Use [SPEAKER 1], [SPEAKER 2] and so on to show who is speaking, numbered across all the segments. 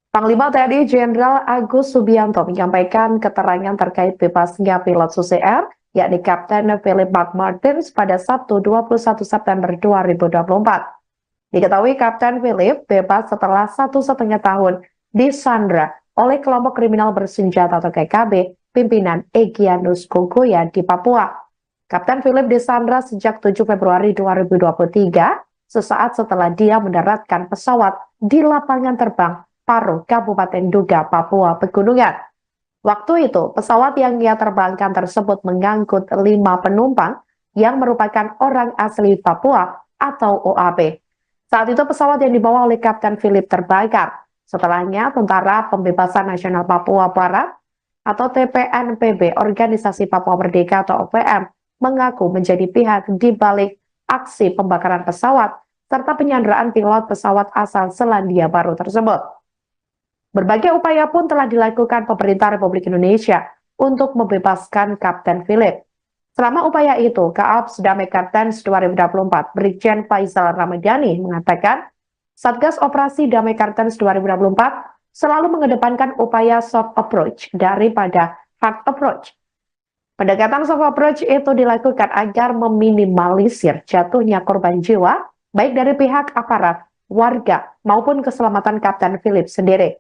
[SPEAKER 1] Panglima TNI Jenderal Agus Subianto menyampaikan keterangan terkait bebasnya pilot Susi Air, yakni Kapten Philip McMartins pada Sabtu 21 September 2024. Diketahui Kapten Philip bebas setelah 1,5 tahun disandra oleh kelompok kriminal bersenjata atau KKB pimpinan Egyanus Kogoya di Papua. Kapten Philip disandra sejak 7 Februari 2023, sesaat setelah dia mendaratkan pesawat di lapangan terbang Paro, Kabupaten Duga, Papua Pegunungan. Waktu itu, pesawat yang ia terbangkan tersebut mengangkut 5 penumpang yang merupakan orang asli Papua atau OAP. Saat itu pesawat yang dibawa oleh Kapten Philip terbakar. Setelahnya, Tentara Pembebasan Nasional Papua Barat atau TPNPB, Organisasi Papua Merdeka atau OPM, mengaku menjadi pihak di balik aksi pembakaran pesawat serta penyanderaan pilot pesawat asal Selandia Baru tersebut. Berbagai upaya pun telah dilakukan pemerintah Republik Indonesia untuk membebaskan Kapten Philip. Selama upaya itu, Kaaps Damai Kartens 2024, Brigjen Faisal Ramadhani mengatakan, Satgas Operasi Damai Kartens 2024 selalu mengedepankan upaya soft approach daripada hard approach. Pendekatan soft approach itu dilakukan agar meminimalisir jatuhnya korban jiwa, baik dari pihak aparat, warga, maupun keselamatan Kapten Philip sendiri.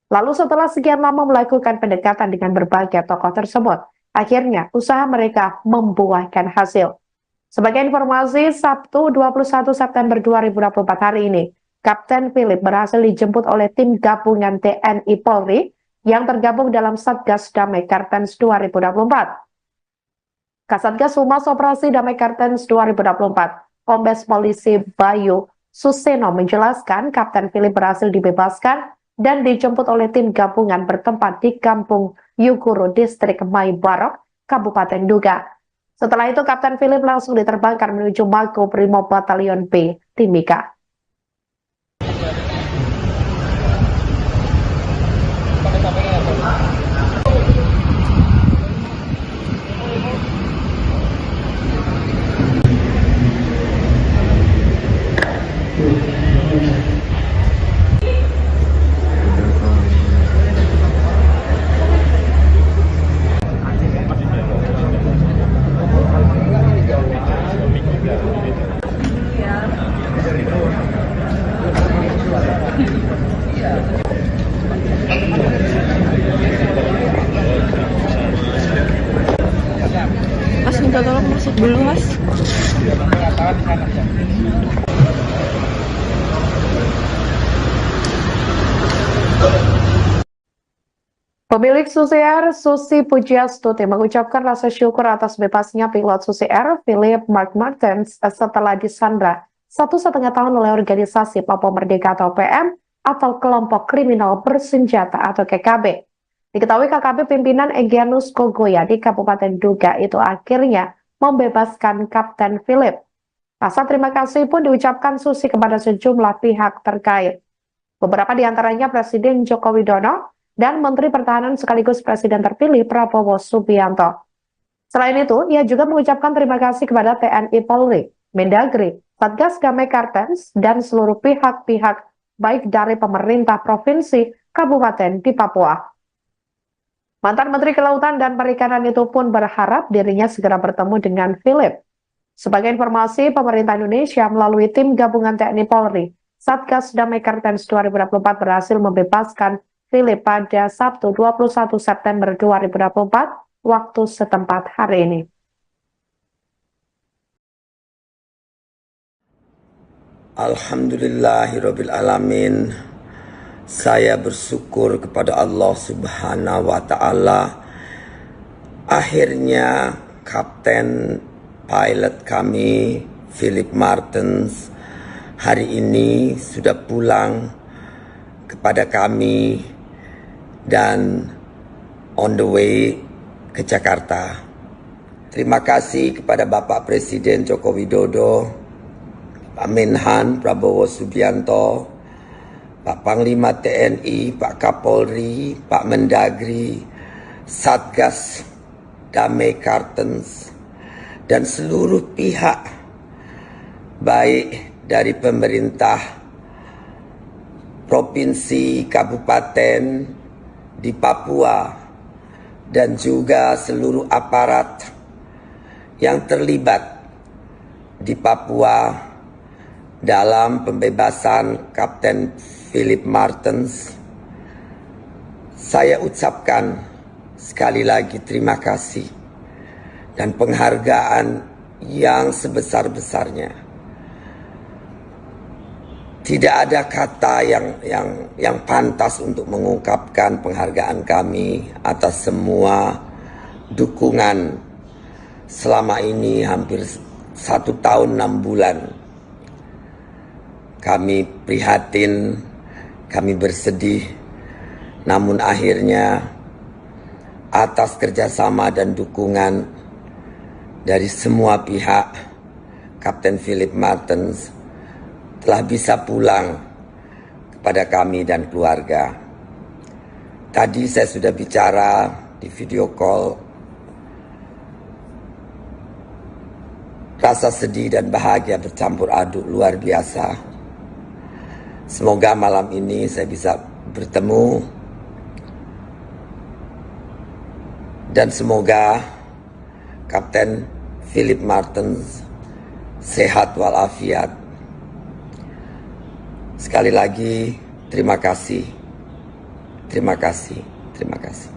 [SPEAKER 1] Lalu setelah sekian lama melakukan pendekatan dengan berbagai tokoh tersebut, akhirnya usaha mereka membuahkan hasil. Sebagai informasi, Sabtu 21 September 2024 hari ini, Kapten Philip berhasil dijemput oleh tim gabungan TNI Polri yang tergabung dalam Satgas Damai Kartens 2024. Kasatgas Humas Operasi Damai Kartens 2024, Kombes Polisi Bayu Suseno menjelaskan Kapten Philip berhasil dibebaskan dan dijemput oleh tim gabungan bertempat di Kampung Yuguru, Distrik Mai Barok, Kabupaten Duga. Setelah itu Kapten Philip langsung diterbangkan menuju Mako Brimob Batalion B, Timika.
[SPEAKER 2] Mas, minta tolong masuk dulu, Mas.
[SPEAKER 1] Pemilik Susi Air, Susi Pujiastuti, mengucapkan rasa syukur atas bebasnya pilot Susi Air, Philip McMartins, setelah disandra 1,5 tahun oleh organisasi Papua Merdeka atau PM atau kelompok kriminal bersenjata atau KKB. Diketahui KKB pimpinan Egyanus Kogoya di Kabupaten Duga itu akhirnya membebaskan Kapten Philip. Rasa terima kasih pun diucapkan Susi kepada sejumlah pihak terkait. Beberapa di antaranya Presiden Joko Widodo dan Menteri Pertahanan sekaligus Presiden terpilih Prabowo Subianto. Selain itu, ia juga mengucapkan terima kasih kepada TNI Polri, Mendagri, Satgas Damai Kartens, dan seluruh pihak-pihak baik dari pemerintah provinsi, kabupaten di Papua. Mantan Menteri Kelautan dan Perikanan itu pun berharap dirinya segera bertemu dengan Philip. Sebagai informasi, pemerintah Indonesia melalui tim gabungan TNI Polri, Satgas Damai Kartens 2024 berhasil membebaskan Philip pada Sabtu 21 September 2024 waktu setempat hari ini.
[SPEAKER 3] Alhamdulillahirabbil alamin. Saya bersyukur kepada Allah Subhanahu wa taala. Akhirnya kapten pilot kami Philip Martins hari ini sudah pulang kepada kami dan on the way ke Jakarta. Terima kasih kepada Bapak Presiden Joko Widodo, Pak Menhan Prabowo Subianto, Pak Panglima TNI, Pak Kapolri, Pak Mendagri, Satgas Damai Kartens, dan seluruh pihak baik dari pemerintah provinsi, kabupaten di Papua, dan juga seluruh aparat yang terlibat di Papua dalam pembebasan Kapten Philip Martens. Saya ucapkan sekali lagi terima kasih dan penghargaan yang sebesar-besarnya. Tidak ada kata yang pantas untuk mengungkapkan penghargaan kami atas semua dukungan selama ini hampir 1 tahun 6 bulan. Kami prihatin, kami bersedih, namun akhirnya atas kerjasama dan dukungan dari semua pihak, Kapten Philip Martens telah bisa pulang kepada kami dan keluarga. Tadi saya sudah bicara di video call. Rasa sedih dan bahagia bercampur aduk luar biasa. Semoga malam ini saya bisa bertemu dan semoga Kapten Philip Martens sehat walafiat. Sekali lagi, terima kasih. Terima kasih. Terima kasih.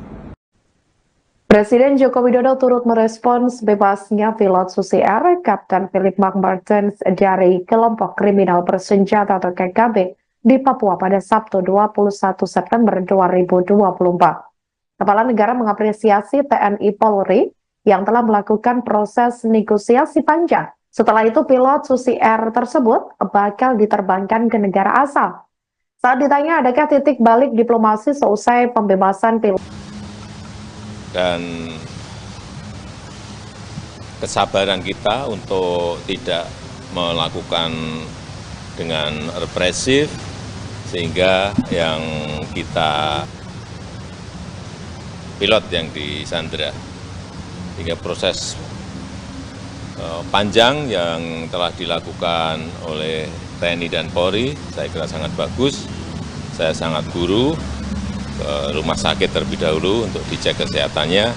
[SPEAKER 1] Presiden Joko Widodo turut merespons bebasnya pilot Susi Air, Kapten Philip Martens dari kelompok kriminal bersenjata atau KKB di Papua pada Sabtu 21 September 2024. Kepala negara mengapresiasi TNI Polri yang telah melakukan proses negosiasi panjang. Setelah itu pilot Susi Air tersebut bakal diterbangkan ke negara asal. Saat ditanya adakah titik balik diplomasi seusai pembebasan pilot
[SPEAKER 2] dan kesabaran kita untuk tidak melakukan dengan represif sehingga yang kita pilot yang disandra, sehingga proses panjang yang telah dilakukan oleh TNI dan Polri saya kira sangat bagus. Saya sangat buru ke rumah sakit terlebih dahulu untuk dicek kesehatannya.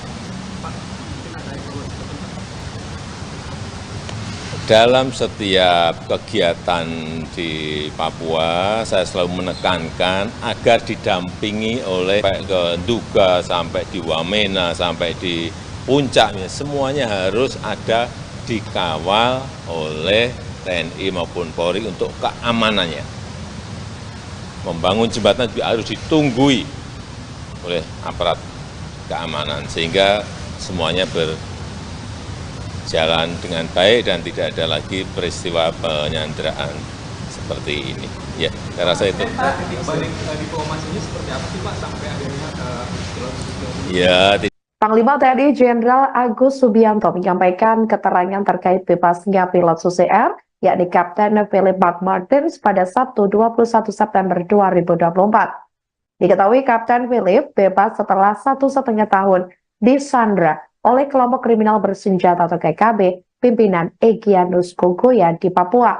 [SPEAKER 2] Dalam setiap kegiatan di Papua, saya selalu menekankan agar didampingi oleh ke Nduga, sampai di Wamena, sampai di puncaknya, semuanya harus ada dikawal oleh TNI maupun Polri untuk keamanannya. Membangun jembatan juga harus ditunggui oleh aparat keamanan sehingga semuanya berjalan dengan baik dan tidak ada lagi peristiwa penyanderaan seperti ini. Ya, saya rasa itu.
[SPEAKER 4] Titik balik diplomasinya seperti apa sih Pak sampai akhirnya
[SPEAKER 2] Ya,
[SPEAKER 1] Panglima TNI Jenderal Agus Subianto menyampaikan keterangan terkait bebasnya pilot Susi Air, yakni Kapten Philip Martens pada Sabtu 21 September 2024. Diketahui Kapten Philip bebas setelah 1,5 tahun disandra oleh kelompok kriminal bersenjata atau KKB pimpinan Egyanus Kogoya di Papua.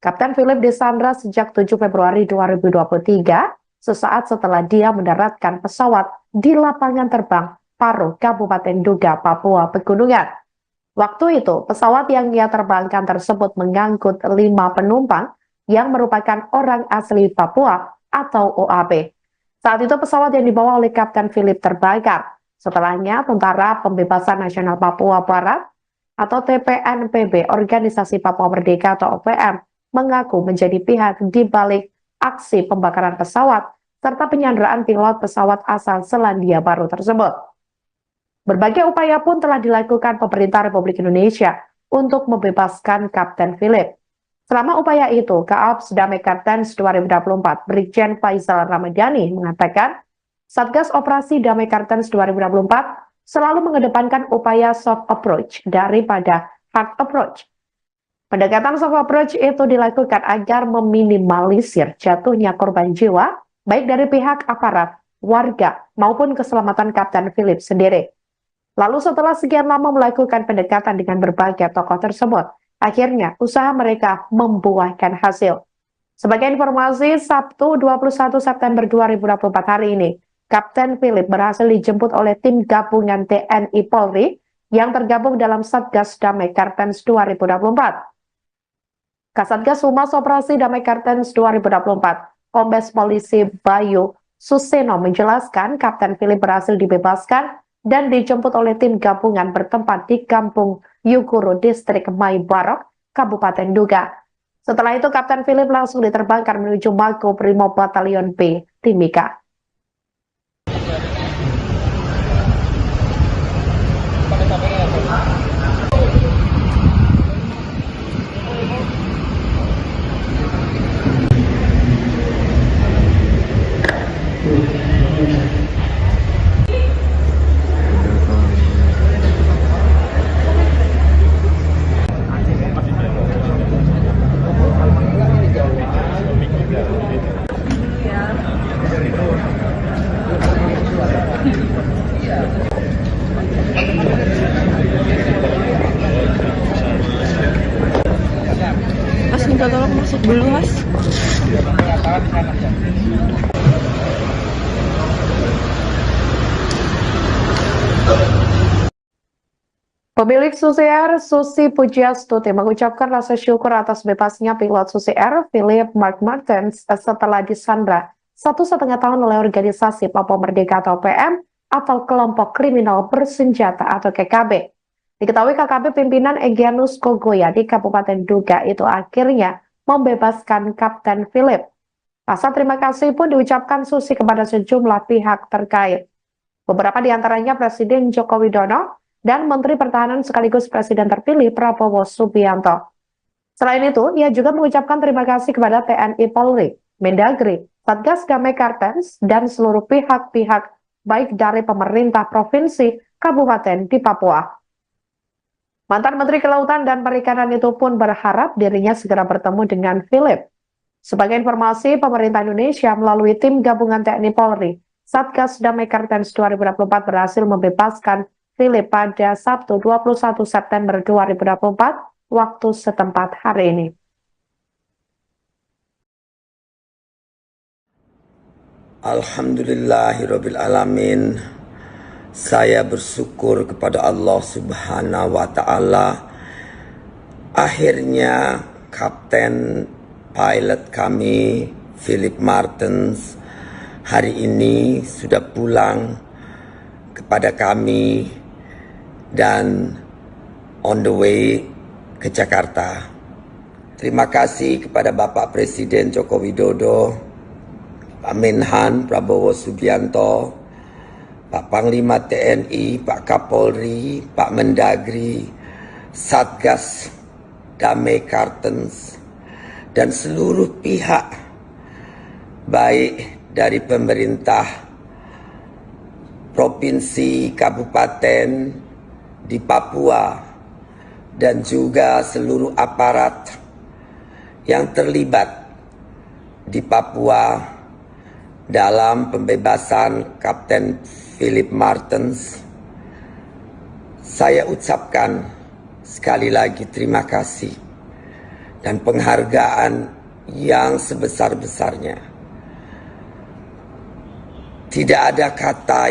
[SPEAKER 1] Kapten Philip disandra sejak 7 Februari 2023, sesaat setelah dia mendaratkan pesawat di lapangan terbang Paro, Kabupaten Duga, Papua Pegunungan. Waktu itu, pesawat yang ia terbangkan tersebut mengangkut 5 penumpang yang merupakan orang asli Papua atau OAP. Saat itu pesawat yang dibawa oleh Kapten Philip terbakar. Setelahnya, Tentara Pembebasan Nasional Papua Barat atau TPNPB, Organisasi Papua Merdeka atau OPM, mengaku menjadi pihak di balik aksi pembakaran pesawat serta penyanderaan pilot pesawat asal Selandia Baru tersebut. Berbagai upaya pun telah dilakukan pemerintah Republik Indonesia untuk membebaskan Kapten Philip. Selama upaya itu, Kaops Damai Kartens 2024, Brigjen Faisal Ramadhani mengatakan, Satgas Operasi Damai Kartens 2024 selalu mengedepankan upaya soft approach daripada hard approach. Pendekatan soft approach itu dilakukan agar meminimalisir jatuhnya korban jiwa, baik dari pihak aparat, warga, maupun keselamatan Kapten Philip sendiri. Lalu setelah sekian lama melakukan pendekatan dengan berbagai tokoh tersebut, akhirnya usaha mereka membuahkan hasil. Sebagai informasi, Sabtu 21 September 2024 hari ini, Kapten Philip berhasil dijemput oleh tim gabungan TNI Polri yang tergabung dalam Satgas Damai Kartens 2024. Kasatgas Humas Operasi Damai Kartens 2024, Kombes Polisi Bayu Suseno menjelaskan Kapten Philip berhasil dibebaskan dan dijemput oleh tim gabungan bertempat di Kampung Yuguru, Distrik Maibarok, Kabupaten Duga. Setelah itu, Kapten Philip langsung diterbangkan menuju Mako Brimob Batalion B, Timika.
[SPEAKER 5] Mas minta tolong masuk dulu, Mas.
[SPEAKER 1] Pemilik Susi Air, Susi Pujiastuti, mengucapkan rasa syukur atas bebasnya pilot Susi Air, Philip Mark Martens, setelah disandra 1,5 tahun oleh organisasi Papua Merdeka atau PM atau kelompok kriminal bersenjata atau KKB. Diketahui KKB pimpinan Egyanus Kogoya di Kabupaten Duga itu akhirnya membebaskan Kapten Philip. Rasa terima kasih pun diucapkan Susi kepada sejumlah pihak terkait. Beberapa di antaranya Presiden Joko Widodo dan Menteri Pertahanan sekaligus Presiden terpilih Prabowo Subianto. Selain itu, ia juga mengucapkan terima kasih kepada TNI Polri, Mendagri, Satgas Damai Kartens, dan seluruh pihak-pihak baik dari pemerintah provinsi, kabupaten di Papua. Mantan Menteri Kelautan dan Perikanan itu pun berharap dirinya segera bertemu dengan Philip. Sebagai informasi, pemerintah Indonesia melalui tim gabungan TNI Polri, Satgas Damai Kartens 2024 berhasil membebaskan Philip pada Sabtu 21 September 2024 waktu setempat hari ini.
[SPEAKER 3] Alhamdulillahirabbil alamin. Saya bersyukur kepada Allah Subhanahu wa taala. Akhirnya kapten pilot kami Philip Martens hari ini sudah pulang kepada kami dan on the way ke Jakarta. Terima kasih kepada Bapak Presiden Joko Widodo, Pak Menhan Prabowo Subianto, Pak Panglima TNI, Pak Kapolri, Pak Mendagri, Satgas Damai Kartens, dan seluruh pihak baik dari pemerintah provinsi, kabupaten di Papua, dan juga seluruh aparat yang terlibat di Papua dalam pembebasan Kapten Philip Martens. Saya ucapkan sekali lagi terima kasih dan penghargaan yang sebesar-besarnya. Tidak ada kata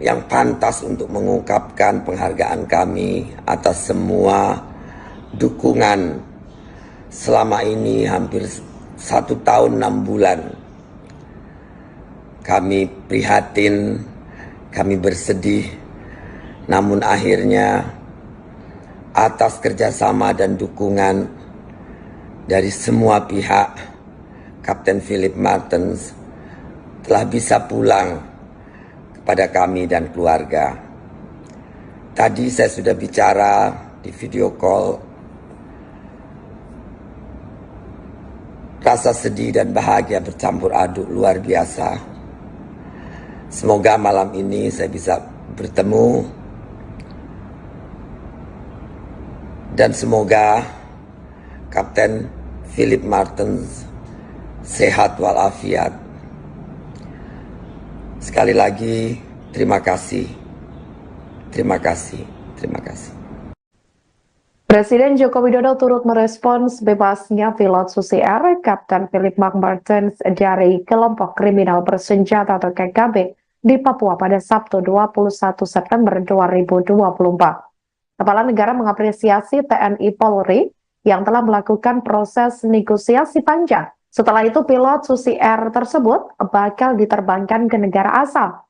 [SPEAKER 3] yang pantas untuk mengungkapkan penghargaan kami atas semua dukungan selama ini hampir 1 tahun 6 bulan. Kami prihatin, kami bersedih, namun akhirnya atas kerjasama dan dukungan dari semua pihak, Kapten Philip Martens telah bisa pulang kepada kami dan keluarga. Tadi saya sudah bicara di video call. Rasa sedih dan bahagia bercampur aduk luar biasa. Semoga malam ini saya bisa bertemu dan semoga Kapten Philip Martens sehat walafiat. Sekali lagi, terima kasih. Terima kasih. Terima kasih.
[SPEAKER 1] Presiden Joko Widodo turut merespons bebasnya pilot Susi Air, Kapten Philip McMartens dari kelompok kriminal bersenjata atau KKB di Papua pada Sabtu 21 September 2024. Kepala negara mengapresiasi TNI Polri yang telah melakukan proses negosiasi panjang. Setelah itu pilot Susi Air tersebut bakal diterbangkan ke negara asal.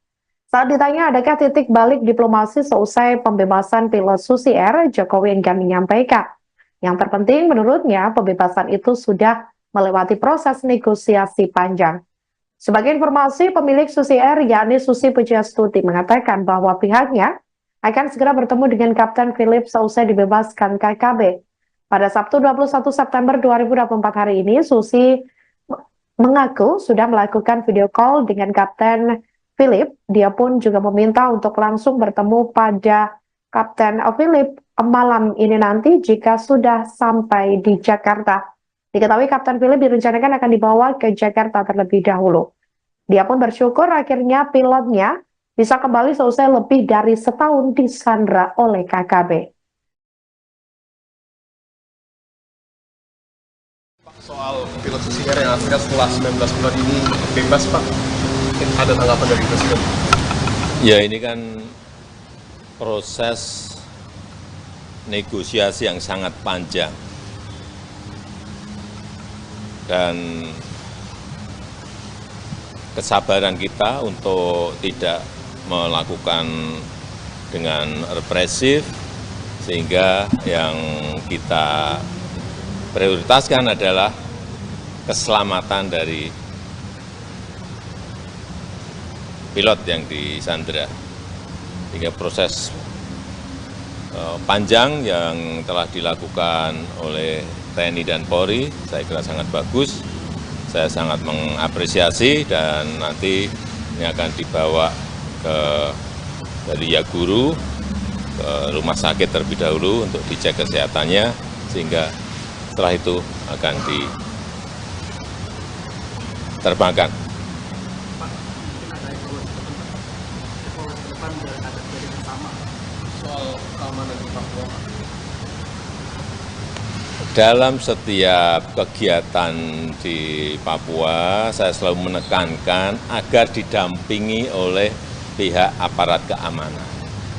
[SPEAKER 1] Saat ditanya adakah titik balik diplomasi seusai pembebasan pilot Susi Air, Jokowi enggan menyampaikan. Yang terpenting menurutnya pembebasan itu sudah melewati proses negosiasi panjang. Sebagai informasi, pemilik Susi Air yakni Susi Pujiastuti mengatakan bahwa pihaknya akan segera bertemu dengan Kapten Philip seusai dibebaskan KKB. Pada Sabtu 21 September 2024 hari ini, Susi mengaku sudah melakukan video call dengan Kapten Philip. Dia pun juga meminta untuk langsung bertemu pada Kapten Philip malam ini nanti jika sudah sampai di Jakarta. Diketahui Kapten Philip direncanakan akan dibawa ke Jakarta terlebih dahulu. Dia pun bersyukur akhirnya pilotnya bisa kembali seusai lebih dari setahun disandra oleh KKB.
[SPEAKER 6] Soal pilot Susi Air yang akhirnya setelah 19 bulan ini bebas, Pak. Ada tanggapan dari Presiden?
[SPEAKER 2] Ya, ini kan proses negosiasi yang sangat panjang. Dan kesabaran kita untuk tidak melakukan dengan represif, sehingga yang kita prioritaskan adalah keselamatan dari pilot yang disandra. Hingga proses panjang yang telah dilakukan oleh TNI dan Polri, saya kira sangat bagus. Saya sangat mengapresiasi dan nanti ini akan dibawa dari Yaguru ke rumah sakit terlebih dahulu untuk dicek kesehatannya, sehingga setelah itu akan diterbangkan.
[SPEAKER 6] Soal keamanan di Papua, Pak.
[SPEAKER 2] Dalam setiap kegiatan di Papua, saya selalu menekankan agar didampingi oleh pihak aparat keamanan.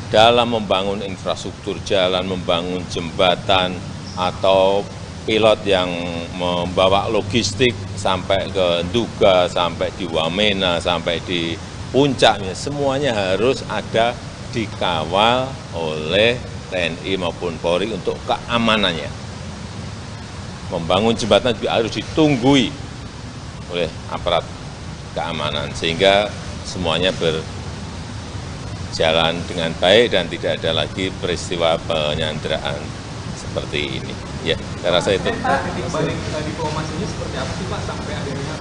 [SPEAKER 2] Dalam membangun infrastruktur jalan, membangun jembatan, atau pilot yang membawa logistik sampai ke Nduga, sampai di Wamena, sampai di puncaknya, semuanya harus ada dikawal oleh TNI maupun Polri untuk keamanannya. Membangun jembatan juga harus ditunggui oleh aparat keamanan, sehingga semuanya berjalan dengan baik dan tidak ada lagi peristiwa penyanderaan seperti ini. Ya, saya rasa itu.
[SPEAKER 4] Titik balik diplomasinya seperti apa sih Pak sampai akhirnya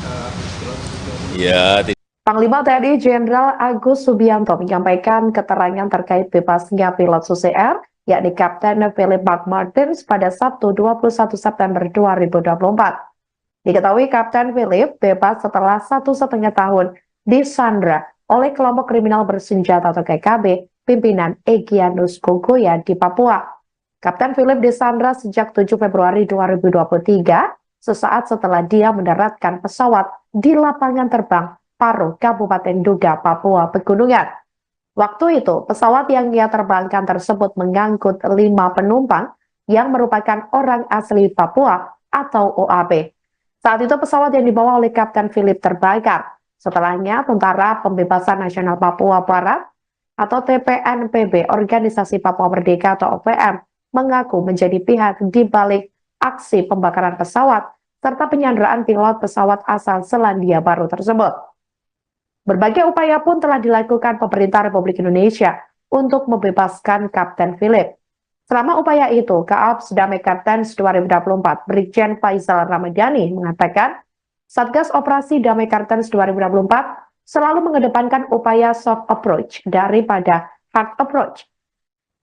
[SPEAKER 4] pilot Susi Air?
[SPEAKER 2] Ya,
[SPEAKER 1] Panglima TNI Jenderal Agus Subianto menyampaikan keterangan terkait bebasnya pilot Susi Air, yakni Kapten Philip McMartens pada Sabtu 21 September 2024. Diketahui Kapten Philip bebas setelah 1,5 tahun disandra oleh kelompok kriminal bersenjata atau KKB pimpinan Egyanus Kogoya di Papua. Kapten Philip disandra sejak 7 Februari 2023, sesaat setelah dia mendaratkan pesawat di lapangan terbang Paro, Kabupaten Nduga, Papua Pegunungan. Waktu itu, pesawat yang ia terbangkan tersebut mengangkut 5 penumpang yang merupakan orang asli Papua atau OAB. Saat itu pesawat yang dibawa oleh Kapten Philip terbakar. Setelahnya, Tentara Pembebasan Nasional Papua Barat atau TPNPB, Organisasi Papua Merdeka atau OPM, mengaku menjadi pihak di balik aksi pembakaran pesawat serta penyanderaan pilot pesawat asal Selandia Baru tersebut. Berbagai upaya pun telah dilakukan pemerintah Republik Indonesia untuk membebaskan Kapten Philip. Selama upaya itu, Kaops Damai Kartens 2024, Brigjen Faisal Ramadhani mengatakan, Satgas Operasi Damai Kartens 2024 selalu mengedepankan upaya soft approach daripada hard approach.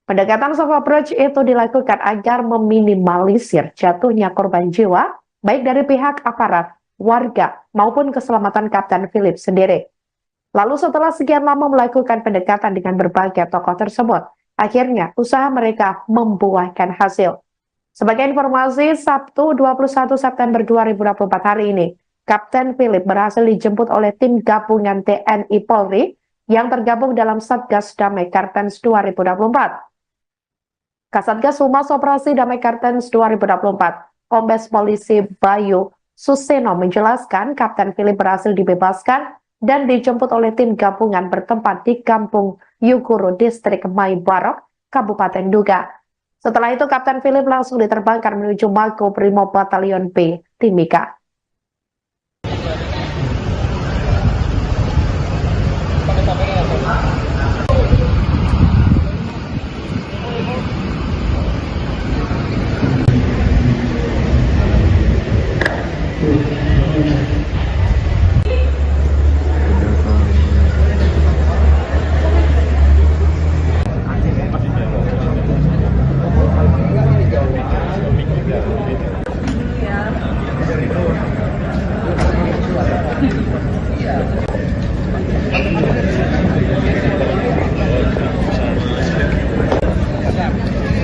[SPEAKER 1] Pendekatan soft approach itu dilakukan agar meminimalisir jatuhnya korban jiwa, baik dari pihak aparat, warga, maupun keselamatan Kapten Philip sendiri. Lalu setelah sekian lama melakukan pendekatan dengan berbagai tokoh tersebut, akhirnya usaha mereka membuahkan hasil. Sebagai informasi, Sabtu 21 September 2024 hari ini, Kapten Philip berhasil dijemput oleh tim gabungan TNI Polri yang tergabung dalam Satgas Damai Kartens 2024. Kasatgas Humas Operasi Damai Kartens 2024, Kombes Polisi Bayu Suseno menjelaskan Kapten Philip berhasil dibebaskan dan dijemput oleh tim gabungan bertempat di Kampung Yuguru, Distrik Maibarok, Kabupaten Duga. Setelah itu, Kapten Philip langsung diterbangkan menuju Mako Brimob Batalion B, Timika.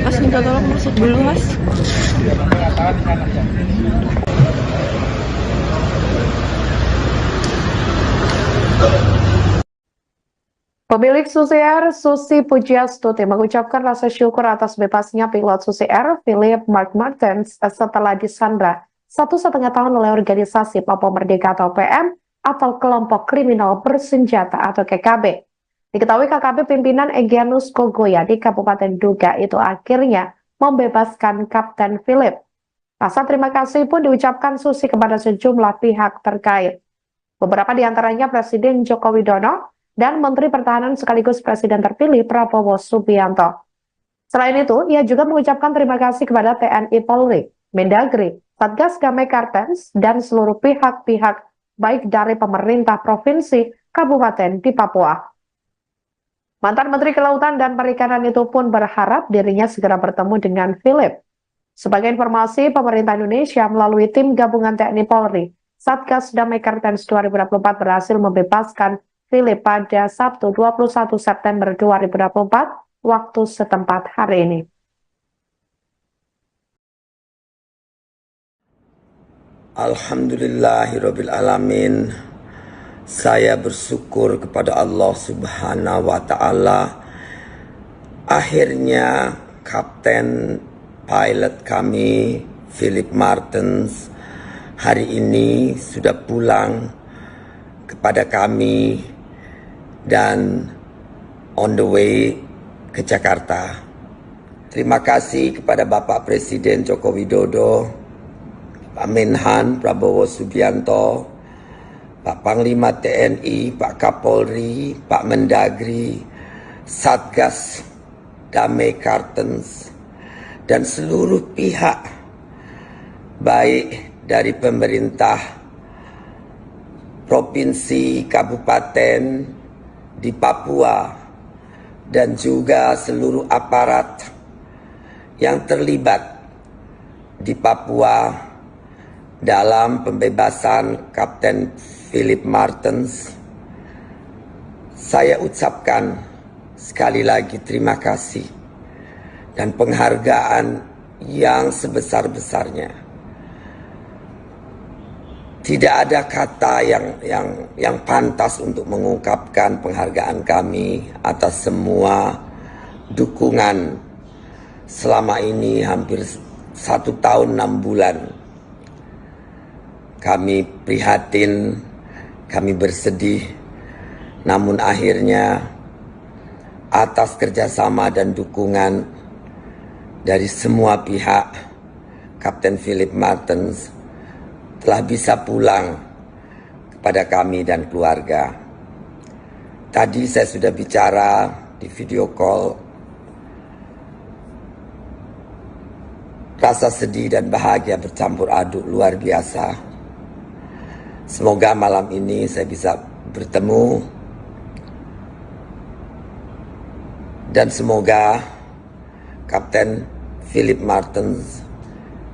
[SPEAKER 5] Mas minta tolong masuk dulu, Mas.
[SPEAKER 1] Pemilik Susi Air, Susi Pujiastuti, mengucapkan rasa syukur atas bebasnya pilot Susi Air, Philip Mark Martens, setelah disandra 1,5 tahun oleh organisasi Papua Merdeka atau PM atau kelompok kriminal bersenjata atau KKB. Diketahui KKB pimpinan Egyanus Kogoya di Kabupaten Duga itu akhirnya membebaskan Kapten Philip. Rasa terima kasih pun diucapkan Susi kepada sejumlah pihak terkait. Beberapa di antaranya Presiden Joko Widodo dan Menteri Pertahanan sekaligus Presiden terpilih Prabowo Subianto. Selain itu, ia juga mengucapkan terima kasih kepada TNI Polri, Mendagri, Satgas Damai Kartens, dan seluruh pihak-pihak baik dari pemerintah provinsi, kabupaten di Papua. Mantan Menteri Kelautan dan Perikanan itu pun berharap dirinya segera bertemu dengan Philip. Sebagai informasi, pemerintah Indonesia melalui tim gabungan TNI Polri, Satgas Damai Kartens 2024 berhasil membebaskan Philip pada Sabtu 21 September 2024 waktu setempat hari ini.
[SPEAKER 3] Alhamdulillahirabbil alamin. Saya bersyukur kepada Allah Subhanahu wa taala. Akhirnya kapten pilot kami Philip Martens hari ini sudah pulang kepada kami dan on the way ke Jakarta. Terima kasih kepada Bapak Presiden Joko Widodo, Pak Menhan Prabowo Subianto, Pak Panglima TNI, Pak Kapolri, Pak Mendagri, Satgas Damai Kartens, dan seluruh pihak baik dari pemerintah provinsi, kabupaten di Papua, dan juga seluruh aparat yang terlibat di Papua dalam pembebasan Kapten Philip Martens. Saya ucapkan sekali lagi terima kasih dan penghargaan yang sebesar-besarnya. Tidak ada kata yang pantas untuk mengungkapkan penghargaan kami atas semua dukungan selama ini hampir 1 tahun 6 bulan. Kami prihatin, kami bersedih, namun akhirnya atas kerjasama dan dukungan dari semua pihak, Kapten Philip Martens telah bisa pulang kepada kami dan keluarga. Tadi saya sudah bicara di video call. Rasa sedih dan bahagia bercampur aduk luar biasa. Semoga malam ini saya bisa bertemu dan semoga Kapten Philip Martens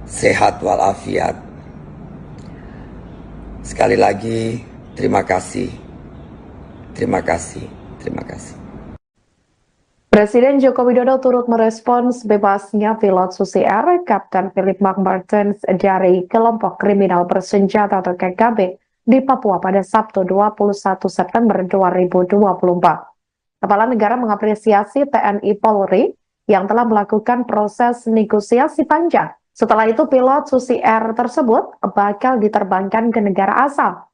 [SPEAKER 3] sehat walafiat. Sekali lagi, terima kasih. Terima kasih. Terima kasih.
[SPEAKER 1] Presiden Joko Widodo turut merespons bebasnya pilot Susi Air, Kapten Philip McMartens dari kelompok kriminal bersenjata atau KKB di Papua pada Sabtu 21 September 2024. Kepala negara mengapresiasi TNI Polri yang telah melakukan proses negosiasi panjang. Setelah itu pilot Susi Air tersebut bakal diterbangkan ke negara asal.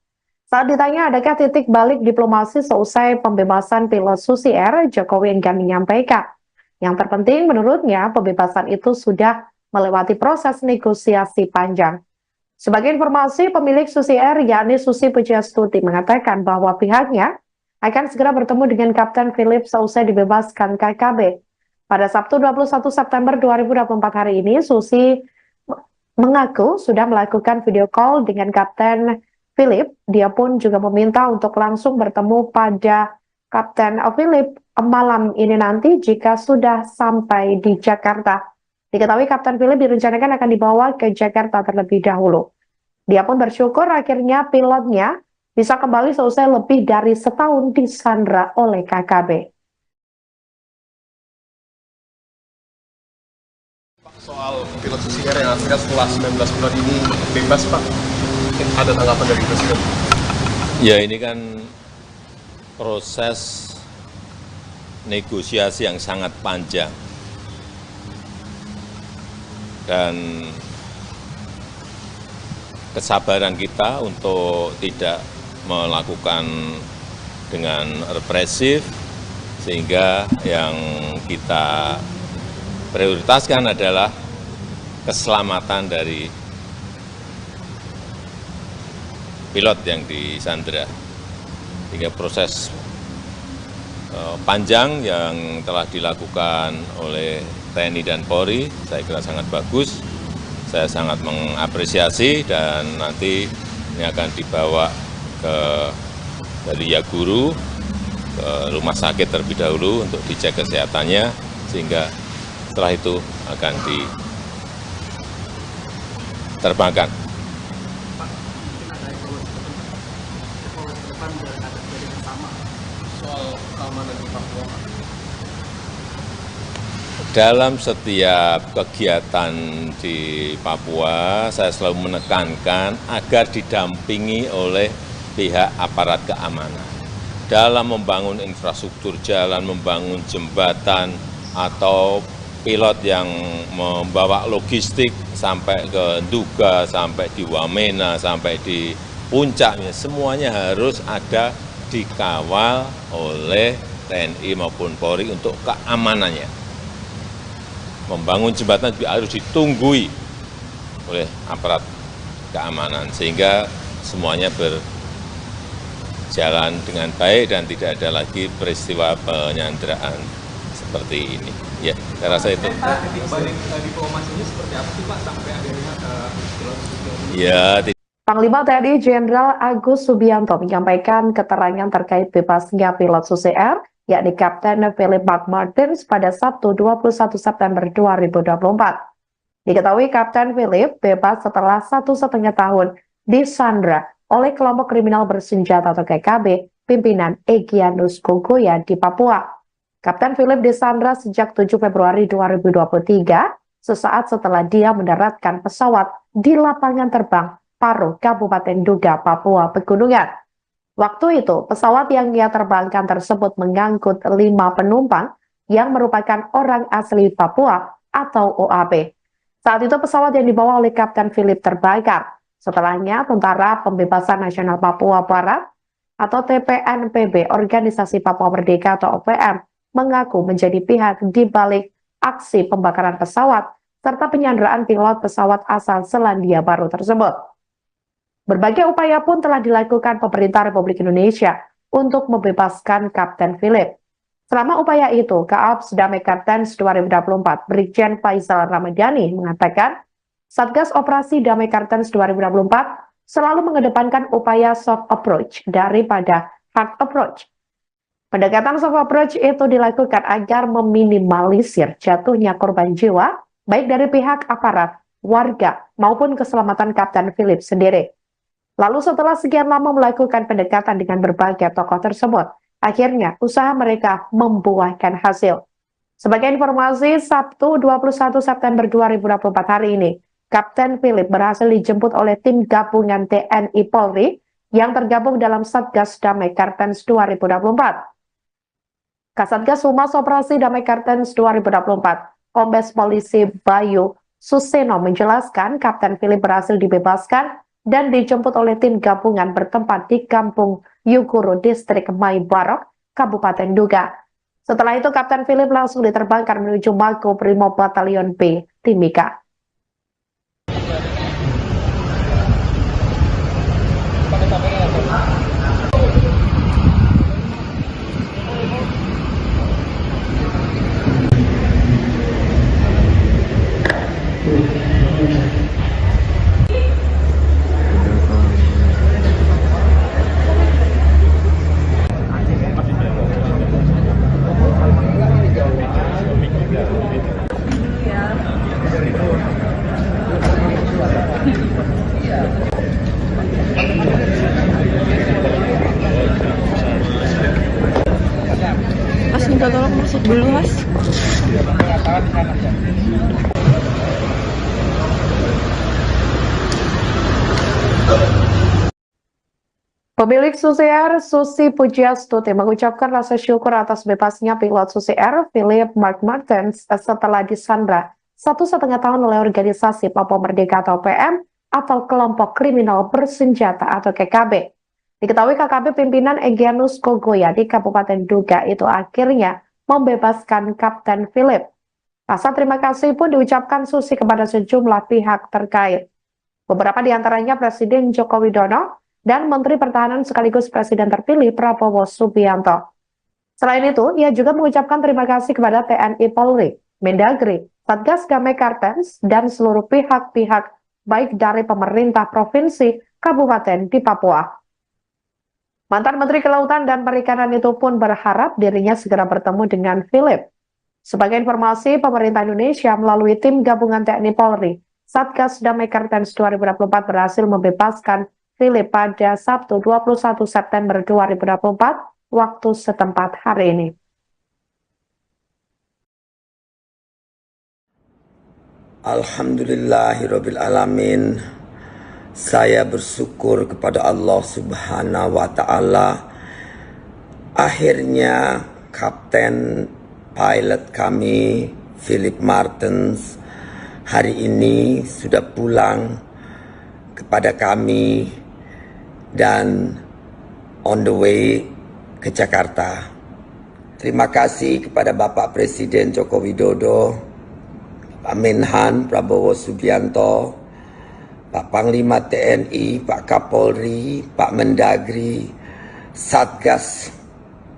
[SPEAKER 1] Saat ditanya adakah titik balik diplomasi seusai pembebasan pilot Susi Air, Jokowi enggan menyampaikan. Yang terpenting menurutnya pembebasan itu sudah melewati proses negosiasi panjang. Sebagai informasi, pemilik Susi Air yakni Susi Pujiastuti mengatakan bahwa pihaknya akan segera bertemu dengan Kapten Philip seusai dibebaskan KKB. Pada Sabtu 21 September 2024 hari ini, Susi mengaku sudah melakukan video call dengan Kapten Philip. Dia pun juga meminta untuk langsung bertemu pada Kapten Philip malam ini nanti jika sudah sampai di Jakarta. Diketahui Kapten Philip direncanakan akan dibawa ke Jakarta terlebih dahulu. Dia pun bersyukur akhirnya pilotnya bisa kembali seusai lebih dari setahun disandra oleh KKB.
[SPEAKER 6] Soal pilot Susi Air yang akhirnya setelah 19 bulan ini bebas, Pak. Ada tanggapan dari Presiden?
[SPEAKER 2] Ya, ini kan proses negosiasi yang sangat panjang. Dan kesabaran kita untuk tidak melakukan dengan represif, sehingga yang kita prioritaskan adalah keselamatan dari pilot yang disandra. Hingga proses panjang yang telah dilakukan oleh TNI dan Polri, saya kira sangat bagus. Saya sangat mengapresiasi dan nanti ini akan dibawa dari Yaguru ke rumah sakit terlebih dahulu untuk dicek kesehatannya, sehingga setelah itu akan diterbangkan.
[SPEAKER 6] Soal keamanan di Papua,
[SPEAKER 2] Dalam setiap kegiatan di Papua, saya selalu menekankan agar didampingi oleh pihak aparat keamanan. Dalam membangun infrastruktur jalan, membangun jembatan, atau pilot yang membawa logistik sampai ke Nduga, sampai di Wamena, sampai di puncaknya, semuanya harus ada dikawal oleh TNI maupun Polri untuk keamanannya. Membangun jembatan juga harus ditunggui oleh aparat keamanan, sehingga semuanya berjalan dengan baik dan tidak ada lagi peristiwa penyanderaan seperti ini. Ya, saya rasa itu.
[SPEAKER 4] Titik balik diplomasi ini seperti apa sih Pak sampai akhirnya pilot Susi Air?
[SPEAKER 2] Ya,
[SPEAKER 1] Panglima TNI Jenderal Agus Subianto menyampaikan keterangan terkait bebasnya pilot Susi Air, yakni Kapten Philip McMartens pada Sabtu 21 September 2024. Diketahui Kapten Philip bebas setelah 1,5 tahun disandra oleh kelompok kriminal bersenjata atau KKB pimpinan Egyanus Kogoya di Papua. Kapten Philip disandra sejak 7 Februari 2023, sesaat setelah dia mendaratkan pesawat di lapangan terbang Paro, Kabupaten Nduga, Papua Pegunungan. Waktu itu, pesawat yang ia terbangkan tersebut mengangkut 5 penumpang yang merupakan orang asli Papua atau OAP. Saat itu pesawat yang dibawa oleh Kapten Philip terbakar. Setelahnya, Tentara Pembebasan Nasional Papua Barat atau TPNPB, Organisasi Papua Merdeka atau OPM, mengaku menjadi pihak di balik aksi pembakaran pesawat serta penyanderaan pilot pesawat asal Selandia Baru tersebut. Berbagai upaya pun telah dilakukan pemerintah Republik Indonesia untuk membebaskan Kapten Philip. Selama upaya itu, Kaaps Damai Kartens 2024, Brigjen Faisal Ramadhani mengatakan, Satgas Operasi Damai Kartens 2024 selalu mengedepankan upaya soft approach daripada hard approach. Pendekatan soft approach itu dilakukan agar meminimalisir jatuhnya korban jiwa, baik dari pihak aparat, warga, maupun keselamatan Kapten Philip sendiri. Lalu setelah sekian lama melakukan pendekatan dengan berbagai tokoh tersebut, akhirnya usaha mereka membuahkan hasil. Sebagai informasi, Sabtu 21 September 2024 hari ini, Kapten Philip berhasil dijemput oleh tim gabungan TNI Polri yang tergabung dalam Satgas Damai Kartens 2024. Kasatgas Humas Operasi Damai Kartens 2024, Kombes Polisi Bayu Suseno menjelaskan Kapten Philip berhasil dibebaskan dan dijemput oleh tim gabungan bertempat di Kampung Yuguru, Distrik Maibarok, Kabupaten Duga. Setelah itu, Kapten Philip langsung diterbangkan menuju Mako Brimob Batalion B, Timika.
[SPEAKER 5] Mas minta tolong masuk dulu, Mas.
[SPEAKER 1] Pemilik Susi Air, Susi Pujiastuti, mengucapkan rasa syukur atas bebasnya pilot Susi Air, Philip Mark Martens, setelah disandra 1,5 tahun oleh organisasi Papua Merdeka atau PM atau kelompok kriminal bersenjata atau KKB. Diketahui KKB pimpinan Egyanus Kogoya di Kabupaten Duga itu akhirnya membebaskan Kapten Philip. Rasa terima kasih pun diucapkan Susi kepada sejumlah pihak terkait. Beberapa di antaranya Presiden Joko Widodo dan Menteri Pertahanan sekaligus Presiden terpilih Prabowo Subianto. Selain itu, ia juga mengucapkan terima kasih kepada TNI Polri, Mendagri, Satgas Damai Kartens, dan seluruh pihak-pihak baik dari pemerintah provinsi, kabupaten di Papua. Mantan Menteri Kelautan dan Perikanan itu pun berharap dirinya segera bertemu dengan Philip. Sebagai informasi, pemerintah Indonesia melalui tim gabungan TNI Polri, Satgas Damai Kartens 2024 berhasil membebaskan Philip pada Sabtu 21 September 2024 waktu setempat hari ini.
[SPEAKER 3] Alhamdulillahirabbil alamin. Saya bersyukur kepada Allah Subhanahu wa taala. Akhirnya kapten pilot kami Philip Martens hari ini sudah pulang kepada kami dan on the way ke Jakarta. Terima kasih kepada Bapak Presiden Joko Widodo, Pak Menhan Prabowo Subianto, Pak Panglima TNI, Pak Kapolri, Pak Mendagri, Satgas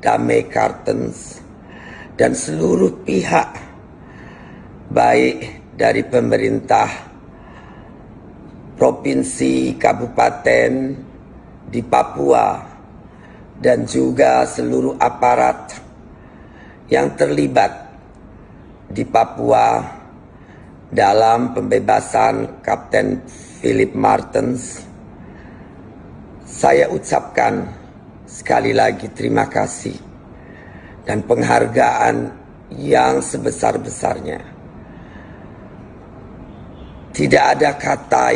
[SPEAKER 3] Damai Kartens, dan seluruh pihak baik dari pemerintah provinsi, kabupaten di Papua, dan juga seluruh aparat yang terlibat di Papua dalam pembebasan Kapten Philip Martens. Saya ucapkan sekali lagi terima kasih dan penghargaan yang sebesar-besarnya. Tidak ada kata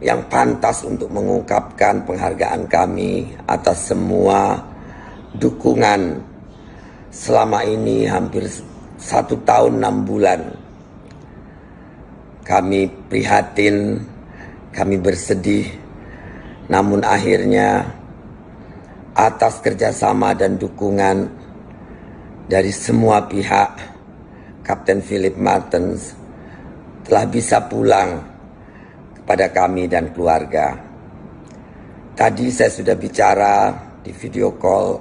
[SPEAKER 3] yang pantas untuk mengungkapkan penghargaan kami atas semua dukungan selama ini hampir 1 tahun 6 bulan. Kami prihatin, kami bersedih, namun akhirnya atas kerjasama dan dukungan dari semua pihak, Kapten Philip Martens telah bisa pulang kepada kami dan keluarga. Tadi saya sudah bicara di video call.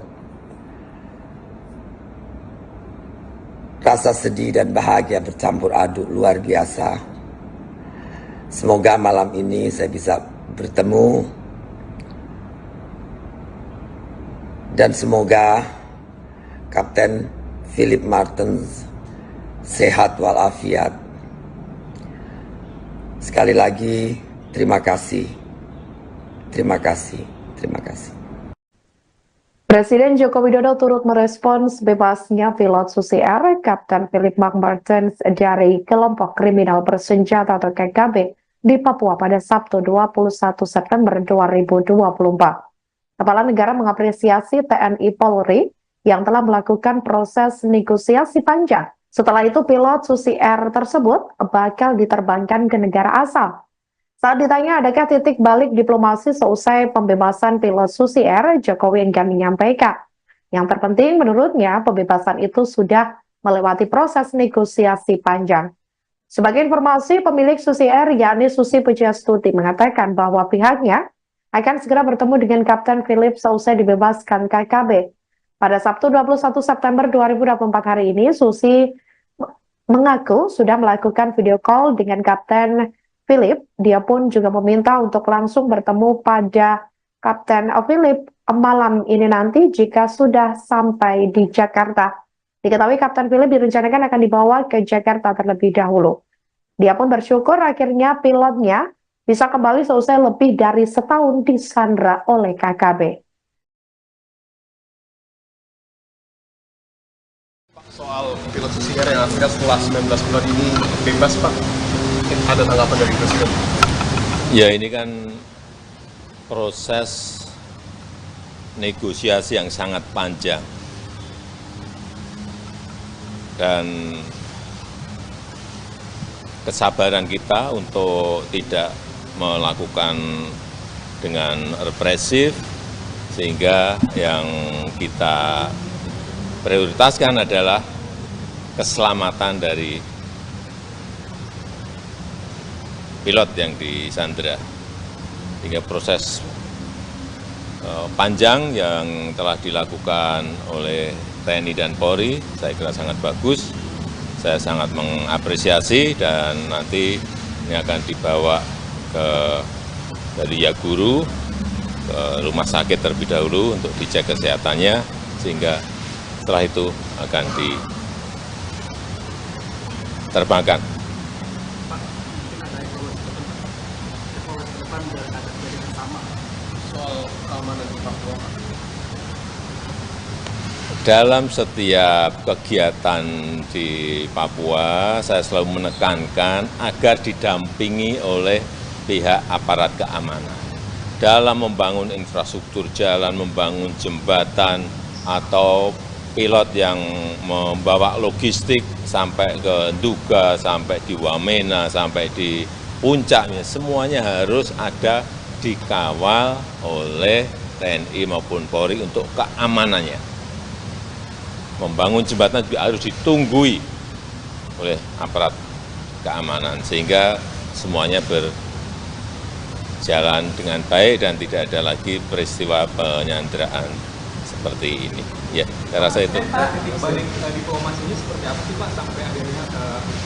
[SPEAKER 3] Rasa sedih dan bahagia bercampur aduk luar biasa. Semoga malam ini saya bisa bertemu dan semoga Kapten Philip Martens sehat walafiat. Sekali lagi, terima kasih. Terima kasih. Terima kasih.
[SPEAKER 1] Presiden Joko Widodo turut merespons bebasnya pilot Susi Air, Kapten Philip McMartens dari kelompok kriminal bersenjata atau KKB di Papua pada Sabtu 21 September 2024. Kepala negara mengapresiasi TNI Polri yang telah melakukan proses negosiasi panjang. Setelah itu pilot Susi Air tersebut bakal diterbangkan ke negara asal. Saat ditanya adakah titik balik diplomasi seusai pembebasan pilot Susi Air, Jokowi enggan menyampaikan. Yang terpenting menurutnya pembebasan itu sudah melewati proses negosiasi panjang. Sebagai informasi, pemilik Susi Air yakni Susi Pujiastuti mengatakan bahwa pihaknya akan segera bertemu dengan Kapten Philip seusai dibebaskan KKB. Pada Sabtu 21 September 2024 hari ini, Susi mengaku sudah melakukan video call dengan Kapten Philip. Dia pun juga meminta untuk langsung bertemu pada Kapten Philip malam ini nanti jika sudah sampai di Jakarta. Diketahui Kapten Philip direncanakan akan dibawa ke Jakarta terlebih dahulu. Dia pun bersyukur akhirnya pilotnya bisa kembali seusai lebih dari setahun disandra oleh KKB.
[SPEAKER 6] Soal pilot Susi Air yang akhirnya setelah 19 bulan ini bebas, Pak. Ada tanggapan dari Presiden?
[SPEAKER 2] Ya, ini kan proses negosiasi yang sangat panjang. Dan kesabaran kita untuk tidak melakukan dengan represif, sehingga yang kita prioritaskan adalah keselamatan dari pilot yang disandra. Hingga proses panjang yang telah dilakukan oleh TNI dan Polri, saya kira sangat bagus. Saya sangat mengapresiasi dan nanti ini akan dibawa dari Yaguru ke rumah sakit terlebih dahulu untuk dicek kesehatannya, sehingga setelah itu akan diterbangkan.
[SPEAKER 6] Soal keamanan di Papua, Pak.
[SPEAKER 2] Dalam setiap kegiatan di Papua, saya selalu menekankan agar didampingi oleh pihak aparat keamanan. Dalam membangun infrastruktur jalan, membangun jembatan, atau pilot yang membawa logistik sampai ke Nduga, sampai di Wamena, sampai di puncaknya, semuanya harus ada dikawal oleh TNI maupun Polri untuk keamanannya. Membangun jembatan juga harus ditunggui oleh aparat keamanan, sehingga semuanya berjalan dengan baik dan tidak ada lagi peristiwa penyanderaan seperti ini. Ya, saya rasa itu.
[SPEAKER 4] Titik balik diplomasi ini seperti apa sih Pak sampai akhirnya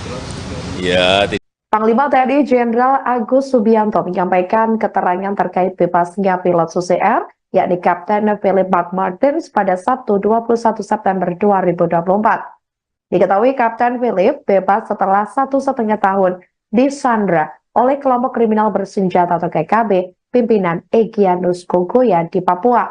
[SPEAKER 4] pilot Susi Air?
[SPEAKER 2] Ya,
[SPEAKER 1] Panglima TNI Jenderal Agus Subianto menyampaikan keterangan terkait bebasnya pilot Susi Air, yakni Kapten Philip McMartens pada Sabtu 21 September 2024. Diketahui Kapten Philip bebas setelah 1,5 tahun disandra oleh kelompok kriminal bersenjata atau KKB pimpinan Egyanus Kogoya di Papua.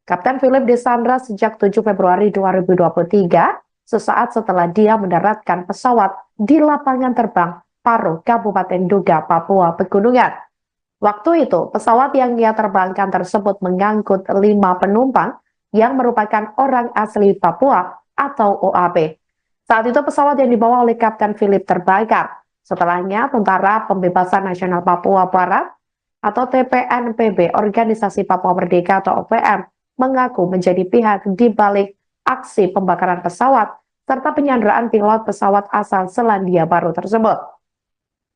[SPEAKER 1] Kapten Philip disandra sejak 7 Februari 2023, sesaat setelah dia mendaratkan pesawat di lapangan terbang Paro, Kabupaten Nduga, Papua Pegunungan. Waktu itu, pesawat yang ia terbangkan tersebut mengangkut 5 penumpang yang merupakan orang asli Papua atau OAP. Saat itu pesawat yang dibawa oleh Kapten Philip terbakar. Setelahnya, Tentara Pembebasan Nasional Papua Barat atau TPNPB, Organisasi Papua Merdeka atau OPM, mengaku menjadi pihak di balik aksi pembakaran pesawat serta penyanderaan pilot pesawat asal Selandia Baru tersebut.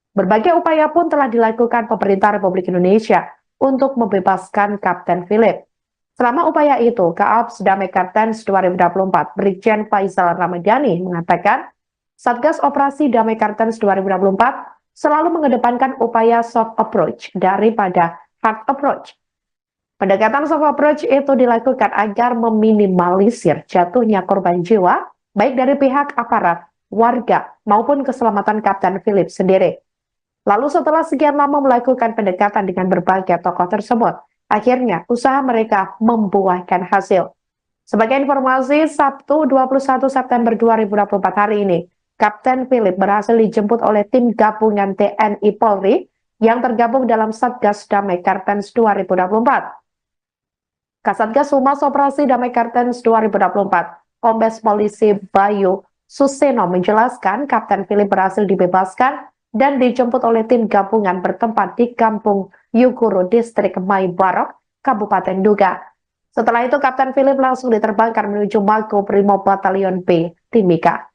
[SPEAKER 1] Berbagai upaya pun telah dilakukan pemerintah Republik Indonesia untuk membebaskan Kapten Philip. Selama upaya itu, Kaops Damai Kartens 2024, Brigjen Faisal Ramadhani mengatakan, Satgas Operasi Damai Kartens 2024 selalu mengedepankan upaya soft approach daripada hard approach. Pendekatan soft approach itu dilakukan agar meminimalisir jatuhnya korban jiwa, baik dari pihak aparat, warga, maupun keselamatan Kapten Philip sendiri. Lalu setelah sekian lama melakukan pendekatan dengan berbagai tokoh tersebut, akhirnya usaha mereka membuahkan hasil. Sebagai informasi, Sabtu 21 September 2024 hari ini, Kapten Philip berhasil dijemput oleh tim gabungan TNI Polri yang tergabung dalam Satgas Damai Kartens 2024. Kasatgas Humas Operasi Damai Kartens 2024, Kombes Polisi Bayu Suseno menjelaskan Kapten Philip berhasil dibebaskan dan dijemput oleh tim gabungan bertempat di Kampung Yuguru, Distrik Maibarok, Kabupaten Duga. Setelah itu, Kapten Philip langsung diterbangkan menuju Makobrimob Batalion B, Timika.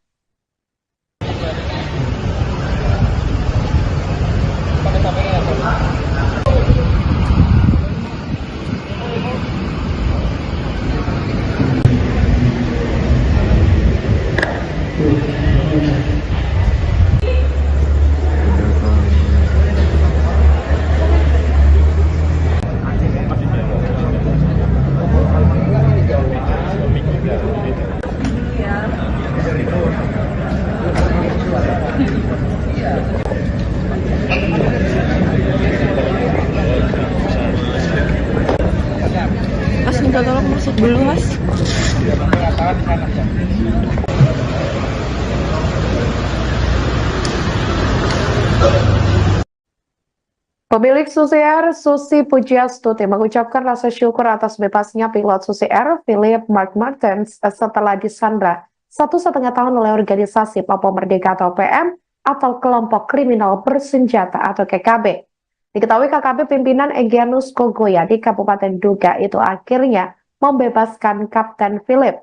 [SPEAKER 5] Mas minta tolong masuk dulu, Mas.
[SPEAKER 1] Pemilik Susi Air, Susi Pujiastuti, mengucapkan rasa syukur atas bebasnya pilot Susi Air, Philip Mark Martens, setelah disandra 1,5 tahun oleh organisasi Papua Merdeka atau PM atau kelompok kriminal bersenjata atau KKB. Diketahui KKB pimpinan Egyanus Kogoya di Kabupaten Duga itu akhirnya membebaskan Kapten Philip.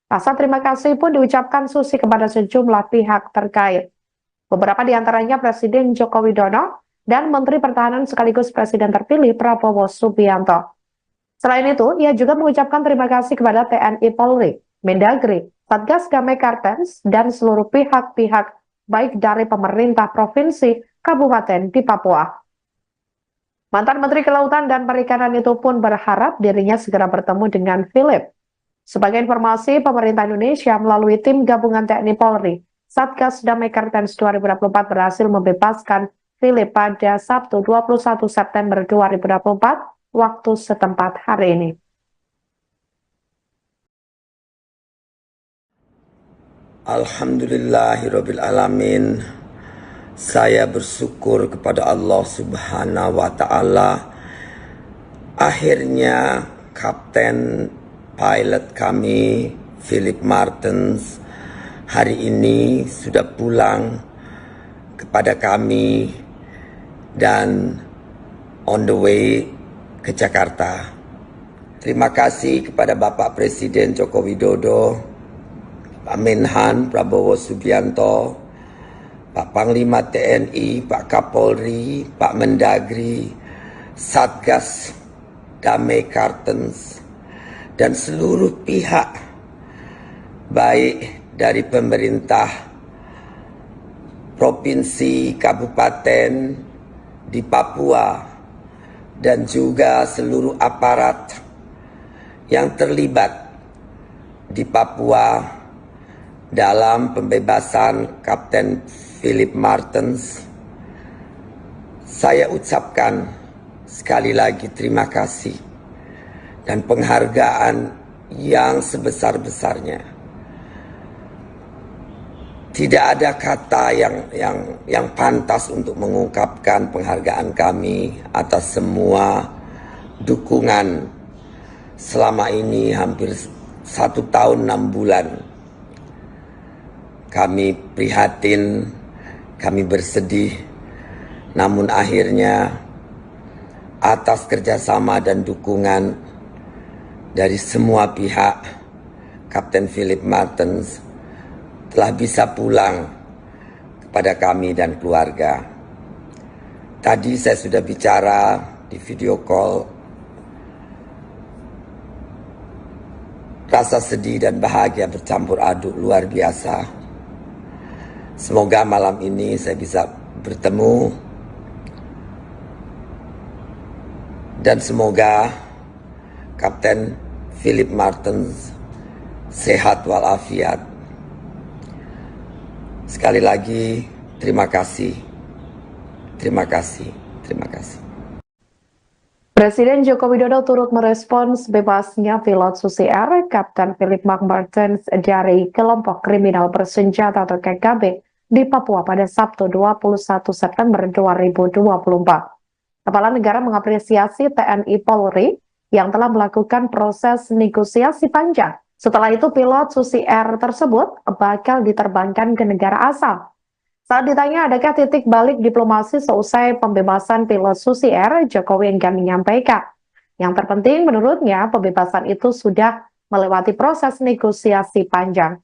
[SPEAKER 1] Rasa terima kasih pun diucapkan Susi kepada sejumlah pihak terkait. Beberapa di antaranya Presiden Joko Widodo dan Menteri Pertahanan sekaligus Presiden terpilih Prabowo Subianto. Selain itu, ia juga mengucapkan terima kasih kepada TNI Polri, Mendagri, Satgas Damai Kartens, dan seluruh pihak-pihak baik dari pemerintah provinsi, kabupaten di Papua. Mantan Menteri Kelautan dan Perikanan itu pun berharap dirinya segera bertemu dengan Philip. Sebagai informasi, pemerintah Indonesia melalui tim gabungan TNI Polri, Satgas Damai Kartens 2024 berhasil membebaskan Philip pada Sabtu 21 September 2024 waktu setempat hari ini.
[SPEAKER 3] Alhamdulillahirabbil alamin. Saya bersyukur kepada Allah Subhanahu wa taala. Akhirnya kapten pilot kami Philip Martens hari ini sudah pulang kepada kami dan on the way ke Jakarta. Terima kasih kepada Bapak Presiden Joko Widodo, Pak Menhan Prabowo Subianto, Pak Panglima TNI, Pak Kapolri, Pak Mendagri, Satgas Damai Kartens, dan seluruh pihak baik dari pemerintah provinsi, kabupaten di Papua, dan juga seluruh aparat yang terlibat di Papua dalam pembebasan Kapten Philip Martens. Saya ucapkan sekali lagi terima kasih dan penghargaan yang sebesar-besarnya. Tidak ada kata yang pantas untuk mengungkapkan penghargaan kami atas semua dukungan selama ini hampir 1 tahun 6 bulan. Kami prihatin, kami bersedih, namun akhirnya atas kerjasama dan dukungan dari semua pihak, Kapten Philip Martens telah bisa pulang kepada kami dan keluarga. Tadi saya sudah bicara di video call. Rasa sedih dan bahagia bercampur aduk luar biasa. Semoga malam ini saya bisa bertemu dan semoga Kapten Philip Martens sehat walafiat. Sekali lagi, terima kasih. Terima kasih. Terima kasih.
[SPEAKER 1] Presiden Joko Widodo turut merespons bebasnya pilot Susi Air, Kapten Philip McMartens dari kelompok kriminal bersenjata atau KKB di Papua pada Sabtu 21 September 2024. Kepala negara mengapresiasi TNI Polri yang telah melakukan proses negosiasi panjang. Setelah itu pilot Susi Air tersebut bakal diterbangkan ke negara asal. Saat ditanya adakah titik balik diplomasi seusai pembebasan pilot Susi Air, Jokowi enggan menyampaikan. Yang terpenting menurutnya pembebasan itu sudah melewati proses negosiasi panjang.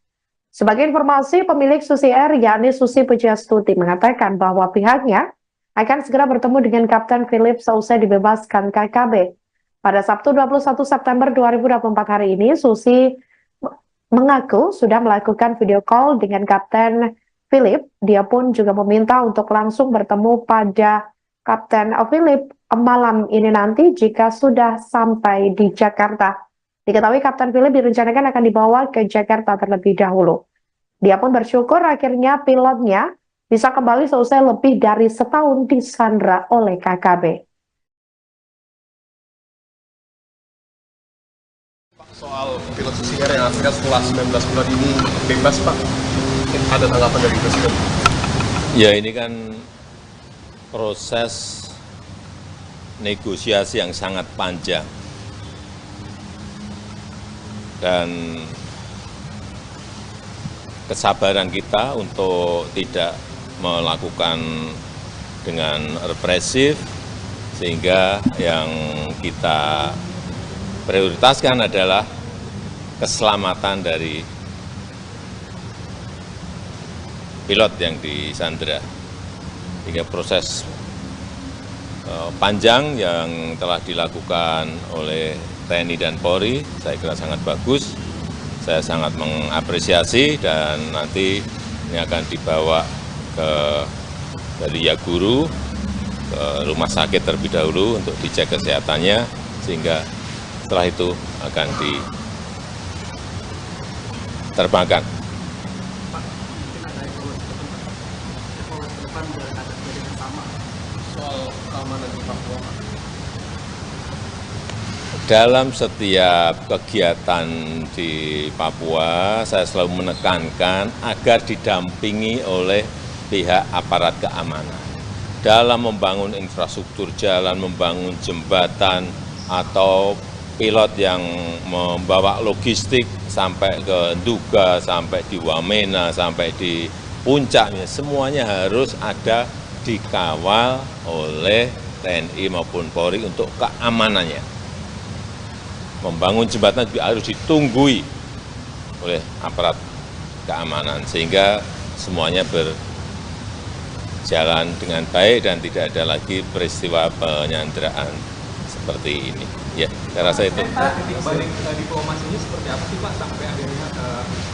[SPEAKER 1] Sebagai informasi, pemilik Susi Air yakni Susi Pujiastuti mengatakan bahwa pihaknya akan segera bertemu dengan Kapten Philip seusai dibebaskan KKB. Pada Sabtu 21 September 2024 hari ini, Susi mengaku sudah melakukan video call dengan Kapten Philip. Dia pun juga meminta untuk langsung bertemu pada Kapten Philip malam ini nanti jika sudah sampai di Jakarta. Diketahui Kapten Philip direncanakan akan dibawa ke Jakarta terlebih dahulu. Dia pun bersyukur akhirnya pilotnya bisa kembali seusai lebih dari setahun disandra oleh KKB.
[SPEAKER 6] Soal pilot Susi Air yang akhirnya setelah 19 bulan ini bebas, Pak. Ada tanggapan dari Presiden?
[SPEAKER 2] Ya, ini kan proses negosiasi yang sangat panjang. Dan kesabaran kita untuk tidak melakukan dengan represif, sehingga yang kita prioritaskan adalah keselamatan dari pilot yang disandra. Hingga proses panjang yang telah dilakukan oleh TNI dan Polri, saya kira sangat bagus. Saya sangat mengapresiasi dan nanti ini akan dibawa dari Yaguru ke rumah sakit terlebih dahulu untuk dicek kesehatannya, sehingga setelah itu akan diterbangkan.
[SPEAKER 6] Soal keamanan di Papua.
[SPEAKER 2] Dalam setiap kegiatan di Papua, saya selalu menekankan agar didampingi oleh pihak aparat keamanan. Dalam membangun infrastruktur jalan, membangun jembatan, atau pilot yang membawa logistik sampai ke Nduga, sampai di Wamena, sampai di puncaknya, semuanya harus ada dikawal oleh TNI maupun Polri untuk keamanannya. Membangun jembatan juga harus ditunggui oleh aparat keamanan, sehingga semuanya berjalan dengan baik dan tidak ada lagi peristiwa penyanderaan seperti ini. Ya, saya rasa itu.
[SPEAKER 4] Titik balik diplomasi ini seperti apa sih Pak sampai akhirnya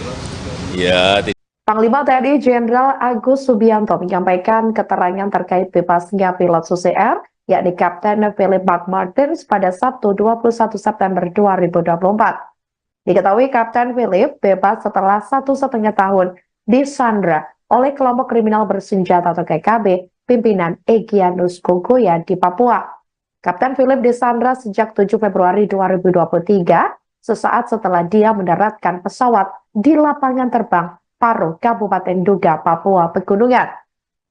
[SPEAKER 4] pilot Susi Air?
[SPEAKER 2] Ya,
[SPEAKER 1] Panglima TNI Jenderal Agus Subianto menyampaikan keterangan terkait bebasnya pilot Susi Air, yakni Kapten Philip McMartens pada Sabtu 21 September 2024. Diketahui Kapten Philip bebas setelah 1,5 tahun disandra oleh kelompok kriminal bersenjata atau KKB pimpinan Egyanus Kogoya di Papua. Kapten Philip disandra sejak 7 Februari 2023, sesaat setelah dia mendaratkan pesawat di lapangan terbang Paro, Kabupaten Nduga, Papua Pegunungan.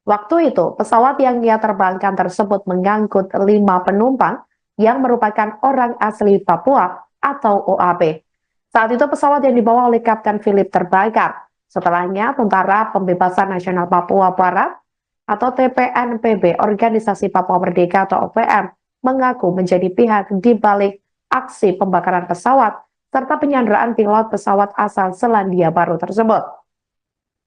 [SPEAKER 1] Waktu itu, pesawat yang ia terbangkan tersebut mengangkut 5 penumpang yang merupakan orang asli Papua atau OAP. Saat itu pesawat yang dibawa oleh Kapten Philip terbakar. Setelahnya, Tentara Pembebasan Nasional Papua Barat atau TPNPB, Organisasi Papua Merdeka atau OPM, mengaku menjadi pihak di balik aksi pembakaran pesawat serta penyanderaan pilot pesawat asal Selandia Baru tersebut.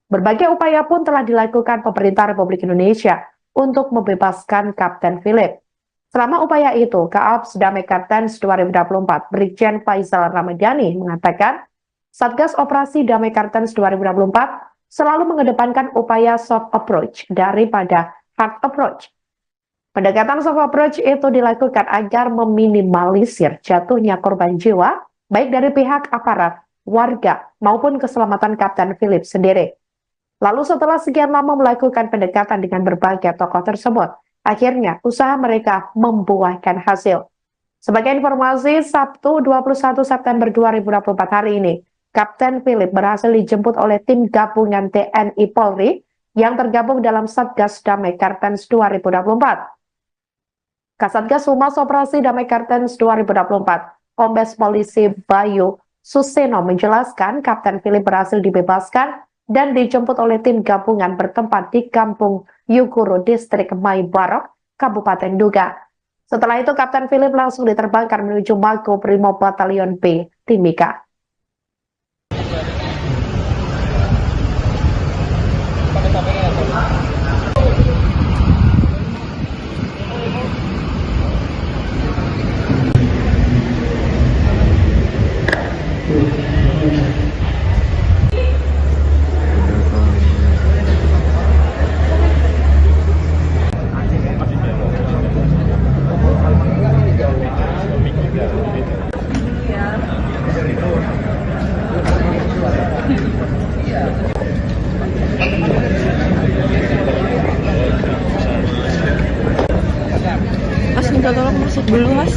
[SPEAKER 1] Berbagai upaya pun telah dilakukan pemerintah Republik Indonesia untuk membebaskan Kapten Philip. Selama upaya itu, Kaaps Damai Kartens 2024, Brigjen Faisal Ramadhani mengatakan, Satgas Operasi Damai Kartens 2024 selalu mengedepankan upaya soft approach daripada hard approach. Pendekatan soft approach itu dilakukan agar meminimalisir jatuhnya korban jiwa, baik dari pihak aparat, warga, maupun keselamatan Kapten Philip sendiri. Lalu setelah sekian lama melakukan pendekatan dengan berbagai tokoh tersebut, akhirnya usaha mereka membuahkan hasil. Sebagai informasi, Sabtu 21 September 2024 hari ini, Kapten Philip berhasil dijemput oleh tim gabungan TNI Polri yang tergabung dalam Satgas Damai Kartens 2024. Kasatgas Humas Operasi Damai Kartens 2024, Kombes Polisi Bayu Suseno menjelaskan Kapten Philip berhasil dibebaskan dan dijemput oleh tim gabungan bertempat di Kampung Yuguru, Distrik Maibarok, Kabupaten Duga. Setelah itu, Kapten Philip langsung diterbangkan menuju Mako Brimob Batalion B, Timika.
[SPEAKER 5] Mas minta tolong masuk dulu, Mas.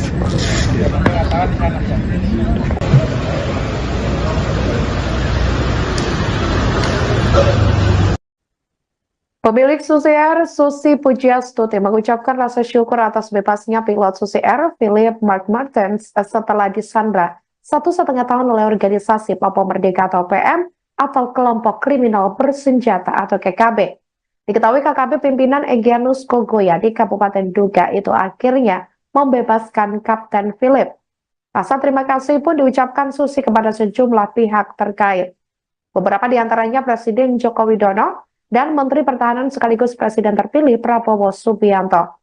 [SPEAKER 1] Pemilik Susi Air, Susi Pujiastuti, mengucapkan rasa syukur atas bebasnya pilot Susi Air, Philip Mark Martens, setelah disandra 1,5 tahun oleh organisasi Papua Merdeka atau PM atau kelompok kriminal bersenjata atau KKB. Diketahui KKB pimpinan Egyanus Kogoya di Kabupaten Duga itu akhirnya membebaskan Kapten Philip. Rasa terima kasih pun diucapkan Susi kepada sejumlah pihak terkait. Beberapa di antaranya Presiden Joko Widodo dan Menteri Pertahanan sekaligus Presiden terpilih Prabowo Subianto.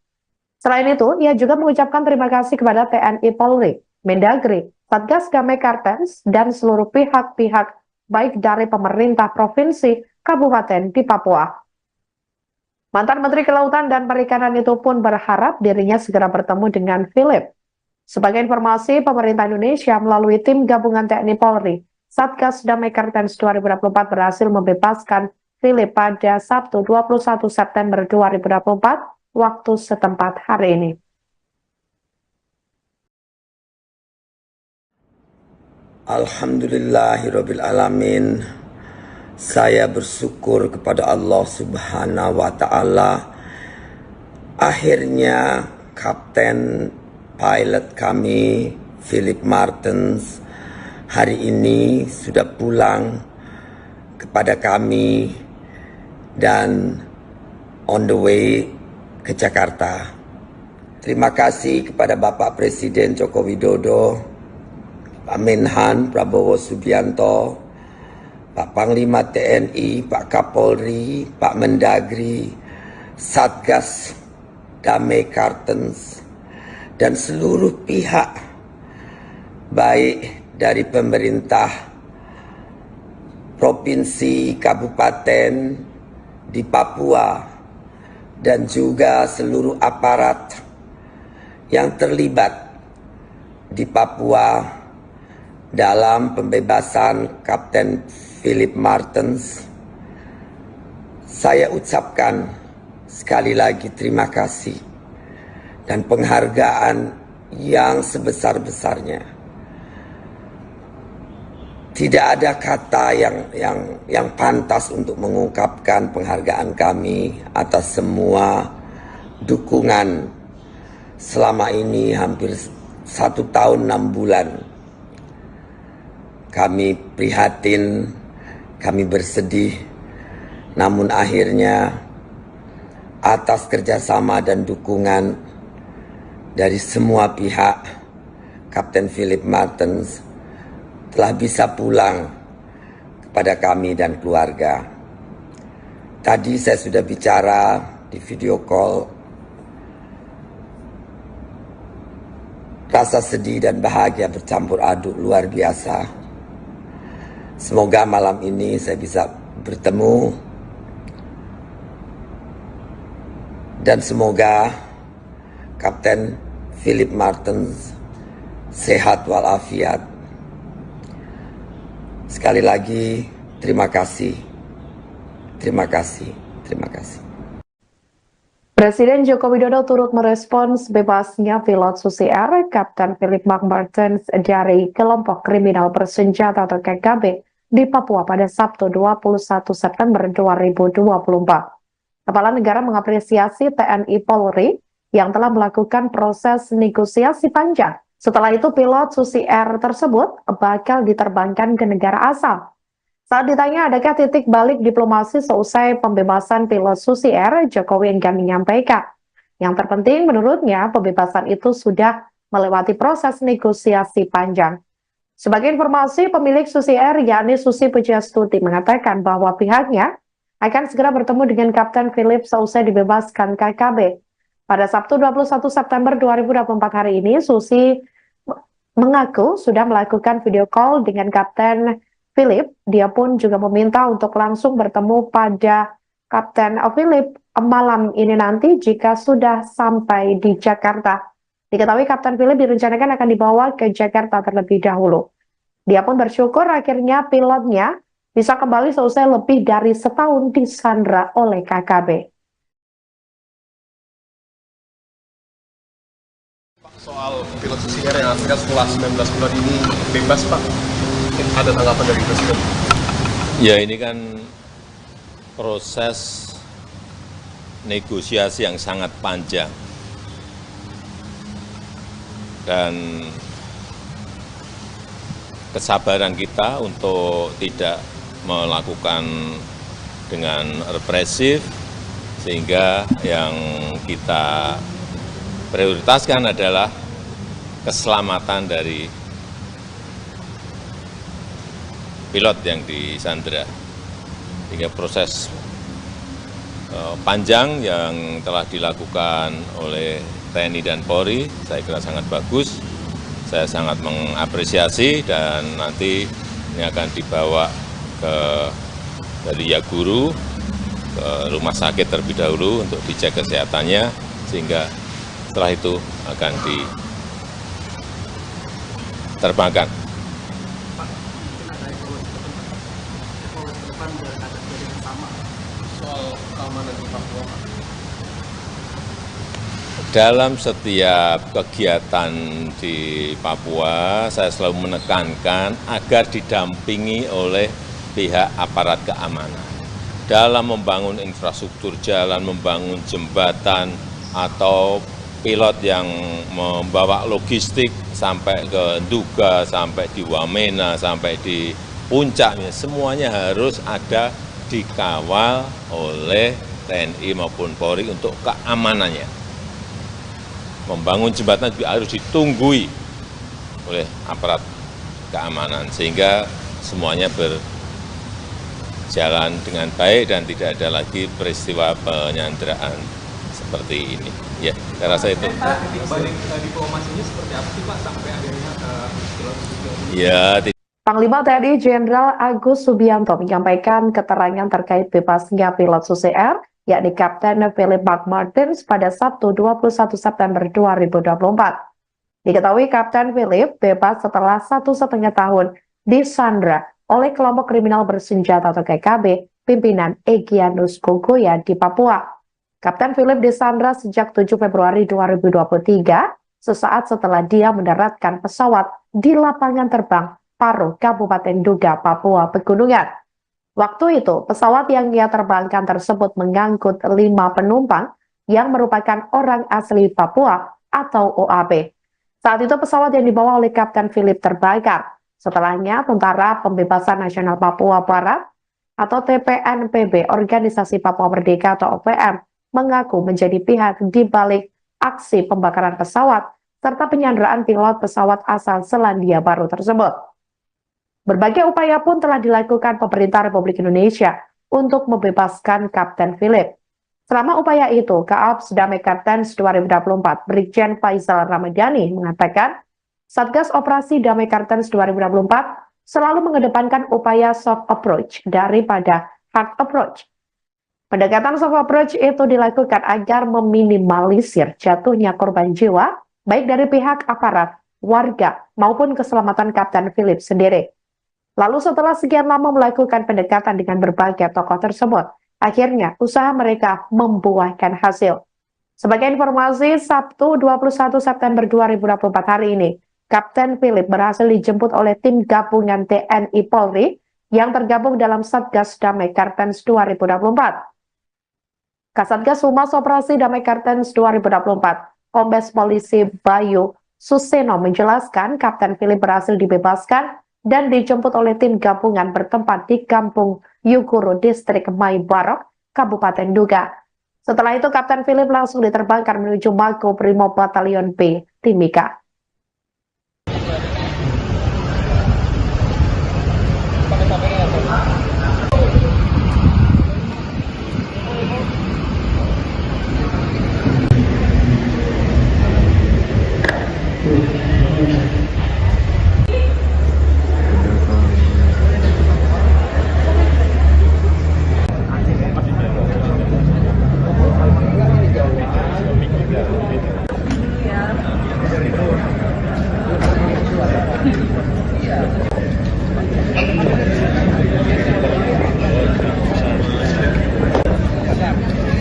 [SPEAKER 1] Selain itu, ia juga mengucapkan terima kasih kepada TNI Polri, Mendagri, Satgas Damai Kartens, dan seluruh pihak-pihak baik dari pemerintah provinsi, kabupaten di Papua. Mantan Menteri Kelautan dan Perikanan itu pun berharap dirinya segera bertemu dengan Philip. Sebagai informasi, pemerintah Indonesia melalui tim gabungan TNI Polri, Satgas Damai Kartens 2024 berhasil membebaskan Philip pada Sabtu 21 September 2024 waktu setempat hari ini.
[SPEAKER 3] Alhamdulillahirabbil alamin. Saya bersyukur kepada Allah Subhanahu wa taala. Akhirnya kapten pilot kami Philip Martens hari ini sudah pulang kepada kami dan on the way ke Jakarta. Terima kasih kepada Bapak Presiden Joko Widodo, Pak Menhan Prabowo Subianto, Pak Panglima TNI, Pak Kapolri, Pak Mendagri, Satgas Damai Kartens, dan seluruh pihak baik dari pemerintah provinsi, kabupaten di Papua, dan juga seluruh aparat yang terlibat di Papua dalam pembebasan Kapten Philip Martens. Saya ucapkan sekali lagi terima kasih dan penghargaan yang sebesar-besarnya. Tidak ada kata yang pantas untuk mengungkapkan penghargaan kami atas semua dukungan selama ini hampir 1 tahun 6 bulan. Kami prihatin, kami bersedih, namun akhirnya atas kerjasama dan dukungan dari semua pihak, Kapten Philip Martens telah bisa pulang kepada kami dan keluarga. Tadi saya sudah bicara di video call. Rasa sedih dan bahagia bercampur aduk luar biasa. Semoga malam ini saya bisa bertemu dan semoga Kapten Philip Martens sehat walafiat. Sekali lagi, terima kasih. Terima kasih. Terima kasih.
[SPEAKER 1] Presiden Joko Widodo turut merespons bebasnya pilot Susi Air, Kapten Philip McMartens dari kelompok kriminal bersenjata atau KKB di Papua pada Sabtu 21 September 2024. Kepala negara mengapresiasi TNI Polri yang telah melakukan proses negosiasi panjang. Setelah itu pilot Susi Air tersebut bakal diterbangkan ke negara asal. Saat ditanya adakah titik balik diplomasi seusai pembebasan pilot Susi Air, Jokowi enggan menyampaikan. Yang terpenting menurutnya pembebasan itu sudah melewati proses negosiasi panjang. Sebagai informasi, pemilik Susi Air yakni Susi Pujiastuti mengatakan bahwa pihaknya akan segera bertemu dengan Kapten Philip seusai dibebaskan KKB. Pada Sabtu 21 September 2024 hari ini, Susi mengaku sudah melakukan video call dengan Kapten Philip. Dia pun juga meminta untuk langsung bertemu pada Kapten Philip malam ini nanti jika sudah sampai di Jakarta. Diketahui Kapten Philip direncanakan akan dibawa ke Jakarta terlebih dahulu. Dia pun bersyukur akhirnya pilotnya bisa kembali seusai lebih dari setahun disandra oleh KKB.
[SPEAKER 6] Soal pilot Susi Air yang akhirnya setelah 19 bulan ini bebas, Pak. Ada tanggapan dari Presiden?
[SPEAKER 2] Ya, ini kan proses negosiasi yang sangat panjang. Dan kesabaran kita untuk tidak melakukan dengan represif, sehingga yang kita prioritaskan adalah keselamatan dari pilot yang disandra. Hingga proses panjang yang telah dilakukan oleh TNI dan Polri, saya kira sangat bagus. Saya sangat mengapresiasi dan nanti ini akan dibawa dari Yaguru ke rumah sakit terlebih dahulu untuk dicek kesehatannya, sehingga setelah itu akan diterbangkan. Dalam setiap kegiatan di Papua, saya selalu menekankan agar didampingi oleh pihak aparat keamanan dalam membangun infrastruktur jalan, membangun jembatan, atau pilot yang membawa logistik sampai ke Nduga, sampai di Wamena, sampai di puncaknya, semuanya harus ada dikawal oleh TNI maupun Polri untuk keamanannya. Membangun jembatan juga harus ditunggui oleh aparat keamanan, sehingga semuanya berjalan dengan baik dan tidak ada lagi peristiwa penyanderaan seperti ini. Ya, saya rasa itu.
[SPEAKER 4] Titik balik diplomasinya seperti apa sih Pak sampai akhirnya pilot Susi Air?
[SPEAKER 2] Ya,
[SPEAKER 1] Panglima TNI Jenderal Agus Subianto menyampaikan keterangan terkait bebasnya pilot Susi Air, yakni Kapten Philip McMartens pada Sabtu 21 September 2024. Diketahui Kapten Philip bebas setelah 1,5 tahun disandra oleh kelompok kriminal bersenjata atau KKB pimpinan Egyanus Kogoya di Papua. Kapten Philip disandra sejak 7 Februari 2023, sesaat setelah dia mendaratkan pesawat di lapangan terbang Paro, Kabupaten Nduga, Papua Pegunungan. Waktu itu, pesawat yang ia terbangkan tersebut mengangkut 5 penumpang yang merupakan orang asli Papua atau OAB. Saat itu pesawat yang dibawa oleh Kapten Philip terbakar. Setelahnya, Tentara Pembebasan Nasional Papua Barat atau TPNPB, Organisasi Papua Merdeka atau OPM, mengaku menjadi pihak di balik aksi pembakaran pesawat serta penyanderaan pilot pesawat asal Selandia Baru tersebut. Berbagai upaya pun telah dilakukan pemerintah Republik Indonesia untuk membebaskan Kapten Philip. Selama upaya itu, Kaops Damai Kartens 2024, Brigjen Faisal Ramadhani mengatakan, Satgas Operasi Damai Kartens 2024 selalu mengedepankan upaya soft approach daripada hard approach. Pendekatan soft approach itu dilakukan agar meminimalisir jatuhnya korban jiwa, baik dari pihak aparat, warga, maupun keselamatan Kapten Philip sendiri. Lalu setelah sekian lama melakukan pendekatan dengan berbagai tokoh tersebut, akhirnya usaha mereka membuahkan hasil. Sebagai informasi, Sabtu 21 September 2024 hari ini, Kapten Philip berhasil dijemput oleh tim gabungan TNI Polri yang tergabung dalam Satgas Damai Kartens 2024. Kasatgas Humas Operasi Damai Kartens 2024, Kombes Polisi Bayu Suseno menjelaskan Kapten Philip berhasil dibebaskan dan dijemput oleh tim gabungan bertempat di Kampung Yuguru, Distrik Maibarok, Kabupaten Duga. Setelah itu, Kapten Philip langsung diterbangkan menuju Mako Brimob Batalion B, Timika.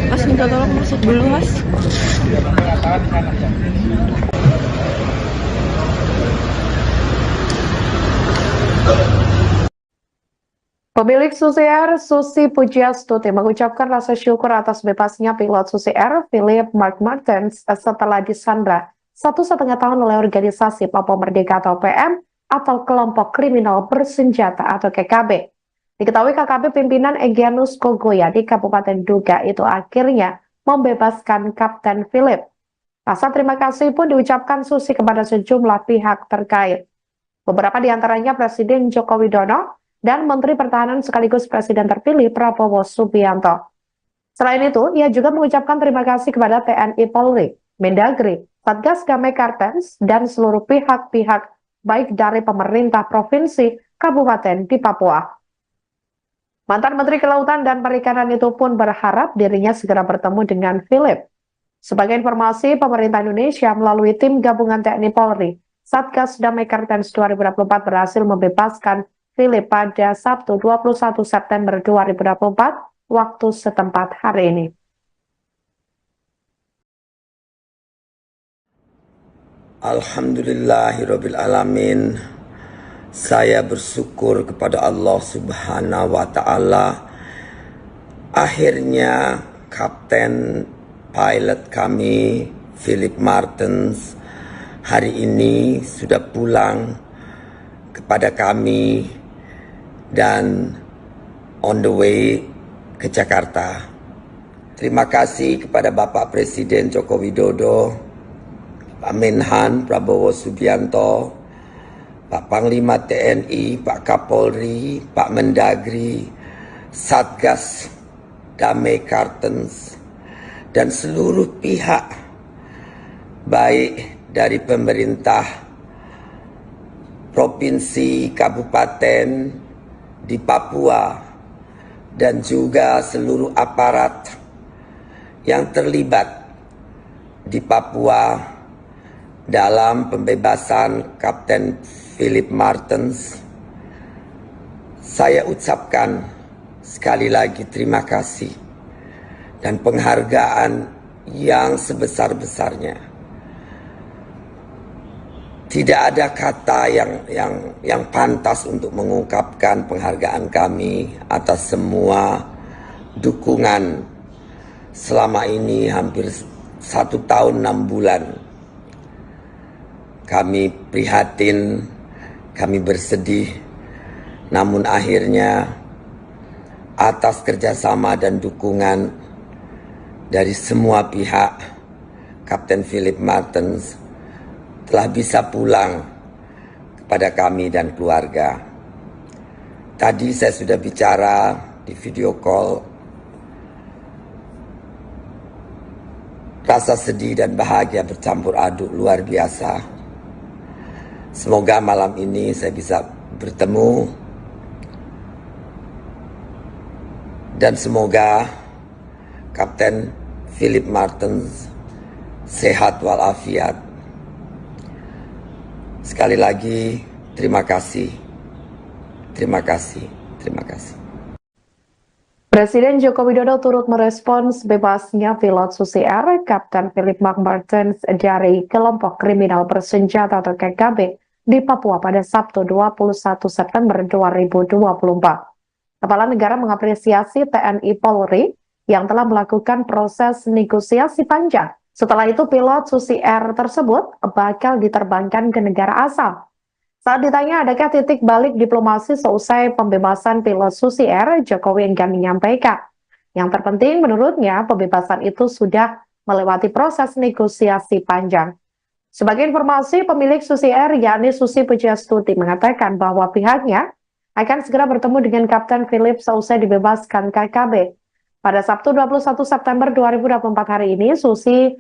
[SPEAKER 5] Mas minta tolong masuk dulu, Mas.
[SPEAKER 1] Pemilik Susi Air, Susi Pujiastuti, mengucapkan rasa syukur atas bebasnya pilot Susi Air, Philip Mark Martens, setelah disandra 1,5 tahun oleh organisasi Papua Merdeka atau PM atau kelompok kriminal bersenjata atau KKB. Diketahui KKB pimpinan Egyanus Kogoya di Kabupaten Duga itu akhirnya membebaskan Kapten Philip. Rasa terima kasih pun diucapkan Susi kepada sejumlah pihak terkait. Beberapa di antaranya Presiden Joko Widodo dan Menteri Pertahanan sekaligus Presiden terpilih Prabowo Subianto. Selain itu, ia juga mengucapkan terima kasih kepada TNI Polri, Mendagri, Satgas Damai Kartens, dan seluruh pihak-pihak baik dari pemerintah provinsi, kabupaten di Papua. Mantan Menteri Kelautan dan Perikanan itu pun berharap dirinya segera bertemu dengan Philip. Sebagai informasi, pemerintah Indonesia melalui tim gabungan TNI Polri, Satgas Damai Kartens 2024 berhasil membebaskan Philip pada Sabtu 21 September 2024 waktu setempat hari ini.
[SPEAKER 3] Alhamdulillahirabbil alamin. Saya bersyukur kepada Allah Subhanahu wa taala. Akhirnya kapten pilot kami Philip Martens hari ini sudah pulang kepada kami dan on the way ke Jakarta. Terima kasih kepada Bapak Presiden Joko Widodo, Pak Menhan Prabowo Subianto, Pak Panglima TNI, Pak Kapolri, Pak Mendagri, Satgas Damai Kartens, dan seluruh pihak baik dari pemerintah provinsi, kabupaten di Papua, dan juga seluruh aparat yang terlibat di Papua dalam pembebasan Kapten Philip Martens. Saya ucapkan sekali lagi terima kasih dan penghargaan yang sebesar-besarnya. Tidak ada kata yang pantas untuk mengungkapkan penghargaan kami atas semua dukungan selama ini hampir 1 tahun 6 bulan. Kami prihatin, kami bersedih, namun akhirnya atas kerjasama dan dukungan dari semua pihak, Kapten Philip Martens telah bisa pulang kepada kami dan keluarga. Tadi saya sudah bicara di video call. Rasa sedih dan bahagia bercampur aduk luar biasa. Semoga malam ini saya bisa bertemu dan semoga Kapten Philip Martens sehat walafiat. Sekali lagi, terima kasih. Terima kasih. Terima kasih.
[SPEAKER 1] Presiden Joko Widodo turut merespons bebasnya pilot Susi Air, Kapten Philip McMartens dari kelompok kriminal bersenjata atau KKB di Papua pada Sabtu 21 September 2024. Kepala negara mengapresiasi TNI Polri yang telah melakukan proses negosiasi panjang. Setelah itu pilot Susi Air tersebut bakal diterbangkan ke negara asal. Saat ditanya adakah titik balik diplomasi seusai pembebasan pilot Susi Air, Jokowi enggan menyampaikan. Yang terpenting menurutnya pembebasan itu sudah melewati proses negosiasi panjang. Sebagai informasi, pemilik Susi Air yakni Susi Pujiastuti mengatakan bahwa pihaknya akan segera bertemu dengan Kapten Philip seusai dibebaskan KKB. Pada Sabtu 21 September 2024 hari ini, Susi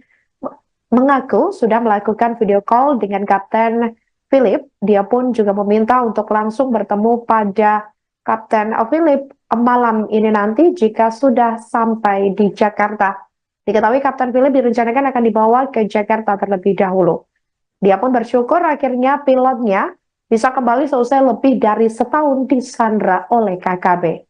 [SPEAKER 1] mengaku sudah melakukan video call dengan Kapten Philip. Dia pun juga meminta untuk langsung bertemu pada Kapten Philip malam ini nanti jika sudah sampai di Jakarta. Diketahui Kapten Philip direncanakan akan dibawa ke Jakarta terlebih dahulu. Dia pun bersyukur akhirnya pilotnya bisa kembali seusai lebih dari setahun disandra oleh KKB.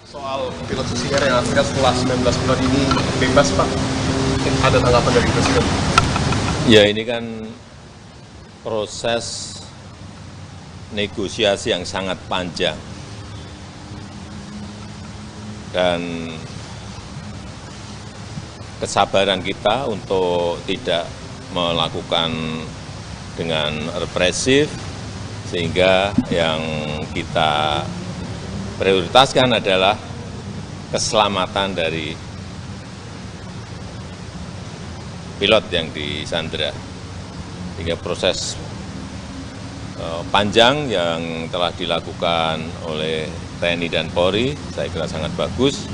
[SPEAKER 6] Soal pilot Susi Air yang akhirnya setelah 19 bulan ini bebas, Pak. Ada tanggapan dari Presiden?
[SPEAKER 2] Ya, ini kan proses negosiasi yang sangat panjang. Dan kesabaran kita untuk tidak melakukan dengan represif, sehingga yang kita prioritaskan adalah keselamatan dari pilot yang disandra. Hingga proses panjang yang telah dilakukan oleh TNI dan Polri, saya kira sangat bagus.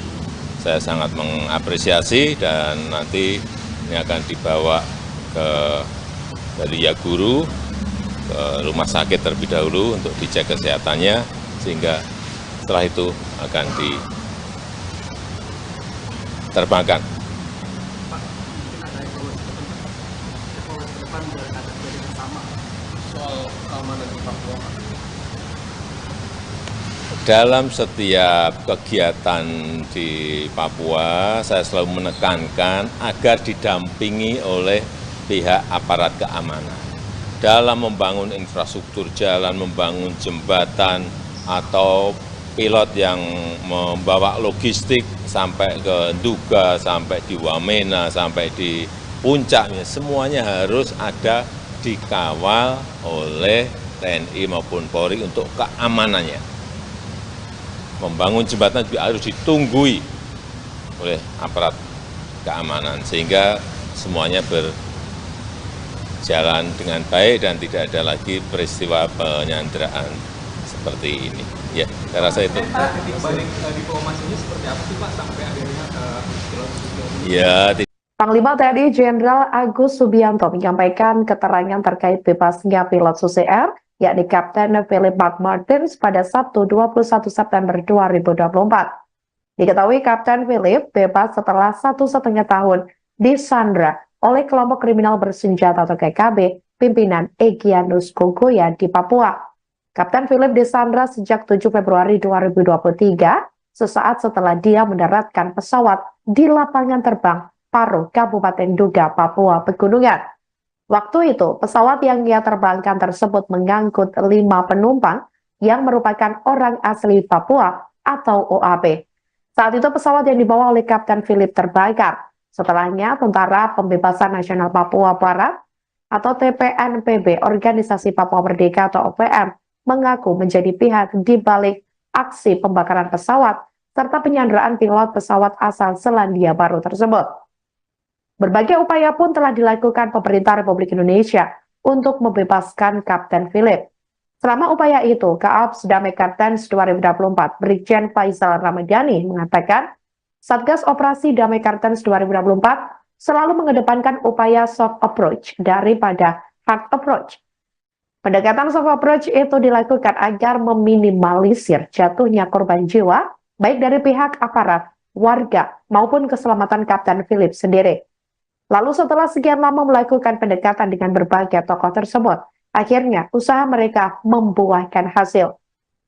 [SPEAKER 2] Saya sangat mengapresiasi dan nanti ini akan dibawa dari Yaguru ke rumah sakit terlebih dahulu untuk dicek kesehatannya, sehingga setelah itu akan diterbangkan.
[SPEAKER 6] Soal keamanan di Papua, Pak.
[SPEAKER 2] Dalam setiap kegiatan di Papua, saya selalu menekankan agar didampingi oleh pihak aparat keamanan. Dalam membangun infrastruktur jalan, membangun jembatan, atau pilot yang membawa logistik sampai ke Nduga, sampai di Wamena, sampai di puncaknya, semuanya harus ada dikawal oleh TNI maupun Polri untuk keamanannya. Membangun jembatan juga harus ditunggui oleh aparat keamanan, sehingga semuanya berjalan dengan baik dan tidak ada lagi peristiwa penyanderaan seperti ini. Ya, saya rasa itu.
[SPEAKER 4] Titik balik diplomasi ini seperti apa sih Pak sampai akhirnya pilot Susi Air ini?
[SPEAKER 2] Ya,
[SPEAKER 1] Panglima TNI Jenderal Agus Subianto menyampaikan keterangan terkait bebasnya pilot Susi Air, yakni Kapten Philip McMartens pada Sabtu 21 September 2024. Diketahui Kapten Philip bebas setelah 1,5 tahun disandra oleh kelompok kriminal bersenjata atau KKB pimpinan Egyanus Kogoya di Papua. Kapten Philip disandra sejak 7 Februari 2023, sesaat setelah dia mendaratkan pesawat di lapangan terbang Paro, Kabupaten Nduga, Papua Pegunungan. Waktu itu, pesawat yang ia terbangkan tersebut mengangkut 5 penumpang yang merupakan orang asli Papua atau OAP. Saat itu pesawat yang dibawa oleh Kapten Philip terbakar. Setelahnya, Tentara Pembebasan Nasional Papua Barat atau TPNPB, Organisasi Papua Merdeka atau OPM, mengaku menjadi pihak di balik aksi pembakaran pesawat serta penyanderaan pilot pesawat asal Selandia Baru tersebut. Berbagai upaya pun telah dilakukan pemerintah Republik Indonesia untuk membebaskan Kapten Philip. Selama upaya itu, Kaaps Damai Kartens 2024, Brigjen Faisal Ramadhani mengatakan, Satgas Operasi Damai Kartens 2024 selalu mengedepankan upaya soft approach daripada hard approach. Pendekatan soft approach itu dilakukan agar meminimalisir jatuhnya korban jiwa, baik dari pihak aparat, warga, maupun keselamatan Kapten Philip sendiri. Lalu setelah sekian lama melakukan pendekatan dengan berbagai tokoh tersebut, akhirnya usaha mereka membuahkan hasil.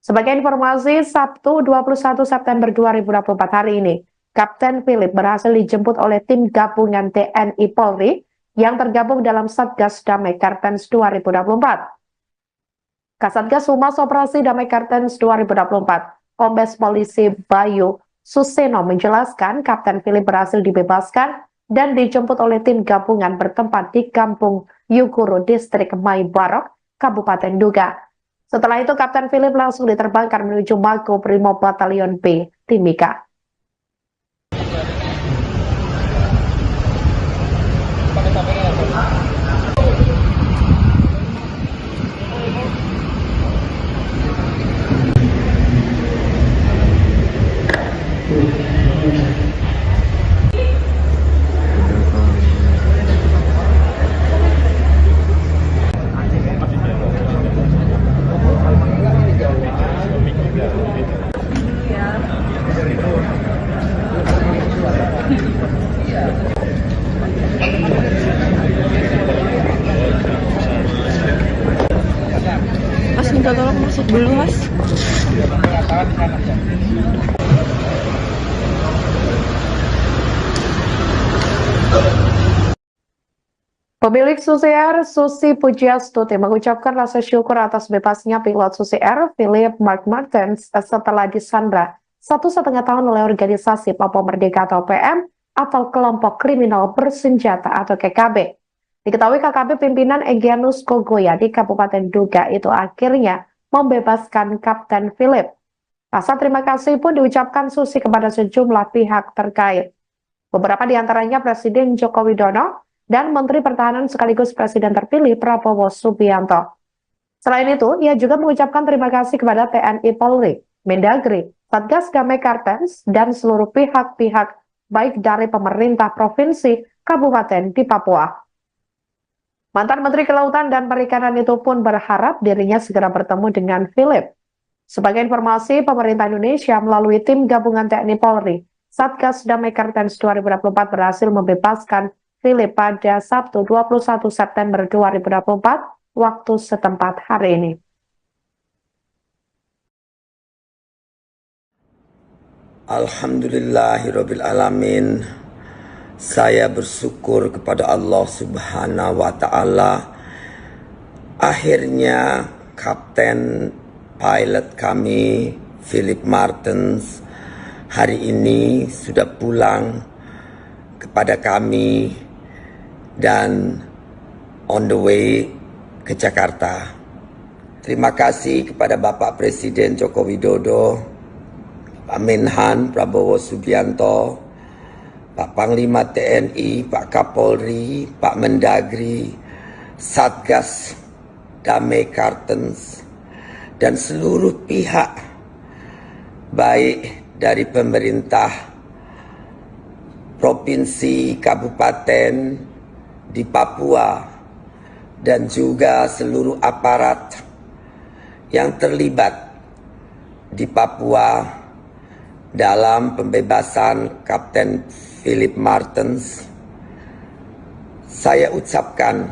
[SPEAKER 1] Sebagai informasi, Sabtu 21 September 2024 hari ini, Kapten Philip berhasil dijemput oleh tim gabungan TNI Polri yang tergabung dalam Satgas Damai Kartens 2024. Kasatgas Humas Operasi Damai Kartens 2024, Kombes Polisi Bayu Suseno menjelaskan Kapten Philip berhasil dibebaskan dan dijemput oleh tim gabungan bertempat di Kampung Yuguru, Distrik Maibarok, Kabupaten Duga. Setelah itu, Kapten Philip langsung diterbangkan menuju Mako Brimob Batalion B, Timika.
[SPEAKER 5] Mas minta tolong masuk dulu, Mas.
[SPEAKER 1] Pemilik Susi Air, Susi Pujiastuti, mengucapkan rasa syukur atas bebasnya pilot Susi Air, Philip Mark Martens, setelah disandra 1,5 tahun oleh organisasi Papua Merdeka atau PM atau kelompok kriminal bersenjata atau KKB. Diketahui KKB pimpinan Egyanus Kogoya di Kabupaten Duga itu akhirnya membebaskan Kapten Philip. Rasa terima kasih pun diucapkan Susi kepada sejumlah pihak terkait. Beberapa di antaranya Presiden Joko Widodo dan Menteri Pertahanan sekaligus Presiden terpilih Prabowo Subianto. Selain itu, ia juga mengucapkan terima kasih kepada TNI Polri, Mendagri, Satgas Damai Kartens, dan seluruh pihak-pihak baik dari pemerintah provinsi, kabupaten di Papua. Mantan Menteri Kelautan dan Perikanan itu pun berharap dirinya segera bertemu dengan Philip. Sebagai informasi, pemerintah Indonesia melalui tim gabungan TNI Polri, Satgas Damai Kartens 2024 berhasil membebaskan Philip pada Sabtu 21 September 2024 waktu setempat hari ini.
[SPEAKER 3] Alhamdulillahirabbil alamin. Saya bersyukur kepada Allah Subhanahu wa taala. Akhirnya kapten pilot kami Philip Martens hari ini sudah pulang kepada kami dan on the way ke Jakarta. Terima kasih kepada Bapak Presiden Joko Widodo, Pak Menhan Prabowo Subianto, Pak Panglima TNI, Pak Kapolri, Pak Mendagri, Satgas Damai Kartens, dan seluruh pihak baik dari pemerintah provinsi, kabupaten di Papua, dan juga seluruh aparat yang terlibat di Papua dalam pembebasan Kapten Philip Martens. Saya ucapkan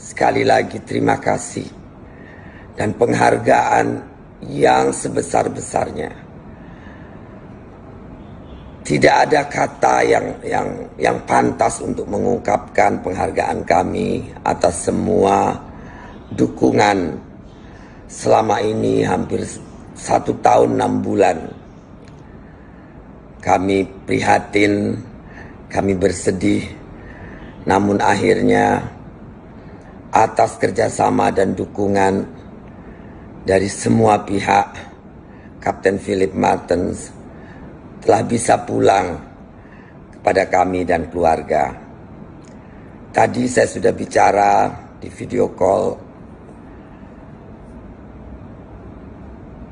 [SPEAKER 3] sekali lagi terima kasih dan penghargaan yang sebesar-besarnya. Tidak ada kata yang pantas untuk mengungkapkan penghargaan kami atas semua dukungan selama ini hampir 1 tahun 6 bulan. Kami prihatin, kami bersedih, namun akhirnya atas kerjasama dan dukungan dari semua pihak, Kapten Philip Martens telah bisa pulang kepada kami dan keluarga. Tadi saya sudah bicara di video call.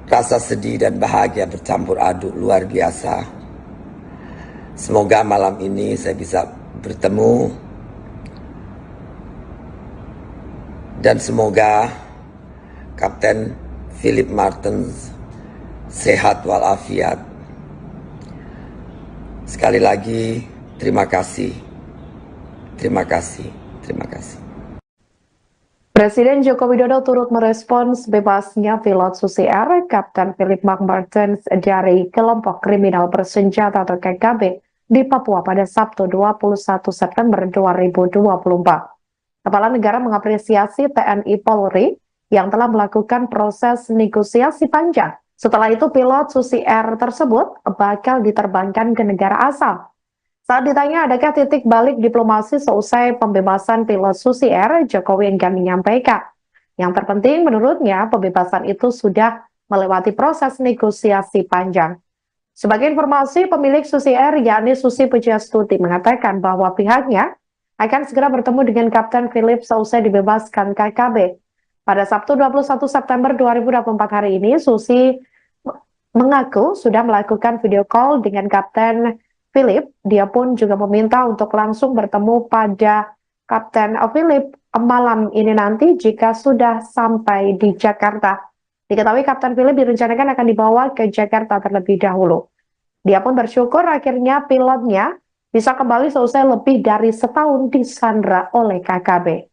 [SPEAKER 3] Rasa sedih dan bahagia bercampur aduk luar biasa. Semoga malam ini saya bisa bertemu dan semoga Kapten Philip Martens sehat walafiat. Sekali lagi, terima kasih. Terima kasih. Terima kasih.
[SPEAKER 1] Presiden Joko Widodo turut merespons bebasnya pilot Susi Air, Kapten Philip McMartens dari kelompok kriminal bersenjata atau KKB di Papua pada Sabtu 21 September 2024. Kepala negara mengapresiasi TNI Polri yang telah melakukan proses negosiasi panjang. Setelah itu pilot Susi Air tersebut bakal diterbangkan ke negara asal. Saat ditanya adakah titik balik diplomasi seusai pembebasan pilot Susi Air, Jokowi enggan menyampaikan. Yang terpenting menurutnya pembebasan itu sudah melewati proses negosiasi panjang. Sebagai informasi, pemilik Susi Air yakni Susi Pujiastuti mengatakan bahwa pihaknya akan segera bertemu dengan Kapten Philip seusai dibebaskan KKB. Pada Sabtu 21 September 2024 hari ini, Susi mengaku sudah melakukan video call dengan Kapten Philip. Dia pun juga meminta untuk langsung bertemu pada Kapten Philip malam ini nanti jika sudah sampai di Jakarta. Diketahui Kapten Philip direncanakan akan dibawa ke Jakarta terlebih dahulu. Dia pun bersyukur akhirnya pilotnya bisa kembali seusai lebih dari setahun disandra oleh KKB.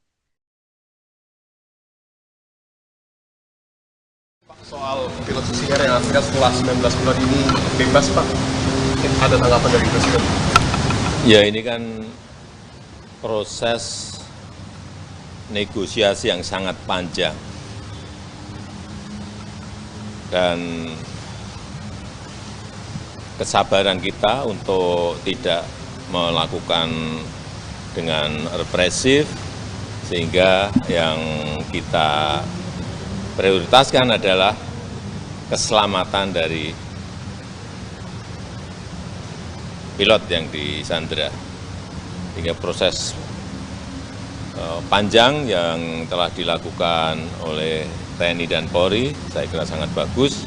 [SPEAKER 6] Soal pilot Susi Air yang akhirnya setelah 19 bulan ini bebas, Pak. Ada tanggapan dari Presiden?
[SPEAKER 2] Ya, ini kan proses negosiasi yang sangat panjang. Dan kesabaran kita untuk tidak melakukan dengan represif, sehingga yang kita prioritaskan adalah keselamatan dari pilot yang disandra. Hingga proses panjang yang telah dilakukan oleh TNI dan Polri, saya kira sangat bagus.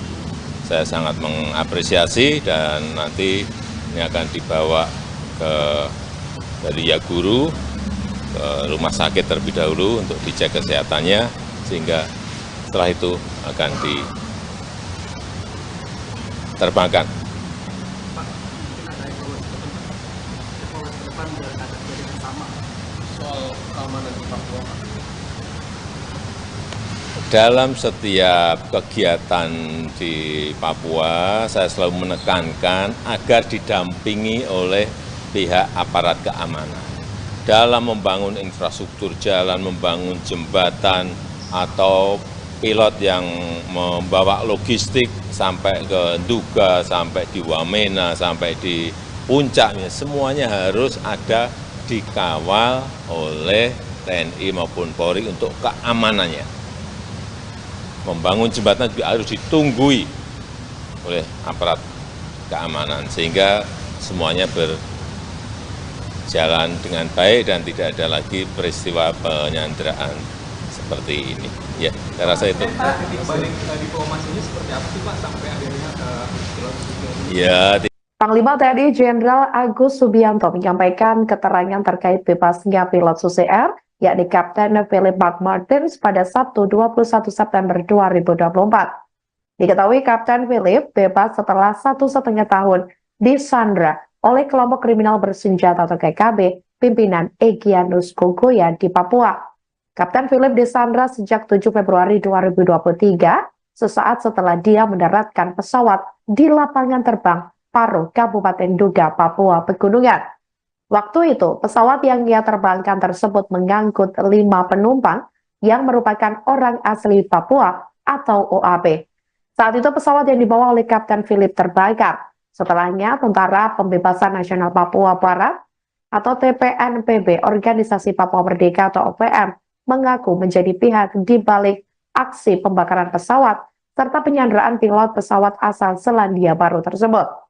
[SPEAKER 2] Saya sangat mengapresiasi dan nanti ini akan dibawa dari Yaguru ke rumah sakit terlebih dahulu untuk dicek kesehatannya, sehingga setelah itu akan diterbangkan. Dalam setiap kegiatan di Papua, saya selalu menekankan agar didampingi oleh pihak aparat keamanan. Dalam membangun infrastruktur jalan, membangun jembatan, atau pilot yang membawa logistik sampai ke Nduga, sampai di Wamena, sampai di puncaknya, semuanya harus ada dikawal oleh TNI maupun Polri untuk keamanannya. Membangun jembatan juga harus ditunggui oleh aparat keamanan, sehingga semuanya berjalan dengan baik dan tidak ada lagi peristiwa penyanderaan seperti ini. Ya, saya rasa itu.
[SPEAKER 4] Titik balik diplomasi ini seperti apa sih Pak sampai akhirnya pilot Susi Air?
[SPEAKER 2] Ya.
[SPEAKER 1] Panglima TNI Jenderal Agus Subianto menyampaikan keterangan terkait bebasnya pilot Susi Air, yakni Kapten Philip McMartens pada Sabtu 21 September 2024. Diketahui Kapten Philip bebas setelah 1,5 tahun disandra oleh kelompok kriminal bersenjata atau KKB pimpinan Egyanus Kogoya di Papua. Kapten Philip disandra sejak 7 Februari 2023, sesaat setelah dia mendaratkan pesawat di lapangan terbang Paro, Kabupaten Nduga, Papua Pegunungan. Waktu itu, pesawat yang ia terbangkan tersebut mengangkut 5 penumpang yang merupakan orang asli Papua atau OAP. Saat itu pesawat yang dibawa oleh Kapten Philip terbakar. Setelahnya, Tentara Pembebasan Nasional Papua Barat atau TPNPB, Organisasi Papua Merdeka atau OPM, mengaku menjadi pihak di balik aksi pembakaran pesawat serta penyanderaan pilot pesawat asal Selandia Baru tersebut.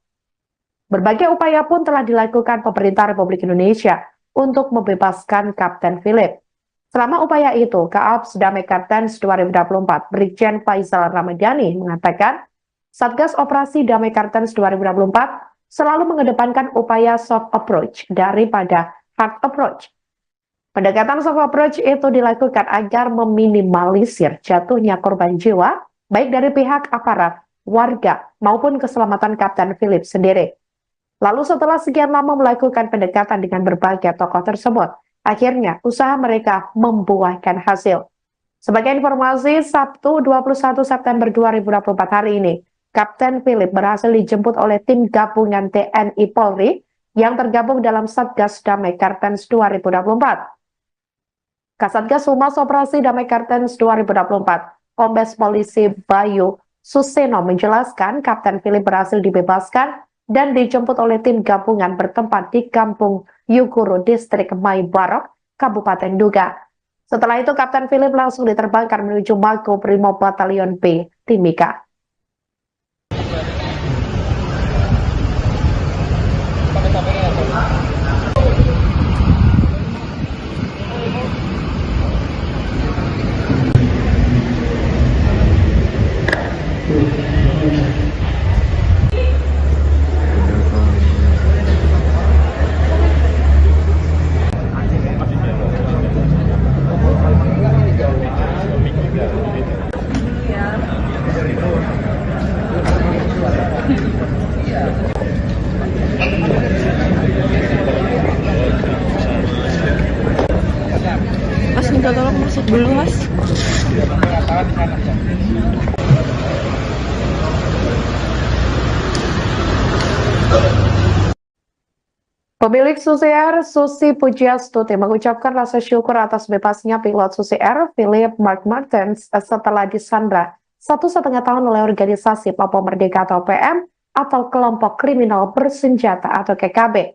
[SPEAKER 1] Berbagai upaya pun telah dilakukan pemerintah Republik Indonesia untuk membebaskan Kapten Philip. Selama upaya itu, Kaops Damai Kartens 2024, Brigjen Faisal Ramadhani mengatakan, Satgas Operasi Damai Kartens 2024 selalu mengedepankan upaya soft approach daripada hard approach. Pendekatan soft approach itu dilakukan agar meminimalisir jatuhnya korban jiwa, baik dari pihak aparat, warga, maupun keselamatan Kapten Philip sendiri. Lalu setelah sekian lama melakukan pendekatan dengan berbagai tokoh tersebut, akhirnya usaha mereka membuahkan hasil. Sebagai informasi, Sabtu 21 September 2024 hari ini, Kapten Philip berhasil dijemput oleh tim gabungan TNI Polri yang tergabung dalam Satgas Damai Kartens 2024. Kasatgas Humas Operasi Damai Kartens 2024, Kombes Polisi Bayu Suseno menjelaskan Kapten Philip berhasil dibebaskan dan dijemput oleh tim gabungan bertempat di Kampung Yuguru, Distrik Maibarok, Kabupaten Duga. Setelah itu, Kapten Philip langsung diterbangkan menuju Makobrimob Batalion B, Timika.
[SPEAKER 5] Mas minta tolong masuk dulu, Mas.
[SPEAKER 1] Pemilik Susi Air, Susi Pujiastuti, mengucapkan rasa syukur atas bebasnya pilot Susi Air, Philip Mark Martens, setelah disandra 1,5 tahun oleh organisasi Papua Merdeka atau PM atau kelompok kriminal bersenjata atau KKB.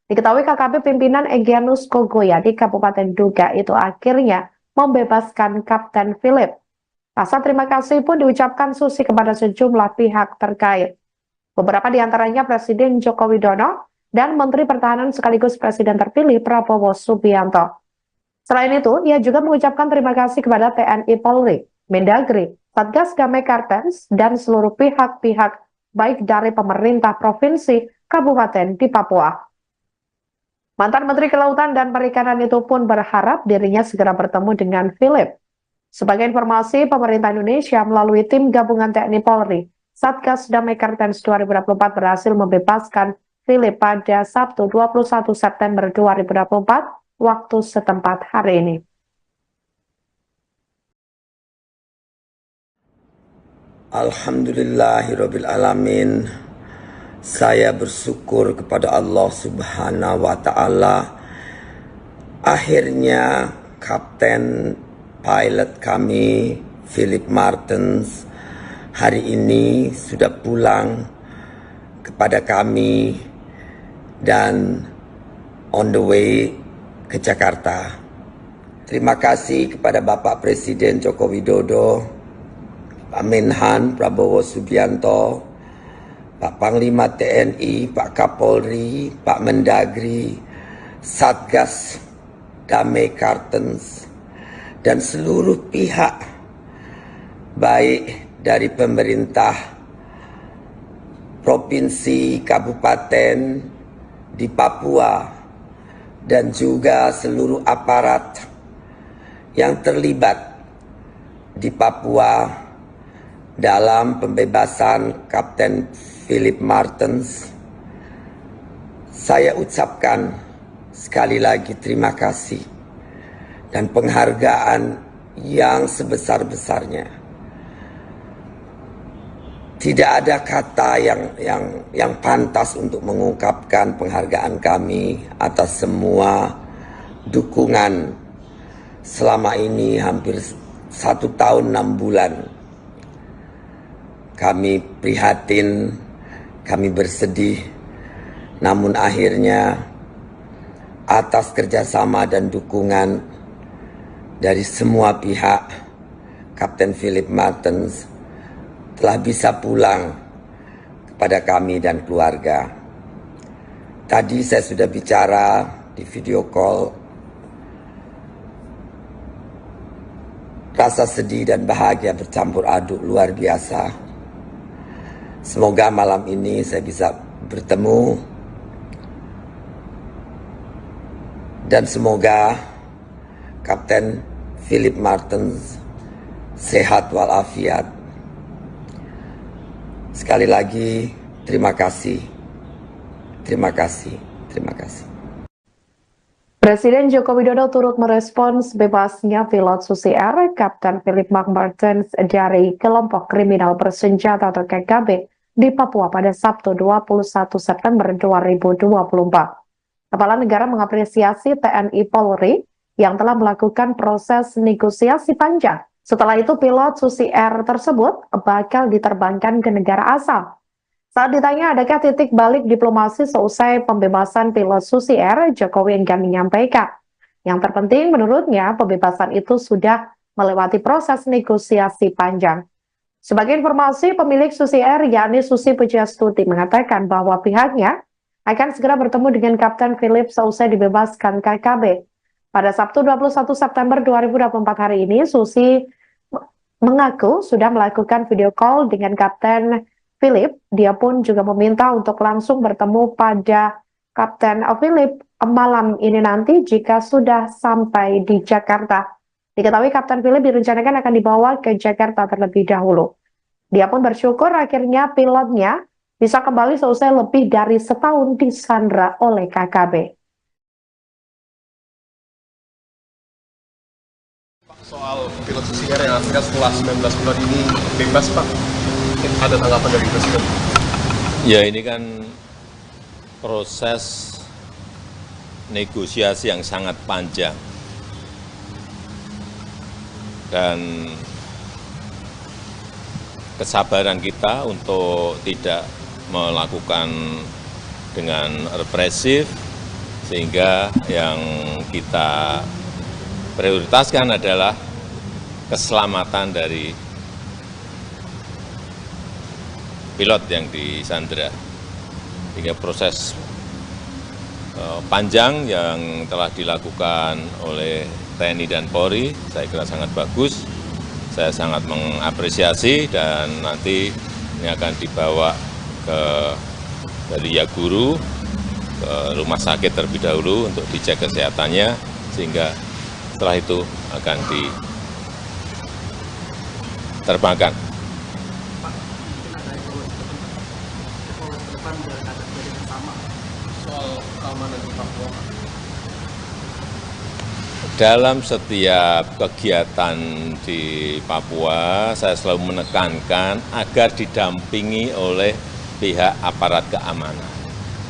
[SPEAKER 1] Diketahui KKB pimpinan Egyanus Kogoya di Kabupaten Duga itu akhirnya membebaskan Kapten Philip. Rasa terima kasih pun diucapkan Susi kepada sejumlah pihak terkait. Beberapa di antaranya Presiden Joko Widodo dan Menteri Pertahanan sekaligus Presiden terpilih Prabowo Subianto. Selain itu, ia juga mengucapkan terima kasih kepada TNI Polri, Mendagri, Satgas Damai Kartens, dan seluruh pihak-pihak baik dari pemerintah provinsi, kabupaten di Papua. Mantan Menteri Kelautan dan Perikanan itu pun berharap dirinya segera bertemu dengan Philip. Sebagai informasi, pemerintah Indonesia melalui tim gabungan TNI Polri, Satgas Damai Kartens 2024 berhasil membebaskan Philip pada Sabtu 21 September 2024 waktu setempat hari ini.
[SPEAKER 3] Alhamdulillahirabbil alamin. Saya bersyukur kepada Allah Subhanahu wa taala. Akhirnya kapten pilot kami Philip Martens hari ini sudah pulang kepada kami dan on the way ke Jakarta. Terima kasih kepada Bapak Presiden Joko Widodo, Pak Menhan Prabowo Subianto, Pak Panglima TNI, Pak Kapolri, Pak Mendagri, Satgas Damai Kartens, dan seluruh pihak baik dari pemerintah provinsi, kabupaten di Papua, dan juga seluruh aparat yang terlibat di Papua dalam pembebasan Kapten Philip Martens. Saya ucapkan sekali lagi terima kasih dan penghargaan yang sebesar-besarnya. Tidak ada kata yang pantas untuk mengungkapkan penghargaan kami atas semua dukungan selama ini hampir 1 tahun 6 bulan. Kami prihatin, kami bersedih, namun akhirnya atas kerjasama dan dukungan dari semua pihak, Kapten Philip Martens telah bisa pulang kepada kami dan keluarga. Tadi saya sudah bicara di video call. Rasa sedih dan bahagia bercampur aduk luar biasa. Semoga malam ini saya bisa bertemu dan semoga Kapten Philip Martens sehat walafiat. Sekali lagi, terima kasih. Terima kasih. Terima kasih.
[SPEAKER 1] Presiden Joko Widodo turut merespons bebasnya pilot Susi Air, Kapten Philip McMartens dari kelompok kriminal bersenjata atau KKB di Papua pada Sabtu 21 September 2024. Kepala negara mengapresiasi TNI Polri yang telah melakukan proses negosiasi panjang. Setelah itu pilot Susi Air tersebut bakal diterbangkan ke negara asal. Saat ditanya adakah titik balik diplomasi seusai pembebasan pilot Susi Air, Jokowi enggan menyampaikan. Yang terpenting menurutnya pembebasan itu sudah melewati proses negosiasi panjang. Sebagai informasi, pemilik Susi Air yakni Susi Pujiastuti mengatakan bahwa pihaknya akan segera bertemu dengan Kapten Philip seusai dibebaskan KKB. Pada Sabtu 21 September 2024 hari ini, Susi mengaku sudah melakukan video call dengan Kapten Philip. Dia pun juga meminta untuk langsung bertemu pada Kapten Philip malam ini nanti jika sudah sampai di Jakarta. Diketahui Kapten Philip direncanakan akan dibawa ke Jakarta terlebih dahulu. Dia pun bersyukur akhirnya pilotnya bisa kembali seusai lebih dari setahun disandra oleh KKB.
[SPEAKER 6] Soal pilot Susi Air yang akhirnya setelah 19 bulan ini bebas, Pak. Ada tanggapan dari Presiden?
[SPEAKER 2] Ya, ini kan proses negosiasi yang sangat panjang. Dan kesabaran kita untuk tidak melakukan dengan represif, sehingga yang kita prioritaskan adalah keselamatan dari pilot yang disandra. Hingga proses panjang yang telah dilakukan oleh TNI dan Polri, saya kira sangat bagus. Saya sangat mengapresiasi dan nanti ini akan dibawa dari Yaguru ke rumah sakit terlebih dahulu untuk dicek kesehatannya, sehingga setelah itu akan diterbangkan.
[SPEAKER 6] Soal keamanan di Papua.
[SPEAKER 2] Dalam setiap kegiatan di Papua, saya selalu menekankan agar didampingi oleh pihak aparat keamanan.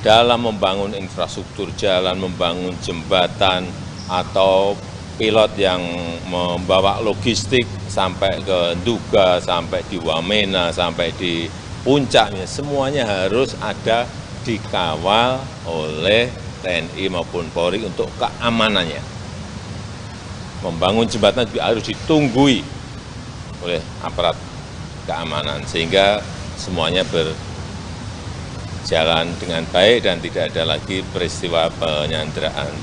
[SPEAKER 2] Dalam membangun infrastruktur jalan, membangun jembatan, atau pilot yang membawa logistik sampai ke Nduga, sampai di Wamena, sampai di puncaknya, semuanya harus ada dikawal oleh TNI maupun Polri untuk keamanannya. Membangun jembatan juga harus ditunggui oleh aparat keamanan, sehingga semuanya berjalan dengan baik dan tidak ada lagi peristiwa penyanderaan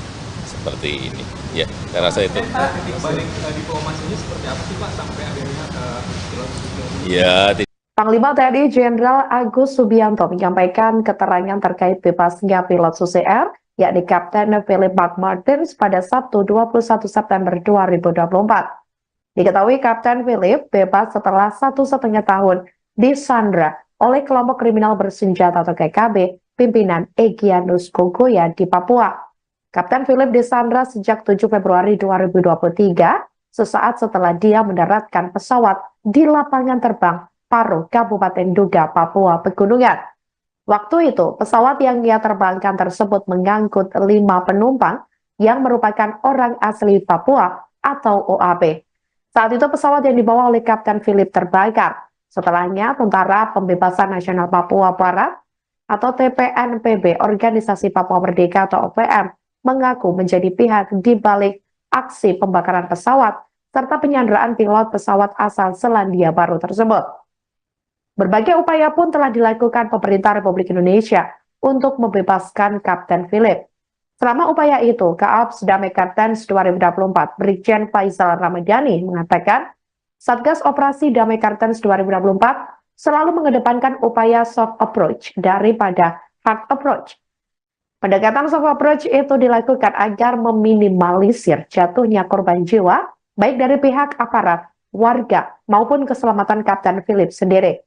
[SPEAKER 2] seperti ini. Ya, saya rasa itu.
[SPEAKER 4] Titik balik diplomasi ini seperti apa sih Pak sampai akhirnya pilot Susi Air?
[SPEAKER 2] Ya,
[SPEAKER 1] Panglima TNI Jenderal Agus Subianto menyampaikan keterangan terkait bebasnya pilot Susi Air, yakni Kapten Philip McMartens pada Sabtu 21 September 2024. Diketahui Kapten Philip bebas setelah 1,5 tahun disandra oleh kelompok kriminal bersenjata atau KKB pimpinan Egyanus Kogoya di Papua. Kapten Philip disandra sejak 7 Februari 2023, sesaat setelah dia mendaratkan pesawat di lapangan terbang Paro, Kabupaten Nduga, Papua Pegunungan. Waktu itu, pesawat yang ia terbangkan tersebut mengangkut 5 penumpang yang merupakan orang asli Papua atau OAB. Saat itu pesawat yang dibawa oleh Kapten Philip terbakar. Setelahnya, Tentara Pembebasan Nasional Papua Barat atau TPNPB, Organisasi Papua Merdeka atau OPM, mengaku menjadi pihak di balik aksi pembakaran pesawat serta penyanderaan pilot pesawat asal Selandia Baru tersebut. Berbagai upaya pun telah dilakukan pemerintah Republik Indonesia untuk membebaskan Kapten Philip. Selama upaya itu, Kaaps Damai Kartens 2024, Brigjen Faisal Ramadhani mengatakan, Satgas Operasi Damai Kartens 2024 selalu mengedepankan upaya soft approach daripada hard approach. Pendekatan soft approach itu dilakukan agar meminimalisir jatuhnya korban jiwa, baik dari pihak aparat, warga, maupun keselamatan Kapten Philip sendiri.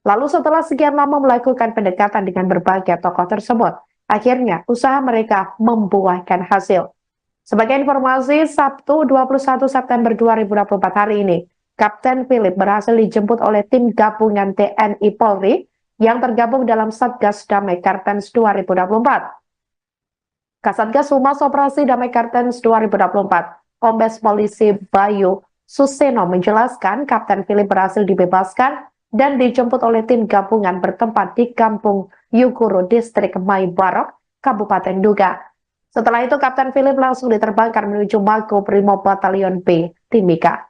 [SPEAKER 1] Lalu setelah sekian lama melakukan pendekatan dengan berbagai tokoh tersebut, akhirnya usaha mereka membuahkan hasil. Sebagai informasi, Sabtu 21 September 2024 hari ini, Kapten Philip berhasil dijemput oleh tim gabungan TNI Polri yang tergabung dalam Satgas Damai Kartens 2024. Kasatgas Humas Operasi Damai Kartens 2024, Kombes Polisi Bayu Suseno menjelaskan Kapten Philip berhasil dibebaskan dan dijemput oleh tim gabungan bertempat di Kampung Yuguru, Distrik Maibarok, Kabupaten Duga. Setelah itu, Kapten Philip langsung diterbangkan menuju Mako Brimob Batalion B, Timika.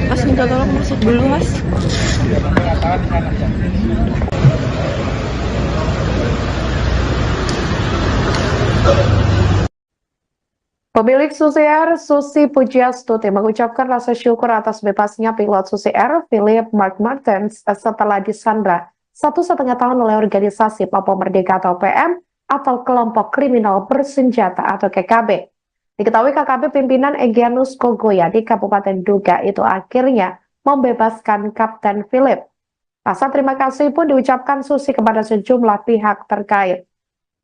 [SPEAKER 5] Mas minta tolong masuk dulu, Mas.
[SPEAKER 1] Pemilik Susi Air, Susi Pujiastuti, mengucapkan rasa syukur atas bebasnya pilot Susi Air, Philip Mark Martens, setelah disandra 1,5 tahun oleh organisasi Papua Merdeka atau PM atau kelompok kriminal bersenjata atau KKB. Diketahui KKB pimpinan Egyanus Kogoya di Kabupaten Duga itu akhirnya membebaskan Kapten Philip. Rasa terima kasih pun diucapkan Susi kepada sejumlah pihak terkait.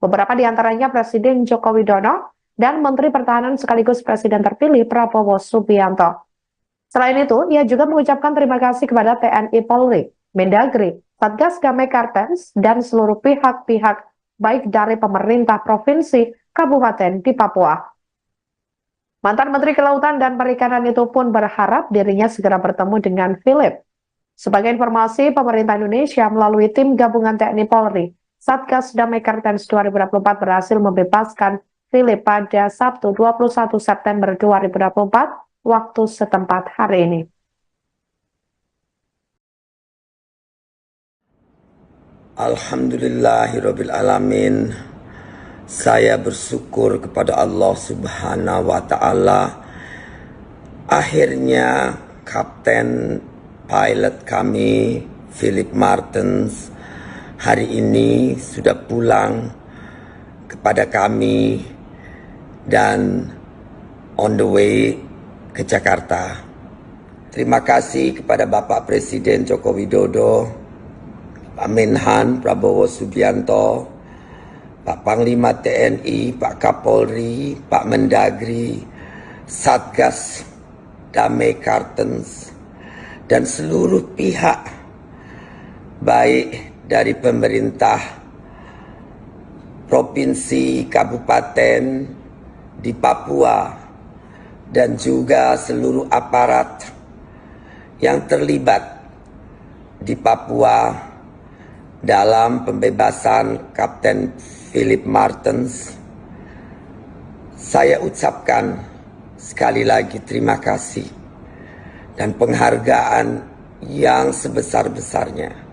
[SPEAKER 1] Beberapa di antaranya Presiden Joko Widodo dan Menteri Pertahanan sekaligus Presiden terpilih Prabowo Subianto. Selain itu, ia juga mengucapkan terima kasih kepada TNI Polri, Mendagri, Satgas Damai Kartens, dan seluruh pihak-pihak baik dari pemerintah provinsi, kabupaten di Papua. Mantan Menteri Kelautan dan Perikanan itu pun berharap dirinya segera bertemu dengan Philip. Sebagai informasi, pemerintah Indonesia melalui tim gabungan TNI Polri, Satgas Damai Kartens 2024 berhasil membebaskan Philip pada Sabtu 21 September 2024 waktu setempat hari ini.
[SPEAKER 3] Alhamdulillahirabbil alamin. Saya bersyukur kepada Allah Subhanahu wa taala. Akhirnya kapten pilot kami Philip Martens hari ini sudah pulang kepada kami dan on the way ke Jakarta. Terima kasih kepada Bapak Presiden Joko Widodo, Pak Menhan Prabowo Subianto, Pak Panglima TNI, Pak Kapolri, Pak Mendagri, Satgas Damai Kartens, dan seluruh pihak baik dari pemerintah provinsi, kabupaten di Papua, dan juga seluruh aparat yang terlibat di Papua dalam pembebasan Kapten Philip Martens. Saya ucapkan sekali lagi terima kasih dan penghargaan yang sebesar-besarnya.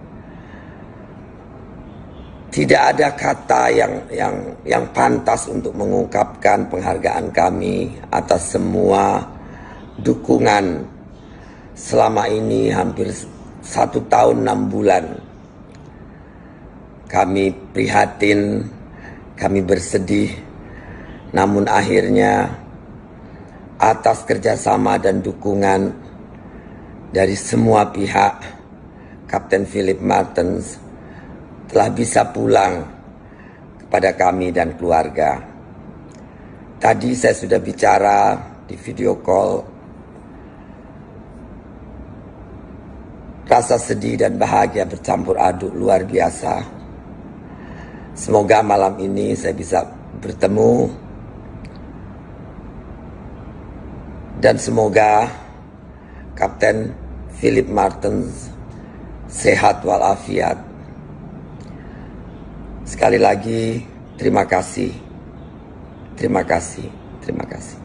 [SPEAKER 3] Tidak ada kata yang pantas untuk mengungkapkan penghargaan kami atas semua dukungan selama ini hampir 1 tahun 6 bulan. Kami prihatin, kami bersedih, namun akhirnya atas kerjasama dan dukungan dari semua pihak, Kapten Philip Martens telah bisa pulang kepada kami dan keluarga. Tadi saya sudah bicara di video call. Rasa sedih dan bahagia bercampur aduk luar biasa. Semoga malam ini saya bisa bertemu dan semoga Kapten Philip Martens sehat walafiat. Sekali lagi, terima kasih. Terima kasih. Terima kasih.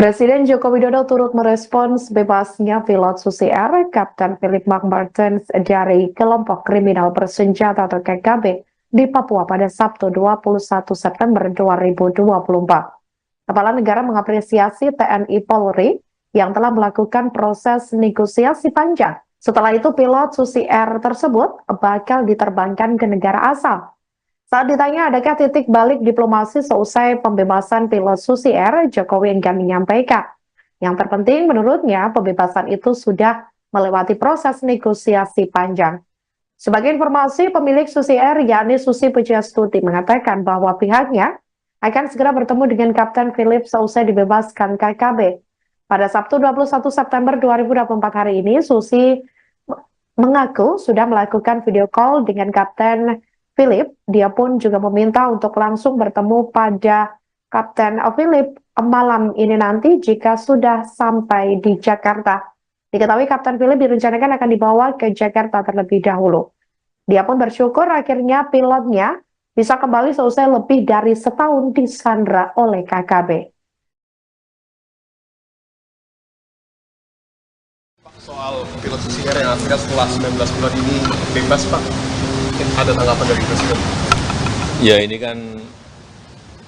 [SPEAKER 1] Presiden Joko Widodo turut merespons bebasnya pilot Susi Air, Kapten Philip McMartens dari kelompok kriminal bersenjata atau KKB di Papua pada Sabtu 21 September 2024. Kepala negara mengapresiasi TNI Polri yang telah melakukan proses negosiasi panjang. Setelah itu pilot Susi Air tersebut bakal diterbangkan ke negara asal. Saat ditanya adakah titik balik diplomasi seusai pembebasan pilot Susi Air, Jokowi enggan menyampaikan. Yang terpenting menurutnya pembebasan itu sudah melewati proses negosiasi panjang. Sebagai informasi, pemilik Susi Air yakni Susi Pujiastuti mengatakan bahwa pihaknya akan segera bertemu dengan Kapten Philip seusai dibebaskan KKB. Pada Sabtu 21 September 2024 hari ini, Susi mengaku sudah melakukan video call dengan Kapten Philip. Dia pun juga meminta untuk langsung bertemu pada Kapten Philip malam ini nanti jika sudah sampai di Jakarta. Diketahui Kapten Philip direncanakan akan dibawa ke Jakarta terlebih dahulu. Dia pun bersyukur akhirnya pilotnya bisa kembali seusai lebih dari setahun disandra oleh KKB.
[SPEAKER 6] Soal pilot Susi Air yang akhirnya setelah 19 bulan ini bebas, Pak. Ada tanggapan dari Presiden?
[SPEAKER 2] Ya, ini kan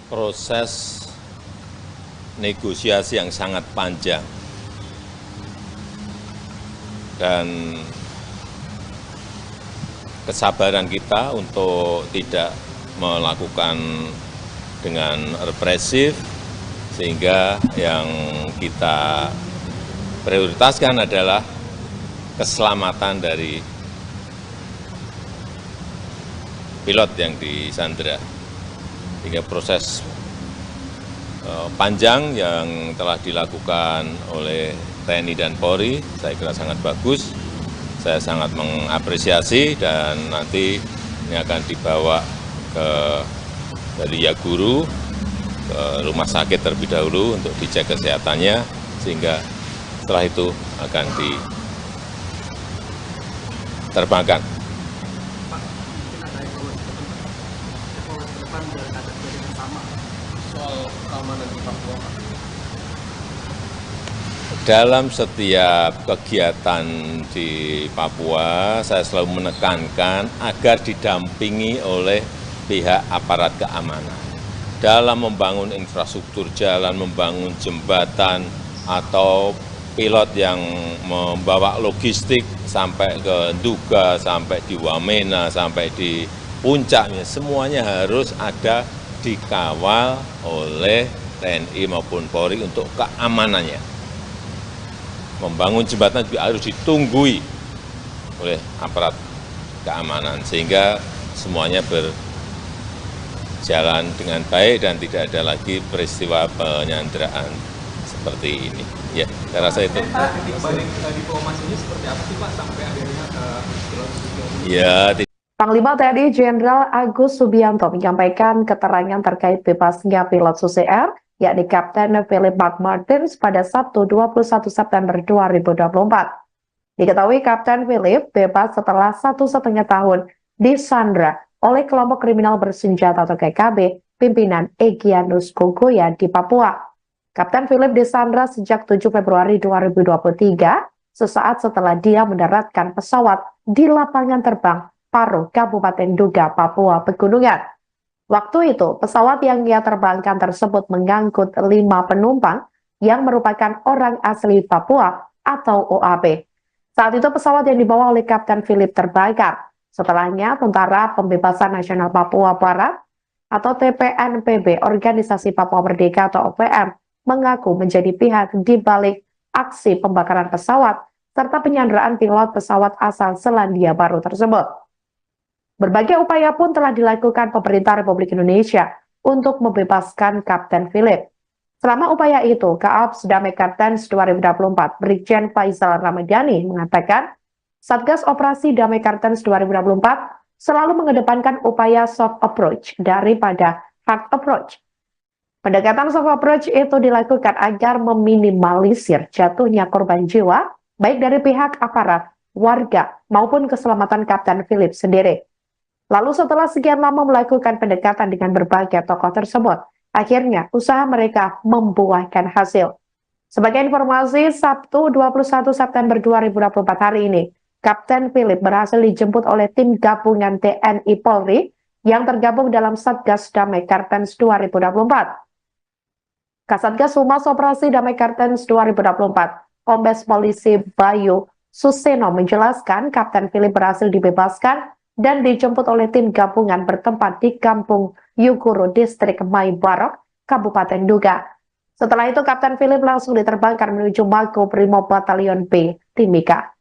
[SPEAKER 2] proses negosiasi yang sangat panjang. Dan kesabaran kita untuk tidak melakukan dengan represif, sehingga yang kita prioritaskan adalah keselamatan dari pilot yang disandra. Hingga proses panjang yang telah dilakukan oleh TNI dan Polri, saya kira sangat bagus. Saya sangat mengapresiasi dan nanti ini akan dibawa dari Yaguru ke rumah sakit terlebih dahulu untuk dicek kesehatannya, sehingga setelah itu akan diterbangkan.
[SPEAKER 6] Soal keamanan di Papua, Pak.
[SPEAKER 2] Dalam setiap kegiatan di Papua, saya selalu menekankan agar didampingi oleh pihak aparat keamanan. Dalam membangun infrastruktur jalan, membangun jembatan, atau pilot yang membawa logistik sampai ke Nduga, sampai di Wamena, sampai di puncaknya, semuanya harus ada dikawal oleh TNI maupun Polri untuk keamanannya. Membangun jembatan juga harus ditunggui oleh aparat keamanan, sehingga semuanya berjalan dengan baik dan tidak ada lagi peristiwa penyanderaan seperti ini. Ya, saya rasa itu.
[SPEAKER 4] Titik balik diplomasi ini seperti apa sih Pak sampai akhirnya pilot Susi Air?
[SPEAKER 2] Ya,
[SPEAKER 1] Panglima TNI Jenderal Agus Subianto menyampaikan keterangan terkait bebasnya pilot Susi Air, yakni Kapten Philip McMartens pada Sabtu 21 September 2024. Diketahui Kapten Philip bebas setelah 1,5 tahun disandra oleh kelompok kriminal bersenjata atau KKB pimpinan Egyanus Kogoya di Papua. Kapten Philip disandra sejak 7 Februari 2023, sesaat setelah dia mendaratkan pesawat di lapangan terbang Paro, Kabupaten Nduga, Papua Pegunungan. Waktu itu, pesawat yang ia terbangkan tersebut mengangkut 5 penumpang yang merupakan orang asli Papua atau OAP. Saat itu pesawat yang dibawa oleh Kapten Philip terbakar. Setelahnya, Tentara Pembebasan Nasional Papua Barat atau TPNPB, Organisasi Papua Merdeka atau OPM, mengaku menjadi pihak di balik aksi pembakaran pesawat serta penyanderaan pilot pesawat asal Selandia Baru tersebut. Berbagai upaya pun telah dilakukan pemerintah Republik Indonesia untuk membebaskan Kapten Philip. Selama upaya itu, Kaops Damai Kartens 2024, Brigjen Faisal Ramadhani mengatakan, Satgas Operasi Damai Kartens 2024 selalu mengedepankan upaya soft approach daripada hard approach. Pendekatan soft approach itu dilakukan agar meminimalisir jatuhnya korban jiwa, baik dari pihak aparat, warga, maupun keselamatan Kapten Philip sendiri. Lalu setelah sekian lama melakukan pendekatan dengan berbagai tokoh tersebut, akhirnya usaha mereka membuahkan hasil. Sebagai informasi, Sabtu 21 September 2024 hari ini, Kapten Philip berhasil dijemput oleh tim gabungan TNI Polri yang tergabung dalam Satgas Damai Kartens 2024. Kasatgas Humas Operasi Damai Kartens 2024, Kombes Polisi Bayu Suseno menjelaskan Kapten Philip berhasil dibebaskan dan dijemput oleh tim gabungan bertempat di Kampung Yuguru, Distrik Maibarok, Kabupaten Duga. Setelah itu, Kapten Philip langsung diterbangkan menuju Makobrimob Batalion B, Timika.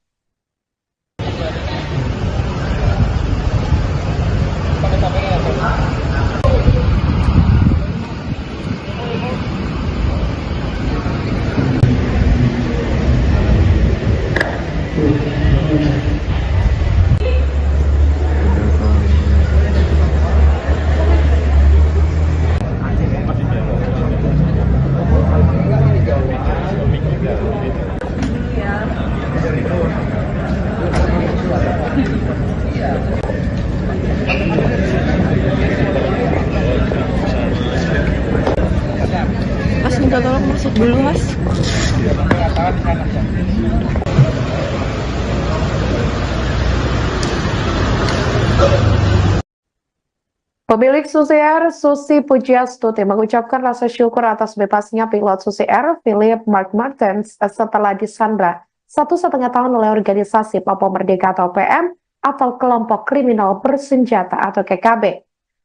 [SPEAKER 5] Mas minta tolong masuk dulu, Mas.
[SPEAKER 1] Pemilik Susi Air, Susi Pujiastuti, mengucapkan rasa syukur atas bebasnya pilot Susi Air, Philip Mark Martens, setelah disandra 1,5 tahun oleh organisasi Papua Merdeka atau PM atau kelompok kriminal bersenjata atau KKB.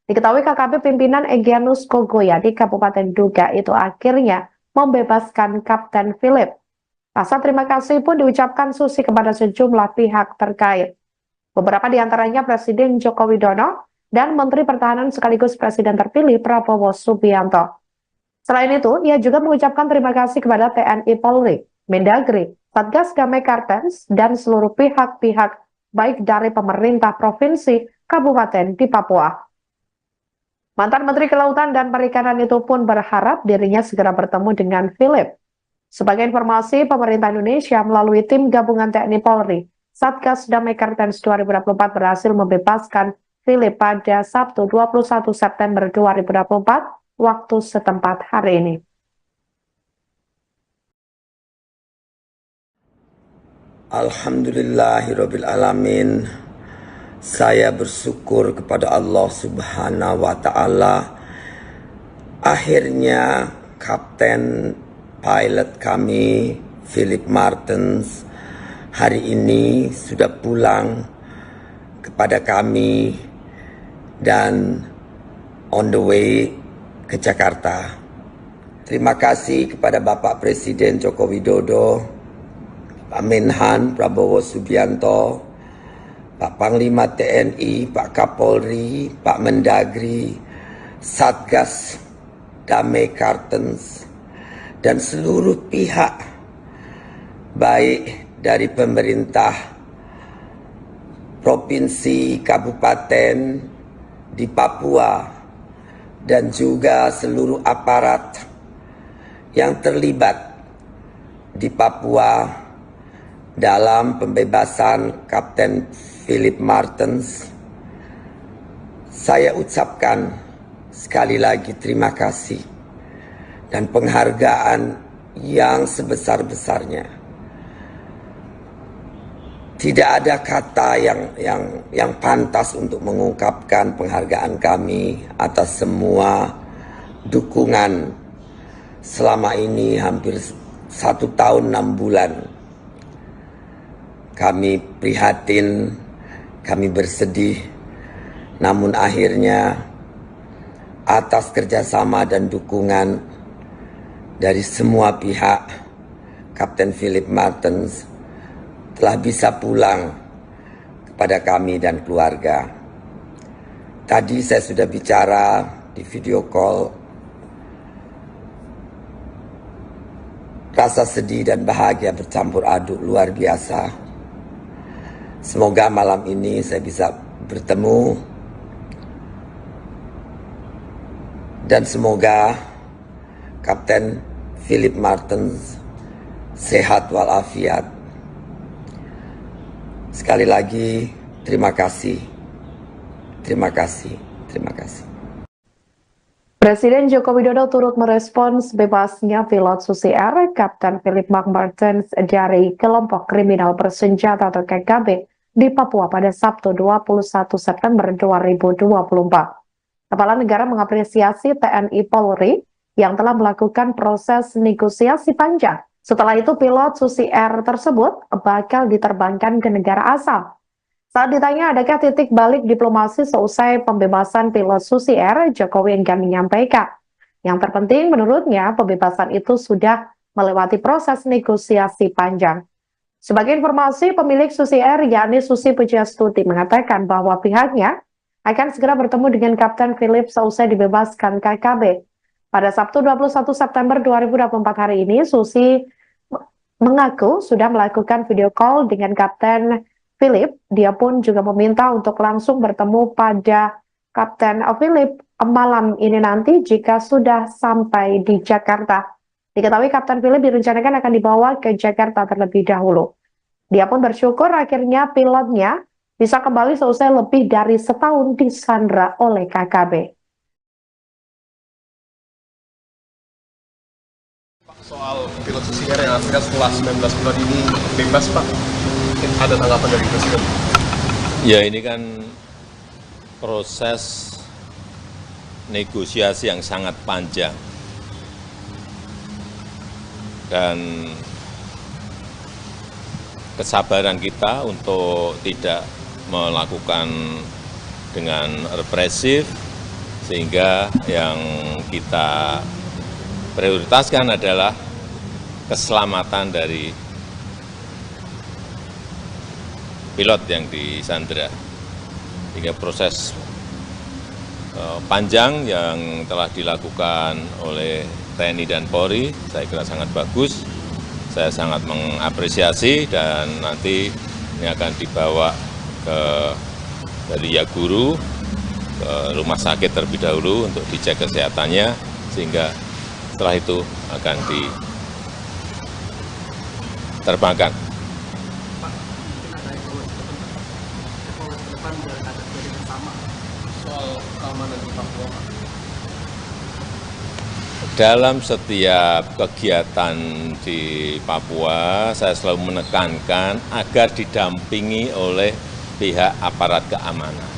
[SPEAKER 1] Diketahui KKB pimpinan Egyanus Kogoya di Kabupaten Duga itu akhirnya membebaskan Kapten Philip. Rasa terima kasih pun diucapkan Susi kepada sejumlah pihak terkait. Beberapa di antaranya Presiden Joko Widodo dan Menteri Pertahanan sekaligus Presiden terpilih Prabowo Subianto. Selain itu, ia juga mengucapkan terima kasih kepada TNI Polri, Mendagri, Satgas Damai Kartens, dan seluruh pihak-pihak baik dari pemerintah provinsi, kabupaten di Papua. Mantan Menteri Kelautan dan Perikanan itu pun berharap dirinya segera bertemu dengan Philip. Sebagai informasi, pemerintah Indonesia melalui tim gabungan TNI Polri, Satgas Damai Kartens 2024 berhasil membebaskan Philip pada Sabtu 21 September 2024 waktu setempat hari ini.
[SPEAKER 3] Alhamdulillahirabbil alamin. Saya bersyukur kepada Allah Subhanahu wa taala. Akhirnya kapten pilot kami Philip Martens hari ini sudah pulang kepada kami dan on the way ke Jakarta. Terima kasih kepada Bapak Presiden Joko Widodo, Pak Menhan Prabowo Subianto, Pak Panglima TNI, Pak Kapolri, Pak Mendagri, Satgas Damai Kartens, dan seluruh pihak baik dari pemerintah provinsi, kabupaten di Papua, dan juga seluruh aparat yang terlibat di Papua dalam pembebasan Kapten Philip Martens. Saya ucapkan sekali lagi terima kasih dan penghargaan yang sebesar-besarnya. Tidak ada kata yang pantas untuk mengungkapkan penghargaan kami atas semua dukungan selama ini hampir 1 tahun 6 bulan. Kami prihatin, kami bersedih, namun akhirnya atas kerjasama dan dukungan dari semua pihak, Kapten Philip Martens telah bisa pulang kepada kami dan keluarga. Tadi saya sudah bicara di video call. Rasa sedih dan bahagia bercampur aduk luar biasa. Semoga malam ini saya bisa bertemu dan semoga Kapten Philip Martens sehat walafiat. Sekali lagi, terima kasih. Terima kasih. Terima kasih.
[SPEAKER 1] Presiden Joko Widodo turut merespons bebasnya pilot Susi Air, Kapten Philip McMartens dari kelompok kriminal bersenjata atau KKB di Papua pada Sabtu 21 September 2024. Kepala negara mengapresiasi TNI Polri yang telah melakukan proses negosiasi panjang. Setelah itu pilot Susi Air tersebut bakal diterbangkan ke negara asal. Saat ditanya adakah titik balik diplomasi seusai pembebasan pilot Susi Air, Jokowi enggan menyampaikan. Yang terpenting menurutnya pembebasan itu sudah melewati proses negosiasi panjang. Sebagai informasi, pemilik Susi Air yakni Susi Pujiastuti mengatakan bahwa pihaknya akan segera bertemu dengan Kapten Philip seusai dibebaskan KKB. Pada Sabtu 21 September 2024 hari ini, Susi mengaku sudah melakukan video call dengan Kapten Philip. Dia pun juga meminta untuk langsung bertemu pada Kapten Philip malam ini nanti jika sudah sampai di Jakarta. Diketahui Kapten Philip direncanakan akan dibawa ke Jakarta terlebih dahulu. Dia pun bersyukur akhirnya pilotnya bisa kembali seusai lebih dari setahun disandra oleh KKB.
[SPEAKER 6] Soal pilot Susi Air yang akhirnya setelah 19 bulan ini bebas, Pak. Mungkin ada tanggapan dari Presiden?
[SPEAKER 2] Ya, ini kan proses negosiasi yang sangat panjang. Dan kesabaran kita untuk tidak melakukan dengan represif, sehingga yang kita prioritaskan adalah keselamatan dari pilot yang disandra. Hingga proses panjang yang telah dilakukan oleh TNI dan Polri, saya kira sangat bagus. Saya sangat mengapresiasi dan nanti ini akan dibawa dari Yaguru ke rumah sakit terlebih dahulu untuk dicek kesehatannya, sehingga setelah itu akan diterbangkan.
[SPEAKER 6] Soal keamanan di Papua, Pak.
[SPEAKER 2] Dalam setiap kegiatan di Papua, saya selalu menekankan agar didampingi oleh pihak aparat keamanan.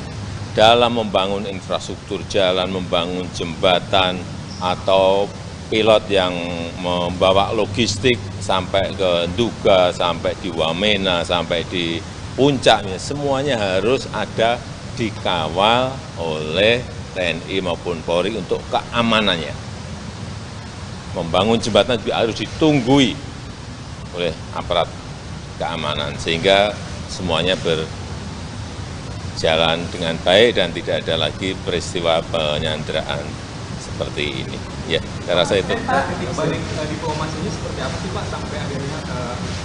[SPEAKER 2] Dalam membangun infrastruktur jalan, membangun jembatan, atau pilot yang membawa logistik sampai ke Nduga, sampai di Wamena, sampai di puncaknya, semuanya harus ada dikawal oleh TNI maupun Polri untuk keamanannya. Membangun jembatan juga harus ditunggui oleh aparat keamanan, sehingga semuanya berjalan dengan baik dan tidak ada lagi peristiwa penyanderaan seperti ini. Ya, saya rasa itu.
[SPEAKER 4] Titik balik diplomasi ini seperti apa sih Pak sampai akhirnya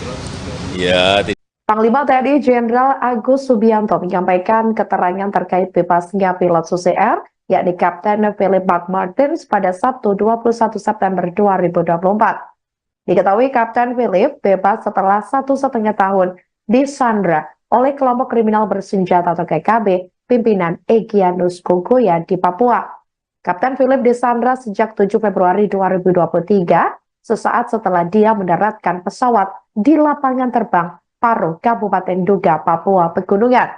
[SPEAKER 4] pilot Susi Air?
[SPEAKER 2] Ya,
[SPEAKER 1] Panglima TNI Jenderal Agus Subianto menyampaikan keterangan terkait bebasnya pilot Susi Air, yakni Kapten Philip McMartens pada Sabtu 21 September 2024. Diketahui Kapten Philip bebas setelah 1,5 tahun disandra oleh kelompok kriminal bersenjata atau KKB pimpinan Egyanus Kogoya di Papua. Kapten Philip disandra sejak 7 Februari 2023, sesaat setelah dia mendaratkan pesawat di lapangan terbang Paro, Kabupaten Nduga, Papua Pegunungan.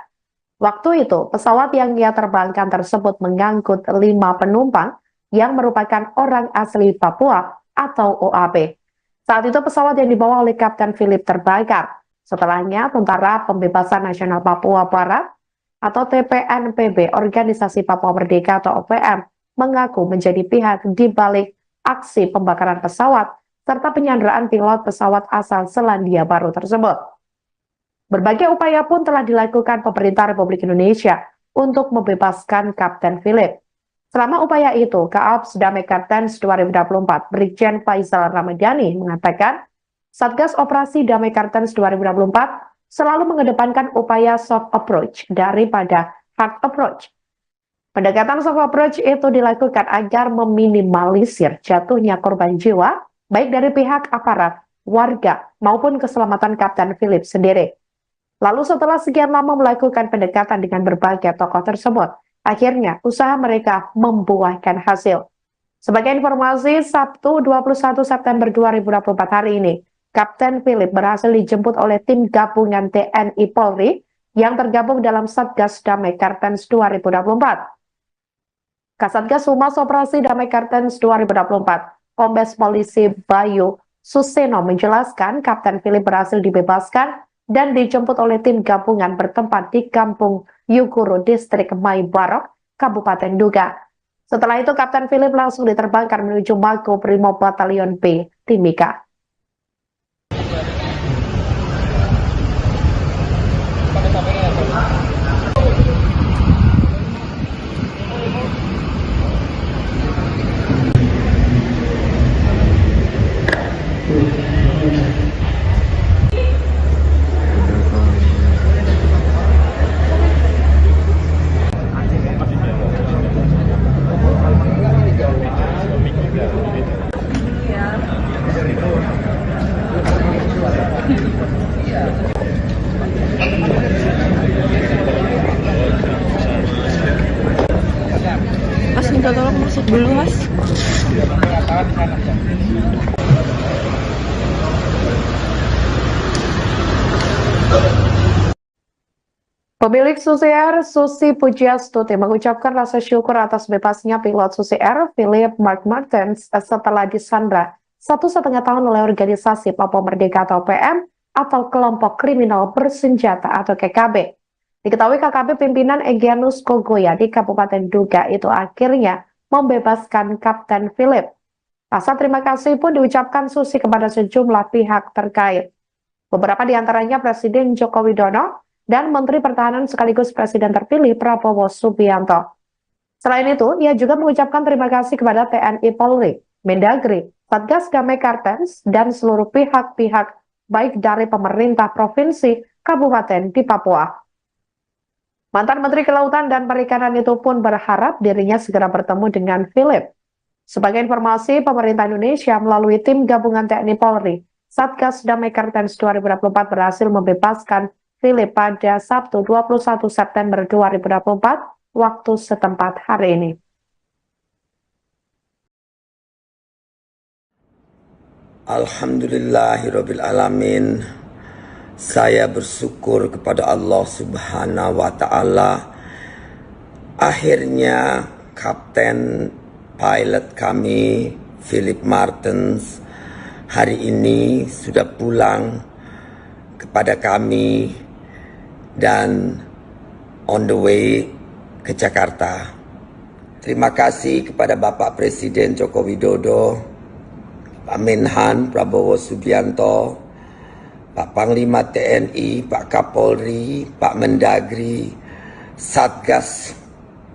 [SPEAKER 1] Waktu itu, pesawat yang ia terbangkan tersebut mengangkut 5 penumpang yang merupakan orang asli Papua atau OAP. Saat itu pesawat yang dibawa oleh Kapten Philip terbakar. Setelahnya, Tentara Pembebasan Nasional Papua Barat atau TPNPB, Organisasi Papua Merdeka atau OPM, mengaku menjadi pihak di balik aksi pembakaran pesawat serta penyanderaan pilot pesawat asal Selandia Baru tersebut. Berbagai upaya pun telah dilakukan pemerintah Republik Indonesia untuk membebaskan Kapten Philip. Selama upaya itu, Kaops Damai Kartens 2024, Brigjen Faisal Ramadhani mengatakan, Satgas Operasi Damai Kartens 2024 selalu mengedepankan upaya soft approach daripada hard approach. Pendekatan soft approach itu dilakukan agar meminimalisir jatuhnya korban jiwa, baik dari pihak aparat, warga, maupun keselamatan Kapten Philip sendiri. Lalu setelah sekian lama melakukan pendekatan dengan berbagai tokoh tersebut, akhirnya usaha mereka membuahkan hasil. Sebagai informasi, Sabtu 21 September 2024 hari ini, Kapten Philip berhasil dijemput oleh tim gabungan TNI Polri yang tergabung dalam Satgas Damai Kartens 2024. Kasatgas Humas Operasi Damai Kartens 2024, Kombes Polisi Bayu Suseno menjelaskan Kapten Philip berhasil dibebaskan dan dijemput oleh tim gabungan bertempat di Kampung Yuguru, Distrik Maibarok, Kabupaten Duga. Setelah itu, Kapten Philip langsung diterbangkan menuju Mako Brimob Batalion B, Timika.
[SPEAKER 5] Mas minta tolong masuk dulu, Mas.
[SPEAKER 1] Pemilik Susi Air, Susi Pujiastuti, mengucapkan rasa syukur atas bebasnya pilot Susi Air, Philip Mark Martens, setelah disandra 1,5 tahun oleh organisasi Papua Merdeka atau PM atau kelompok kriminal bersenjata atau KKB. Diketahui KKB pimpinan Egyanus Kogoya di Kabupaten Duga itu akhirnya membebaskan Kapten Philip. Rasa terima kasih pun diucapkan Susi kepada sejumlah pihak terkait. Beberapa di antaranya Presiden Joko Widodo dan Menteri Pertahanan sekaligus Presiden terpilih Prabowo Subianto. Selain itu, ia juga mengucapkan terima kasih kepada TNI Polri, Mendagri, Satgas Damai Kartens, dan seluruh pihak-pihak baik dari pemerintah provinsi, kabupaten di Papua. Mantan Menteri Kelautan dan Perikanan itu pun berharap dirinya segera bertemu dengan Philip. Sebagai informasi, pemerintah Indonesia melalui tim gabungan TNI Polri, Satgas Damai Kartens 2024 berhasil membebaskan Philip pada Sabtu 21 September 2024 waktu setempat hari ini.
[SPEAKER 3] Alhamdulillahirabbil alamin. Saya bersyukur kepada Allah Subhanahu wa taala. Akhirnya kapten pilot kami Philip Martens hari ini sudah pulang kepada kami dan on the way ke Jakarta. Terima kasih kepada Bapak Presiden Joko Widodo, Pak Menhan Prabowo Subianto, Pak Panglima TNI, Pak Kapolri, Pak Mendagri, Satgas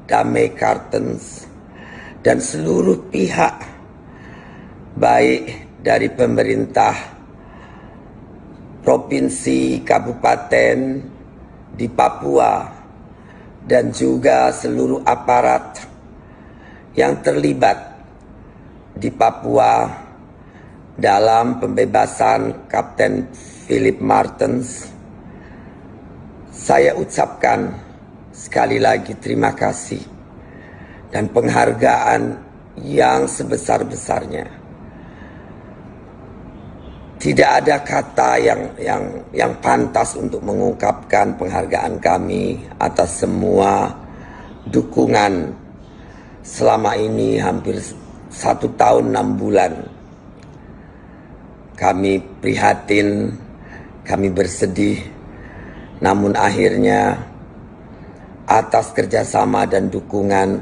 [SPEAKER 3] Damai Kartens, dan seluruh pihak baik dari pemerintah provinsi, kabupaten di Papua, dan juga seluruh aparat yang terlibat di Papua dalam pembebasan Kapten Philip Martens. Saya ucapkan sekali lagi terima kasih dan penghargaan yang sebesar-besarnya. Tidak ada kata yang pantas untuk mengungkapkan penghargaan kami atas semua dukungan selama ini hampir 1 tahun 6 bulan. Kami prihatin, kami bersedih, namun akhirnya atas kerjasama dan dukungan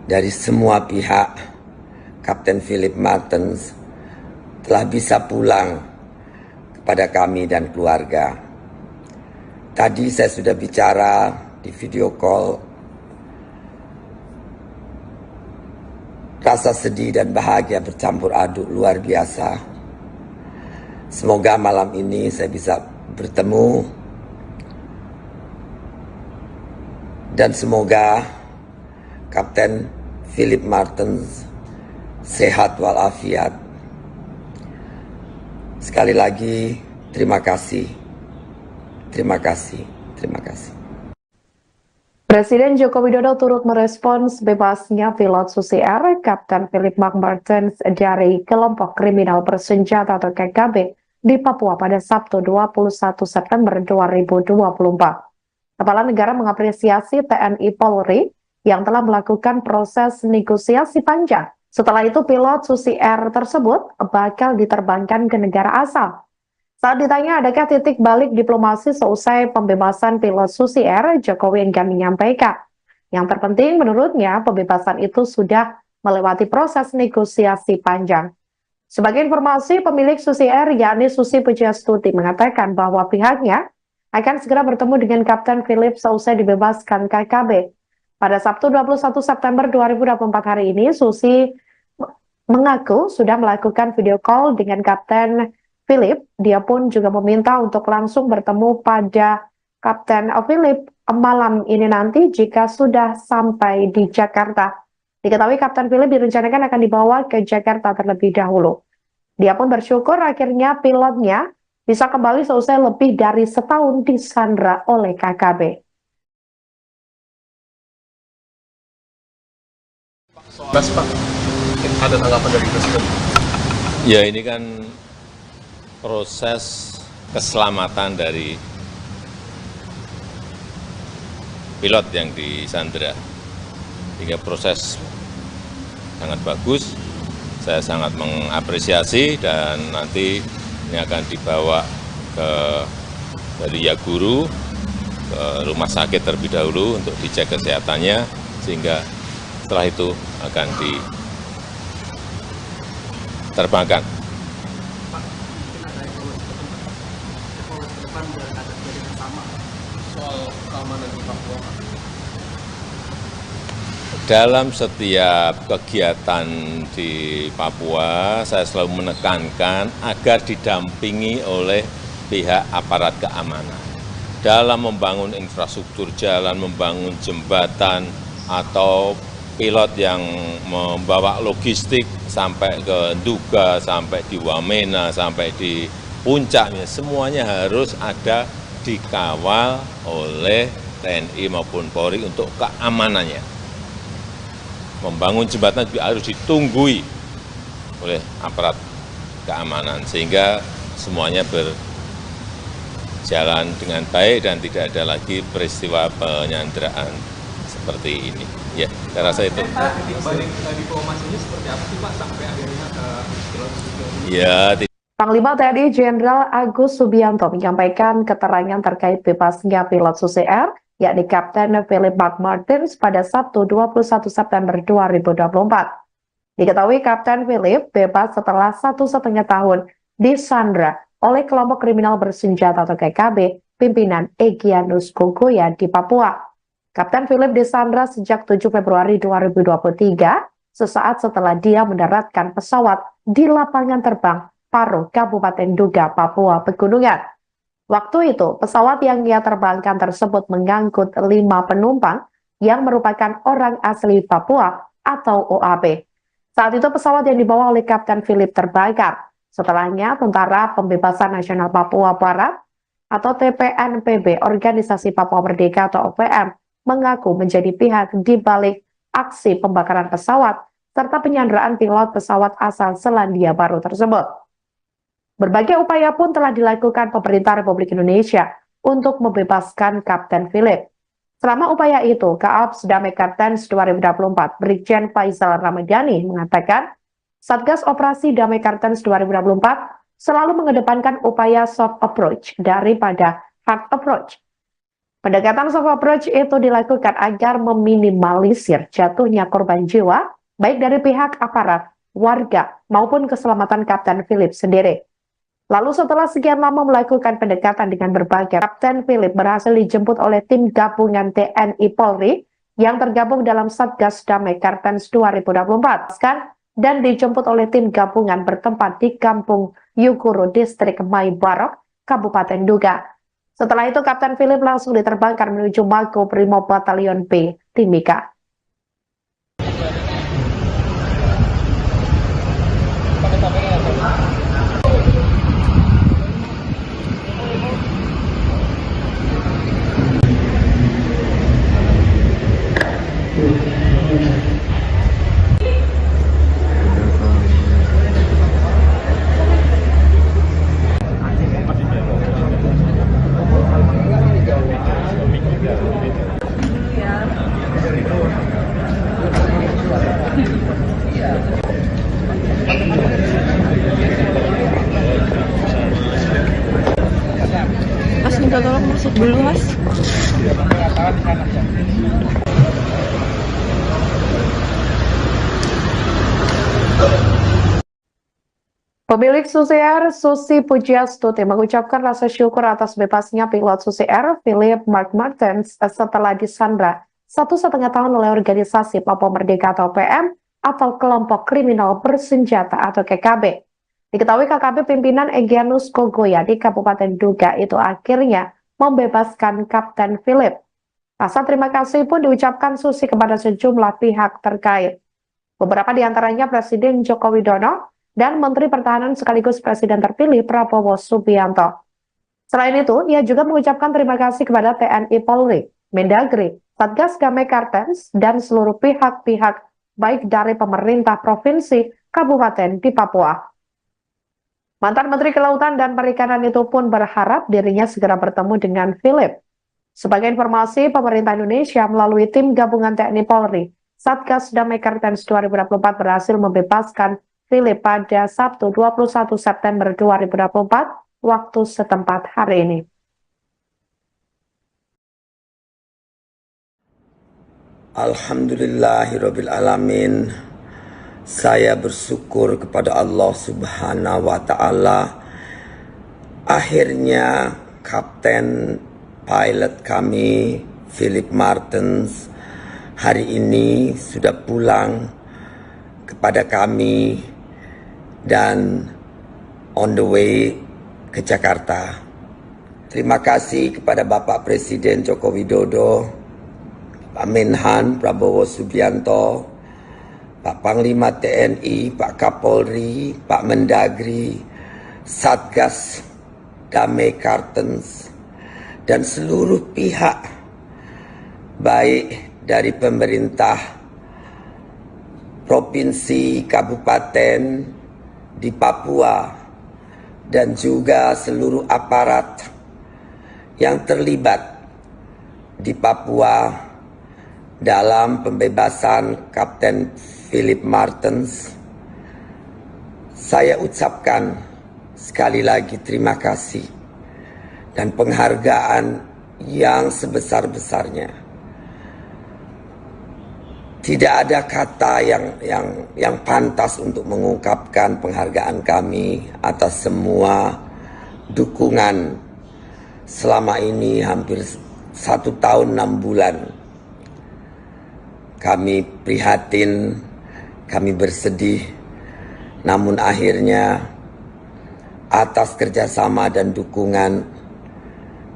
[SPEAKER 3] dari semua pihak, Kapten Philip Martens telah bisa pulang kepada kami dan keluarga. Tadi saya sudah bicara di video call. Rasa sedih dan bahagia bercampur aduk luar biasa. Semoga malam ini saya bisa bertemu dan semoga Kapten Philip Martens sehat walafiat. Sekali lagi, terima kasih. Terima kasih. Terima kasih.
[SPEAKER 1] Presiden Joko Widodo turut merespons bebasnya pilot Susi Air, Kapten Philip McMartens dari kelompok kriminal bersenjata atau KKB di Papua pada Sabtu 21 September 2024. Kepala negara mengapresiasi TNI Polri yang telah melakukan proses negosiasi panjang. Setelah itu pilot Susi Air tersebut bakal diterbangkan ke negara asal. Saat ditanya adakah titik balik diplomasi seusai pembebasan pilot Susi Air, Jokowi enggan menyampaikan. Yang terpenting menurutnya pembebasan itu sudah melewati proses negosiasi panjang. Sebagai informasi, pemilik Susi Air yakni Susi Pujiastuti mengatakan bahwa pihaknya akan segera bertemu dengan Kapten Philip seusai dibebaskan KKB. Pada Sabtu 21 September 2024 hari ini, Susi mengaku sudah melakukan video call dengan Kapten Philip. Dia pun juga meminta untuk langsung bertemu pada Kapten Philip malam ini nanti jika sudah sampai di Jakarta. Diketahui Kapten Philip direncanakan akan dibawa ke Jakarta terlebih dahulu. Dia pun bersyukur akhirnya pilotnya bisa kembali seusai lebih dari setahun disandra oleh KKB.
[SPEAKER 6] Pak, ada tanggapan dari Presiden?
[SPEAKER 2] Ya, ini kan proses keselamatan dari pilot yang disandra, hingga proses sangat bagus. Saya sangat mengapresiasi dan nanti ini akan dibawa dari Yaguru ke rumah sakit terlebih dahulu untuk dicek kesehatannya, sehingga setelah itu akan diterbangkan. Dalam setiap kegiatan di Papua, saya selalu menekankan agar didampingi oleh pihak aparat keamanan. Dalam membangun infrastruktur jalan, membangun jembatan, atau pilot yang membawa logistik sampai ke Nduga, sampai di Wamena, sampai di puncaknya, semuanya harus ada dikawal oleh TNI maupun Polri untuk keamanannya. Membangun jembatan juga harus ditunggui oleh aparat keamanan, sehingga semuanya berjalan dengan baik dan tidak ada lagi peristiwa penyanderaan seperti ini. Ya, saya rasa itu.
[SPEAKER 4] Titik balik diplomasinya seperti apa sih Pak sampai akhirnya pilot Susi Air?
[SPEAKER 2] Ya,
[SPEAKER 1] Panglima TNI Jenderal Agus Subianto menyampaikan keterangan terkait bebasnya pilot Susi Air, yakni Kapten Philip McMartens pada Sabtu 21 September 2024. Diketahui Kapten Philip bebas setelah 1,5 tahun disandra oleh kelompok kriminal bersenjata atau KKB pimpinan Egyanus Kogoya di Papua. Kapten Philip disandra sejak 7 Februari 2023, sesaat setelah dia mendaratkan pesawat di lapangan terbang Paro, Kabupaten Nduga, Papua Pegunungan. Waktu itu, pesawat yang ia terbangkan tersebut mengangkut 5 penumpang yang merupakan orang asli Papua atau OAP. Saat itu pesawat yang dibawa oleh Kapten Philip terbakar. Setelahnya, Tentara Pembebasan Nasional Papua Barat atau TPNPB, Organisasi Papua Merdeka atau OPM, mengaku menjadi pihak di balik aksi pembakaran pesawat serta penyanderaan pilot pesawat asal Selandia Baru tersebut. Berbagai upaya pun telah dilakukan pemerintah Republik Indonesia untuk membebaskan Kapten Philip. Selama upaya itu, Kaops Damai Kartens 2024, Brigjen Faisal Ramadhani mengatakan, Satgas Operasi Damai Kartens 2024 selalu mengedepankan upaya soft approach daripada hard approach. Pendekatan soft approach itu dilakukan agar meminimalisir jatuhnya korban jiwa, baik dari pihak aparat, warga, maupun keselamatan Kapten Philip sendiri. Lalu setelah sekian lama melakukan pendekatan dengan berbagai, Kapten Philip berhasil dijemput oleh tim gabungan TNI Polri yang tergabung dalam Satgas Damai Kartens 2024 dan dijemput oleh tim gabungan bertempat di Kampung Yuguru, Distrik Maibarok, Kabupaten Nduga. Setelah itu Kapten Philip langsung diterbangkan menuju Mako Brimob Batalion B, Timika.
[SPEAKER 5] Mas minta tolong masuk dulu, Mas.
[SPEAKER 1] Pemilik Susi Air, Susi Pujiastuti, mengucapkan rasa syukur atas bebasnya pilot Susi Air, Philip Mark Martens, setelah disandra 1,5 tahun oleh organisasi Papua Merdeka atau PM atau kelompok kriminal bersenjata atau KKB. Diketahui KKB pimpinan Egyanus Kogoya di Kabupaten Duga itu akhirnya membebaskan Kapten Philip. Rasa terima kasih pun diucapkan Susi kepada sejumlah pihak terkait. Beberapa di antaranya Presiden Joko Widodo dan Menteri Pertahanan sekaligus Presiden terpilih Prabowo Subianto. Selain itu, ia juga mengucapkan terima kasih kepada TNI Polri, Mendagri, Satgas Damai Kartens, dan seluruh pihak-pihak baik dari pemerintah provinsi, kabupaten di Papua. Mantan Menteri Kelautan dan Perikanan itu pun berharap dirinya segera bertemu dengan Philip. Sebagai informasi, pemerintah Indonesia melalui tim gabungan TNI Polri, Satgas Damai Kartens 2024 berhasil membebaskan Philip pada Sabtu 21 September 2024 waktu setempat hari ini.
[SPEAKER 3] Alhamdulillahirabbil alamin. Saya bersyukur kepada Allah Subhanahu wa taala. Akhirnya kapten pilot kami Philip Martens hari ini sudah pulang kepada kami dan on the way ke Jakarta. Terima kasih kepada Bapak Presiden Joko Widodo, Pak Menhan Prabowo Subianto, Pak Panglima TNI, Pak Kapolri, Pak Mendagri, Satgas Damai Kartens, dan seluruh pihak baik dari pemerintah provinsi, kabupaten di Papua, dan juga seluruh aparat yang terlibat di Papua dalam pembebasan Kapten Philip Martens. Saya ucapkan sekali lagi terima kasih dan penghargaan yang sebesar-besarnya. Tidak ada kata yang pantas untuk mengungkapkan penghargaan kami atas semua dukungan selama ini hampir 1 tahun 6 bulan. Kami prihatin, kami bersedih, namun akhirnya atas kerjasama dan dukungan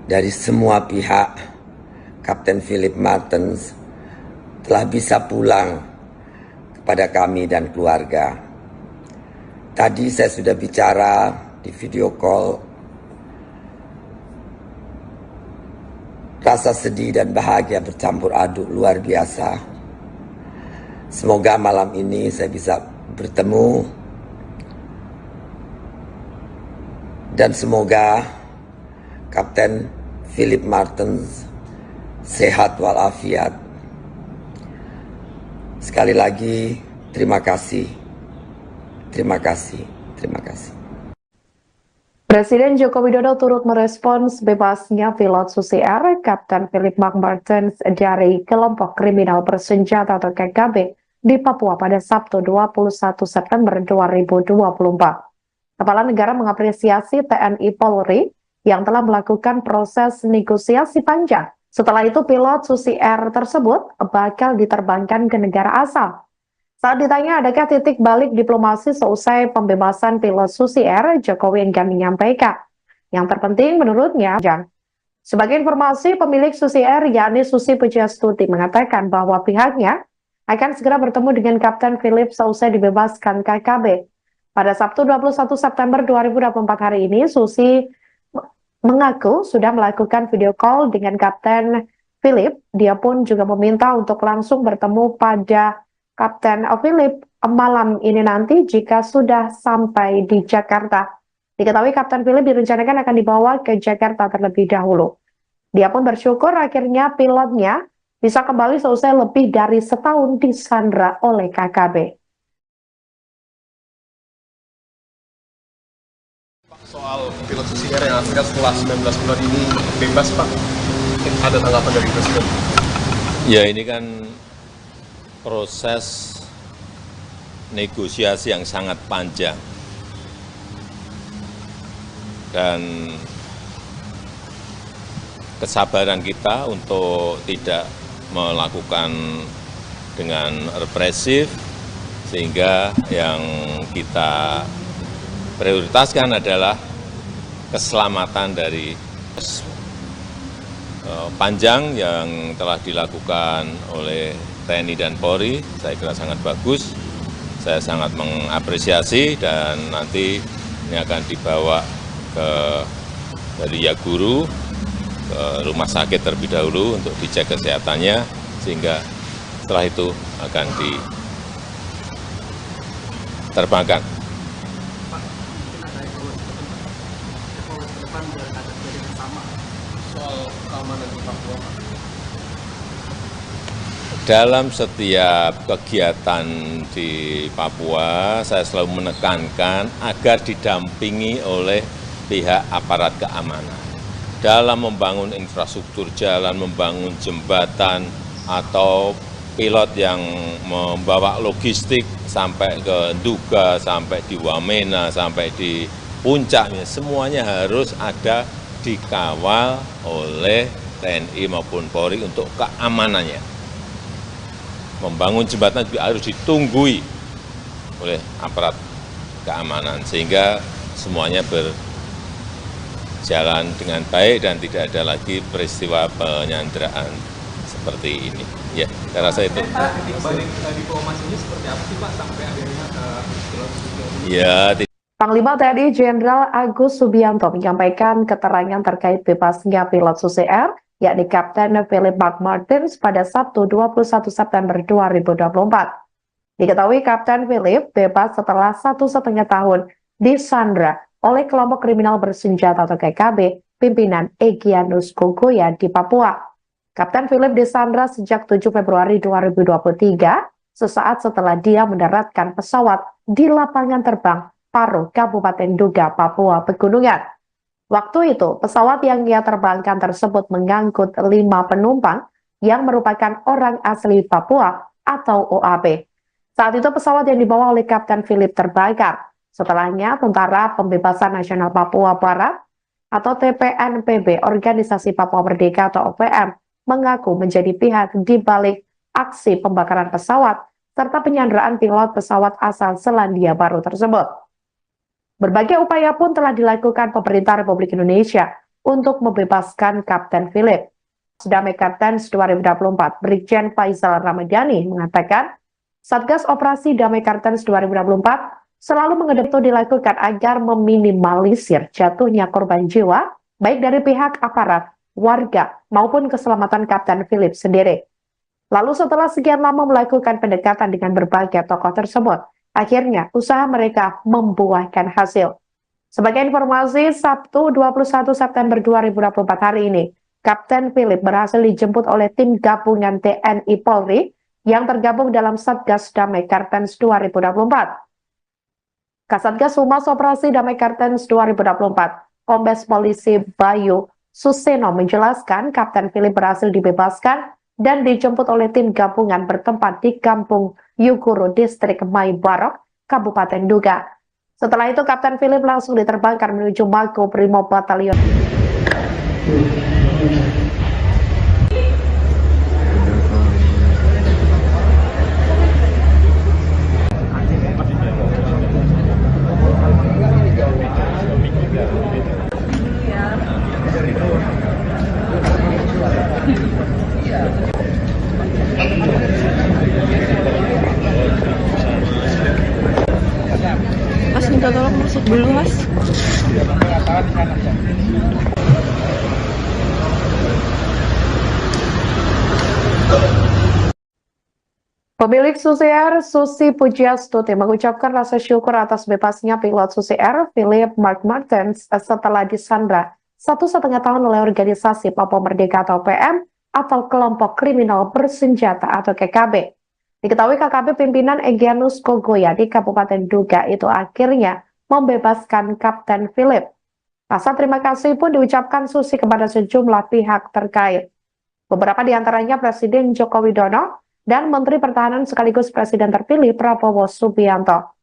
[SPEAKER 3] dari semua pihak, Kapten Philip Martens telah bisa pulang kepada kami dan keluarga. Tadi saya sudah bicara di video call. Rasa sedih dan bahagia bercampur aduk luar biasa. Semoga malam ini saya bisa bertemu dan semoga Kapten Philip Martens sehat walafiat. Sekali lagi, terima kasih. Terima kasih. Terima kasih.
[SPEAKER 1] Presiden Joko Widodo turut merespons bebasnya pilot Susi Air, Kapten Philip Mark Martens dari kelompok kriminal bersenjata atau KKB di Papua pada Sabtu 21 September 2024. Kepala negara mengapresiasi TNI Polri yang telah melakukan proses negosiasi panjang. Setelah itu pilot Susi Air tersebut bakal diterbangkan ke negara asal. Saat ditanya adakah titik balik diplomasi seusai pembebasan pilot Susi Air, Jokowi enggan menyampaikan. Yang terpenting menurutnya, sebagai informasi pemilik Susi Air yakni Susi Pujiastuti mengatakan bahwa pihaknya akan segera bertemu dengan Kapten Philip seusai dibebaskan KKB. Pada Sabtu 21 September 2024 hari ini, Susi mengaku sudah melakukan video call dengan Kapten Philip. Dia pun juga meminta untuk langsung bertemu pada Kapten Philip malam ini nanti jika sudah sampai di Jakarta. Diketahui Kapten Philip direncanakan akan dibawa ke Jakarta terlebih dahulu. Dia pun bersyukur akhirnya pilotnya bisa kembali selesai lebih dari setahun disandra oleh KKB.
[SPEAKER 6] Soal pilot Susi Air yang akhirnya setelah 19 bulan ini bebas, Pak. Ada tanggapan dari Presiden?
[SPEAKER 2] Ya, ini kan proses negosiasi yang sangat panjang. Dan kesabaran kita untuk tidak melakukan dengan represif, sehingga yang kita prioritaskan adalah keselamatan dari panjang yang telah dilakukan oleh TNI dan Polri. Saya kira sangat bagus, saya sangat mengapresiasi, dan nanti ini akan dibawa dari Yaguru ke rumah sakit terlebih dahulu untuk dicek kesehatannya, sehingga setelah itu akan diterbangkan.
[SPEAKER 6] Soal keamanan di Papua, Pak.
[SPEAKER 2] Dalam setiap kegiatan di Papua, saya selalu menekankan agar didampingi oleh pihak aparat keamanan. Dalam membangun infrastruktur jalan, membangun jembatan, atau pilot yang membawa logistik sampai ke Nduga, sampai di Wamena, sampai di puncaknya, semuanya harus ada dikawal oleh TNI maupun Polri untuk keamanannya. Membangun jembatan juga harus ditunggui oleh aparat keamanan, sehingga semuanya berjalan dengan baik dan tidak ada lagi peristiwa penyanderaan seperti ini. Ya, saya rasa itu.
[SPEAKER 4] Titik balik diplomasi ini seperti apa sih Pak sampai akhirnya pilot Susi Air ini?
[SPEAKER 2] Ya,
[SPEAKER 1] Panglima TNI Jenderal Agus Subianto menyampaikan keterangan terkait bebasnya pilot Susi Air, yakni Kapten Philip McMartins pada Sabtu 21 September 2024. Diketahui Kapten Philip bebas setelah 1,5 tahun disandra oleh kelompok kriminal bersenjata atau KKB pimpinan Egyanus Kogoya di Papua. Kapten Philip disandra sejak 7 Februari 2023, sesaat setelah dia mendaratkan pesawat di lapangan terbang Paro, Kabupaten Nduga, Papua Pegunungan. Waktu itu, pesawat yang ia terbangkan tersebut mengangkut 5 penumpang yang merupakan orang asli Papua atau OAP. Saat itu pesawat yang dibawa oleh Kapten Philip terbakar. Setelahnya, Tentara Pembebasan Nasional Papua Barat atau TPNPB, Organisasi Papua Merdeka atau OPM, mengaku menjadi pihak di balik aksi pembakaran pesawat serta penyanderaan pilot pesawat asal Selandia Baru tersebut. Berbagai upaya pun telah dilakukan pemerintah Republik Indonesia untuk membebaskan Kapten Philip. Damai Kartens 2024, Brigjen Faisal Ramadhani mengatakan, Satgas Operasi Damai Kartens 2024 selalu mengedepankan dilakukan agar meminimalisir jatuhnya korban jiwa, baik dari pihak aparat, warga, maupun keselamatan Kapten Philip sendiri. Lalu setelah sekian lama melakukan pendekatan dengan berbagai tokoh tersebut, akhirnya usaha mereka membuahkan hasil. Sebagai informasi, Sabtu 21 September 2024 hari ini, Kapten Philip berhasil dijemput oleh tim gabungan TNI Polri yang tergabung dalam Satgas Damai Kartens 2024. Kasatgas Humas Operasi Damai Kartens 2024, Kombes Polisi Bayu Suseno menjelaskan Kapten Philip berhasil dibebaskan dan dijemput oleh tim gabungan bertempat di Kampung Yuguru, Distrik Maibarok, Kabupaten Nduga. Setelah itu, Kapten Philip langsung diterbangkan menuju Mako Brimob Batalion.
[SPEAKER 5] Mas minta tolong masuk dulu, Mas.
[SPEAKER 1] Pemilik Susi Air, Susi Pujiastuti, mengucapkan rasa syukur atas bebasnya pilot Susi Air, Philip McMartins, setelah disandra 1,5 tahun oleh organisasi Papua Merdeka atau PM atau kelompok kriminal bersenjata atau KKB. Diketahui KKB pimpinan Egyanus Kogoya di Kabupaten Duga itu akhirnya membebaskan Kapten Philip. Rasa terima kasih pun diucapkan Susi kepada sejumlah pihak terkait. Beberapa di antaranya Presiden Joko Widodo dan Menteri Pertahanan sekaligus Presiden terpilih Prabowo Subianto.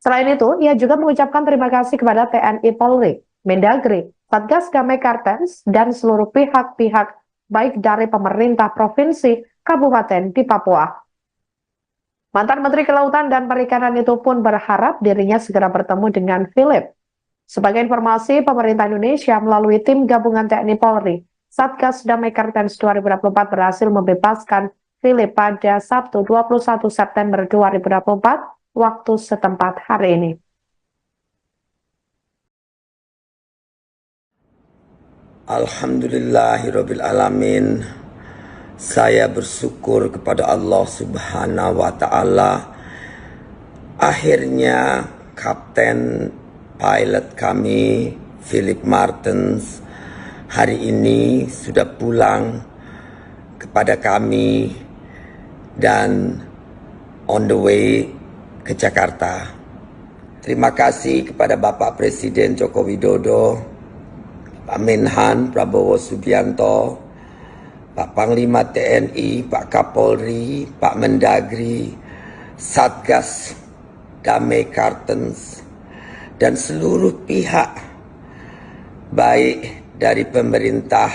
[SPEAKER 1] Selain itu, ia juga mengucapkan terima kasih kepada TNI Polri, Mendagri, Satgas Damai Kartens, dan seluruh pihak-pihak baik dari pemerintah provinsi, kabupaten di Papua. Mantan Menteri Kelautan dan Perikanan itu pun berharap dirinya segera bertemu dengan Philip. Sebagai informasi, pemerintah Indonesia melalui tim gabungan TNI Polri, Satgas Damai Kartens 2024 berhasil membebaskan Philip pada Sabtu 21 September 2024 waktu setempat hari ini.
[SPEAKER 3] Alhamdulillahirabbil alamin. Saya bersyukur kepada Allah Subhanahu wa taala. Akhirnya kapten pilot kami Philip Martens hari ini sudah pulang kepada kami dan on the way ke Jakarta. Terima kasih kepada Bapak Presiden Joko Widodo, Pak Menhan Prabowo Subianto, Pak Panglima TNI, Pak Kapolri, Pak Mendagri, Satgas Damai Kartens, dan seluruh pihak baik dari pemerintah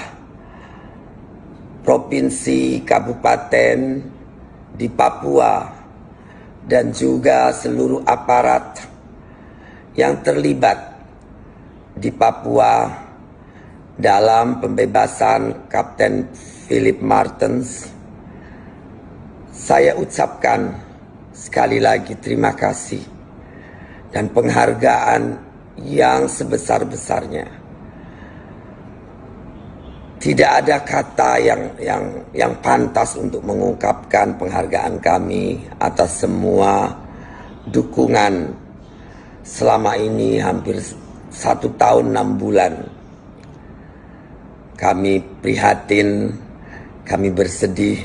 [SPEAKER 3] provinsi, kabupaten di Papua, dan juga seluruh aparat yang terlibat di Papua dalam pembebasan Kapten Philip Martens. Saya ucapkan sekali lagi terima kasih dan penghargaan yang sebesar-besarnya. Tidak ada kata yang pantas untuk mengungkapkan penghargaan kami atas semua dukungan selama ini hampir 1 tahun 6 bulan. Kami prihatin, kami bersedih,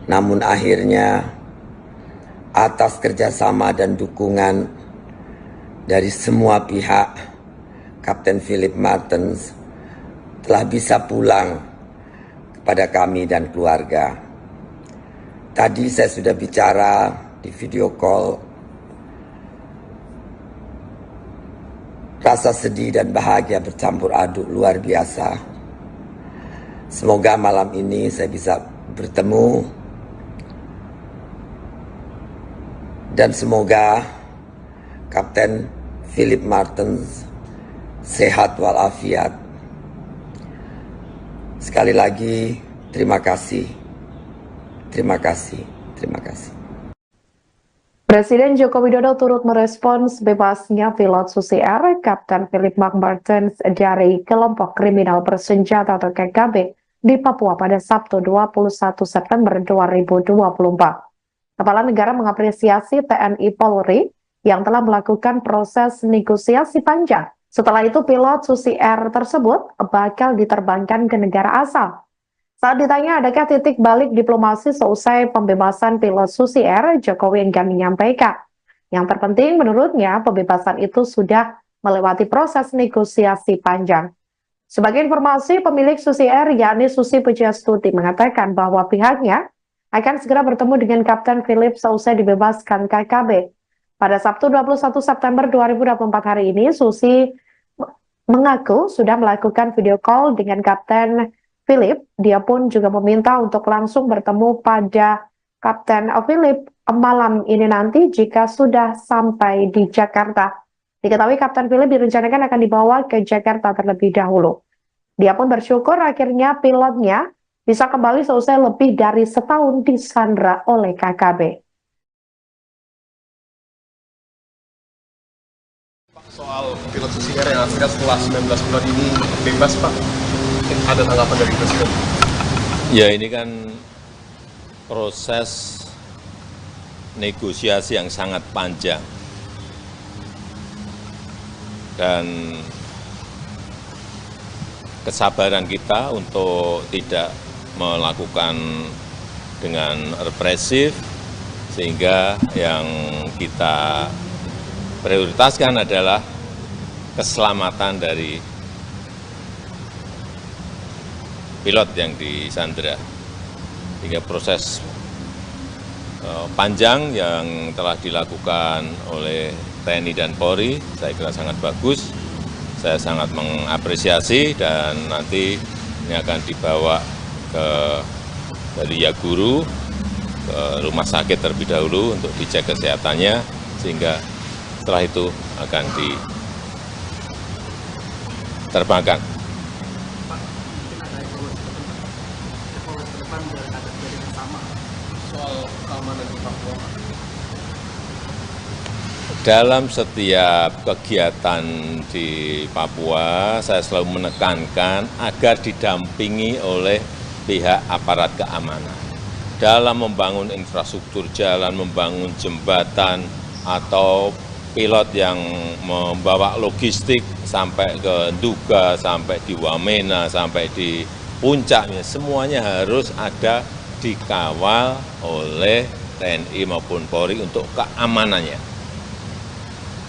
[SPEAKER 3] namun akhirnya atas kerjasama dan dukungan dari semua pihak, Kapten Philip Martens telah bisa pulang kepada kami dan keluarga. Tadi saya sudah bicara di video call. Rasa sedih dan bahagia bercampur aduk luar biasa. Semoga malam ini saya bisa bertemu dan semoga Kapten Philip Martens sehat walafiat. Sekali lagi terima kasih. Terima kasih. Terima kasih.
[SPEAKER 1] Presiden Joko Widodo turut merespons bebasnya pilot Susi Air, Kapten Philip Martens dari kelompok kriminal bersenjata atau KKB di Papua pada Sabtu 21 September 2024. Kepala negara mengapresiasi TNI Polri yang telah melakukan proses negosiasi panjang. Setelah itu pilot Susi Air tersebut bakal diterbangkan ke negara asal. Saat ditanya adakah titik balik diplomasi seusai pembebasan pilot Susi Air, Jokowi enggan menyampaikan. Yang terpenting menurutnya pembebasan itu sudah melewati proses negosiasi panjang. Sebagai informasi, pemilik Susi Air yakni Susi Pujiastuti mengatakan bahwa pihaknya akan segera bertemu dengan Kapten Philip seusai dibebaskan KKB. Pada Sabtu 21 September 2024 hari ini, Susi mengaku sudah melakukan video call dengan Kapten Philip. Dia pun juga meminta untuk langsung bertemu pada Kapten Philip malam ini nanti jika sudah sampai di Jakarta. Diketahui Kapten Philip direncanakan akan dibawa ke Jakarta terlebih dahulu. Dia pun bersyukur akhirnya pilotnya bisa kembali seusai lebih dari setahun disandra oleh KKB.
[SPEAKER 6] Soal pilot Susi Air yang akhirnya setelah 19 bulan ini bebas, Pak, ada tanggapan dari Presiden?
[SPEAKER 2] Ya, ini kan proses negosiasi yang sangat panjang dan kesabaran kita untuk tidak melakukan dengan represif, sehingga yang kita prioritaskan adalah keselamatan dari pilot yang disandra. Hingga proses panjang yang telah dilakukan oleh TNI dan Polri, saya kira sangat bagus. Saya sangat mengapresiasi dan nanti ini akan dibawa dari Yaguru ke rumah sakit terlebih dahulu untuk dicek kesehatannya, sehingga setelah itu akan diterbangkan.
[SPEAKER 6] Soal keamanan di Papua.
[SPEAKER 2] Dalam setiap kegiatan di Papua, saya selalu menekankan agar didampingi oleh pihak aparat keamanan. Dalam membangun infrastruktur jalan, membangun jembatan, atau pilot yang membawa logistik sampai ke Nduga, sampai di Wamena, sampai di puncaknya, semuanya harus ada dikawal oleh TNI maupun Polri untuk keamanannya.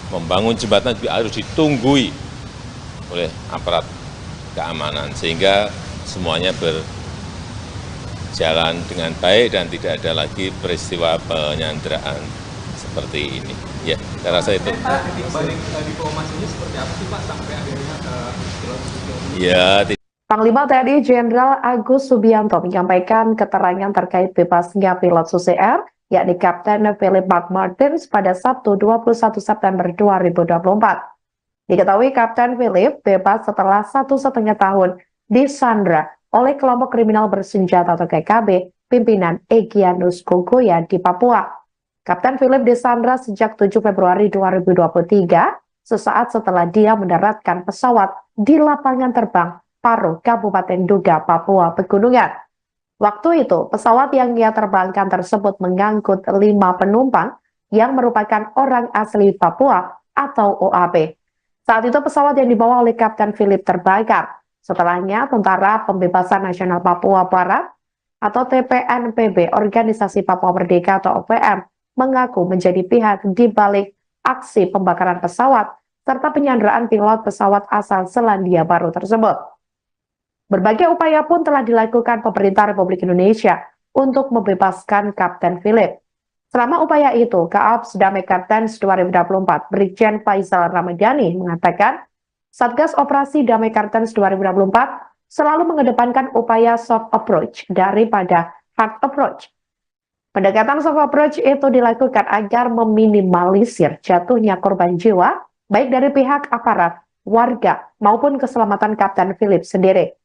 [SPEAKER 2] Membangun jembatan juga harus ditunggui oleh aparat keamanan, sehingga semuanya berjalan dengan baik dan tidak ada lagi peristiwa penyanderaan seperti ini. Ya, saya rasa itu.
[SPEAKER 4] Balik diplomasinya seperti apa sih Pak sampai akhirnya pilot ini?
[SPEAKER 2] Ya,
[SPEAKER 1] Panglima TNI Jenderal Agus Subianto menyampaikan keterangan terkait bebasnya pilot Susi Air, yakni Kapten Philip McMartins pada Sabtu 21 September 2024. Diketahui Kapten Philip bebas setelah 1,5 tahun disandra oleh kelompok kriminal bersenjata atau KKB pimpinan Egyanus Kogoya di Papua. Kapten Philip disandra sejak 7 Februari 2023, sesaat setelah dia mendaratkan pesawat di lapangan terbang Paro, Kabupaten Nduga, Papua Pegunungan. Waktu itu, pesawat yang ia terbangkan tersebut mengangkut 5 penumpang yang merupakan orang asli Papua atau OAP. Saat itu pesawat yang dibawa oleh Kapten Philip terbakar. Setelahnya, Tentara Pembebasan Nasional Papua Barat atau TPNPB, Organisasi Papua Merdeka atau OPM, mengaku menjadi pihak di balik aksi pembakaran pesawat serta penyanderaan pilot pesawat asal Selandia Baru tersebut. Berbagai upaya pun telah dilakukan pemerintah Republik Indonesia untuk membebaskan Kapten Philip. Selama upaya itu, Kaaps Damai Kartens 2024, Brigjen Faisal Ramadhani mengatakan, Satgas Operasi Damai Kartens 2024 selalu mengedepankan upaya soft approach daripada hard approach. Pendekatan soft approach itu dilakukan agar meminimalisir jatuhnya korban jiwa, baik dari pihak aparat, warga, maupun keselamatan Kapten Philip sendiri.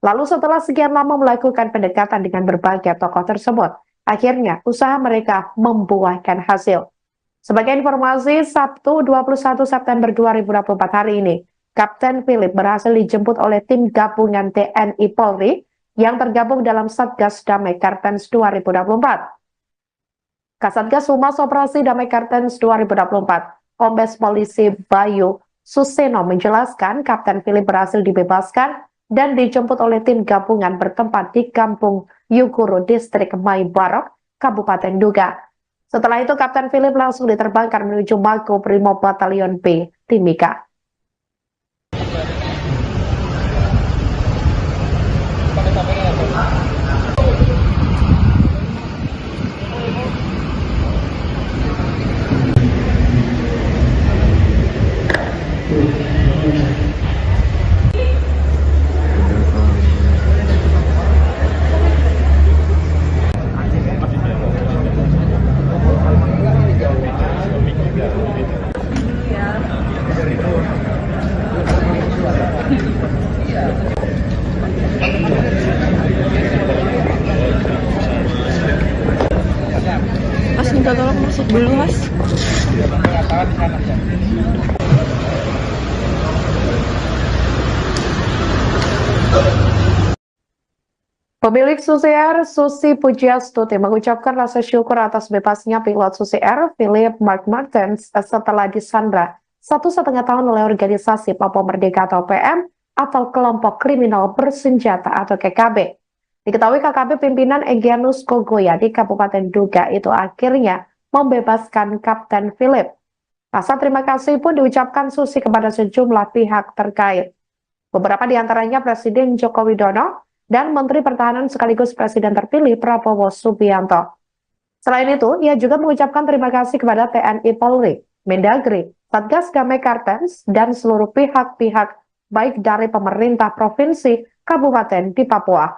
[SPEAKER 1] Lalu setelah sekian lama melakukan pendekatan dengan berbagai tokoh tersebut, akhirnya usaha mereka membuahkan hasil. Sebagai informasi, Sabtu 21 September 2024 hari ini, Kapten Philip berhasil dijemput oleh tim gabungan TNI Polri yang tergabung dalam Satgas Damai Kartens 2024. Kasatgas Humas Operasi Damai Kartens 2024, Kombes Polisi Bayu Suseno menjelaskan Kapten Philip berhasil dibebaskan dan dijemput oleh tim gabungan bertempat di Kampung Yuguru, Distrik Mai Barok, Kabupaten Nduga. Setelah itu, Kapten Philip langsung diterbangkan menuju Mako Brimob Batalion B, Timika.
[SPEAKER 5] Mas minta tolong masuk dulu Mas.
[SPEAKER 1] Pemilik Susi Air, Susi Pujiastuti, mengucapkan rasa syukur atas bebasnya pilot Susi Air, Philip McMartins, setelah disandra 1,5 tahun oleh organisasi Papua Merdeka atau PM atau kelompok kriminal bersenjata atau KKB. Diketahui KKP pimpinan Egyanus Kogoya di Kabupaten Duga itu akhirnya membebaskan Kapten Philip. Rasa terima kasih pun diucapkan Susi kepada sejumlah pihak terkait. Beberapa di antaranya Presiden Joko Widodo dan Menteri Pertahanan sekaligus Presiden terpilih Prabowo Subianto. Selain itu, ia juga mengucapkan terima kasih kepada TNI Polri, Mendagri, Satgas Damai Kartens, dan seluruh pihak-pihak baik dari pemerintah provinsi, kabupaten di Papua.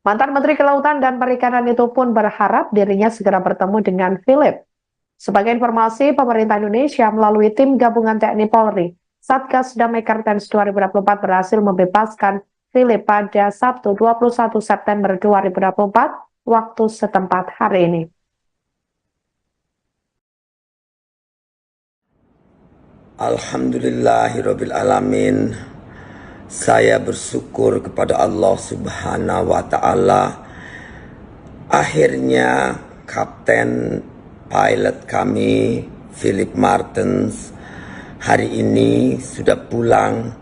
[SPEAKER 1] Mantan Menteri Kelautan dan Perikanan itu pun berharap dirinya segera bertemu dengan Philip. Sebagai informasi, pemerintah Indonesia melalui tim gabungan TNI Polri, Satgas Damai Kartens 2024 berhasil membebaskan Philip pada Sabtu 21 September 2024 waktu setempat hari ini.
[SPEAKER 3] Alhamdulillahirabbil alamin. Saya bersyukur kepada Allah Subhanahu wa taala. Akhirnya kapten pilot kami Philip Martens hari ini sudah pulang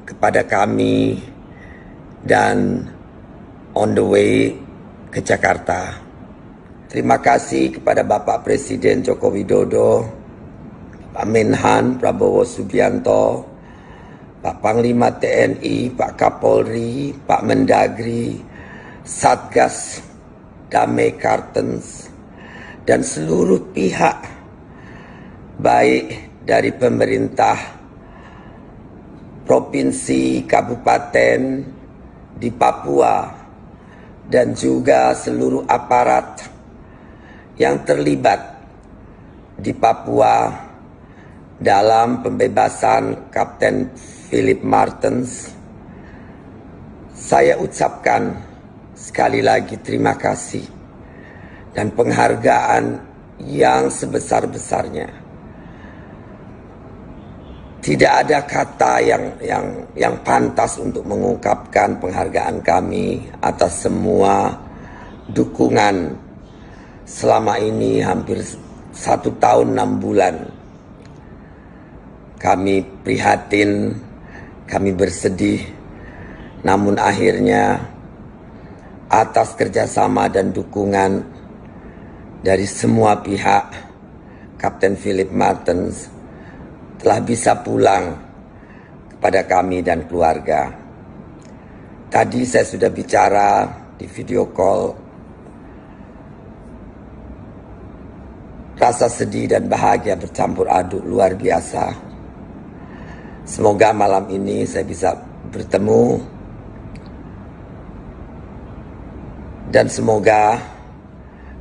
[SPEAKER 3] kepada kami dan on the way ke Jakarta. Terima kasih kepada Bapak Presiden Joko Widodo, Pak Menhan Prabowo Subianto, Pak Panglima TNI, Pak Kapolri, Pak Mendagri, Satgas Damai Kartens, dan seluruh pihak baik dari pemerintah provinsi, kabupaten di Papua, dan juga seluruh aparat yang terlibat di Papua dalam pembebasan Kapten Philip Martens. Saya ucapkan sekali lagi terima kasih dan penghargaan yang sebesar-besarnya. Tidak ada kata yang pantas untuk mengungkapkan penghargaan kami atas semua dukungan selama ini hampir 1 tahun 6 bulan. Kami prihatin, kami bersedih, namun akhirnya atas kerjasama dan dukungan dari semua pihak, Kapten Philip Martens telah bisa pulang kepada kami dan keluarga. Tadi saya sudah bicara di video call. Rasa sedih dan bahagia bercampur aduk luar biasa. Semoga malam ini saya bisa bertemu dan semoga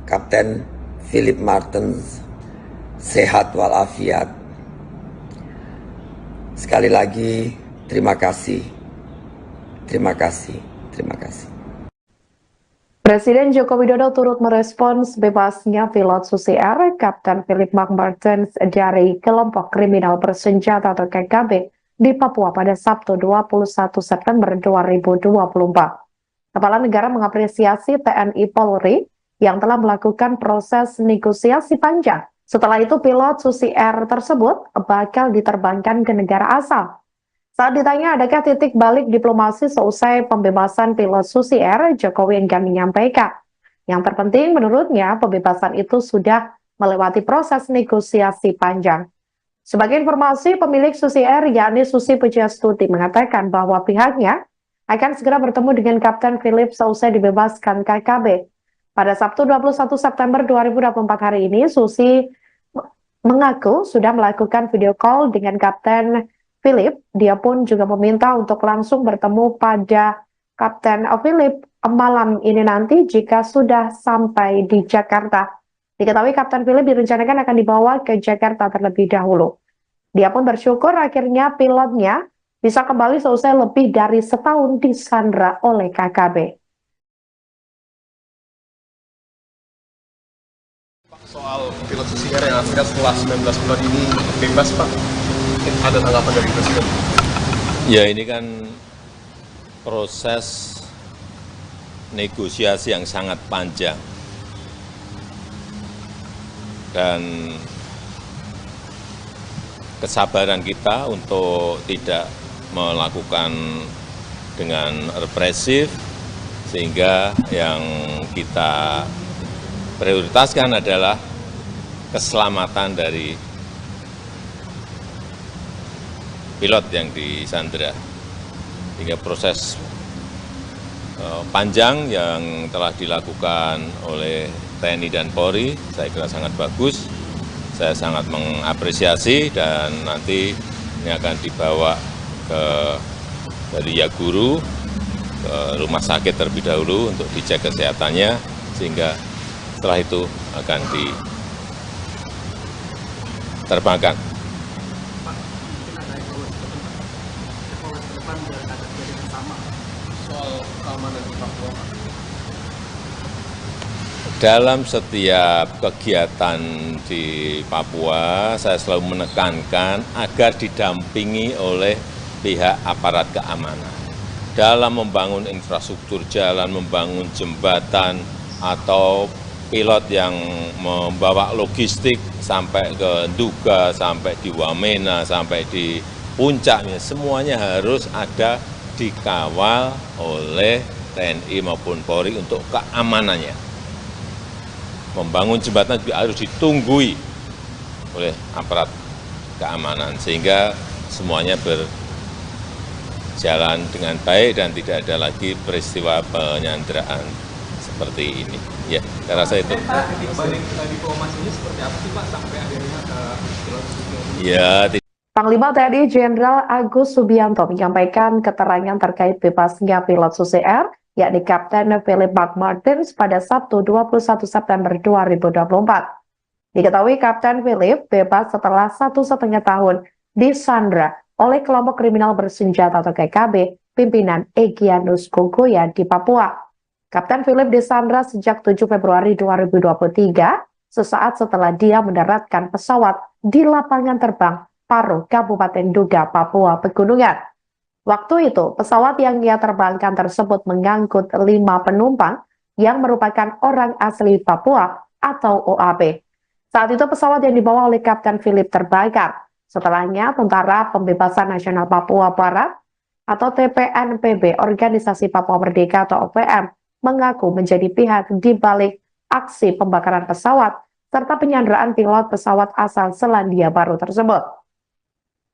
[SPEAKER 3] Kapten Philip Martens sehat walafiat. Sekali lagi terima kasih. Terima kasih. Terima kasih.
[SPEAKER 1] Presiden Joko Widodo turut merespons bebasnya pilot Susi Air, Kapten Philip Martens dari kelompok kriminal bersenjata atau KKB di Papua pada Sabtu 21 September 2024. Kepala negara mengapresiasi TNI Polri yang telah melakukan proses negosiasi panjang. Setelah itu pilot Susi Air tersebut bakal diterbangkan ke negara asal. Saat ditanya adakah titik balik diplomasi seusai pembebasan pilot Susi Air, Jokowi enggan menyampaikan. Yang terpenting menurutnya pembebasan itu sudah melewati proses negosiasi panjang. Sebagai informasi, pemilik Susi Air yakni Susi Pujiastuti mengatakan bahwa pihaknya akan segera bertemu dengan Kapten Philip seusai dibebaskan KKB. Pada Sabtu 21 September 2024 hari ini, Susi mengaku sudah melakukan video call dengan Kapten Philip. Dia pun juga meminta untuk langsung bertemu pada Kapten Philip malam ini nanti jika sudah sampai di Jakarta. Diketahui Kapten Philip direncanakan akan dibawa ke Jakarta terlebih dahulu. Dia pun bersyukur akhirnya pilotnya bisa kembali seusai lebih dari setahun disandra oleh KKB.
[SPEAKER 6] Soal pilot Susi Air yang akhirnya setelah 19 bulan ini bebas, Pak, ada tanggapan dari Presiden?
[SPEAKER 2] Ya, ini kan proses negosiasi yang sangat panjang dan kesabaran kita untuk tidak melakukan dengan represif sehingga yang kita prioritaskan adalah keselamatan dari pilot yang disandra. Hingga proses panjang yang telah dilakukan oleh TNI dan Polri, saya kira sangat bagus. Saya sangat mengapresiasi dan nanti ini akan dibawa dari Yaguru ke rumah sakit terlebih dahulu untuk dicek kesehatannya, sehingga setelah itu akan diterbangkan.
[SPEAKER 6] Soal keamanan di Papua, Pak.
[SPEAKER 2] Dalam setiap kegiatan di Papua, saya selalu menekankan agar didampingi oleh pihak aparat keamanan. Dalam membangun infrastruktur jalan, membangun jembatan, atau pilot yang membawa logistik sampai ke Nduga, sampai di Wamena, sampai di puncaknya, semuanya harus ada dikawal oleh TNI maupun Polri untuk keamanannya. Membangun jembatan juga harus ditunggui oleh aparat keamanan, sehingga semuanya berjalan dengan baik dan tidak ada lagi peristiwa penyanderaan seperti ini. Ya, saya rasa itu.
[SPEAKER 4] Titik balik diplomasi ini seperti apa sih Pak sampai akhirnya pilot Susi ini?
[SPEAKER 2] Ya,
[SPEAKER 1] Panglima TNI Jenderal Agus Subianto menyampaikan keterangan terkait bebasnya pilot Susi Air, yakni Kapten Philip McMartins pada Sabtu 21 September 2024. Diketahui Kapten Philip bebas setelah 1,5 tahun disandra oleh kelompok kriminal bersenjata atau KKB pimpinan Egyanus Kogoya di Papua. Kapten Philip disandra sejak 7 Februari 2023, sesaat setelah dia mendaratkan pesawat di lapangan terbang Paro, Kabupaten Nduga, Papua Pegunungan. Waktu itu, pesawat yang ia terbangkan tersebut mengangkut 5 penumpang yang merupakan orang asli Papua atau OAP. Saat itu pesawat yang dibawa oleh Kapten Philip terbakar. Setelahnya, Tentara Pembebasan Nasional Papua Barat atau TPNPB, Organisasi Papua Merdeka atau OPM, mengaku menjadi pihak di balik aksi pembakaran pesawat serta penyanderaan pilot pesawat asal Selandia Baru tersebut.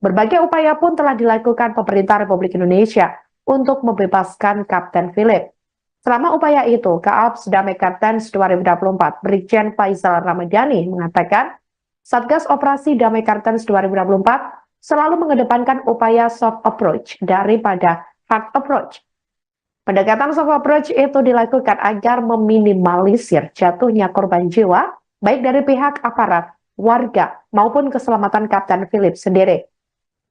[SPEAKER 1] Berbagai upaya pun telah dilakukan pemerintah Republik Indonesia untuk membebaskan Kapten Philip. Selama upaya itu, Kaops Damai Kartens 2024, Brigjen Faisal Ramadhani mengatakan, Satgas Operasi Damai Kartens 2024 selalu mengedepankan upaya soft approach daripada hard approach. Pendekatan soft approach itu dilakukan agar meminimalisir jatuhnya korban jiwa, baik dari pihak aparat, warga, maupun keselamatan Kapten Philip sendiri.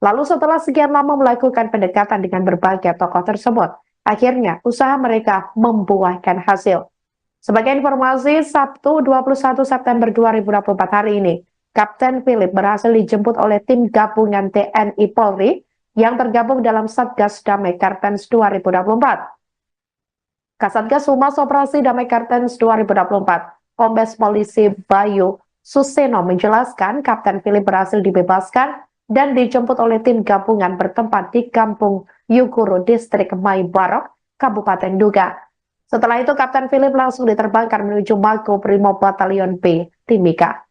[SPEAKER 1] Lalu setelah sekian lama melakukan pendekatan dengan berbagai tokoh tersebut, akhirnya usaha mereka membuahkan hasil. Sebagai informasi, Sabtu 21 September 2024 hari ini, Kapten Philip berhasil dijemput oleh tim gabungan TNI Polri yang tergabung dalam Satgas Damai Kartens 2024. Kasatgas Humas Operasi Damai Kartens 2024, Kombes Polisi Bayu Suseno menjelaskan Kapten Philip berhasil dibebaskan dan dijemput oleh tim gabungan bertempat di Kampung Yuguru, Distrik Maibarok, Kabupaten Nduga. Setelah itu, Kapten Philip langsung diterbangkan menuju Mako Brimob Batalion B, Timika.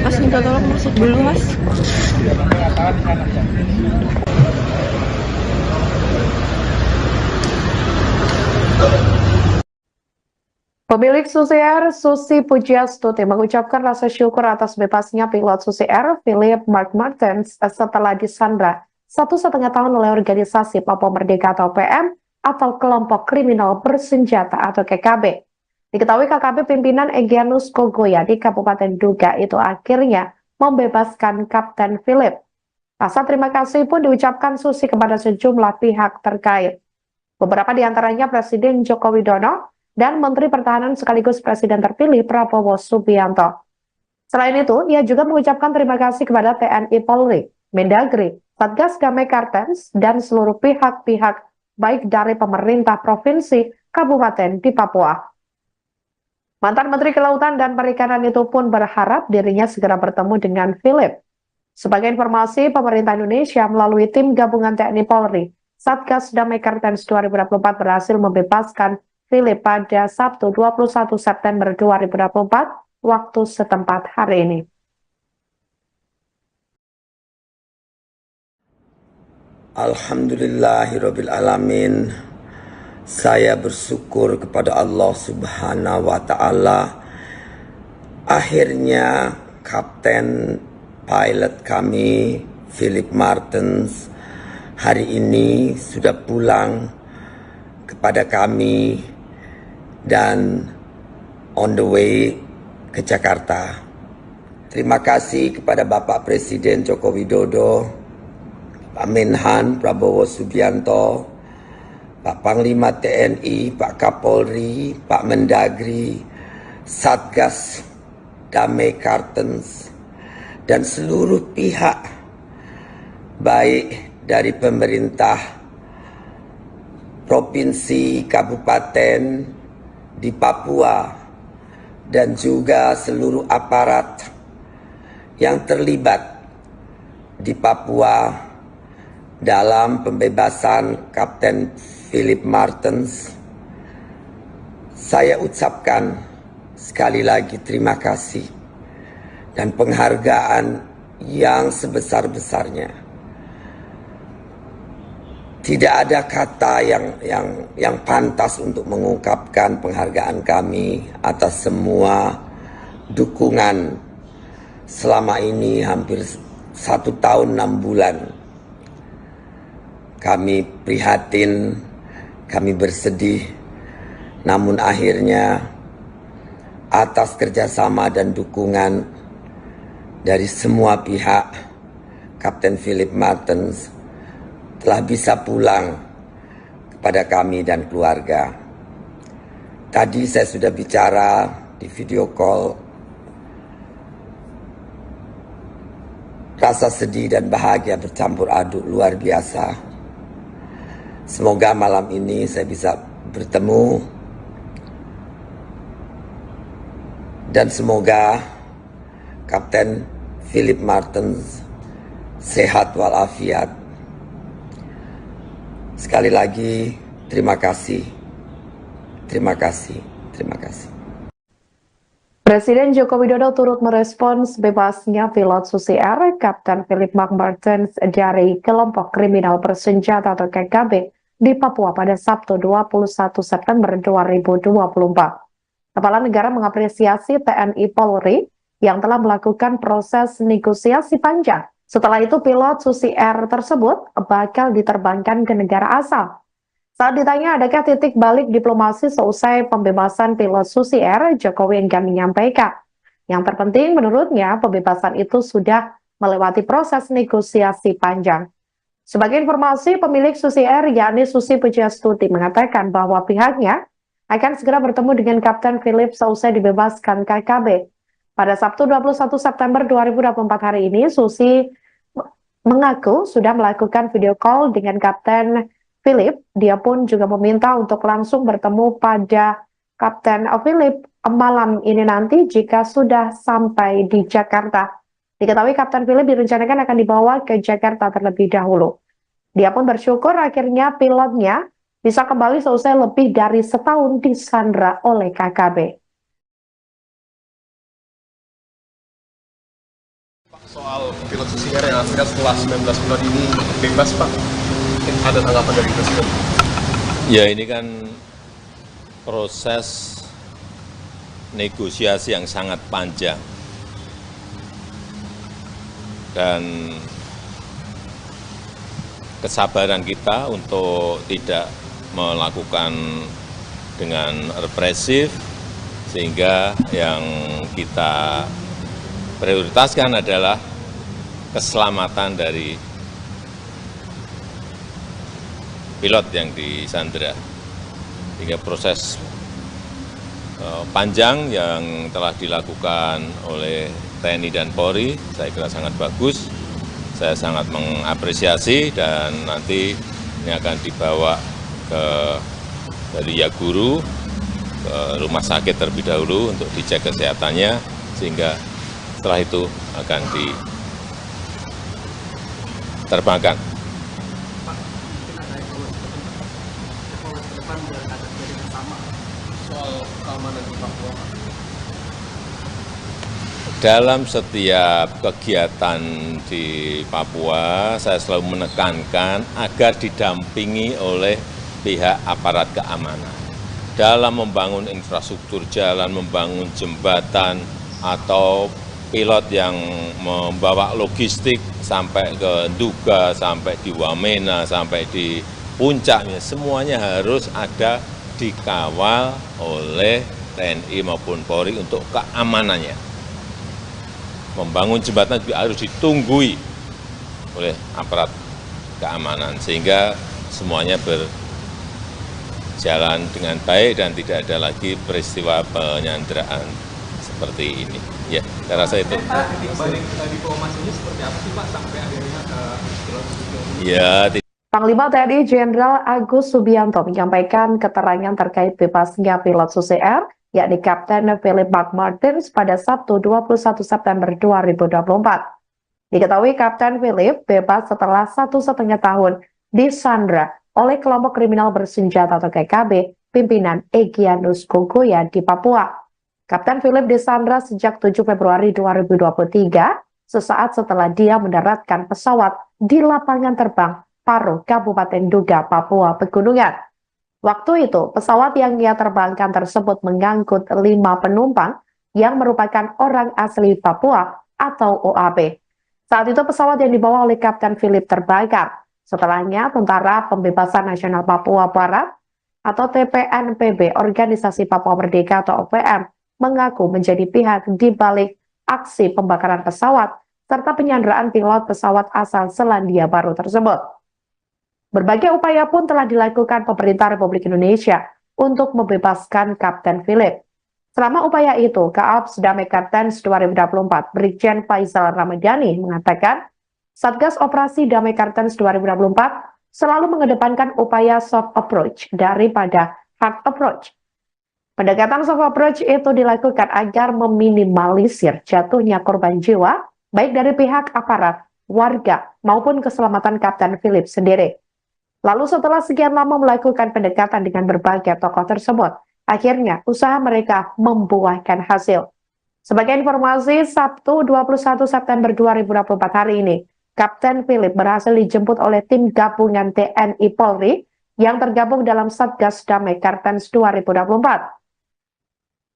[SPEAKER 5] Mas minta tolong masuk dulu, Mas.
[SPEAKER 1] Pemilik Susi Air, Susi Pujiastuti, mengucapkan rasa syukur atas bebasnya pilot Susi Air, Philip McMartins, setelah disandra 1,5 tahun oleh organisasi Papua Merdeka atau PM atau kelompok kriminal bersenjata atau KKB. Diketahui KKP pimpinan Egyanus Kogoya di Kabupaten Duga itu akhirnya membebaskan Kapten Philip. Rasa terima kasih pun diucapkan Susi kepada sejumlah pihak terkait. Beberapa di antaranya Presiden Joko Widodo dan Menteri Pertahanan sekaligus Presiden terpilih Prabowo Subianto. Selain itu, ia juga mengucapkan terima kasih kepada TNI Polri, Mendagri, Satgas Damai Kartens, dan seluruh pihak-pihak baik dari pemerintah provinsi, kabupaten di Papua. Mantan Menteri Kelautan dan Perikanan itu pun berharap dirinya segera bertemu dengan Philip. Sebagai informasi, pemerintah Indonesia melalui tim gabungan TNI Polri, Satgas Damai Kartens 2024 berhasil membebaskan Philip pada Sabtu 21 September 2024 waktu setempat hari ini.
[SPEAKER 3] Alhamdulillahirabbil alamin. Saya bersyukur kepada Allah Subhanahu wa taala. Akhirnya kapten pilot kami Philip Martens hari ini sudah pulang kepada kami dan on the way ke Jakarta. Terima kasih kepada Bapak Presiden Joko Widodo, Pak Menhan Prabowo Subianto, Pak Panglima TNI, Pak Kapolri, Pak Mendagri, Satgas Damai Kartens, dan seluruh pihak baik dari pemerintah provinsi, kabupaten di Papua, dan juga seluruh aparat yang terlibat di Papua dalam pembebasan Kapten Philip Martens. Saya ucapkan sekali lagi terima kasih dan penghargaan yang sebesar-besarnya. Tidak ada kata yang pantas untuk mengungkapkan penghargaan kami atas semua dukungan selama ini hampir 1 tahun 6 bulan. Kami prihatin, kami bersedih, namun akhirnya atas kerjasama dan dukungan dari semua pihak, Kapten Philip Martens telah bisa pulang kepada kami dan keluarga. Tadi saya sudah bicara di video call. Rasa sedih dan bahagia bercampur aduk luar biasa. Semoga malam ini saya bisa bertemu dan semoga Kapten Philip Martens sehat walafiat. Sekali lagi terima kasih. Terima kasih. Terima kasih.
[SPEAKER 1] Presiden Joko Widodo turut merespons bebasnya pilot Susi Air, Kapten Philip Martens dari kelompok kriminal bersenjata atau KKB di Papua pada Sabtu 21 September 2024. Kepala negara mengapresiasi TNI Polri yang telah melakukan proses negosiasi panjang. Setelah itu pilot Susi Air tersebut bakal diterbangkan ke negara asal. Saat ditanya adakah titik balik diplomasi seusai pembebasan pilot Susi Air, Jokowi enggan menyampaikan. Yang terpenting menurutnya pembebasan itu sudah melewati proses negosiasi panjang. Sebagai informasi, pemilik Susi Air yakni Susi Pujiastuti mengatakan bahwa pihaknya akan segera bertemu dengan Kapten Philip seusai dibebaskan KKB. Pada Sabtu 21 September 2024 hari ini, Susi mengaku sudah melakukan video call dengan Kapten Philip. Dia pun juga meminta untuk langsung bertemu pada Kapten Philip malam ini nanti jika sudah sampai di Jakarta. Diketahui Kapten Philip direncanakan akan dibawa ke Jakarta terlebih dahulu. Dia pun bersyukur akhirnya pilotnya bisa kembali seusai lebih dari setahun disandra oleh KKB.
[SPEAKER 6] Soal pilot Susi Air yang akhirnya setelah 19 bulan ini bebas, Pak, ada tanggapan dari Presiden?
[SPEAKER 2] Ya, ini kan proses negosiasi yang sangat panjang dan kesabaran kita untuk tidak melakukan dengan represif Sehingga yang kita prioritaskan adalah keselamatan dari pilot yang disandra. Sehingga proses panjang yang telah dilakukan oleh TNI dan Polri, saya kira sangat bagus. Saya sangat mengapresiasi dan nanti ini akan dibawa dari Yaguru ke rumah sakit terlebih dahulu untuk dicek kesehatannya, sehingga setelah itu akan diterbangkan.
[SPEAKER 4] Pak, mungkin ada evaluasi ke depan biar ada kejadian sama soal keamanan di Papua, Pak.
[SPEAKER 2] Dalam setiap kegiatan di Papua, saya selalu menekankan agar didampingi oleh pihak aparat keamanan. Dalam membangun infrastruktur jalan, membangun jembatan, atau pilot yang membawa logistik sampai ke Nduga, sampai di Wamena, sampai di puncaknya, semuanya harus ada dikawal oleh TNI maupun Polri untuk keamanannya. Membangun jembatan juga harus ditunggui oleh aparat keamanan, sehingga semuanya berjalan dengan baik dan tidak ada lagi peristiwa penyanderaan seperti ini. Ya, saya rasa itu.
[SPEAKER 4] Balik diplomasi ini seperti apa sih Pak sampai akhirnya pilot Susi ini?
[SPEAKER 2] Ya,
[SPEAKER 1] Panglima TNI Jenderal Agus Subianto menyampaikan keterangan terkait bebasnya pilot Susi Air, yakni Kapten Philip McMartins pada Sabtu 21 September 2024. Diketahui Kapten Philip bebas setelah 1,5 tahun disandra oleh kelompok kriminal bersenjata atau KKB pimpinan Egyanus Kogoya di Papua. Kapten Philip disandra sejak 7 Februari 2023, sesaat setelah dia mendaratkan pesawat di lapangan terbang Paro, Kabupaten Nduga, Papua Pegunungan. Waktu itu, pesawat yang ia terbangkan tersebut mengangkut 5 penumpang yang merupakan orang asli Papua atau OAB. Saat itu pesawat yang dibawa oleh Kapten Philip terbakar. Setelahnya, Tentara Pembebasan Nasional Papua Barat atau TPNPB, Organisasi Papua Merdeka atau OPM, mengaku menjadi pihak di balik aksi pembakaran pesawat serta penyanderaan pilot pesawat asal Selandia Baru tersebut. Berbagai upaya pun telah dilakukan pemerintah Republik Indonesia untuk membebaskan Kapten Philip. Selama upaya itu, Kaops Damai Kartens 2024, Brigjen Faisal Ramadhani mengatakan, Satgas Operasi Damai Kartens 2024 selalu mengedepankan upaya soft approach daripada hard approach. Pendekatan soft approach itu dilakukan agar meminimalisir jatuhnya korban jiwa, baik dari pihak aparat, warga, maupun keselamatan Kapten Philip sendiri. Lalu setelah sekian lama melakukan pendekatan dengan berbagai tokoh tersebut, akhirnya usaha mereka membuahkan hasil. Sebagai informasi, Sabtu 21 September 2024 hari ini, Kapten Philip berhasil dijemput oleh tim gabungan TNI Polri yang tergabung dalam Satgas Damai Kartens 2024.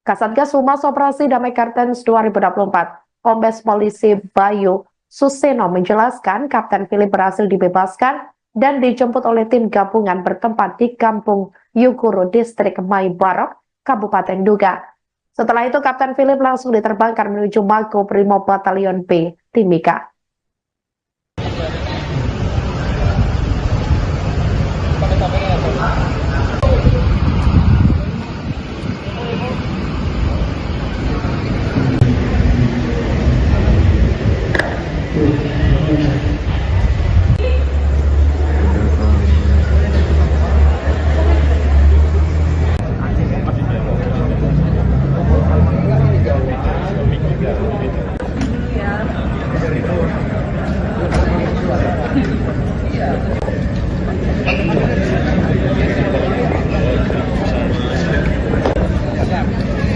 [SPEAKER 1] Kasatgas Humas Operasi Damai Kartens 2024, Kombes Polisi Bayu Suseno menjelaskan Kapten Philip berhasil dibebaskan dan dijemput oleh tim gabungan bertempat di Kampung Yuguru, Distrik Mai Barok, Kabupaten Nduga. Setelah itu, Kapten Philip langsung diterbangkan menuju Mako Brimob Batalion B, Timika.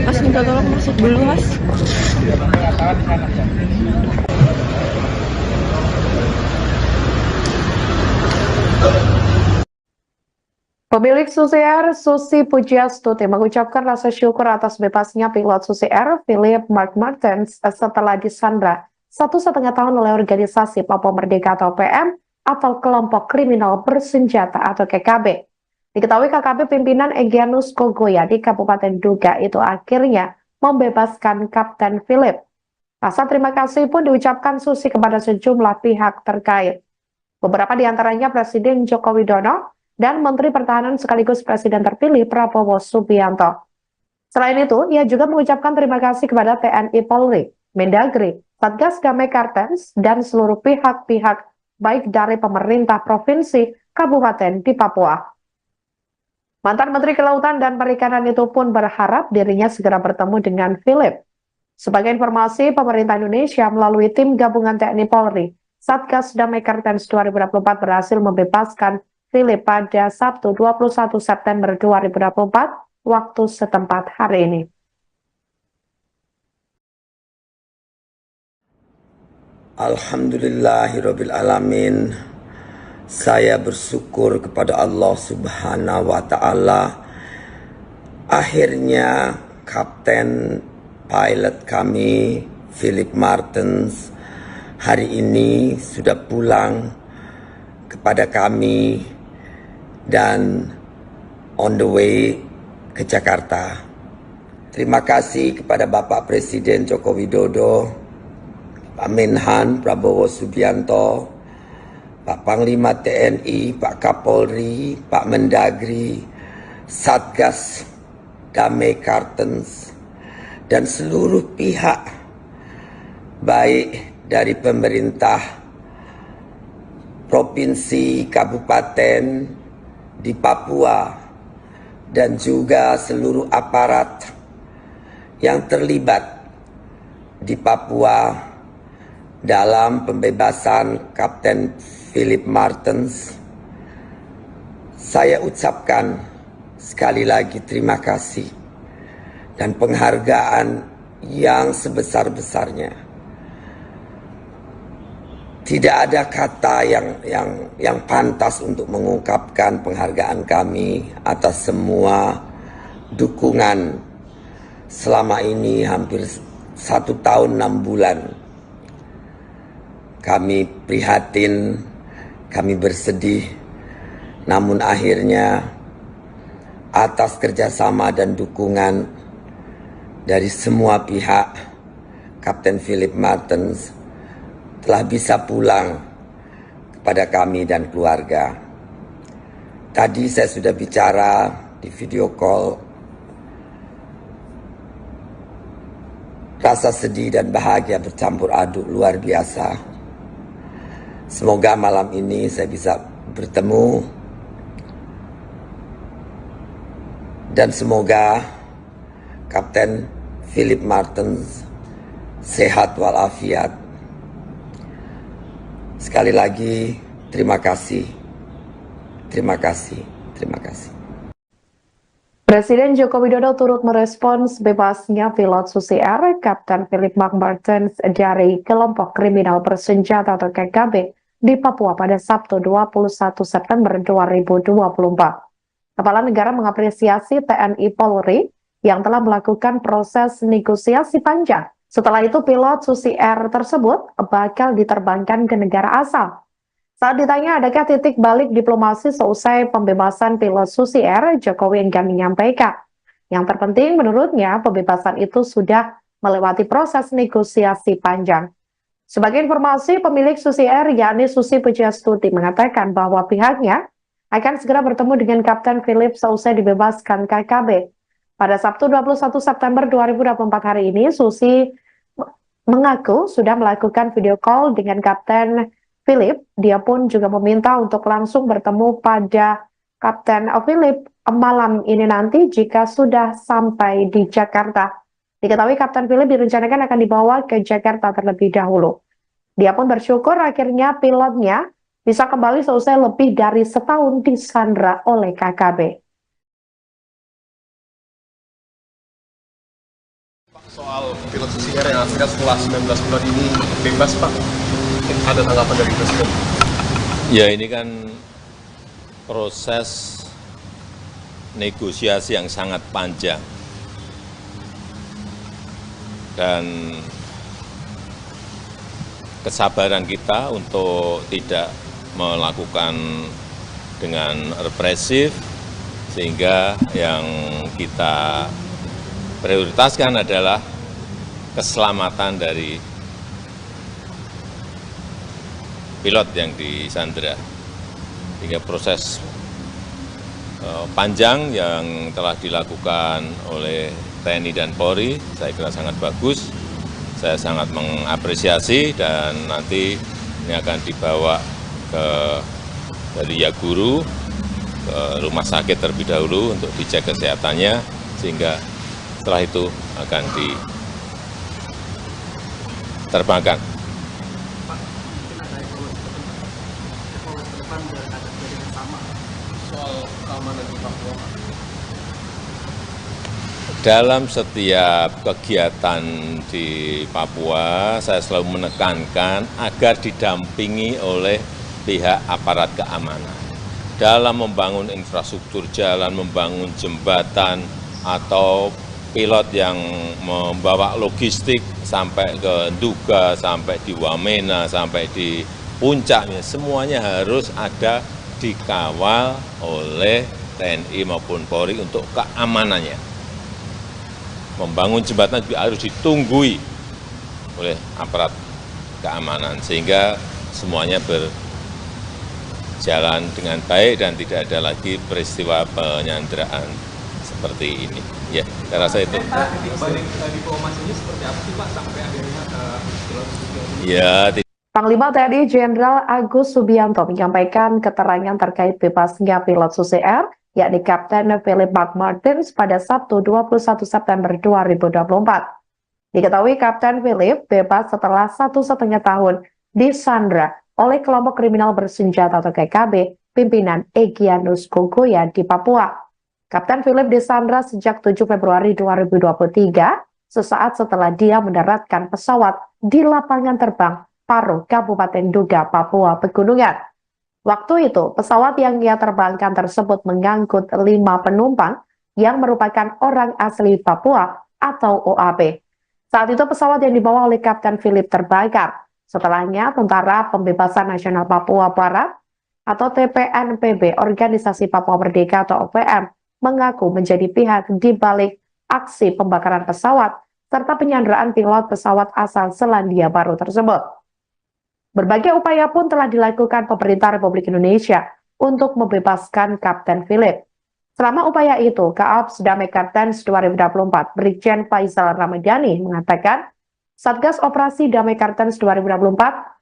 [SPEAKER 5] Mas minta tolong masuk dulu Mas.
[SPEAKER 1] Pemilik Susi Air, Susi Pujiastuti, mengucapkan rasa syukur atas bebasnya pilot Susi Air, Philip McMartins, setelah disandra 1,5 tahun oleh organisasi Papua Merdeka atau PM atau kelompok kriminal bersenjata atau KKB. Diketahui KKP pimpinan Egyanus Kogoya di Kabupaten Duga itu akhirnya membebaskan Kapten Philip. Rasa terima kasih pun diucapkan Susi kepada sejumlah pihak terkait. Beberapa di antaranya Presiden Joko Widodo dan Menteri Pertahanan sekaligus Presiden terpilih Prabowo Subianto. Selain itu, ia juga mengucapkan terima kasih kepada TNI Polri, Mendagri, Satgas Damai Kartens, dan seluruh pihak-pihak baik dari pemerintah provinsi, kabupaten di Papua. Mantan Menteri Kelautan dan Perikanan itu pun berharap dirinya segera bertemu dengan Philip. Sebagai informasi, pemerintah Indonesia melalui tim gabungan TNI Polri, Satgas Damai Kartens 2024 berhasil membebaskan Philip pada Sabtu 21 September 2024 waktu setempat hari ini.
[SPEAKER 3] Alhamdulillahirabbil alamin. Saya bersyukur kepada Allah Subhanahu wa taala. Akhirnya kapten pilot kami Philip Martens hari ini sudah pulang kepada kami dan on the way ke Jakarta. Terima kasih kepada Bapak Presiden Joko Widodo, Pak Menhan Prabowo Subianto, Pak Panglima TNI, Pak Kapolri, Pak Mendagri, Satgas Damai Kartens, dan seluruh pihak baik dari pemerintah provinsi, kabupaten di Papua, dan juga seluruh aparat yang terlibat di Papua dalam pembebasan Kapten Philip Martens. Saya ucapkan sekali lagi terima kasih dan penghargaan yang sebesar-besarnya. Tidak ada kata yang pantas untuk mengungkapkan penghargaan kami atas semua dukungan selama ini hampir 1 tahun 6 bulan. Kami prihatin, kami bersedih, namun akhirnya atas kerjasama dan dukungan dari semua pihak, Kapten Philip Martens telah bisa pulang kepada kami dan keluarga. Tadi saya sudah bicara di video call. Rasa sedih dan bahagia bercampur aduk luar biasa. Semoga malam ini saya bisa bertemu dan semoga Kapten Philip Martens sehat walafiat. Sekali lagi terima kasih. Terima kasih. Terima kasih.
[SPEAKER 1] Presiden Joko Widodo turut merespons bebasnya pilot Susi Air, Kapten Philip Martens dari kelompok kriminal bersenjata atau KKB di Papua pada Sabtu 21 September 2024. Kepala negara mengapresiasi TNI Polri yang telah melakukan proses negosiasi panjang. Setelah itu pilot Susi Air tersebut bakal diterbangkan ke negara asal. Saat ditanya adakah titik balik diplomasi seusai pembebasan pilot Susi Air, Jokowi enggan menyampaikan. Yang terpenting menurutnya pembebasan itu sudah melewati proses negosiasi panjang. Sebagai informasi, pemilik Susi Air yakni Susi Pujiastuti mengatakan bahwa pihaknya akan segera bertemu dengan Kapten Philip seusai dibebaskan KKB. Pada Sabtu 21 September 2024 hari ini, Susi mengaku sudah melakukan video call dengan Kapten Philip. Dia pun juga meminta untuk langsung bertemu pada Kapten Philip malam ini nanti jika sudah sampai di Jakarta. Diketahui Kapten Philip direncanakan akan dibawa ke Jakarta terlebih dahulu. Dia pun bersyukur akhirnya pilotnya bisa kembali seusai lebih dari setahun disandra oleh KKB.
[SPEAKER 6] Soal pilot Susi Air yang akhirnya setelah 19 bulan ini bebas, Pak, ada tanggapan dari Presiden?
[SPEAKER 2] Ya, ini kan proses negosiasi yang sangat panjang. Dan kesabaran kita untuk tidak melakukan dengan represif, sehingga yang kita prioritaskan adalah keselamatan dari pilot yang disandra. Hingga proses panjang yang telah dilakukan oleh TNI dan Polri, saya kira sangat bagus. Saya sangat mengapresiasi dan nanti ini akan dibawa dari Yaguru ke rumah sakit terlebih dahulu untuk dicek kesehatannya, sehingga setelah itu akan diterbangkan.
[SPEAKER 4] Pak, mungkin ada evaluasi ke depan biar ada kejadian sama soal keamanan di Papua.
[SPEAKER 2] Dalam setiap kegiatan di Papua, saya selalu menekankan agar didampingi oleh pihak aparat keamanan. Dalam membangun infrastruktur jalan, membangun jembatan, atau pilot yang membawa logistik sampai ke Nduga, sampai di Wamena, sampai di puncaknya, semuanya harus ada dikawal oleh TNI maupun Polri untuk keamanannya. Membangun jembatan juga harus ditunggui oleh aparat keamanan, sehingga semuanya berjalan dengan baik dan tidak ada lagi peristiwa penyanderaan seperti ini. Ya, saya rasa itu.
[SPEAKER 6] Balik diplomasinya seperti apa sih Pak sampai akhirnya pilot
[SPEAKER 2] Ya,
[SPEAKER 1] Panglima TNI Jenderal Agus Subianto menyampaikan keterangan terkait bebasnya pilot Susi Air, yakni Kapten Philip McMartins pada Sabtu 21 September 2024. Diketahui Kapten Philip bebas setelah 1,5 tahun disandra oleh kelompok kriminal bersenjata atau KKB pimpinan Egyanus Kogoya di Papua. Kapten Philip disandra sejak 7 Februari 2023, sesaat setelah dia mendaratkan pesawat di lapangan terbang Paro, Kabupaten Nduga, Papua Pegunungan. Waktu itu, pesawat yang ia terbangkan tersebut mengangkut 5 penumpang yang merupakan orang asli Papua atau OAP. Saat itu pesawat yang dibawa oleh Kapten Philip terbakar. Setelahnya, Tentara Pembebasan Nasional Papua Barat atau TPNPB, Organisasi Papua Merdeka atau OPM, mengaku menjadi pihak di balik aksi pembakaran pesawat serta penyanderaan pilot pesawat asal Selandia Baru tersebut. Berbagai upaya pun telah dilakukan pemerintah Republik Indonesia untuk membebaskan Kapten Philip. Selama upaya itu, Kaops Damai Kartens 2024, Brigjen Faisal Ramadhani mengatakan, Satgas Operasi Damai Kartens 2024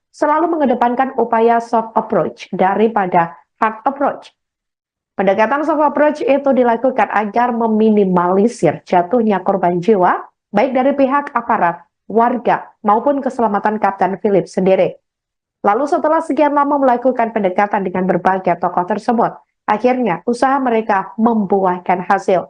[SPEAKER 1] selalu mengedepankan upaya soft approach daripada hard approach. Pendekatan soft approach itu dilakukan agar meminimalisir jatuhnya korban jiwa, baik dari pihak aparat, warga, maupun keselamatan Kapten Philip sendiri. Lalu setelah sekian lama melakukan pendekatan dengan berbagai tokoh tersebut, akhirnya usaha mereka membuahkan hasil.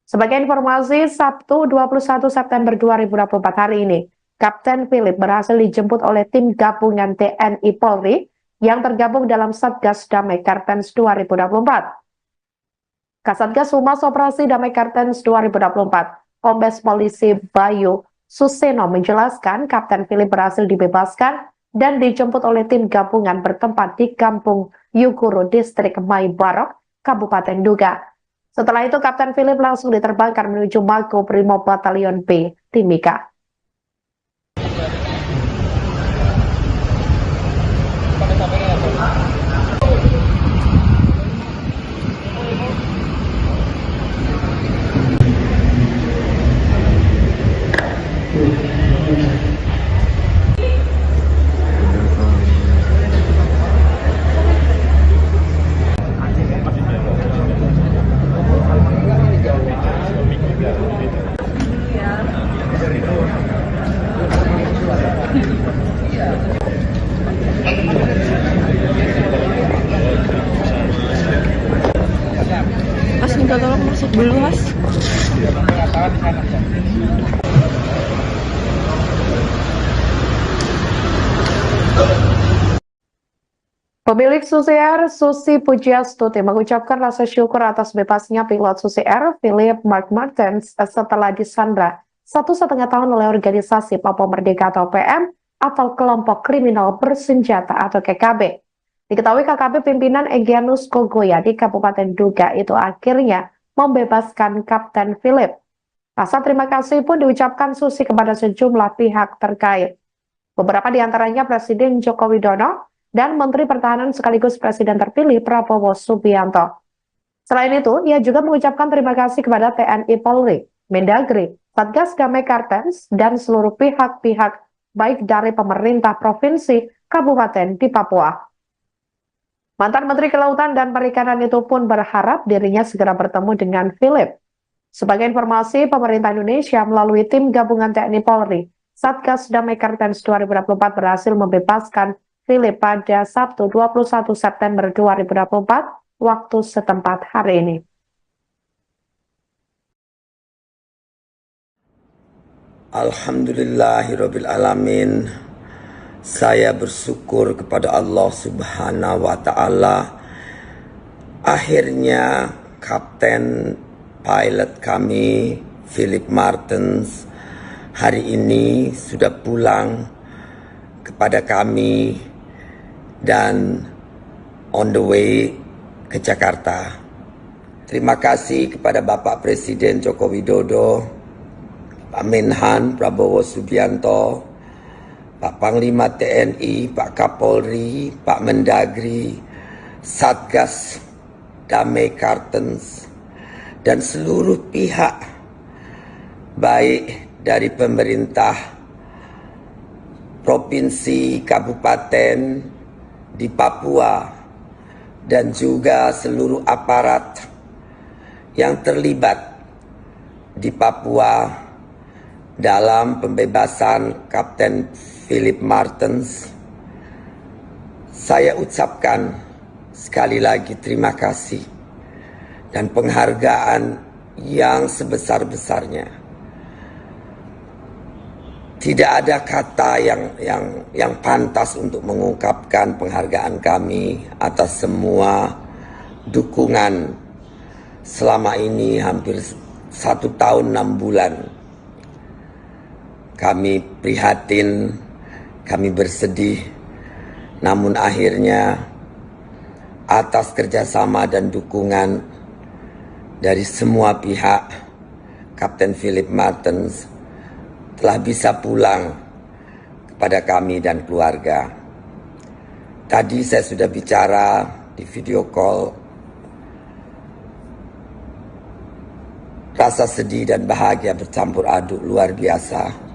[SPEAKER 1] Sebagai informasi, Sabtu 21 September 2024 hari ini, Kapten Philip berhasil dijemput oleh tim gabungan TNI Polri yang tergabung dalam Satgas Damai Kartens 2024. Kasatgas Humas Operasi Damai Kartens 2024, Kombes Polisi Bayu Suseno menjelaskan Kapten Philip berhasil dibebaskan dan dijemput oleh tim gabungan bertempat di Kampung Yuguru, Distrik Maibarok, Kabupaten Nduga. Setelah itu, Kapten Philip langsung diterbangkan menuju Makobrimob Batalion B, Timika.
[SPEAKER 5] Mas minta tolong masuk dulu Mas.
[SPEAKER 1] Pemilik Susi Air, Susi Pujiastuti, mengucapkan rasa syukur atas bebasnya pilot Susi Air, Philip McMartins, setelah disandra 1,5 tahun oleh organisasi Papua Merdeka atau PM atau kelompok kriminal bersenjata atau KKB. Diketahui KKP pimpinan Egyanus Kogoya di Kabupaten Duga itu akhirnya membebaskan Kapten Philip. Rasa terima kasih pun diucapkan Susi kepada sejumlah pihak terkait. Beberapa di antaranya Presiden Joko Widodo dan Menteri Pertahanan sekaligus Presiden terpilih Prabowo Subianto. Selain itu, ia juga mengucapkan terima kasih kepada TNI Polri, Mendagri, Satgas Damai Kartens, dan seluruh pihak-pihak baik dari pemerintah provinsi, kabupaten di Papua. Mantan Menteri Kelautan dan Perikanan itu pun berharap dirinya segera bertemu dengan Philip. Sebagai informasi, pemerintah Indonesia melalui tim gabungan TNI Polri, Satgas Damai Kartens 2024 berhasil membebaskan Philip pada Sabtu 21 September 2024 waktu setempat hari ini.
[SPEAKER 3] Alhamdulillahirabbil alamin. Saya bersyukur kepada Allah Subhanahu wa taala. Akhirnya kapten pilot kami Philip Martens hari ini sudah pulang kepada kami dan on the way ke Jakarta. Terima kasih kepada Bapak Presiden Joko Widodo, Pak Menhan Prabowo Subianto, Pak Panglima TNI, Pak Kapolri, Pak Mendagri, Satgas Damai Kartens, dan seluruh pihak baik dari pemerintah provinsi, kabupaten di Papua, dan juga seluruh aparat yang terlibat di Papua dalam pembebasan Kapten Philip Martens. Saya ucapkan sekali lagi terima kasih dan penghargaan yang sebesar-besarnya. Tidak ada kata yang pantas untuk mengungkapkan penghargaan kami atas semua dukungan selama ini hampir 1 tahun 6 bulan. Kami prihatin, kami bersedih, namun akhirnya atas kerjasama dan dukungan dari semua pihak, Kapten Philip Martens telah bisa pulang kepada kami dan keluarga. Tadi saya sudah bicara di video call. Rasa sedih dan bahagia bercampur aduk luar biasa.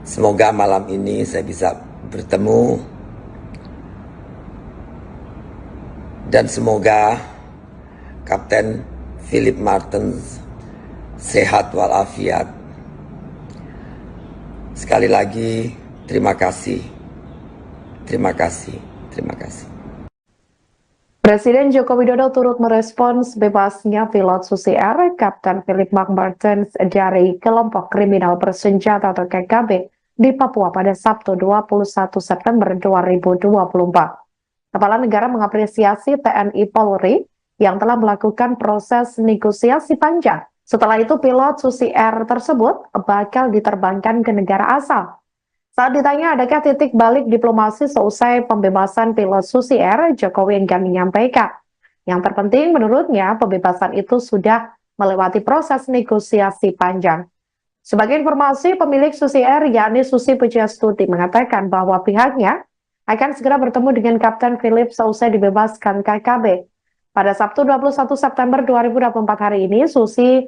[SPEAKER 3] Semoga malam ini saya bisa bertemu dan semoga Kapten Philip Martens sehat walafiat. Sekali lagi terima kasih. Terima kasih. Terima kasih.
[SPEAKER 1] Presiden Joko Widodo turut merespons bebasnya pilot Susi Air, Kapten Philip Martens dari kelompok kriminal bersenjata atau KKB di Papua pada Sabtu 21 September 2024. Kepala negara mengapresiasi TNI Polri yang telah melakukan proses negosiasi panjang. Setelah itu pilot Susi Air tersebut bakal diterbangkan ke negara asal. Saat ditanya adakah titik balik diplomasi seusai pembebasan pilot Susi Air, Jokowi enggan menyampaikan. Yang terpenting menurutnya pembebasan itu sudah melewati proses negosiasi panjang. Sebagai informasi, pemilik Susi Air yakni Susi Pujiastuti mengatakan bahwa pihaknya akan segera bertemu dengan Kapten Philip seusai dibebaskan KKB. Pada Sabtu 21 September 2024 hari ini, Susi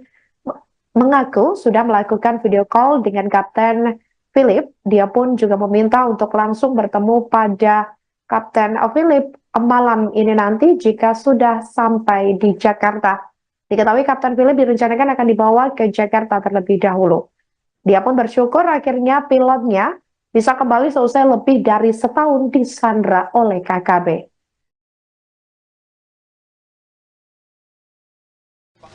[SPEAKER 1] mengaku sudah melakukan video call dengan Kapten Philip. Dia pun juga meminta untuk langsung bertemu pada Kapten Philip malam ini nanti jika sudah sampai di Jakarta. Diketahui Kapten Philip direncanakan akan dibawa ke Jakarta terlebih dahulu. Dia pun bersyukur akhirnya pilotnya bisa kembali seusai lebih dari setahun disandra oleh KKB.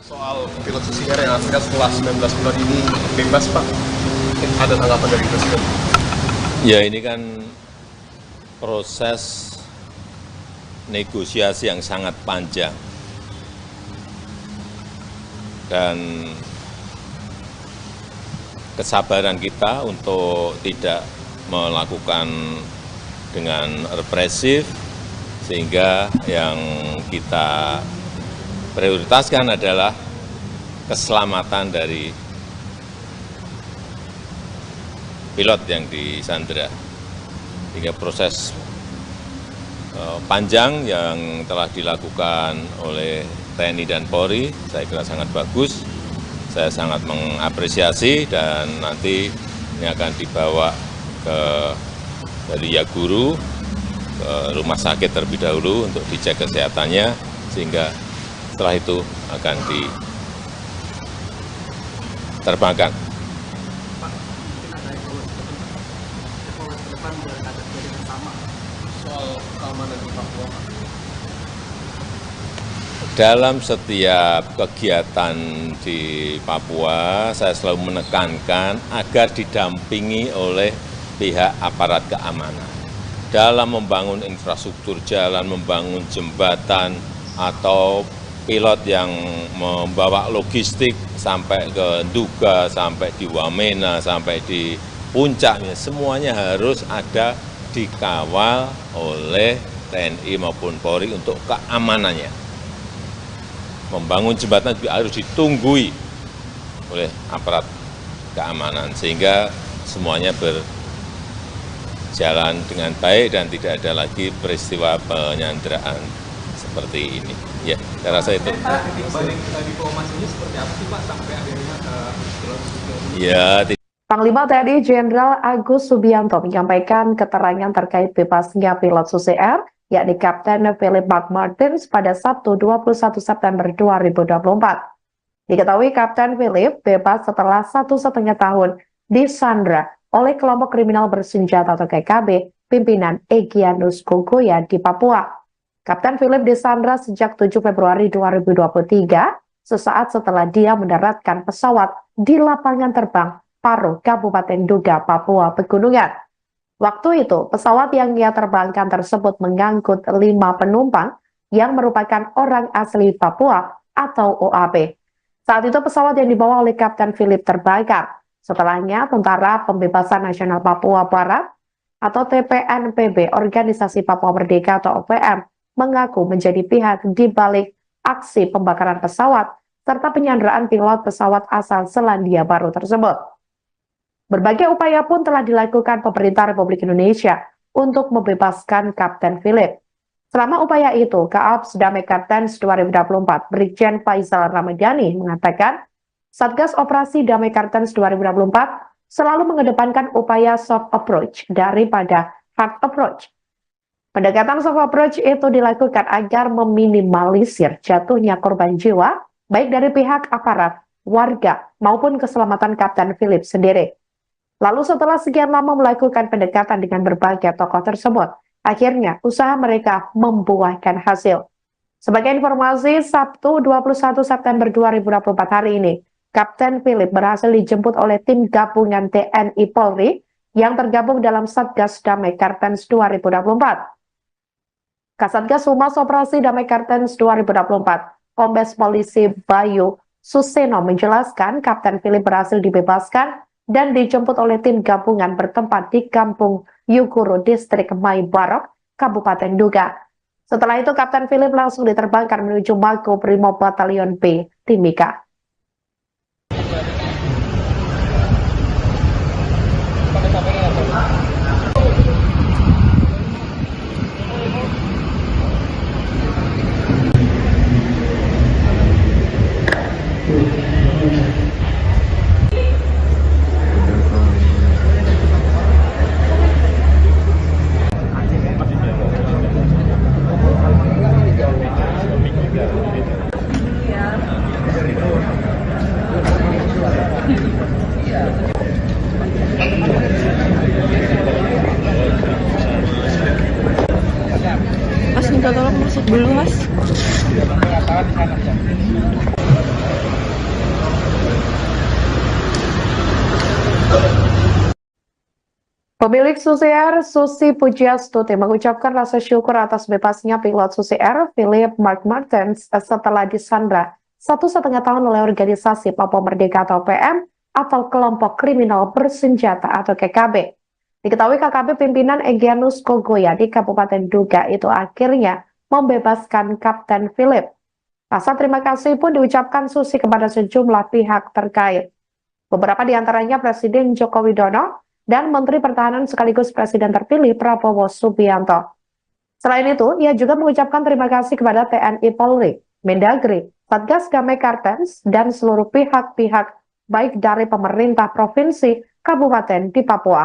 [SPEAKER 6] Soal pilot Susi Air yang akhirnya setelah 19 bulan ini bebas, Pak, ada tanggapan dari Presiden?
[SPEAKER 2] Ya, ini kan proses negosiasi yang sangat panjang dan kesabaran kita untuk tidak melakukan dengan represif Sehingga yang kita prioritaskan adalah keselamatan dari pilot yang disandra. Hingga proses panjang yang telah dilakukan oleh TNI dan Polri, saya kira sangat bagus. Saya sangat mengapresiasi dan nanti ini akan dibawa dari Yaguru ke rumah sakit terlebih dahulu untuk dicek kesehatannya, sehingga setelah itu akan diterbangkan.
[SPEAKER 4] Pak, mungkin ada evaluasi ke depan biar ada kejadian sama soal keamanan di Papua, Pak.
[SPEAKER 2] Dalam setiap kegiatan di Papua, saya selalu menekankan agar didampingi oleh pihak aparat keamanan. Dalam membangun infrastruktur jalan, membangun jembatan, atau pilot yang membawa logistik sampai ke Nduga, sampai di Wamena, sampai di puncaknya, semuanya harus ada dikawal oleh TNI maupun Polri untuk keamanannya. Membangun jembatan juga harus ditunggui oleh aparat keamanan, sehingga semuanya berjalan dengan baik dan tidak ada lagi peristiwa penyanderaan seperti ini. Ya, saya rasa itu.
[SPEAKER 6] Balik diplomasinya seperti apa sih Pak sampai akhirnya pilot Susi Air ini?
[SPEAKER 2] Ya,
[SPEAKER 1] Panglima TNI Jenderal Agus Subianto menyampaikan keterangan terkait bebasnya pilot Susi Air, yakni Kapten Philip McMartins pada Sabtu 21 September 2024. Diketahui Kapten Philip bebas setelah 1,5 tahun disandra oleh kelompok kriminal bersenjata atau KKB pimpinan Egyanus Kogoya di Papua. Kapten Philip disandra sejak 7 Februari 2023, sesaat setelah dia mendaratkan pesawat di lapangan terbang Paro, Kabupaten Nduga, Papua Pegunungan. Waktu itu, pesawat yang ia terbangkan tersebut mengangkut 5 penumpang yang merupakan orang asli Papua atau OAP. Saat itu pesawat yang dibawa oleh Kapten Philip terbakar. Setelahnya, Tentara Pembebasan Nasional Papua Barat atau TPNPB, Organisasi Papua Merdeka atau OPM, mengaku menjadi pihak di balik aksi pembakaran pesawat serta penyanderaan pilot pesawat asal Selandia Baru tersebut. Berbagai upaya pun telah dilakukan pemerintah Republik Indonesia untuk membebaskan Kapten Philip. Selama upaya itu, Kaops Damai Kartens 2024, Brigjen Faisal Ramadhani mengatakan, Satgas Operasi Damai Kartens 2024 selalu mengedepankan upaya soft approach daripada hard approach. Pendekatan soft approach itu dilakukan agar meminimalisir jatuhnya korban jiwa, baik dari pihak aparat, warga, maupun keselamatan Kapten Philip sendiri. Lalu setelah sekian lama melakukan pendekatan dengan berbagai tokoh tersebut, akhirnya usaha mereka membuahkan hasil. Sebagai informasi, Sabtu 21 September 2024 hari ini, Kapten Philip berhasil dijemput oleh tim gabungan TNI Polri yang tergabung dalam Satgas Damai Kartens 2024. Kasatgas Humas Operasi Damai Kartens 2024, Kombes Polisi Bayu Suseno menjelaskan Kapten Philip berhasil dibebaskan dan dijemput oleh tim gabungan bertempat di Kampung Yuguru, Distrik Mai Barok, Kabupaten Nduga. Setelah itu, Kapten Philip langsung diterbangkan menuju Mako Brimob Batalion B, Timika.
[SPEAKER 5] Mas minta tolong masuk dulu Mas.
[SPEAKER 1] Pemilik Susi Air, Susi Pujiastuti, mengucapkan rasa syukur atas bebasnya pilot Susi Air, Philip McMartins, setelah disandra 1,5 tahun oleh organisasi Papua Merdeka atau PM atau kelompok kriminal bersenjata atau KKB. Diketahui KKP pimpinan Egyanus Kogoya di Kabupaten Duga itu akhirnya membebaskan Kapten Philip. Rasa terima kasih pun diucapkan Susi kepada sejumlah pihak terkait. Beberapa di antaranya Presiden Joko Widodo dan Menteri Pertahanan sekaligus Presiden terpilih Prabowo Subianto. Selain itu, ia juga mengucapkan terima kasih kepada TNI Polri, Mendagri, Satgas Damai Kartens, dan seluruh pihak-pihak baik dari pemerintah provinsi, kabupaten di Papua.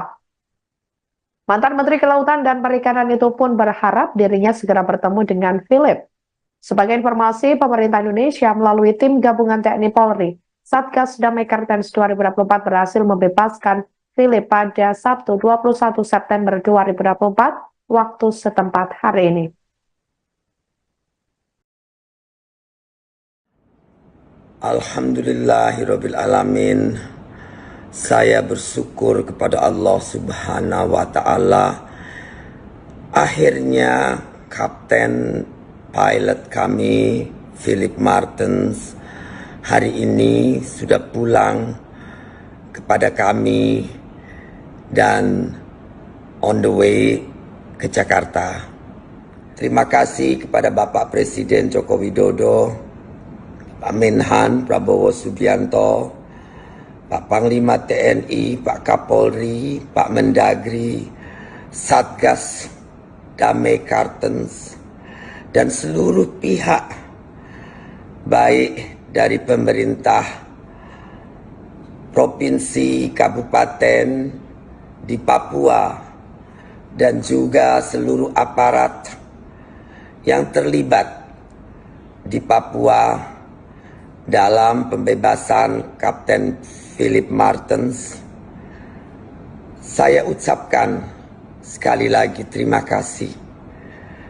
[SPEAKER 1] Mantan Menteri Kelautan dan Perikanan itu pun berharap dirinya segera bertemu dengan Philip. Sebagai informasi, pemerintah Indonesia melalui tim gabungan TNI Polri, Satgas Damai Kartens 2024 berhasil membebaskan Philip pada Sabtu 21 September 2024 waktu setempat hari ini.
[SPEAKER 3] Alhamdulillahirabbil alamin. Saya bersyukur kepada Allah Subhanahu wa taala. Akhirnya kapten pilot kami Philip Martens hari ini sudah pulang kepada kami dan on the way ke Jakarta. Terima kasih kepada Bapak Presiden Joko Widodo, Pak Menhan Prabowo Subianto, Pak Panglima TNI, Pak Kapolri, Pak Mendagri, Satgas Damai Kartens, dan seluruh pihak baik dari pemerintah provinsi, kabupaten di Papua, dan juga seluruh aparat yang terlibat di Papua dalam pembebasan Kapten Philip Martens. Saya ucapkan sekali lagi terima kasih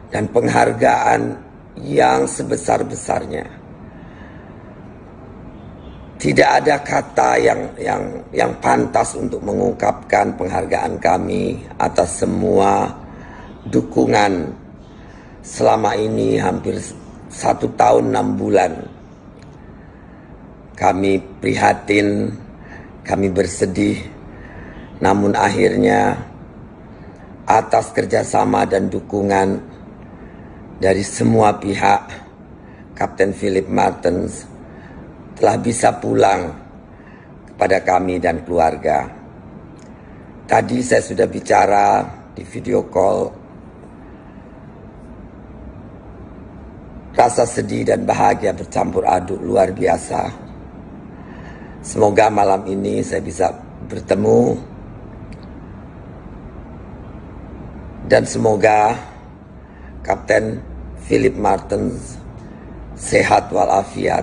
[SPEAKER 3] dan penghargaan yang sebesar-besarnya. Tidak ada kata yang pantas untuk mengungkapkan penghargaan kami atas semua dukungan selama ini hampir 1 tahun 6 bulan. Kami prihatin, kami bersedih, namun akhirnya atas kerjasama dan dukungan dari semua pihak, Kapten Philip Martens telah bisa pulang kepada kami dan keluarga. Tadi saya sudah bicara di video call. Rasa sedih dan bahagia bercampur aduk luar biasa. Semoga malam ini saya bisa bertemu dan semoga Kapten Philip Martens sehat walafiat.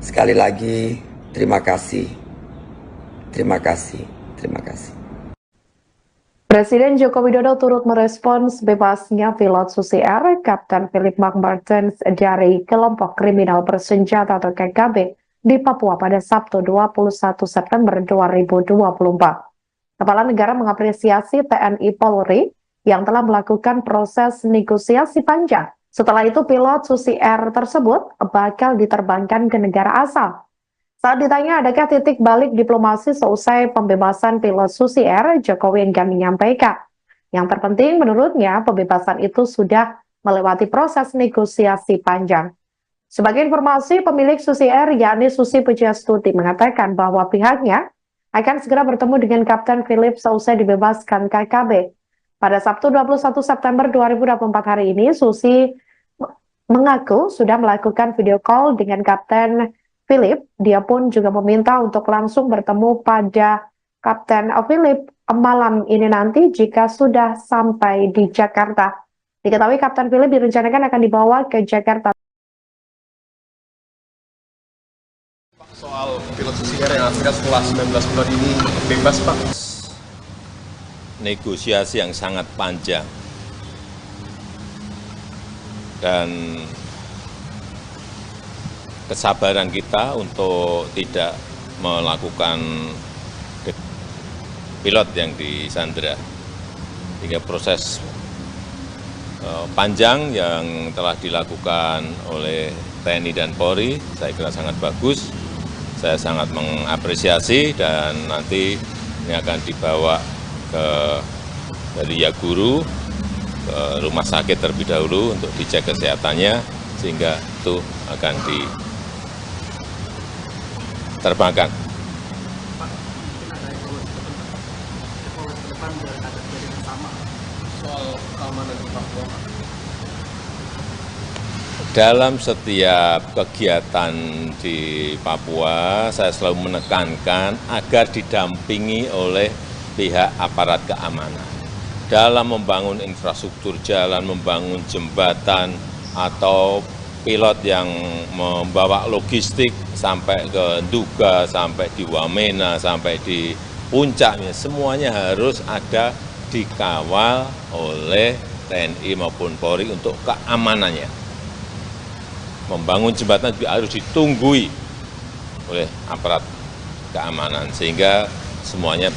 [SPEAKER 3] Sekali lagi terima kasih. Terima kasih. Terima kasih.
[SPEAKER 1] Presiden Joko Widodo turut merespons bebasnya pilot Susi Air, Kapten Philip Martens dari kelompok kriminal bersenjata atau KKB di Papua pada Sabtu 21 September 2024. Kepala negara mengapresiasi TNI Polri yang telah melakukan proses negosiasi panjang. Setelah itu pilot Susi Air tersebut bakal diterbangkan ke negara asal. Saat ditanya adakah titik balik diplomasi seusai pembebasan pilot Susi Air, Jokowi enggan menyampaikan. Yang terpenting menurutnya pembebasan itu sudah melewati proses negosiasi panjang. Sebagai informasi, pemilik Susi Air yakni Susi Pujiastuti mengatakan bahwa pihaknya akan segera bertemu dengan Kapten Philip seusai dibebaskan KKB. Pada Sabtu 21 September 2024 hari ini, Susi mengaku sudah melakukan video call dengan Kapten Philip. Dia pun juga meminta untuk langsung bertemu pada Kapten Philip malam ini nanti jika sudah sampai di Jakarta. Diketahui Kapten Philip direncanakan akan dibawa ke Jakarta.
[SPEAKER 6] Soal pilot Susi Air yang akhirnya setelah 19 bulan ini bebas, Pak.
[SPEAKER 2] Negosiasi yang sangat panjang dan kesabaran kita untuk tidak melakukan pilot yang disandra, hingga proses panjang yang telah dilakukan oleh TNI dan Polri saya kira sangat bagus. Saya sangat mengapresiasi dan nanti ini akan dibawa dari Yaguru ke rumah sakit terlebih dahulu untuk dicek kesehatannya, sehingga itu akan diterbangkan.
[SPEAKER 4] Pak, mungkin ada evaluasi ke depan biar ada kejadian sama soal keamanan di Papua, Pak.
[SPEAKER 2] Dalam setiap kegiatan di Papua, saya selalu menekankan agar didampingi oleh pihak aparat keamanan. Dalam membangun infrastruktur jalan, membangun jembatan, atau pilot yang membawa logistik sampai ke Nduga, sampai di Wamena, sampai di puncaknya, semuanya harus ada dikawal oleh TNI maupun Polri untuk keamanannya. Membangun jembatan juga harus ditunggui oleh aparat keamanan, sehingga semuanya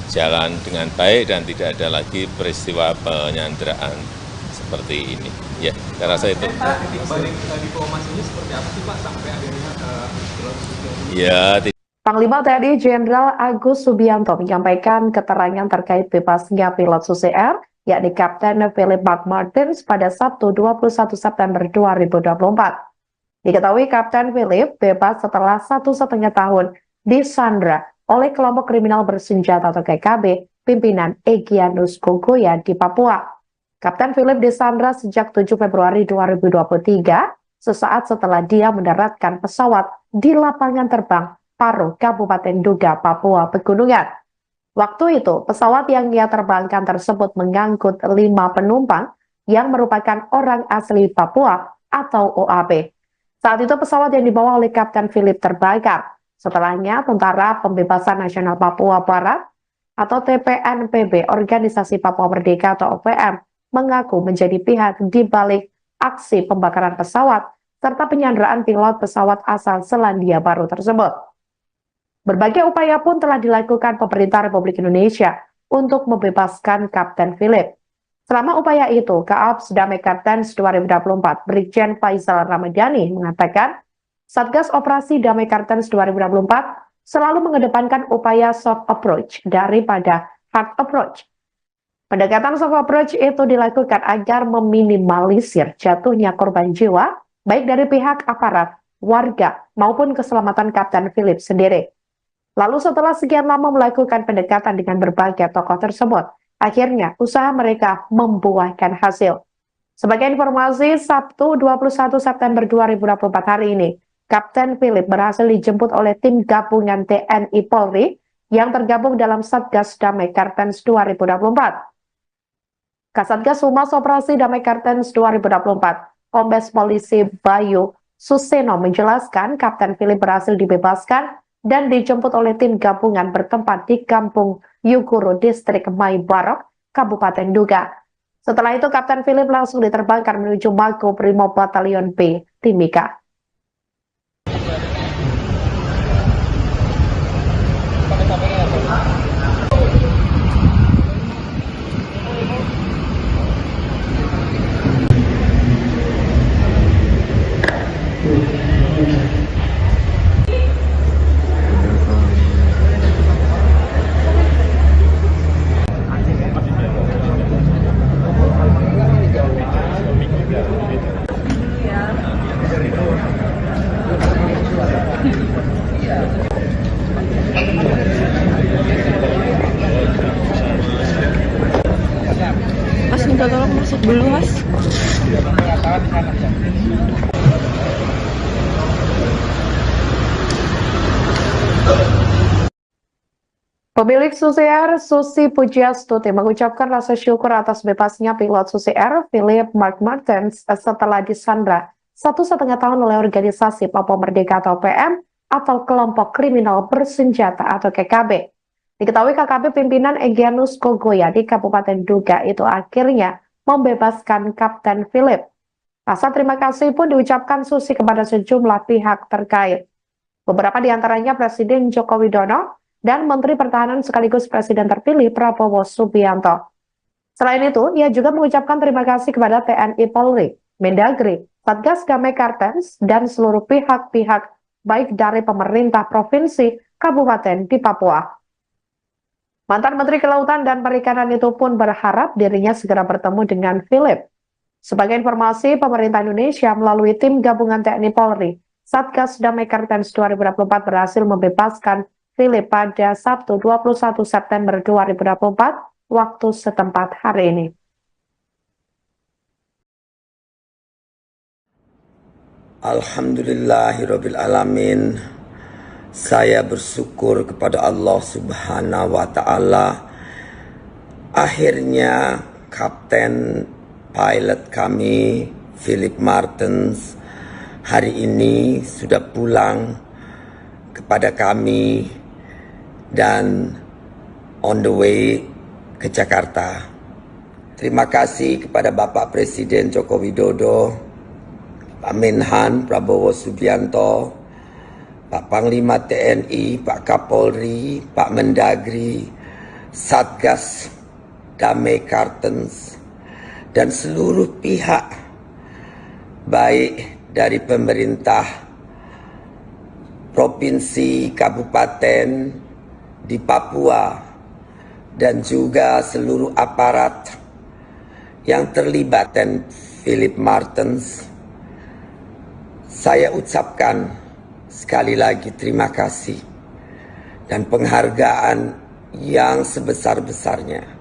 [SPEAKER 2] berjalan dengan baik dan tidak ada lagi peristiwa penyanderaan seperti ini. Ya, saya rasa itu.
[SPEAKER 6] Balik diplomasinya seperti apa sih Pak sampai akhirnya pilot susi ini?
[SPEAKER 2] Ya,
[SPEAKER 1] Panglima TNI Jenderal Agus Subianto menyampaikan keterangan terkait bebasnya pilot Susi Air, yakni Kapten Philip McMartins pada Sabtu 21 September 2024. Diketahui Kapten Philip bebas setelah 1,5 tahun disandra oleh kelompok kriminal bersenjata atau KKB pimpinan Egyanus Kogoya di Papua. Kapten Philip disandra sejak 7 Februari 2023, sesaat setelah dia mendaratkan pesawat di lapangan terbang Paro, Kabupaten Nduga, Papua Pegunungan. Waktu itu, pesawat yang ia terbangkan tersebut mengangkut 5 penumpang yang merupakan orang asli Papua atau OAP. Saat itu pesawat yang dibawa oleh Kapten Philip terbakar. Setelahnya, Tentara Pembebasan Nasional Papua Barat atau TPNPB, Organisasi Papua Merdeka atau OPM, mengaku menjadi pihak di balik aksi pembakaran pesawat serta penyanderaan pilot pesawat asal Selandia Baru tersebut. Berbagai upaya pun telah dilakukan pemerintah Republik Indonesia untuk membebaskan Kapten Philip. Selama upaya itu, Kaops Damai Kartens 2024, Brigjen Faisal Ramadhani mengatakan, Satgas Operasi Damai Kartens 2024 selalu mengedepankan upaya soft approach daripada hard approach. Pendekatan soft approach itu dilakukan agar meminimalisir jatuhnya korban jiwa, baik dari pihak aparat, warga, maupun keselamatan Kapten Philip sendiri. Lalu setelah sekian lama melakukan pendekatan dengan berbagai tokoh tersebut, akhirnya usaha mereka membuahkan hasil. Sebagai informasi, Sabtu 21 September 2024 hari ini, Kapten Philip berhasil dijemput oleh tim gabungan TNI Polri yang tergabung dalam Satgas Damai Kartens 2024. Kasatgas Humas Operasi Damai Kartens 2024, Kombes Polisi Bayu Suseno menjelaskan Kapten Philip berhasil dibebaskan dan dijemput oleh tim gabungan bertempat di Kampung Yuguru, Distrik Maibarok, Kabupaten Nduga. Setelah itu, Kapten Philip langsung diterbangkan menuju Mako Brimob Batalion B, Timika.
[SPEAKER 5] Mas minta tolong masuk dulu Mas.
[SPEAKER 1] Pemilik Susi Air, Susi Pujiastuti, mengucapkan rasa syukur atas bebasnya pilot Susi Air, Philip McMartins, setelah disandra 1,5 tahun oleh organisasi Papua Merdeka atau PM atau kelompok kriminal bersenjata atau KKB. Diketahui KKB pimpinan Egyanus Kogoya di Kabupaten Nduga itu akhirnya membebaskan Kapten Philip. Rasa terima kasih pun diucapkan Susi kepada sejumlah pihak terkait. Beberapa di antaranya Presiden Joko Widodo dan Menteri Pertahanan sekaligus Presiden terpilih Prabowo Subianto. Selain itu, ia juga mengucapkan terima kasih kepada TNI Polri, Mendagri, Satgas Damai Kartens, dan seluruh pihak-pihak baik dari pemerintah provinsi kabupaten di Papua. Mantan Menteri Kelautan dan Perikanan itu pun berharap dirinya segera bertemu dengan Philip. Sebagai informasi, pemerintah Indonesia melalui tim gabungan TNI Polri, Satgas Damai Kartens 2024 berhasil membebaskan Philip pada Sabtu 21 September 2024 waktu setempat hari ini.
[SPEAKER 3] Alhamdulillahirabbil alamin. Saya bersyukur kepada Allah Subhanahu wa taala. Akhirnya kapten pilot kami Philip Martens hari ini sudah pulang kepada kami dan on the way ke Jakarta. Terima kasih kepada Bapak Presiden Joko Widodo, Pak Menhan Prabowo Subianto, Pak Panglima TNI, Pak Kapolri, Pak Mendagri, Satgas Damai Kartens, dan seluruh pihak baik dari pemerintah provinsi, kabupaten di Papua, dan juga seluruh aparat yang terlibat dan Philip Martens. Saya ucapkan sekali lagi terima kasih dan penghargaan yang sebesar-besarnya.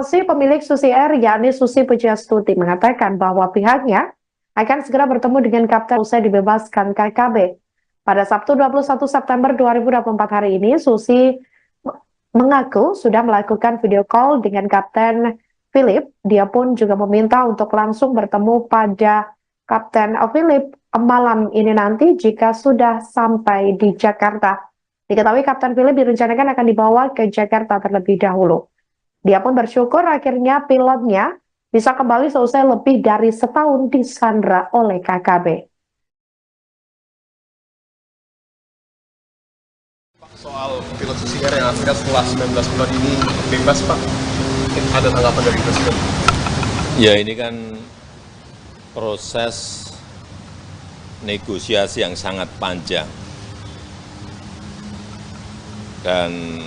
[SPEAKER 1] Pemilik Susi Air, yakni Susi Pujiastuti, mengatakan bahwa pihaknya akan segera bertemu dengan Kapten usai dibebaskan KKB. Pada Sabtu 21 September 2024 hari ini, Susi mengaku sudah melakukan video call dengan Kapten Philip. Dia pun juga meminta untuk langsung bertemu pada Kapten Philip malam ini nanti jika sudah sampai di Jakarta. Diketahui Kapten Philip direncanakan akan dibawa ke Jakarta terlebih dahulu. Dia pun bersyukur akhirnya pilotnya bisa kembali seusai lebih dari setahun disandra oleh KKB.
[SPEAKER 6] Soal pilot Susi Air yang akhirnya setelah 19 bulan ini bebas, Pak, ada tanggapan dari Presiden?
[SPEAKER 2] Ya, ini kan proses negosiasi yang sangat panjang dan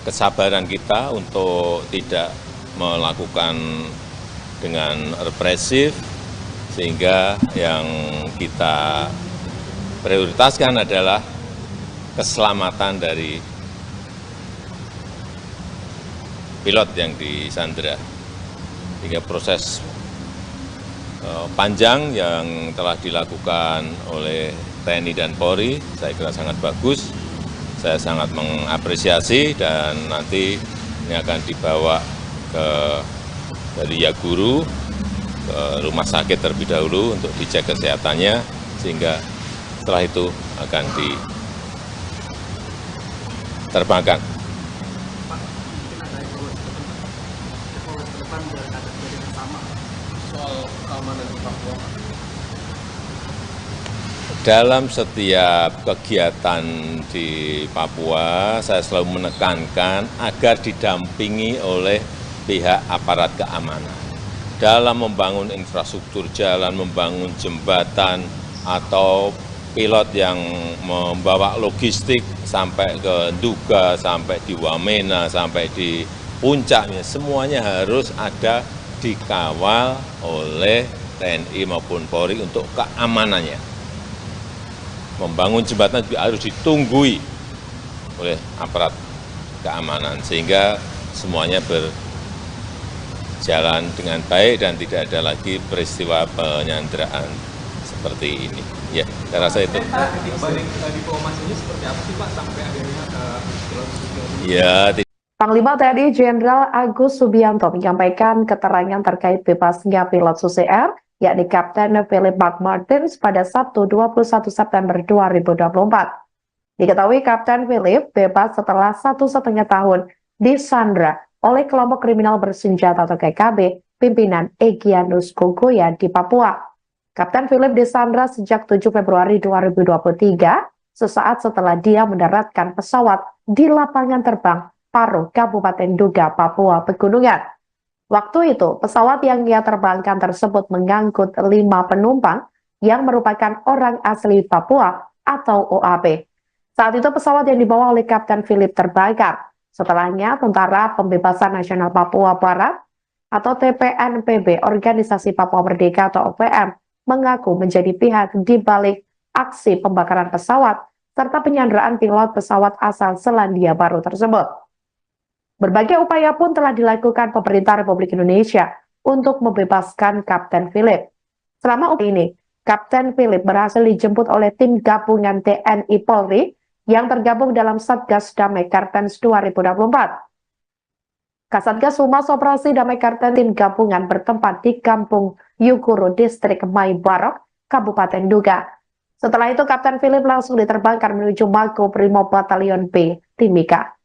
[SPEAKER 2] kesabaran kita untuk tidak melakukan dengan represif, sehingga yang kita prioritaskan adalah keselamatan dari pilot yang disandra. Hingga proses panjang yang telah dilakukan oleh TNI dan Polri, saya kira sangat bagus. Saya sangat mengapresiasi dan nanti ini akan dibawa dari Yaguru ke rumah sakit terlebih dahulu untuk dicek kesehatannya, sehingga setelah itu akan diterbangkan.
[SPEAKER 4] Pak, mungkin ada evaluasi ke depan biar ada kejadian yang sama soal keamanan di Papua.
[SPEAKER 2] Dalam setiap kegiatan di Papua, saya selalu menekankan agar didampingi oleh pihak aparat keamanan. Dalam membangun infrastruktur jalan, membangun jembatan, atau pilot yang membawa logistik sampai ke Nduga, sampai di Wamena, sampai di puncaknya, semuanya harus ada dikawal oleh TNI maupun Polri untuk keamanannya. Membangun jembatan juga harus ditunggui oleh aparat keamanan, sehingga semuanya berjalan dengan baik dan tidak ada lagi peristiwa penyanderaan seperti ini. Ya, saya rasa itu.
[SPEAKER 4] Balik diplomasinya seperti apa sih Pak sampai akhirnya
[SPEAKER 2] Ya,
[SPEAKER 1] Panglima TNI Jenderal Agus Subianto menyampaikan keterangan terkait bebasnya pilot Susi Air, yakni Kapten Philip Martens pada Sabtu 21 September 2024. Diketahui Kapten Philip bebas setelah 1,5 tahun disandra oleh kelompok kriminal bersenjata atau KKB pimpinan Egyanus Kogoya di Papua. Kapten Philip disandra sejak 7 Februari 2023, sesaat setelah dia mendaratkan pesawat di lapangan terbang Paro, Kabupaten Nduga, Papua Pegunungan. Waktu itu, pesawat yang ia terbangkan tersebut mengangkut 5 penumpang yang merupakan orang asli Papua atau OAP. Saat itu pesawat yang dibawa oleh Kapten Philip terbakar. Setelahnya, Tentara Pembebasan Nasional Papua Barat atau TPNPB, Organisasi Papua Merdeka atau OPM, mengaku menjadi pihak di balik aksi pembakaran pesawat serta penyanderaan pilot pesawat asal Selandia Baru tersebut. Berbagai upaya pun telah dilakukan pemerintah Republik Indonesia untuk membebaskan Kapten Philip. Selama upaya ini, Kapten Philip berhasil dijemput oleh tim gabungan TNI Polri yang tergabung dalam Satgas Damai Kartens 2024. Kasatgas Humas Operasi Damai Kartens tim gabungan bertempat di Kampung Yuguru, Distrik Mai Barok, Kabupaten Duga. Setelah itu, Kapten Philip langsung diterbangkan menuju Mako Brimob Batalion B, Timika.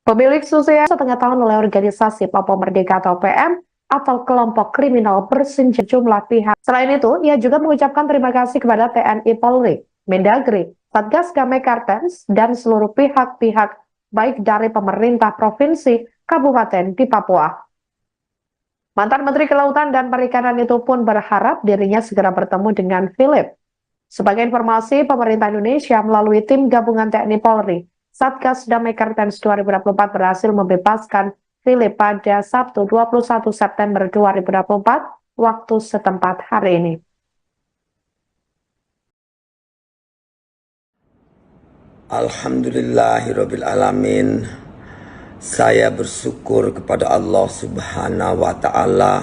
[SPEAKER 1] Pemilik Susia setengah tahun oleh organisasi Papua Merdeka atau PM atau kelompok kriminal bersenjata jumlah pihak. Selain itu, ia juga mengucapkan terima kasih kepada TNI Polri, Mendagri, Satgas Damai Kartens, dan seluruh pihak-pihak baik dari pemerintah provinsi, kabupaten di Papua. Mantan Menteri Kelautan dan Perikanan itu pun berharap dirinya segera bertemu dengan Philip. Sebagai informasi, pemerintah Indonesia melalui tim gabungan TNI Polri, Satgas Damai Kartens 2024 berhasil membebaskan Philip pada Sabtu 21 September 2024 waktu setempat hari ini.
[SPEAKER 3] Alhamdulillahirabbil alamin. Saya bersyukur kepada Allah Subhanahu wa taala.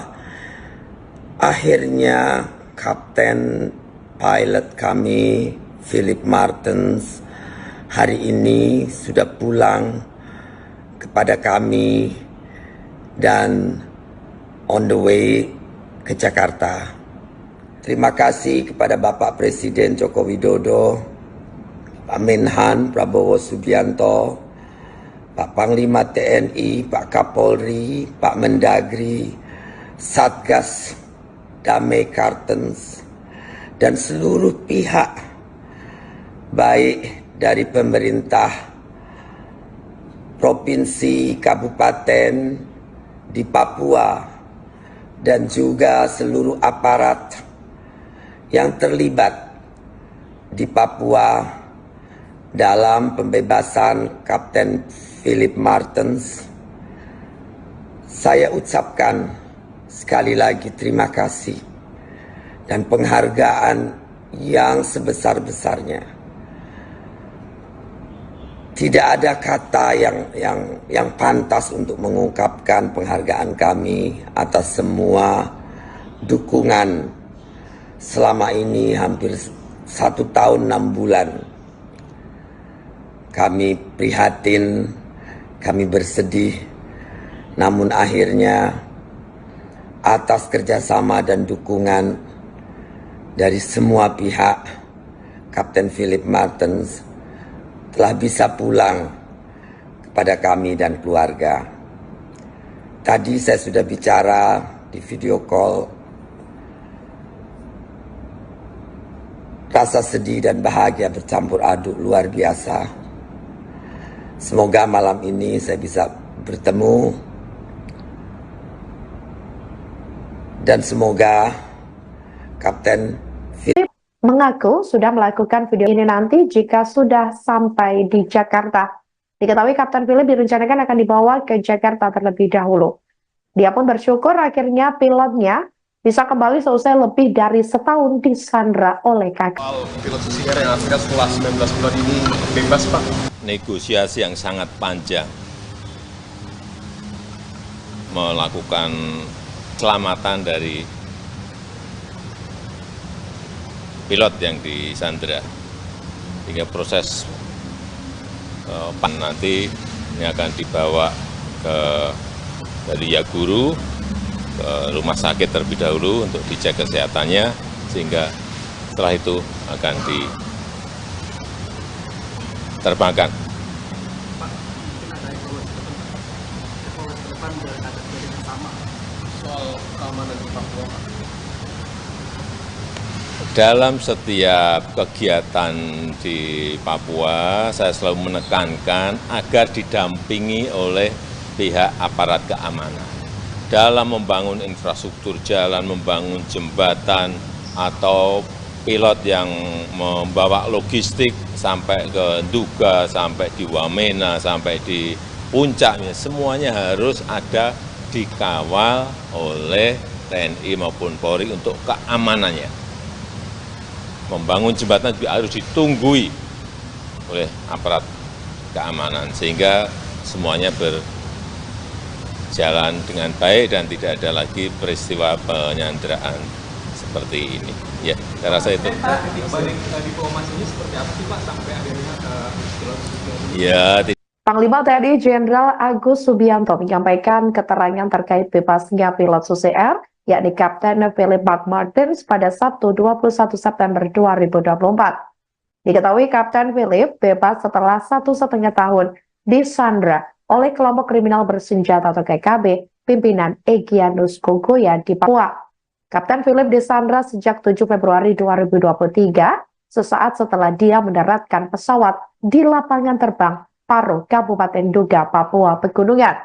[SPEAKER 3] Akhirnya Kapten pilot kami Philip Martens hari ini sudah pulang kepada kami dan on the way ke Jakarta. Terima kasih kepada Bapak Presiden Joko Widodo, Pak Menhan Prabowo Subianto, Pak Panglima TNI, Pak Kapolri, Pak Mendagri, Satgas Damai Kartens, dan seluruh pihak baik dari pemerintah provinsi, kabupaten di Papua, dan juga seluruh aparat yang terlibat di Papua dalam pembebasan Kapten Philip Martens. Saya ucapkan sekali lagi terima kasih dan penghargaan yang sebesar-besarnya. Tidak ada kata yang pantas untuk mengungkapkan penghargaan kami atas semua dukungan selama ini hampir 1 tahun 6 bulan. Kami prihatin, kami bersedih, namun akhirnya atas kerjasama dan dukungan dari semua pihak, Kapten Philip Martens telah bisa pulang kepada kami dan keluarga. Tadi saya sudah bicara di video call. Rasa sedih dan bahagia bercampur aduk luar biasa. Semoga malam ini saya bisa bertemu dan semoga Kapten Philip
[SPEAKER 1] mengaku sudah melakukan video ini nanti jika sudah sampai di Jakarta. Diketahui Kapten Philip direncanakan akan dibawa ke Jakarta terlebih dahulu. Dia pun bersyukur akhirnya pilotnya bisa kembali seusai lebih dari setahun disandra oleh kakak.
[SPEAKER 6] Pilot Susi Air yang akhirnya setelah 19 bulan ini bebas, Pak.
[SPEAKER 2] Negosiasi yang sangat panjang melakukan keselamatan dari pilot yang disandra, hingga proses nanti ini akan dibawa dari Yaguru ke rumah sakit terlebih dahulu untuk dicek kesehatannya, sehingga setelah itu akan terbangkan.
[SPEAKER 4] Pak, mungkin ada evaluasi ke depan biar ada jaringan sama soal keamanan di Papua, Pak.
[SPEAKER 2] Dalam setiap kegiatan di Papua, saya selalu menekankan agar didampingi oleh pihak aparat keamanan. Dalam membangun infrastruktur jalan, membangun jembatan, atau pilot yang membawa logistik sampai ke Nduga, sampai di Wamena, sampai di puncaknya, semuanya harus ada dikawal oleh TNI maupun Polri untuk keamanannya. Membangun jembatan juga harus ditunggui oleh aparat keamanan sehingga semuanya berjalan dengan baik dan tidak ada lagi peristiwa penyanderaan seperti ini. Ya, saya rasa itu.
[SPEAKER 4] Balik diplomasinya seperti apa sih Pak sampai akhirnya pilot Susi?
[SPEAKER 2] Ya,
[SPEAKER 1] Panglima TNI Jenderal Agus Subianto menyampaikan keterangan terkait bebasnya pilot Susi Air, yakni Kapten Philip McMartins pada Sabtu 21 September 2024. Diketahui Kapten Philip bebas setelah 1,5 tahun disandra oleh kelompok kriminal bersenjata atau KKB pimpinan Egyanus Kogoya di Papua. Kapten Philip disandra sejak 7 Februari 2023, sesaat setelah dia mendaratkan pesawat di lapangan terbang Paro, Kabupaten Nduga, Papua Pegunungan.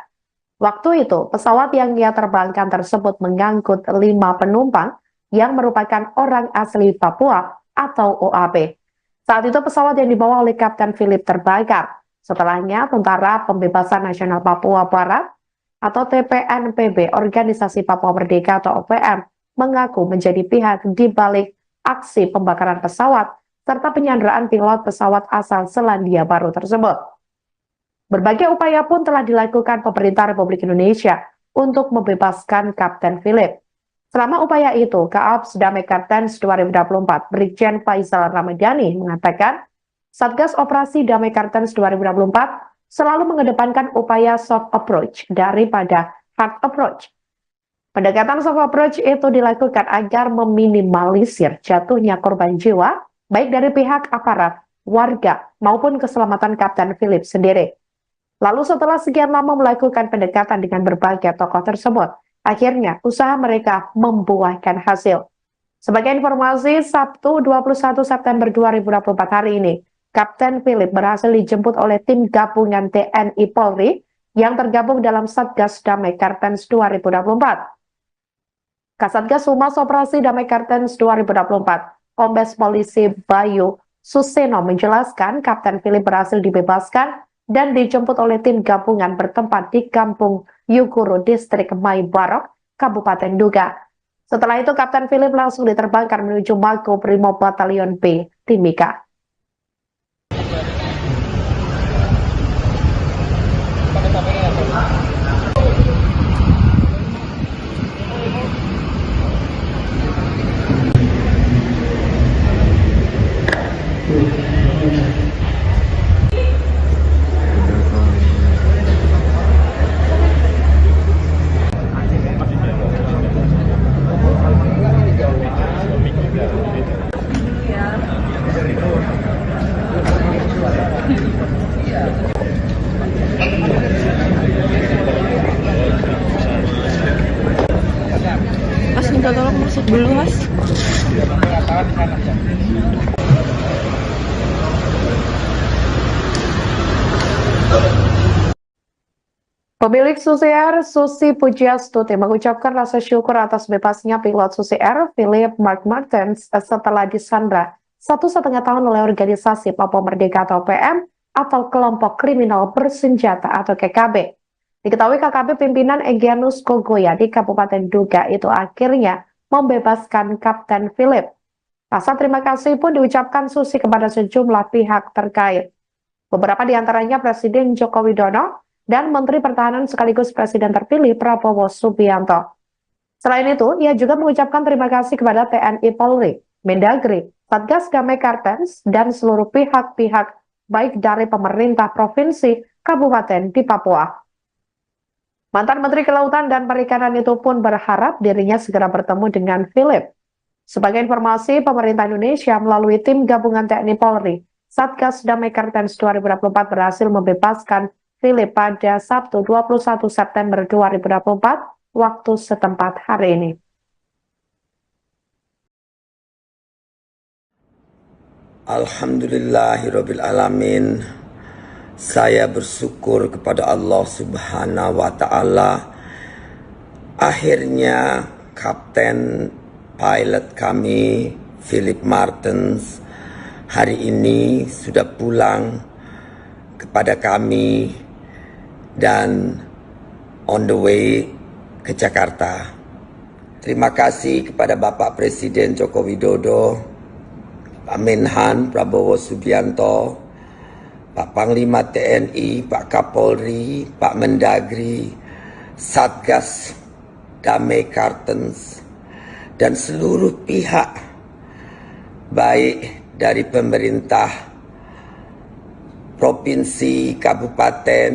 [SPEAKER 1] Waktu itu, pesawat yang ia terbangkan tersebut mengangkut 5 penumpang yang merupakan orang asli Papua atau OAP. Saat itu pesawat yang dibawa oleh Kapten Philip terbakar. Setelahnya, Tentara Pembebasan Nasional Papua Barat atau TPNPB, Organisasi Papua Merdeka atau OPM, mengaku menjadi pihak di balik aksi pembakaran pesawat serta penyanderaan pilot pesawat asal Selandia Baru tersebut. Berbagai upaya pun telah dilakukan pemerintah Republik Indonesia untuk membebaskan Kapten Philip. Selama upaya itu, Kaaps Damai Kartens 2024, Brigjen Faisal Ramadhani mengatakan, Satgas Operasi Damai Kartens 2024 selalu mengedepankan upaya soft approach daripada hard approach. Pendekatan soft approach itu dilakukan agar meminimalisir jatuhnya korban jiwa, baik dari pihak aparat, warga, maupun keselamatan Kapten Philip sendiri. Lalu setelah sekian lama melakukan pendekatan dengan berbagai tokoh tersebut, akhirnya usaha mereka membuahkan hasil. Sebagai informasi, Sabtu 21 September 2024 hari ini, Kapten Philip berhasil dijemput oleh tim gabungan TNI Polri yang tergabung dalam Satgas Damai Kartens 2024. Kasatgas Humas Operasi Damai Kartens 2024, Kombes Polisi Bayu Suseno menjelaskan Kapten Philip berhasil dibebaskan dan dijemput oleh tim gabungan bertempat di Kampung Yuguru, Distrik Mai Barok, Kabupaten Nduga. Setelah itu, Kapten Philip langsung diterbangkan menuju Mako Brimob Batalion B, Timika.
[SPEAKER 5] Mas minta tolong masuk dulu Mas.
[SPEAKER 1] Pemilik Susi Air, Susi Pujiastuti, mengucapkan rasa syukur atas bebasnya pilot Susi Air, Philip McMartins, setelah disandra 1,5 tahun oleh organisasi Papua Merdeka atau PM atau kelompok kriminal bersenjata atau KKB. Diketahui KKB pimpinan Egyanus Kogoya di Kabupaten Nduga itu akhirnya membebaskan Kapten Philip. Rasa terima kasih pun diucapkan Susi kepada sejumlah pihak terkait. Beberapa di antaranya Presiden Joko Widodo dan Menteri Pertahanan sekaligus Presiden terpilih Prabowo Subianto. Selain itu, ia juga mengucapkan terima kasih kepada TNI Polri, Mendagri, Satgas Damai Kartens, dan seluruh pihak-pihak baik dari pemerintah provinsi, kabupaten di Papua. Mantan Menteri Kelautan dan Perikanan itu pun berharap dirinya segera bertemu dengan Philip. Sebagai informasi, pemerintah Indonesia melalui tim gabungan TNI Polri Satgas Damai Kartens 2024 berhasil membebaskan Philip pada Sabtu 21 September 2024 waktu setempat hari ini.
[SPEAKER 3] Alhamdulillahirabbil alamin. Saya bersyukur kepada Allah Subhanahu wa taala. Akhirnya kapten pilot kami Philip Martens hari ini sudah pulang kepada kami dan on the way ke Jakarta. Terima kasih kepada Bapak Presiden Joko Widodo, Pak Menhan Prabowo Subianto, Pak Panglima TNI, Pak Kapolri, Pak Mendagri, Satgas Damai Kartens, dan seluruh pihak baik dari pemerintah provinsi, kabupaten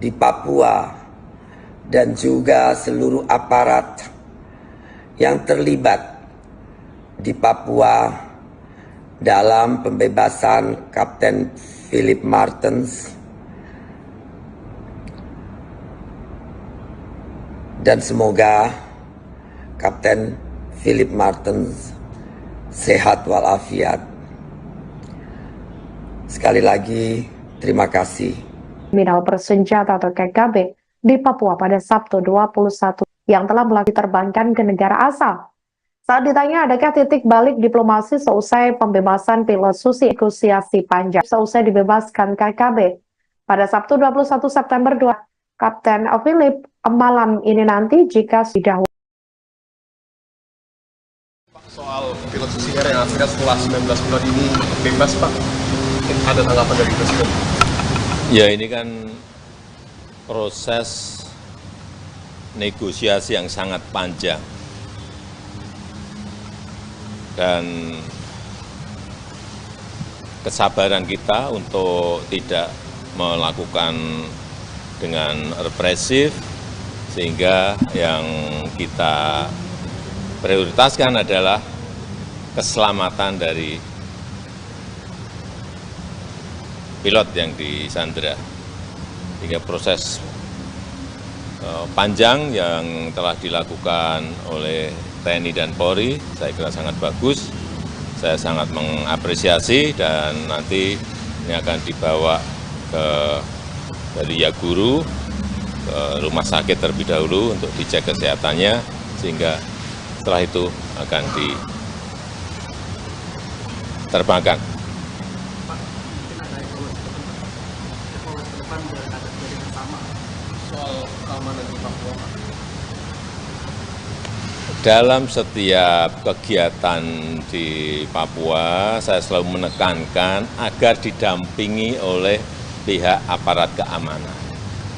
[SPEAKER 3] di Papua, dan juga seluruh aparat yang terlibat di Papua dalam pembebasan Kapten Philip Martens, dan semoga Kapten Philip Martens sehat walafiat. Sekali lagi terima kasih.
[SPEAKER 1] Kriminal bersenjata atau KKB di Papua pada Sabtu 21 yang telah diterbangkan ke negara asal. Saat ditanya adakah titik balik diplomasi seusai pembebasan pilot Susi negosiasi panjang seusai dibebaskan KKB pada Sabtu 21 September 2, Kapten Philip malam ini nanti jika sudah
[SPEAKER 6] Soal pilot Susi Air yang akhirnya setelah 19 bulan ini bebas, Pak. Ada tanggapan dari Presiden?
[SPEAKER 2] Ya, ini kan proses negosiasi yang sangat panjang. Dan kesabaran kita untuk tidak melakukan dengan represif, sehingga yang kita prioritaskan adalah keselamatan dari pilot yang disandra. Hingga proses panjang yang telah dilakukan oleh TNI dan Polri, saya kira sangat bagus. Saya sangat mengapresiasi, dan nanti ini akan dibawa dari Yaguru ke rumah sakit terlebih dahulu untuk dicek kesehatannya, sehingga setelah itu akan diterbangkan.
[SPEAKER 4] Pak, mungkin ada evaluasi ke depan biar ada kejadian sama soal keamanan di Papua, Pak.
[SPEAKER 2] Dalam setiap kegiatan di Papua, saya selalu menekankan agar didampingi oleh pihak aparat keamanan.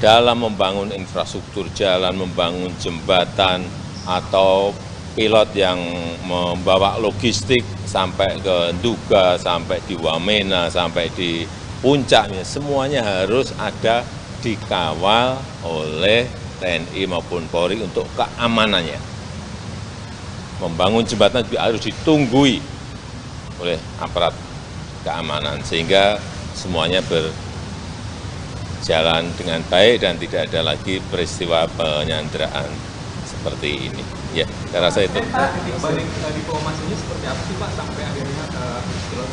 [SPEAKER 2] Dalam membangun infrastruktur jalan, membangun jembatan, atau pilot yang membawa logistik sampai ke Nduga, sampai di Wamena, sampai di puncaknya, semuanya harus ada dikawal oleh TNI maupun Polri untuk keamanannya. Membangun jembatan juga harus ditunggui oleh aparat keamanan, sehingga semuanya berjalan dengan baik dan tidak ada lagi peristiwa penyanderaan seperti ini. Ya, saya rasa itu.
[SPEAKER 4] Titik balik diplomasinya seperti apa sih, Pak, sampai akhirnya pilot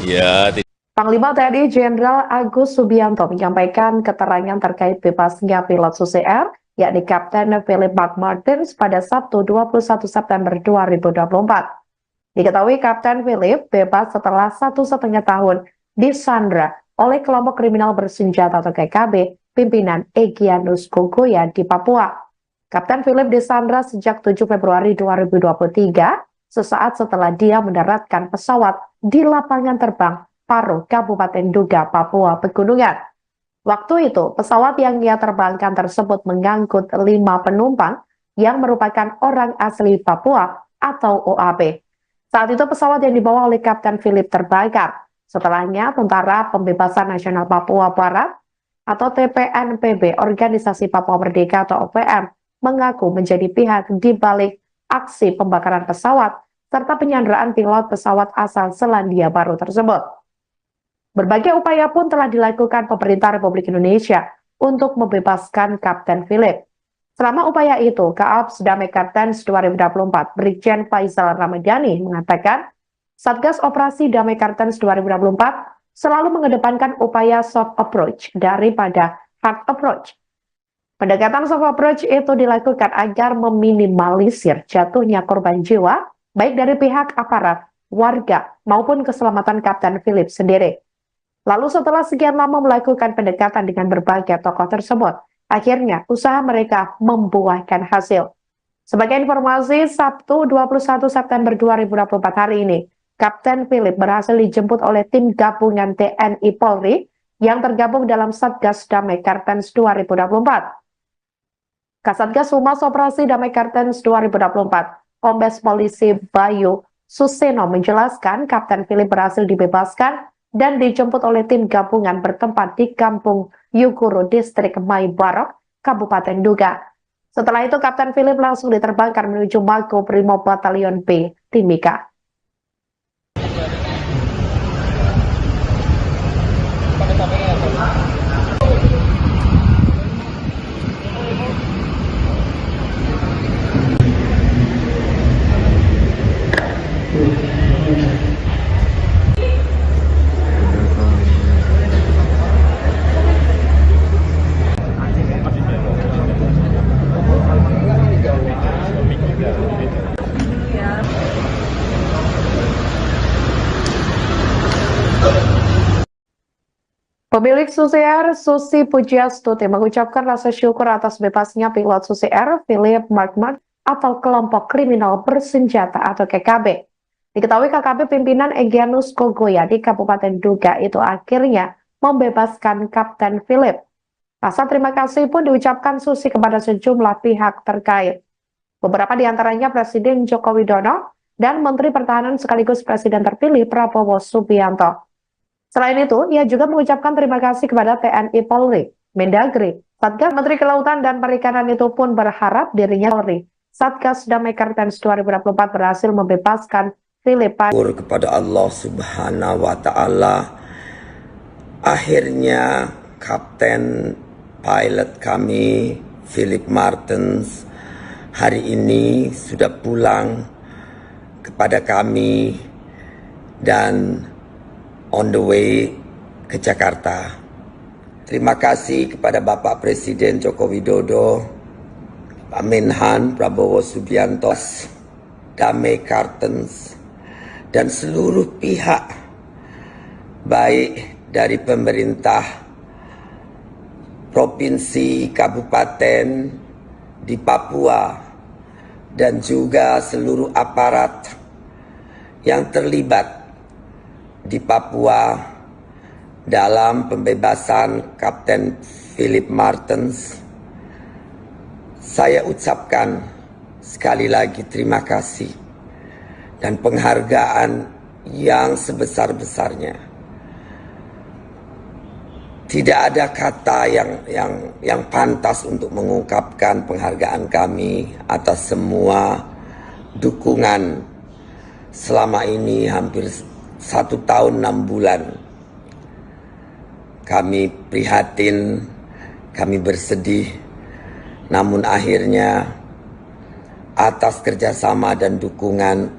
[SPEAKER 2] Ya,
[SPEAKER 1] Panglima TNI Jenderal Agus Subianto menyampaikan keterangan terkait bebasnya pilot Susi Air, yakni Kapten Philip Martens pada Sabtu 21 September 2024. Diketahui Kapten Philip bebas setelah 1,5 tahun disandra oleh kelompok kriminal bersenjata atau KKB pimpinan Egyanus Kogoya di Papua. Kapten Philip disandra sejak 7 Februari 2023, sesaat setelah dia mendaratkan pesawat di lapangan terbang Paro, Kabupaten Nduga, Papua Pegunungan. Waktu itu, pesawat yang ia terbangkan tersebut mengangkut 5 penumpang yang merupakan orang asli Papua atau OAP. Saat itu pesawat yang dibawa oleh Kapten Philip terbakar. Setelahnya, Tentara Pembebasan Nasional Papua Barat atau TPNPB, Organisasi Papua Merdeka atau OPM, mengaku menjadi pihak di balik aksi pembakaran pesawat serta penyanderaan pilot pesawat asal Selandia Baru tersebut. Berbagai upaya pun telah dilakukan pemerintah Republik Indonesia untuk membebaskan Kapten Philip. Selama upaya itu, Kaaps Damai Kartens 2024 Brigjen Faisal Ramadhani mengatakan, Satgas Operasi Damai Kartens 2024 selalu mengedepankan upaya soft approach daripada hard approach. Pendekatan soft approach itu dilakukan agar meminimalisir jatuhnya korban jiwa, baik dari pihak aparat, warga, maupun keselamatan Kapten Philip sendiri. Lalu setelah sekian lama melakukan pendekatan dengan berbagai tokoh tersebut, akhirnya usaha mereka membuahkan hasil. Sebagai informasi, Sabtu 21 September 2024 hari ini, Kapten Philip berhasil dijemput oleh tim gabungan TNI Polri yang tergabung dalam Satgas Damai Kartens 2024. Kasatgas Humas Operasi Damai Kartens 2024, Kombes Polisi Bayu Suseno menjelaskan Kapten Philip berhasil dibebaskan dan dijemput oleh tim gabungan bertempat di Kampung Yuguru, Distrik Maibarok, Kabupaten Duga. Setelah itu, Kapten Philip langsung diterbangkan menuju Makobrimob Batalion B, Timika. Pemilik Susi Air, Susi Pujiastuti, mengucapkan rasa syukur atas bebasnya pilot Susi Air, Philip Markman, atau kelompok kriminal bersenjata atau KKB. Diketahui KKB pimpinan Egyanus Kogoya di Kabupaten Duga itu akhirnya membebaskan Kapten Philip. Rasa terima kasih pun diucapkan Susi kepada sejumlah pihak terkait. Beberapa di antaranya Presiden Joko Widodo dan Menteri Pertahanan sekaligus Presiden terpilih Prabowo Subianto. Selain itu, ia juga mengucapkan terima kasih kepada TNI Polri, Mendagri, Satgas Menteri Kelautan dan Perikanan itu pun berharap dirinya Polri, Satgas Damai Kartens 2024 berhasil membebaskan Philip.
[SPEAKER 3] Kepada Allah Subhanahu wa Ta'ala, akhirnya Kapten pilot kami Philip Martens hari ini sudah pulang kepada kami dan on the way ke Jakarta. Terima kasih kepada Bapak Presiden Joko Widodo, Pak Menhan Prabowo Subianto, Damai Kartens, dan seluruh pihak, baik dari pemerintah, provinsi, kabupaten di Papua, dan juga seluruh aparat yang terlibat di Papua dalam pembebasan Kapten Philip Martens. Saya ucapkan sekali lagi terima kasih dan penghargaan yang sebesar-besarnya. Tidak ada kata yang pantas untuk mengungkapkan penghargaan kami atas semua dukungan selama ini hampir 1 tahun 6 bulan. Kami prihatin, kami bersedih, namun akhirnya atas kerjasama dan dukungan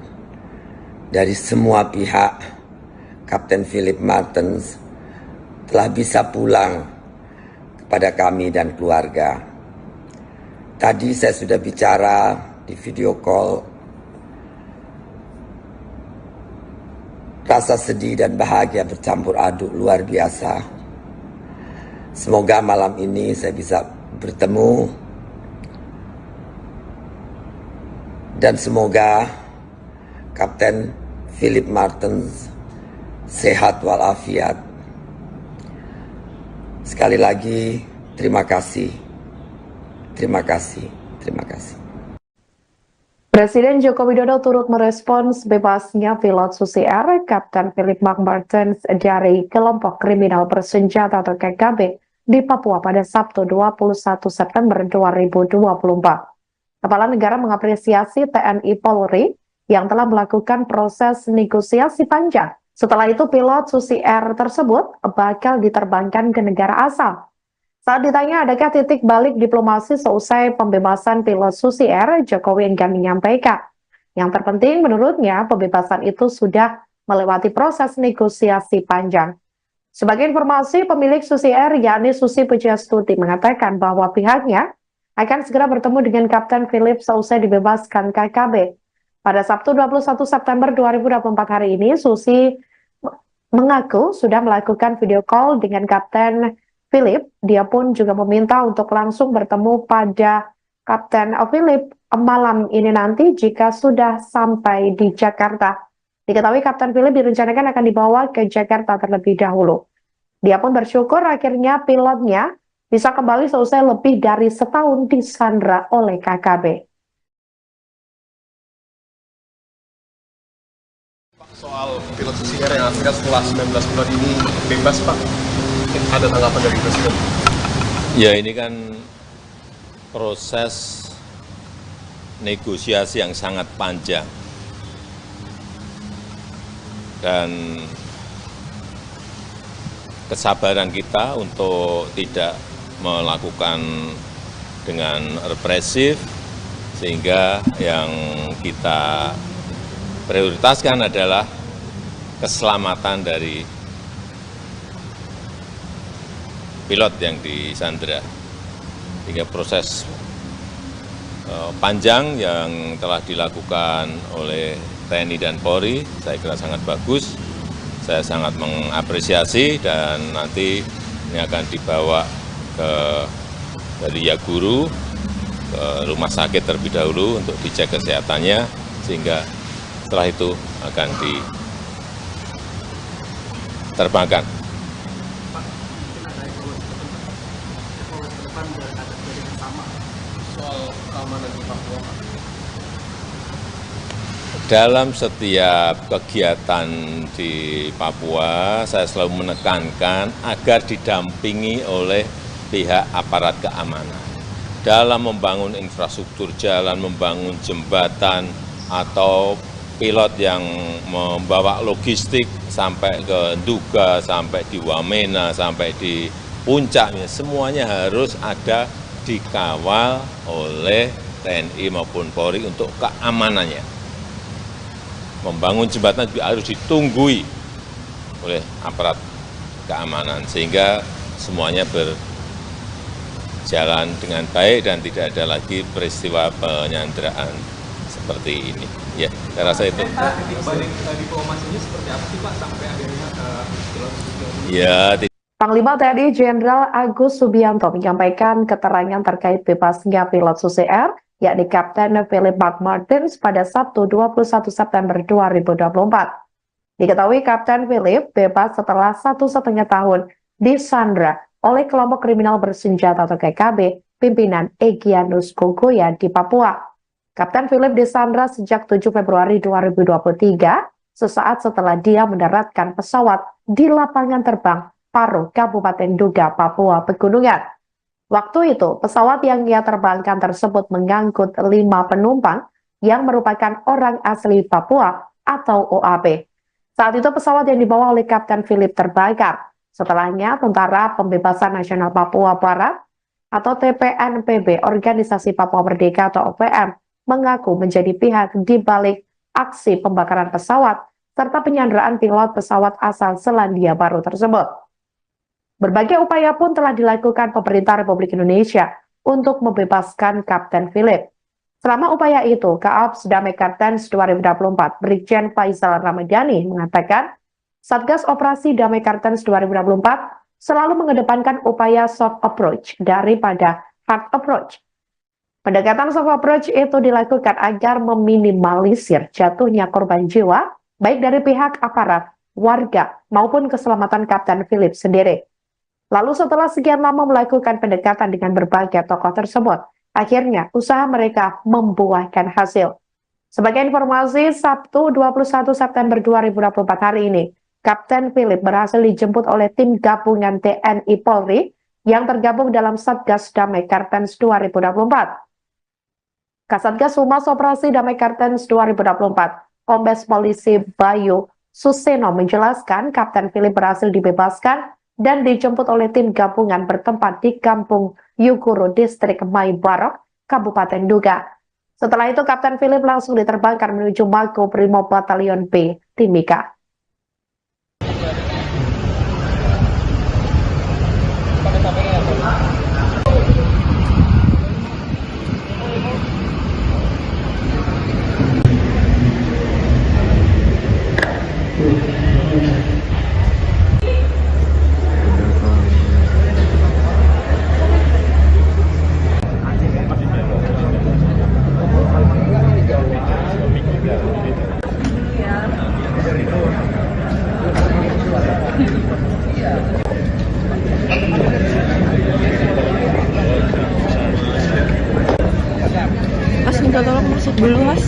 [SPEAKER 3] dari semua pihak, Kapten Philip Martens telah bisa pulang kepada kami dan keluarga. Tadi saya sudah bicara di video call. Rasa sedih dan bahagia bercampur aduk luar biasa. Semoga malam ini saya bisa bertemu dan semoga Kapten Philip Martens sehat walafiat. Sekali lagi terima kasih. Terima kasih. Terima kasih.
[SPEAKER 1] Presiden Joko Widodo turut merespons bebasnya pilot Susi Air, Kapten Philip Martens dari kelompok kriminal bersenjata atau KKB di Papua pada Sabtu 21 September 2024. Kepala negara mengapresiasi TNI Polri yang telah melakukan proses negosiasi panjang Setelah itu pilot Susi Air tersebut bakal diterbangkan ke negara asal. Saat ditanya adakah titik balik diplomasi seusai pembebasan pilot Susi Air, Jokowi enggan menyampaikan. Yang terpenting menurutnya pembebasan itu sudah melewati proses negosiasi panjang. Sebagai informasi, pemilik Susi Air yakni Susi Pujiastuti mengatakan bahwa pihaknya akan segera bertemu dengan Kapten Philip seusai dibebaskan KKB. Pada Sabtu 21 September 2024 hari ini, Susi mengaku sudah melakukan video call dengan Kapten Philip. Dia pun juga meminta untuk langsung bertemu pada Kapten Philip malam ini nanti jika sudah sampai di Jakarta. Diketahui Kapten Philip direncanakan akan dibawa ke Jakarta terlebih dahulu. Dia pun bersyukur akhirnya pilotnya bisa kembali seusai lebih dari setahun disandra oleh KKB.
[SPEAKER 6] Soal pilot Susi Air yang akhirnya setelah 19 bulan ini bebas, Pak, ada tanggapan dari Presiden?
[SPEAKER 2] Ya, ini kan proses negosiasi yang sangat panjang. Dan kesabaran kita untuk tidak melakukan dengan represif, sehingga yang kita prioritaskan adalah keselamatan dari pilot yang disandra. Hingga proses panjang yang telah dilakukan oleh TNI dan Polri, saya kira sangat bagus. Saya sangat mengapresiasi dan nanti ini akan dibawa dari Yaguru ke rumah sakit terlebih dahulu untuk dicek kesehatannya, sehingga setelah itu akan diterbangkan.
[SPEAKER 4] Pak, mungkin ada evaluasi ke depan biar ada kejadian sama soal keamanan di Papua, Pak.
[SPEAKER 2] Dalam setiap kegiatan di Papua, saya selalu menekankan agar didampingi oleh pihak aparat keamanan. Dalam membangun infrastruktur jalan, membangun jembatan, atau pilot yang membawa logistik sampai ke Nduga, sampai di Wamena, sampai di puncaknya, semuanya harus ada dikawal oleh TNI maupun Polri untuk keamanannya. Membangun jembatan juga harus ditunggui oleh aparat keamanan, sehingga semuanya berjalan dengan baik dan tidak ada lagi peristiwa penyanderaan seperti ini. Ya, saya rasa itu.
[SPEAKER 4] Titik balik diplomasinya seperti apa sih, Pak, sampai akhirnya pilot Susi Air?
[SPEAKER 2] Ya,
[SPEAKER 1] Panglima TNI Jenderal Agus Subianto menyampaikan keterangan terkait bebasnya pilot Susi Air, yakni Kapten Philip McMartins pada Sabtu 21 September 2024. Diketahui Kapten Philip bebas setelah 1,5 tahun disandra oleh kelompok kriminal bersenjata atau KKB pimpinan Egyanus Kogoya di Papua. Kapten Philip disandra sejak 7 Februari 2023, sesaat setelah dia mendaratkan pesawat di lapangan terbang Paro, Kabupaten Nduga, Papua Pegunungan. Waktu itu, pesawat yang ia terbangkan tersebut mengangkut 5 penumpang yang merupakan orang asli Papua atau OAP. Saat itu pesawat yang dibawa oleh Kapten Philip terbakar. Setelahnya, Tentara Pembebasan Nasional Papua Barat atau TPNPB, Organisasi Papua Merdeka atau OPM, mengaku menjadi pihak di balik aksi pembakaran pesawat serta penyanderaan pilot pesawat asal Selandia Baru tersebut. Berbagai upaya pun telah dilakukan pemerintah Republik Indonesia untuk membebaskan Kapten Philip. Selama upaya itu, Kaops Damai Kartens 2024, Brigjen Faisal Ramadhani mengatakan, Satgas Operasi Damai Kartens 2024 selalu mengedepankan upaya soft approach daripada hard approach. Pendekatan soft approach itu dilakukan agar meminimalisir jatuhnya korban jiwa, baik dari pihak aparat, warga, maupun keselamatan Kapten Philip sendiri. Lalu setelah sekian lama melakukan pendekatan dengan berbagai tokoh tersebut, akhirnya usaha mereka membuahkan hasil. Sebagai informasi, Sabtu 21 September 2024 hari ini, Kapten Philip berhasil dijemput oleh tim gabungan TNI Polri yang tergabung dalam Satgas Damai Kartens 2024. Kasatgas Humas Operasi Damai Kartens 2024, Kombes Polisi Bayu Suseno menjelaskan Kapten Philip berhasil dibebaskan dan dijemput oleh tim gabungan bertempat di Kampung Yuguru, Distrik Maibarok, Kabupaten Duga. Setelah itu Kapten Philip langsung diterbangkan menuju Mako Brimob Batalion B, Timika.
[SPEAKER 5] Mas minta tolong masuk dulu, Mas.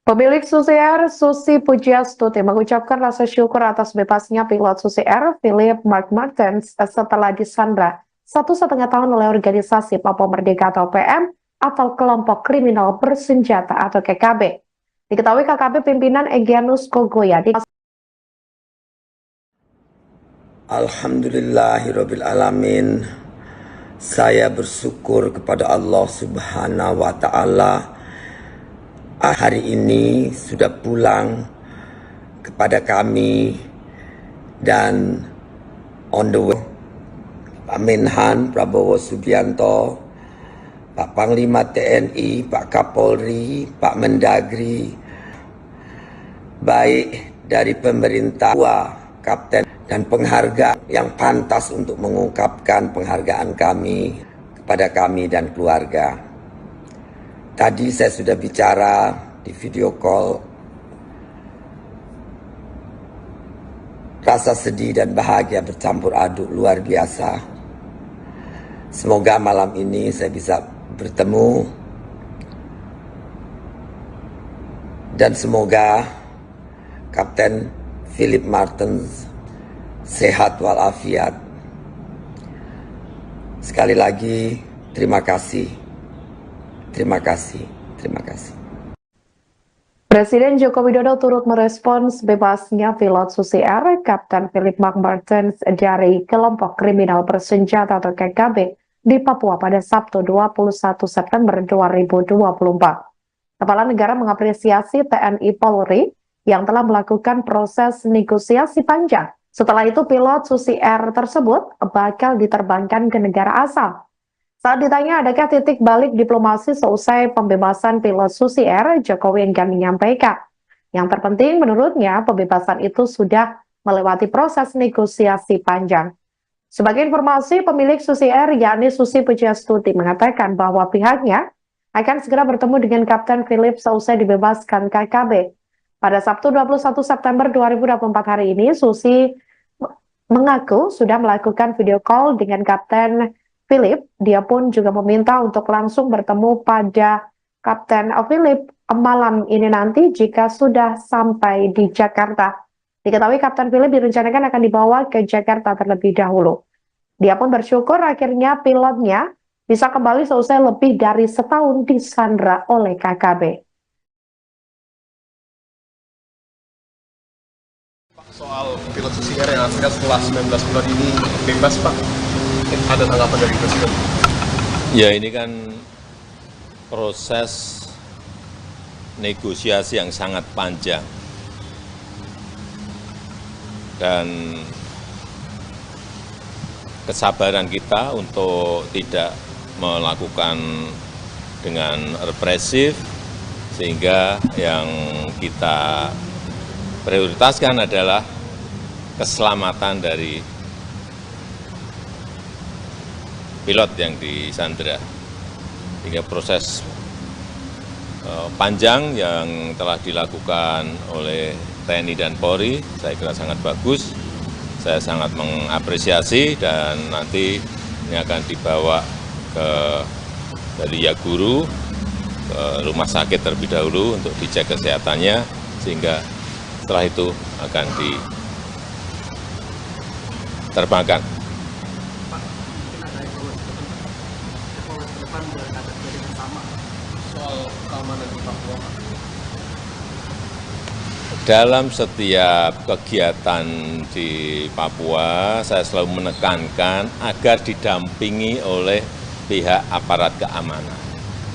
[SPEAKER 1] Pemilik Susi Air, Susi Pujiastuti, mengucapkan rasa syukur atas bebasnya pilot Susi Air, Philip Mark Martens, setelah disandra 1,5 tahun oleh organisasi Papua Merdeka atau PM atau kelompok kriminal bersenjata atau KKB. Diketahui KKB pimpinan Egyanus Kogoya
[SPEAKER 3] Alhamdulillahirabbil alamin. Saya bersyukur kepada Allah Subhanahu wa taala. Hari ini sudah pulang kepada kami dan on the way Pak Menhan Prabowo Subianto, Pak Panglima TNI, Pak Kapolri, Pak Mendagri, baik dari pemerintah, Kapten, dan penghargaan yang pantas untuk mengungkapkan penghargaan kami kepada kami dan keluarga. Tadi saya sudah bicara di video call. Rasa sedih dan bahagia bercampur aduk luar biasa. Semoga malam ini saya bisa bertemu dan semoga Kapten Philip Martens sehat walafiat. Sekali lagi terima kasih. Terima kasih. Terima kasih.
[SPEAKER 1] Presiden Joko Widodo turut merespons bebasnya pilot Susi Air, Kapten Philip Mark Martens dari kelompok kriminal bersenjata atau KKB di Papua pada Sabtu 21 September 2024. Kepala negara mengapresiasi TNI Polri yang telah melakukan proses negosiasi panjang. Setelah itu pilot Susi Air tersebut bakal diterbangkan ke negara asal. Saat ditanya adakah titik balik diplomasi seusai pembebasan pilot Susi Air, Jokowi enggan menyampaikan. Yang terpenting menurutnya pembebasan itu sudah melewati proses negosiasi panjang. Sebagai informasi, pemilik Susi Air yakni Susi Pujiastuti mengatakan bahwa pihaknya akan segera bertemu dengan Kapten Philip seusai dibebaskan KKB. Pada Sabtu 21 September 2024 hari ini, Susi mengaku sudah melakukan video call dengan Kapten Philip. Dia pun juga meminta untuk langsung bertemu pada Kapten Philip malam ini nanti jika sudah sampai di Jakarta. Diketahui Kapten Philip direncanakan akan dibawa ke Jakarta terlebih dahulu. Dia pun bersyukur akhirnya pilotnya bisa kembali seusai lebih dari setahun disandra oleh KKB.
[SPEAKER 6] Soal pilot Susi Air yang akhirnya setelah 19 bulan ini bebas, Pak. Ada tanggapan dari Presiden?
[SPEAKER 2] Ya, ini kan proses negosiasi yang sangat panjang. Dan kesabaran kita untuk tidak melakukan dengan represif, sehingga yang kita prioritaskan adalah keselamatan dari pilot yang disandra. Hingga proses panjang yang telah dilakukan oleh TNI dan Polri, saya kira sangat bagus. Saya sangat mengapresiasi dan nanti ini akan dibawa dari Yaguru ke rumah sakit terlebih dahulu untuk dicek kesehatannya, sehingga setelah itu akan diterbangkan.
[SPEAKER 4] evaluasi ke depan biar ada kejadian sama soal keamanan di Papua, Pak?
[SPEAKER 2] Dalam setiap kegiatan di Papua, saya selalu menekankan agar didampingi oleh pihak aparat keamanan.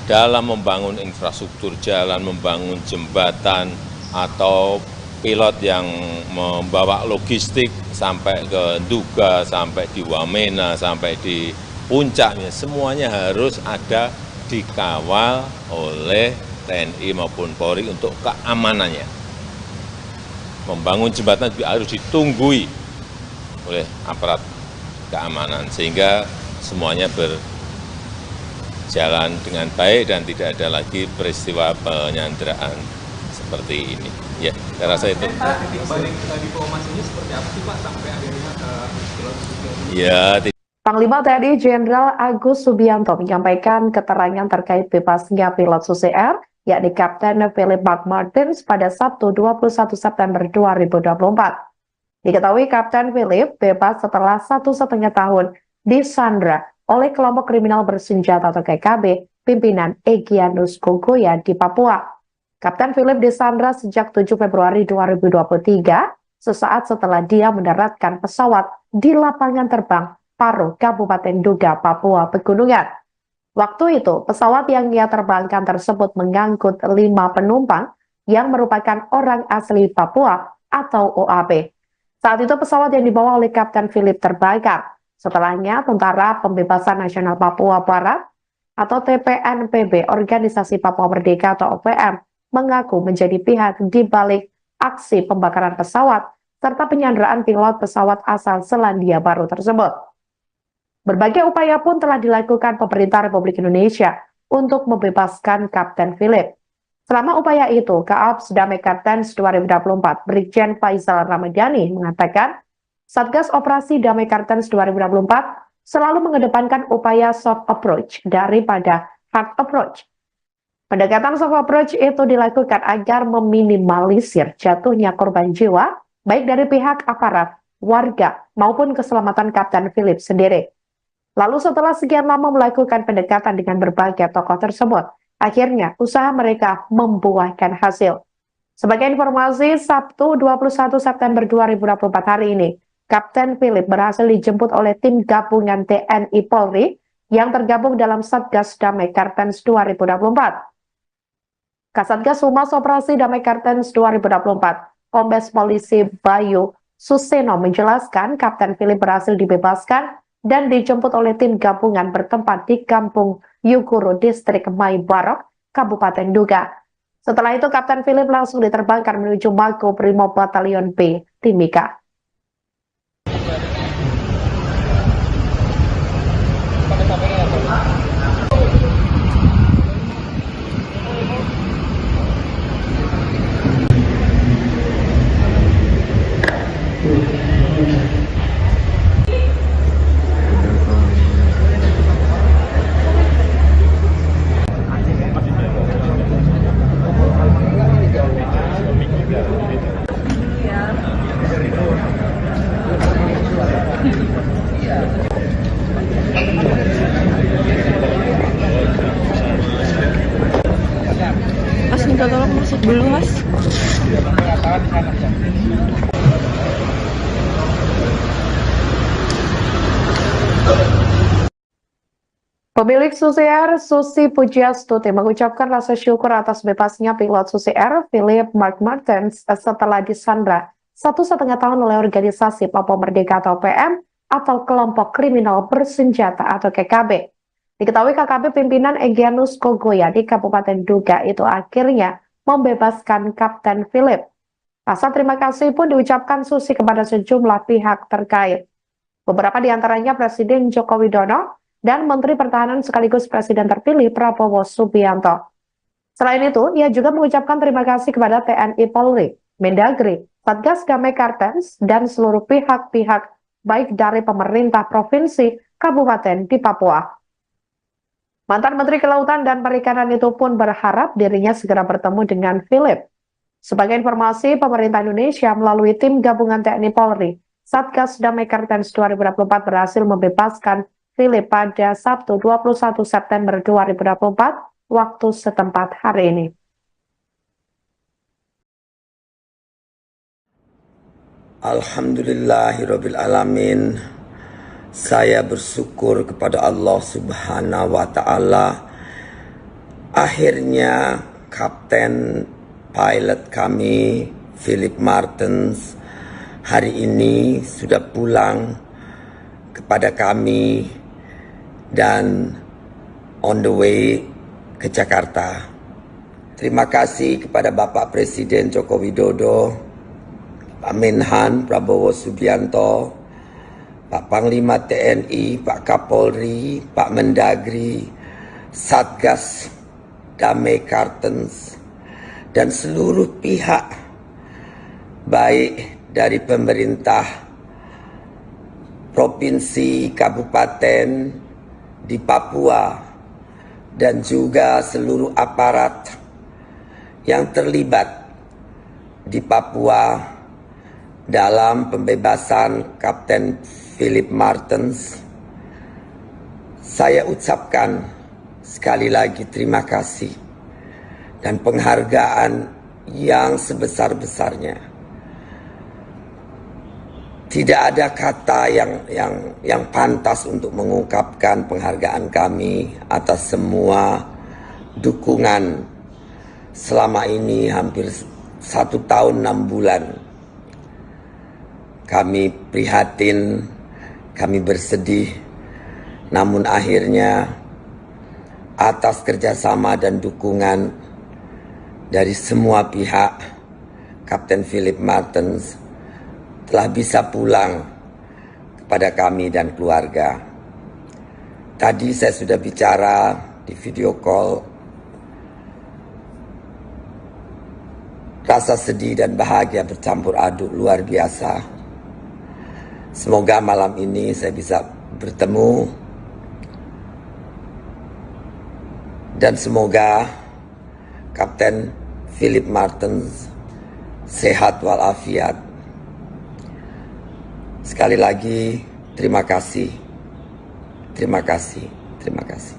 [SPEAKER 2] Dalam membangun infrastruktur jalan, membangun jembatan, atau pilot yang membawa logistik sampai ke Nduga, sampai di Wamena, sampai di puncaknya, semuanya harus ada dikawal oleh TNI maupun Polri untuk keamanannya. Membangun jembatan juga harus ditunggui oleh aparat keamanan sehingga semuanya berjalan dengan baik dan tidak ada lagi peristiwa penyanderaan seperti ini. Ya, saya rasa itu.
[SPEAKER 4] Titik balik diplomasinya seperti apa sih Pak sampai akhirnya pilot Susi ini?
[SPEAKER 2] Ya,
[SPEAKER 1] Panglima TNI Jenderal Agus Subianto menyampaikan keterangan terkait bebasnya pilot Susi Air, yakni Kapten Philip McMartins pada Sabtu 21 September 2024. Diketahui Kapten Philip bebas setelah 1,5 tahun disandra oleh kelompok kriminal bersenjata atau KKB pimpinan Egyanus Kogoya di Papua. Kapten Philip disandra sejak 7 Februari 2023, sesaat setelah dia mendaratkan pesawat di lapangan terbang Paro, Kabupaten Nduga, Papua Pegunungan. Waktu itu, pesawat yang ia terbangkan tersebut mengangkut 5 penumpang yang merupakan orang asli Papua atau OAP. Saat itu pesawat yang dibawa oleh Kapten Philip terbakar. Setelahnya, Tentara Pembebasan Nasional Papua Barat atau TPNPB, Organisasi Papua Merdeka atau OPM, mengaku menjadi pihak di balik aksi pembakaran pesawat serta penyanderaan pilot pesawat asal Selandia Baru tersebut. Berbagai upaya pun telah dilakukan pemerintah Republik Indonesia untuk membebaskan Kapten Philip. Selama upaya itu, Kaops Damai Kartens 2024, Brigjen Faisal Ramadhani mengatakan, Satgas Operasi Damai Kartens 2024 selalu mengedepankan upaya soft approach daripada hard approach. Pendekatan soft approach itu dilakukan agar meminimalisir jatuhnya korban jiwa, baik dari pihak aparat, warga, maupun keselamatan Kapten Philip sendiri. Lalu setelah sekian lama melakukan pendekatan dengan berbagai tokoh tersebut, akhirnya usaha mereka membuahkan hasil. Sebagai informasi, Sabtu 21 September 2024 hari ini, Kapten Philip berhasil dijemput oleh tim gabungan TNI Polri yang tergabung dalam Satgas Damai Kartens 2024. Kasatgas Humas Operasi Damai Kartens 2024, Kombes Polisi Bayu Suseno menjelaskan Kapten Philip berhasil dibebaskan dan dijemput oleh tim gabungan bertempat di Kampung Yuguru, Distrik Mai Barok, Kabupaten Nduga. Setelah itu, Kapten Philip langsung diterbangkan menuju Mako Brimob Batalion B, Timika.
[SPEAKER 5] Mas minta tolong masuk dulu mas.
[SPEAKER 1] Pemilik Susi Air, Susi Pujiastuti, mengucapkan rasa syukur atas bebasnya pilot Susi Air, Philip McMartins, setelah disandra 1,5 tahun oleh organisasi Papua Merdeka atau PM atau kelompok kriminal bersenjata atau KKB. Diketahui KKB pimpinan Egyanus Kogoya di Kabupaten Nduga itu akhirnya membebaskan Kapten Philip. Rasa terima kasih pun diucapkan Susi kepada sejumlah pihak terkait. Beberapa di antaranya Presiden Joko Widodo dan Menteri Pertahanan sekaligus Presiden terpilih Prabowo Subianto. Selain itu, ia juga mengucapkan terima kasih kepada TNI Polri, Mendagri, Satgas Damai Kartens, dan seluruh pihak-pihak baik dari pemerintah provinsi, kabupaten di Papua. Mantan Menteri Kelautan dan Perikanan itu pun berharap dirinya segera bertemu dengan Philip. Sebagai informasi, pemerintah Indonesia melalui tim gabungan TNI Polri, Satgas Damai Kartens 2024 berhasil membebaskan Philip pada Sabtu 21 September 2024 waktu setempat hari ini.
[SPEAKER 3] Alhamdulillahirabbil alamin. Saya bersyukur kepada Allah Subhanahu wa taala. Akhirnya kapten pilot kami Philip Martens hari ini sudah pulang kepada kami dan on the way ke Jakarta. Terima kasih kepada Bapak Presiden Joko Widodo, Pak Menhan Prabowo Subianto, Pak Panglima TNI, Pak Kapolri, Pak Mendagri, Satgas Damai Kartens, dan seluruh pihak baik dari pemerintah provinsi, kabupaten di Papua, dan juga seluruh aparat yang terlibat di Papua dalam pembebasan Kapten Philip Martens. Saya ucapkan sekali lagi terima kasih dan penghargaan yang sebesar-besarnya. Tidak ada kata yang pantas untuk mengungkapkan penghargaan kami atas semua dukungan selama ini hampir 1 tahun 6 bulan. Kami prihatin, kami bersedih, namun akhirnya atas kerjasama dan dukungan dari semua pihak, Kapten Philip Martens telah bisa pulang kepada kami dan keluarga. Tadi saya sudah bicara di video call. Rasa sedih dan bahagia bercampur aduk luar biasa. Semoga malam ini saya bisa bertemu dan semoga Kapten Philip Martens sehat walafiat. Sekali lagi terima kasih. Terima kasih. Terima kasih.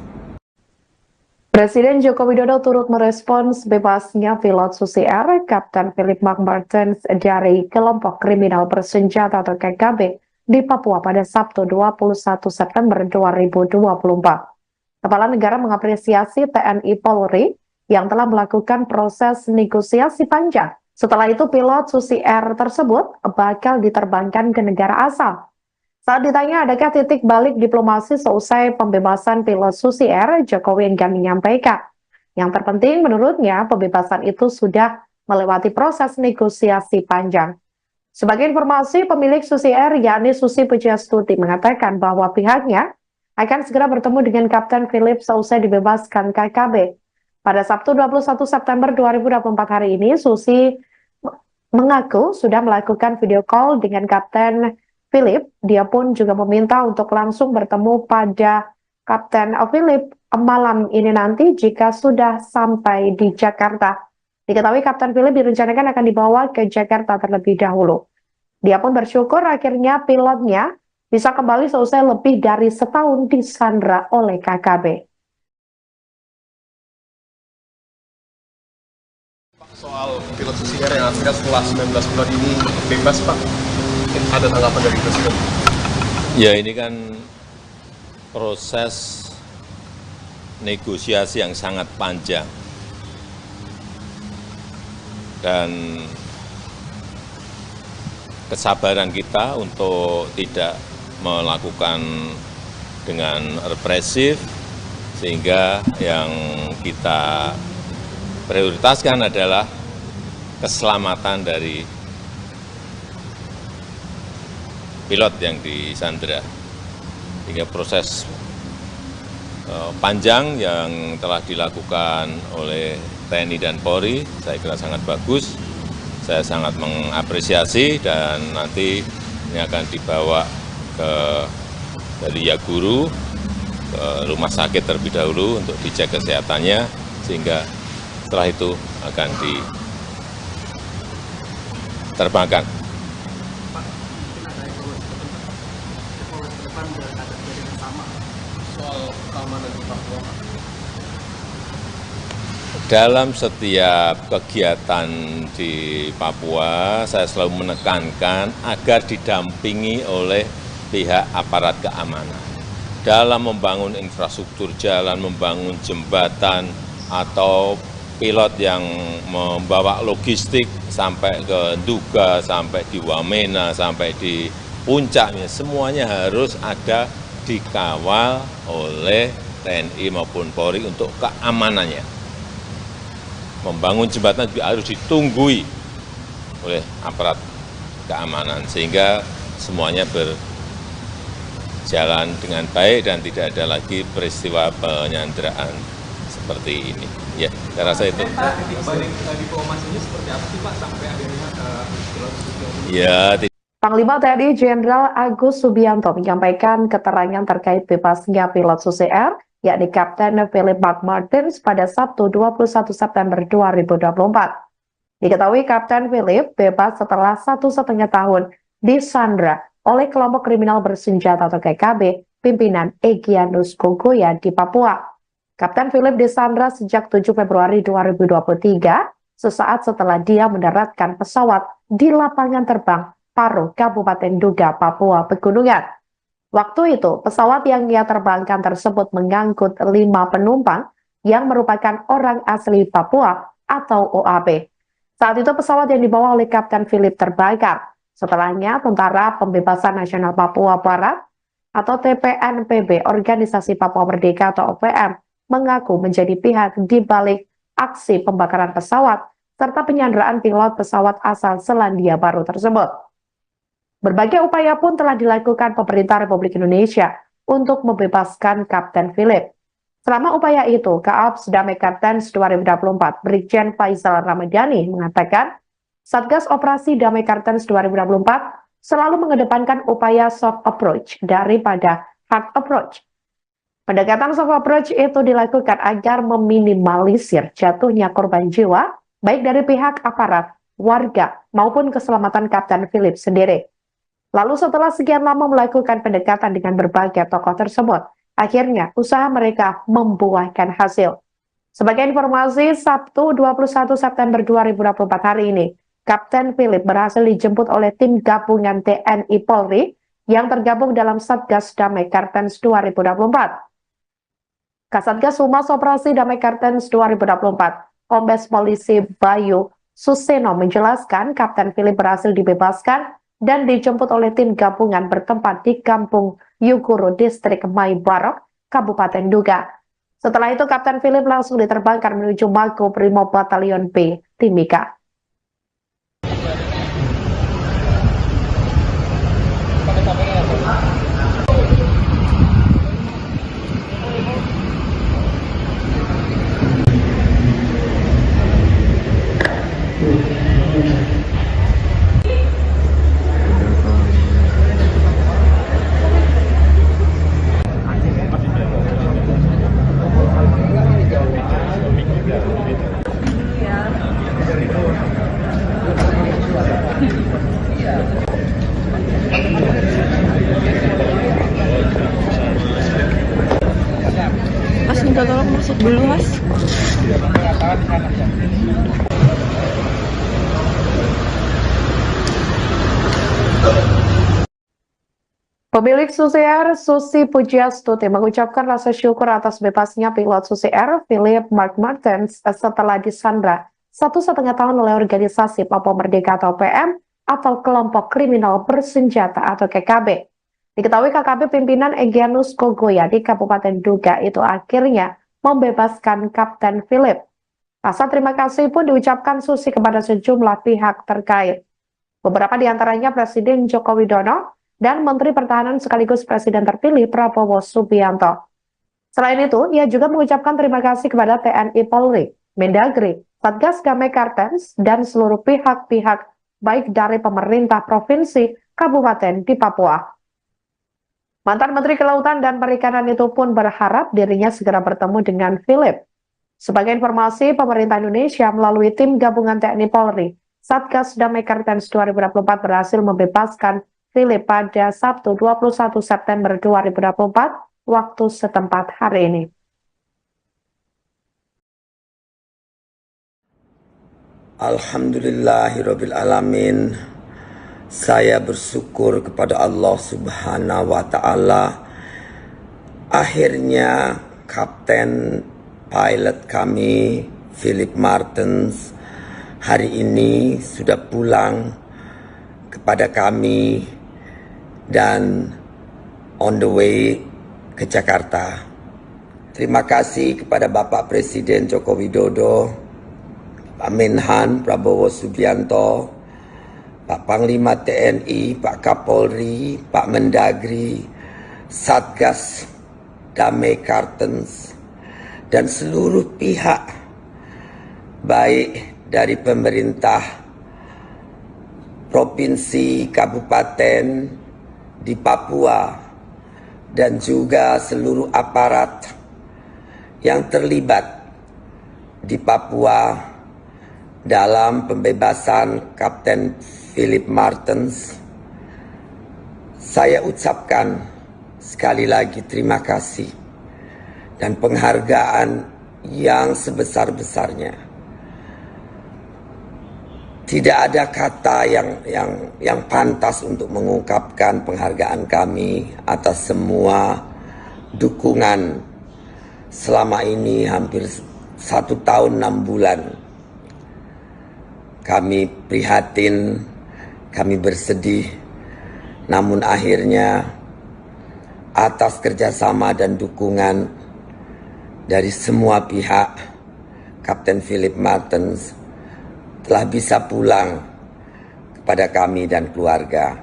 [SPEAKER 1] Presiden Joko Widodo turut merespons bebasnya pilot Susi Air, Kapten Philip Martens dari kelompok kriminal bersenjata atau KKB di Papua pada Sabtu 21 September 2024. Kepala negara mengapresiasi TNI Polri yang telah melakukan proses negosiasi panjang. Setelah itu pilot Susi Air tersebut bakal diterbangkan ke negara asal. Saat ditanya adakah titik balik diplomasi seusai pembebasan pilot Susi Air, Jokowi enggan menyampaikan. Yang terpenting menurutnya pembebasan itu sudah melewati proses negosiasi panjang. Sebagai informasi, pemilik Susi Air yakni Susi Pujiastuti mengatakan bahwa pihaknya akan segera bertemu dengan Kapten Philip seusai dibebaskan KKB. Pada Sabtu 21 September 2024 hari ini, Susi mengaku sudah melakukan video call dengan Kapten Philip. Dia pun juga meminta untuk langsung bertemu pada Kapten Philip malam ini nanti jika sudah sampai di Jakarta. Diketahui Kapten Philip direncanakan akan dibawa ke Jakarta terlebih dahulu. Dia pun bersyukur akhirnya pilotnya bisa kembali seusai lebih dari setahun disandra oleh KKB.
[SPEAKER 6] Soal pilot Susi Air yang akhirnya setelah 19 bulan ini bebas, Pak, ada tanggapan dari Presiden?
[SPEAKER 2] Ya, ini kan proses negosiasi yang sangat panjang. Dan kesabaran kita untuk tidak melakukan dengan represif, sehingga yang kita prioritaskan adalah keselamatan dari pilot yang disandra. Hingga proses panjang yang telah dilakukan oleh TNI dan Polri, saya kira sangat bagus. Saya sangat mengapresiasi dan nanti ini akan dibawa dari Yaguru ke rumah sakit terlebih dahulu untuk dicek kesehatannya, sehingga setelah itu akan diterbangkan.
[SPEAKER 4] Pak, mungkin ada evaluasi ke depan biar ada kejadian yang sama
[SPEAKER 6] keamanan di Papua, Pak?
[SPEAKER 2] Dalam setiap kegiatan di Papua, saya selalu menekankan agar didampingi oleh pihak aparat keamanan. Dalam membangun infrastruktur jalan, membangun jembatan, atau pilot yang membawa logistik sampai ke Nduga, sampai di Wamena, sampai di puncaknya, semuanya harus ada dikawal oleh TNI maupun Polri untuk keamanannya. Membangun jembatan juga harus ditunggui oleh aparat keamanan, sehingga semuanya berjalan dengan baik dan tidak ada lagi peristiwa penyanderaan seperti ini. Ya, saya rasa itu.
[SPEAKER 6] Titik balik diplomasinya seperti apa sih, Pak, sampai akhirnya pilot
[SPEAKER 2] Ya,
[SPEAKER 1] Panglima TNI Jenderal Agus Subianto menyampaikan keterangan terkait bebasnya pilot Susi Air, yakni Kapten Philip McMartins pada Sabtu 21 September 2024. Diketahui Kapten Philip bebas setelah 1,5 tahun disandra oleh kelompok kriminal bersenjata atau KKB pimpinan Egyanus Kogoya di Papua. Kapten Philip disandra sejak 7 Februari 2023, sesaat setelah dia mendaratkan pesawat di lapangan terbang Paro, Kabupaten Nduga, Papua Pegunungan. Waktu itu, pesawat yang ia terbangkan tersebut mengangkut 5 penumpang yang merupakan orang asli Papua atau OAP. Saat itu pesawat yang dibawa oleh Kapten Philip terbakar. Setelahnya, Tentara Pembebasan Nasional Papua Barat atau TPNPB, Organisasi Papua Merdeka atau OPM, mengaku menjadi pihak di balik aksi pembakaran pesawat serta penyanderaan pilot pesawat asal Selandia Baru tersebut. Berbagai upaya pun telah dilakukan pemerintah Republik Indonesia untuk membebaskan Kapten Philip. Selama upaya itu, Kaops Damai Kartens 2024 Brigjen Faisal Ramadhani mengatakan, Satgas Operasi Damai Kartens 2024 selalu mengedepankan upaya soft approach daripada hard approach. Pendekatan soft approach itu dilakukan agar meminimalisir jatuhnya korban jiwa, baik dari pihak aparat, warga, maupun keselamatan Kapten Philip sendiri. Lalu setelah sekian lama melakukan pendekatan dengan berbagai tokoh tersebut, akhirnya usaha mereka membuahkan hasil. Sebagai informasi, Sabtu 21 September 2024 hari ini, Kapten Philip berhasil dijemput oleh tim gabungan TNI Polri yang tergabung dalam Satgas Damai Kartens 2024. Kasatgas Humas Operasi Damai Kartens 2024, Kombes Polisi Bayu Suseno menjelaskan Kapten Philip berhasil dibebaskan dan dijemput oleh tim gabungan bertempat di Kampung Yuguru, Distrik Maibarok, Kabupaten Nduga. Setelah itu Kapten Philip langsung diterbangkan menuju Mako Brimob Batalion B, Timika.
[SPEAKER 5] Mas minta tolong masuk dulu, Mas.
[SPEAKER 1] Pemilik Susi Air, Susi Pujiastuti, mengucapkan rasa syukur atas bebasnya pilot Susi Air, Philip McMartins, setelah disandra 1,5 tahun oleh organisasi Papua Merdeka atau PM atau kelompok kriminal bersenjata atau KKB. Diketahui KKB pimpinan Egyanus Kogoya di Kabupaten Nduga itu akhirnya membebaskan Kapten Philip. Rasa terima kasih pun diucapkan Susi kepada sejumlah pihak terkait. Beberapa di antaranya Presiden Joko Widodo dan Menteri Pertahanan sekaligus Presiden terpilih Prabowo Subianto. Selain itu, ia juga mengucapkan terima kasih kepada TNI Polri, Mendagri, Satgas Damai Kartens, dan seluruh pihak-pihak baik dari pemerintah provinsi, kabupaten di Papua. Mantan Menteri Kelautan dan Perikanan itu pun berharap dirinya segera bertemu dengan Philip. Sebagai informasi, pemerintah Indonesia melalui tim gabungan TNI Polri, Satgas Damai Kartens 2024 berhasil membebaskan Philip pada Sabtu 21 September 2024 waktu setempat hari ini.
[SPEAKER 3] Alhamdulillahirabbil alamin. Saya bersyukur kepada Allah Subhanahu wa taala. Akhirnya kapten pilot kami Philip Martens hari ini sudah pulang kepada kami dan on the way ke Jakarta. Terima kasih kepada Bapak Presiden Joko Widodo, Pak Menhan Prabowo Subianto, Pak Panglima TNI, Pak Kapolri, Pak Mendagri, Satgas Damai Kartens, dan seluruh pihak baik dari pemerintah provinsi, kabupaten di Papua, dan juga seluruh aparat yang terlibat di Papua dalam pembebasan Kapten Philip Martens. Saya ucapkan sekali lagi terima kasih dan penghargaan yang sebesar-besarnya. Tidak ada kata yang pantas untuk mengungkapkan penghargaan kami atas semua dukungan selama ini hampir 1 tahun 6 bulan. Kami prihatin, kami bersedih, namun akhirnya atas kerjasama dan dukungan dari semua pihak, Kapten Philip Martens telah bisa pulang kepada kami dan keluarga.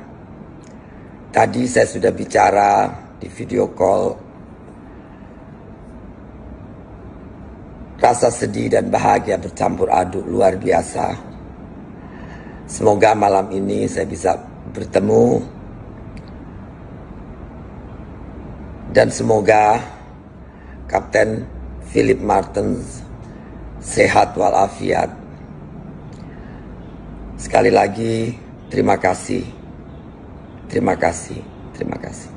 [SPEAKER 3] Tadi saya sudah bicara di video call. Rasa sedih dan bahagia bercampur aduk luar biasa. Semoga malam ini saya bisa bertemu dan semoga Kapten Philip Martens sehat walafiat. Sekali lagi terima kasih. Terima kasih. Terima kasih.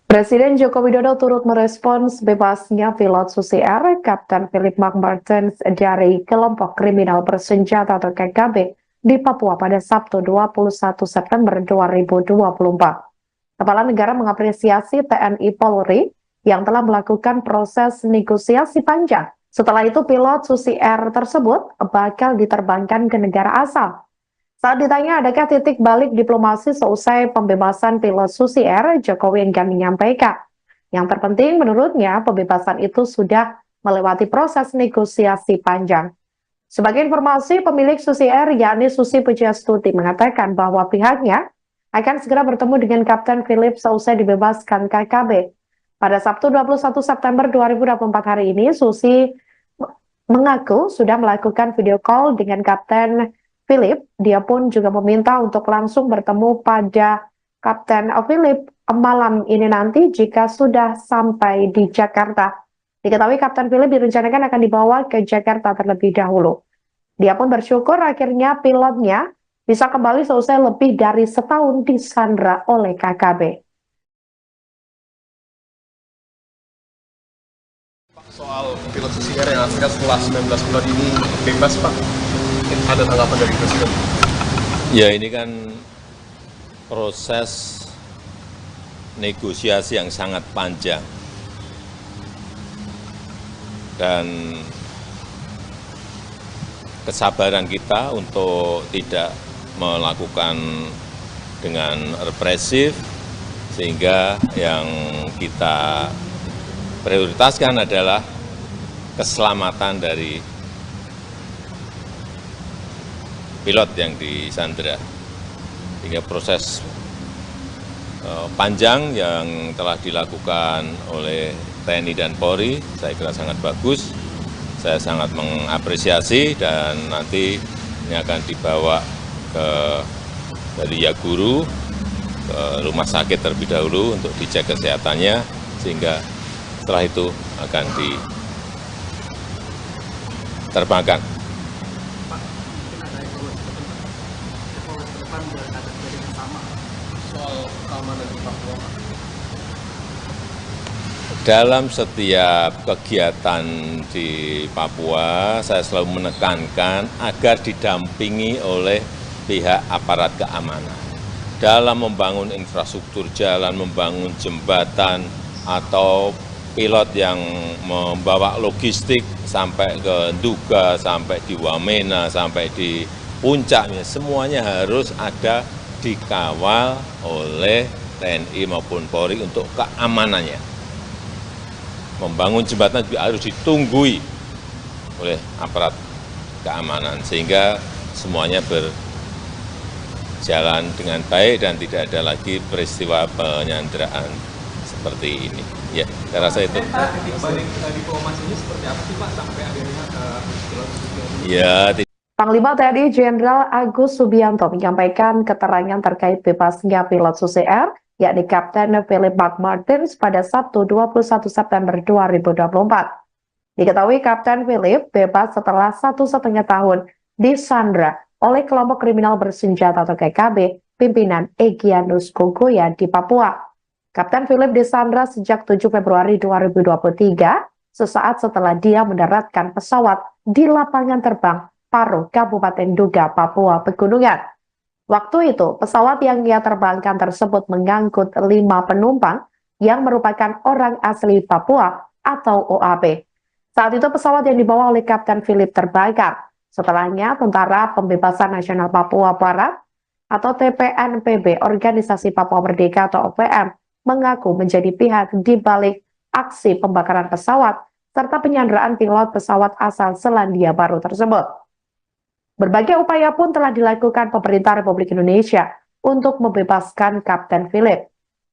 [SPEAKER 1] Presiden Joko Widodo turut merespons bebasnya pilot Susi Air, Kapten Philip Martens dari kelompok kriminal bersenjata atau KKB di Papua pada Sabtu 21 September 2024. Kepala negara mengapresiasi TNI Polri yang telah melakukan proses negosiasi panjang. Setelah itu pilot Susi Air tersebut bakal diterbangkan ke negara asal. Saat ditanya adakah titik balik diplomasi seusai pembebasan pilot Susi Air, Jokowi enggan menyampaikan. Yang terpenting menurutnya pembebasan itu sudah melewati proses negosiasi panjang. Sebagai informasi, pemilik Susi Air yakni Susi Pujiastuti mengatakan bahwa pihaknya akan segera bertemu dengan Kapten Philip seusai dibebaskan KKB. Pada Sabtu 21 September 2024 hari ini, Susi mengaku sudah melakukan video call dengan Kapten Philip. Dia pun juga meminta untuk langsung bertemu pada Kapten Philip malam ini nanti jika sudah sampai di Jakarta. Diketahui Kapten Philip direncanakan akan dibawa ke Jakarta terlebih dahulu. Dia pun bersyukur akhirnya pilotnya bisa kembali seusai lebih dari setahun disandra oleh KKB.
[SPEAKER 6] Soal pilot Susi Air yang akhirnya setelah 19 bulan ini bebas, Pak, ada tanggapan dari Presiden?
[SPEAKER 2] Ya, ini kan proses negosiasi yang sangat panjang dan kesabaran kita untuk tidak melakukan dengan represif, sehingga yang kita prioritaskan adalah keselamatan dari pilot yang disandra. Hingga proses panjang yang telah dilakukan oleh TNI dan Polri, saya kira sangat bagus. Saya sangat mengapresiasi dan nanti ini akan dibawa dari Yaguru ke rumah sakit terlebih dahulu untuk dicek kesehatannya, sehingga setelah itu akan diterbangkan.
[SPEAKER 4] Pak, mungkin ada evaluasi ke depan biar ada kejadian yang sama soal keamanan di Papua, Pak.
[SPEAKER 2] Dalam setiap kegiatan di Papua, saya selalu menekankan agar didampingi oleh pihak aparat keamanan. Dalam membangun infrastruktur jalan, membangun jembatan, atau pilot yang membawa logistik sampai ke Nduga, sampai di Wamena, sampai di puncaknya, semuanya harus ada dikawal oleh TNI maupun Polri untuk keamanannya. Membangun jembatan juga harus ditunggui oleh aparat keamanan sehingga semuanya berjalan dengan baik dan tidak ada lagi peristiwa penyanderaan seperti ini. Ya, saya rasa itu.
[SPEAKER 4] Titik balik diplomasinya seperti apa sih Pak sampai akhirnya pilot Subianto?
[SPEAKER 2] Ya,
[SPEAKER 1] Panglima TNI Jenderal Agus Subianto menyampaikan keterangan terkait bebasnya pilot Susi Air, yakni Kapten Philip McMartins pada Sabtu 21 September 2024. Diketahui Kapten Philip bebas setelah 1,5 tahun disandra oleh kelompok kriminal bersenjata atau KKB pimpinan Egyanus Kogoya di Papua. Kapten Philip disandra sejak 7 Februari 2023, sesaat setelah dia mendaratkan pesawat di lapangan terbang Paro, Kabupaten Nduga, Papua Pegunungan. Waktu itu, pesawat yang ia terbangkan tersebut mengangkut 5 penumpang yang merupakan orang asli Papua atau OAP. Saat itu pesawat yang dibawa oleh Kapten Philip terbakar. Setelahnya, Tentara Pembebasan Nasional Papua Barat atau TPNPB, Organisasi Papua Merdeka atau OPM, mengaku menjadi pihak di balik aksi pembakaran pesawat serta penyanderaan pilot pesawat asal Selandia Baru tersebut. Berbagai upaya pun telah dilakukan pemerintah Republik Indonesia untuk membebaskan Kapten Philip.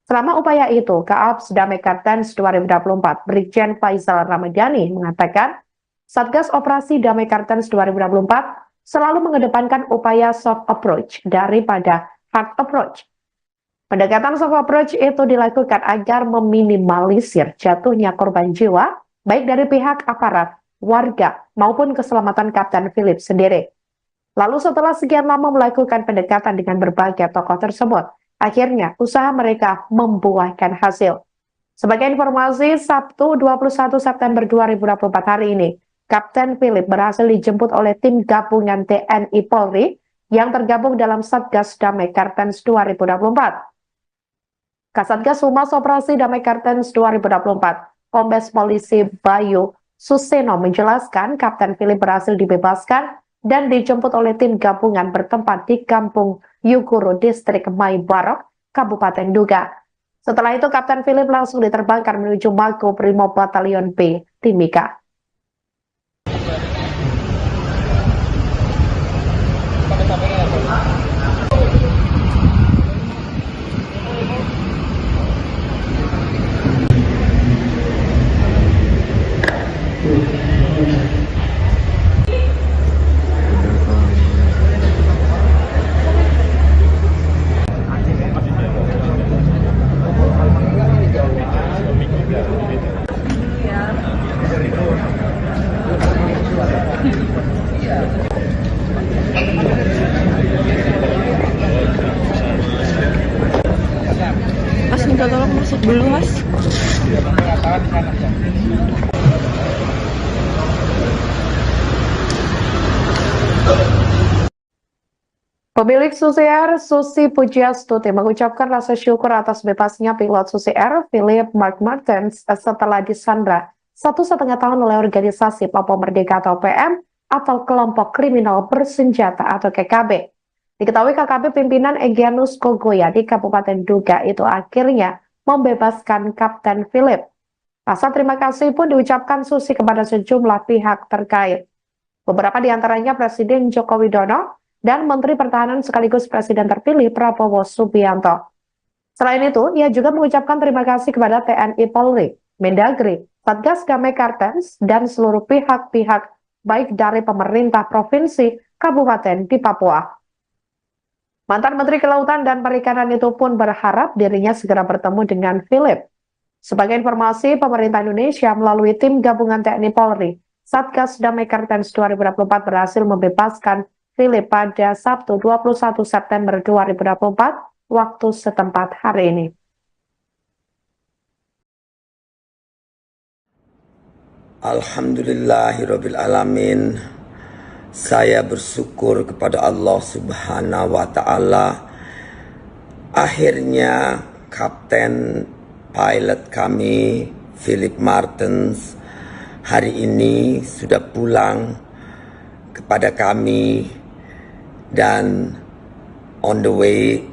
[SPEAKER 1] Selama upaya itu, Kaaps Damai Kartens 2024, Brigjen Faisal Ramadhani mengatakan, Satgas Operasi Damai Kartens 2024 selalu mengedepankan upaya soft approach daripada hard approach. Pendekatan soft approach itu dilakukan agar meminimalisir jatuhnya korban jiwa, baik dari pihak aparat, warga, maupun keselamatan Kapten Philip sendiri. Lalu setelah sekian lama melakukan pendekatan dengan berbagai tokoh tersebut, akhirnya usaha mereka membuahkan hasil. Sebagai informasi, Sabtu 21 September 2024 hari ini, Kapten Philip berhasil dijemput oleh tim gabungan TNI Polri yang tergabung dalam Satgas Damai Kartens 2024. Kasatgas Humas Operasi Damai Kartens 2024, Kombes Polisi Bayu Suseno menjelaskan Kapten Philip berhasil dibebaskan dan dijemput oleh tim gabungan bertempat di Kampung Yuguru, Distrik Maibarok, Kabupaten Nduga. Setelah itu, Kapten Philip langsung diterbangkan menuju Mako Brimob Batalion B, Timika.
[SPEAKER 5] Mas minta tolong masuk dulu mas.
[SPEAKER 1] Pemilik Susi Air, Susi Pujiastuti, mengucapkan rasa syukur atas bebasnya pilot Susi Air, Philip McMartins, setelah disandra 1,5 tahun oleh organisasi Papua Merdeka atau PM atau kelompok kriminal bersenjata atau KKB. Diketahui KKB pimpinan Egyanus Kogoya di Kabupaten Nduga itu akhirnya membebaskan Kapten Philip. Rasa terima kasih pun diucapkan Susi kepada sejumlah pihak terkait. Beberapa di antaranya Presiden Joko Widodo dan Menteri Pertahanan sekaligus Presiden terpilih Prabowo Subianto. Selain itu, ia juga mengucapkan terima kasih kepada TNI Polri, Mendagri, Satgas Damai Kartens, dan seluruh pihak-pihak baik dari pemerintah provinsi, kabupaten di Papua. Mantan Menteri Kelautan dan Perikanan itu pun berharap dirinya segera bertemu dengan Philip. Sebagai informasi, pemerintah Indonesia melalui tim gabungan TNI Polri, Satgas Damai Kartens 2024 berhasil membebaskan Philip pada Sabtu 21 September 2024 waktu setempat hari ini.
[SPEAKER 3] Alhamdulillahirabbil alamin. Saya bersyukur kepada Allah Subhanahu wa taala. Akhirnya kapten pilot kami Philip Martens hari ini sudah pulang kepada kami dan on the way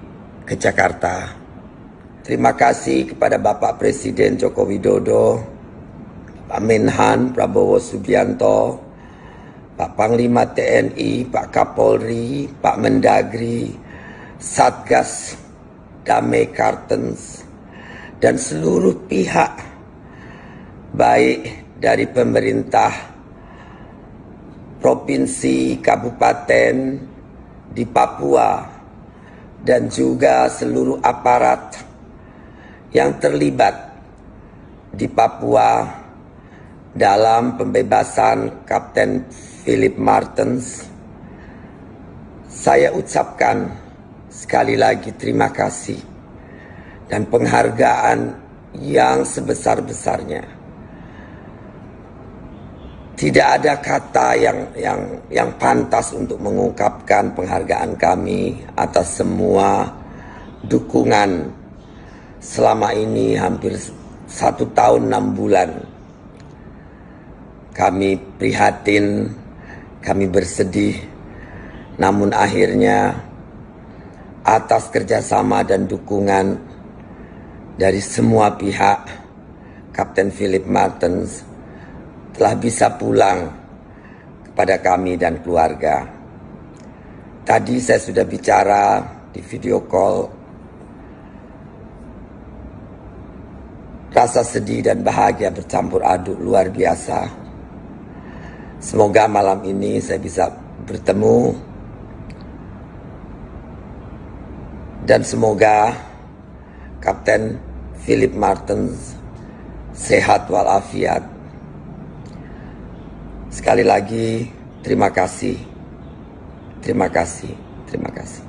[SPEAKER 3] ke Jakarta. Terima kasih kepada Bapak Presiden Joko Widodo, Pak Menhan Prabowo Subianto, Pak Panglima TNI, Pak Kapolri, Pak Mendagri, Satgas Damai Kartens, dan seluruh pihak baik dari pemerintah provinsi, kabupaten di Papua, dan juga seluruh aparat yang terlibat di Papua dalam pembebasan Kapten Philip Martens. Saya ucapkan sekali lagi terima kasih dan penghargaan yang sebesar-besarnya. Tidak ada kata yang pantas untuk mengungkapkan penghargaan kami atas semua dukungan selama ini hampir 1 tahun 6 bulan. Kami prihatin, kami bersedih, namun akhirnya atas kerjasama dan dukungan dari semua pihak, Kapten Philip Martens telah bisa pulang kepada kami dan keluarga. Tadi saya sudah bicara di video call. Rasa sedih dan bahagia bercampur aduk luar biasa. Semoga malam ini saya bisa bertemu dan semoga Kapten Philip Martens sehat walafiat. Sekali lagi terima kasih. Terima kasih. Terima kasih.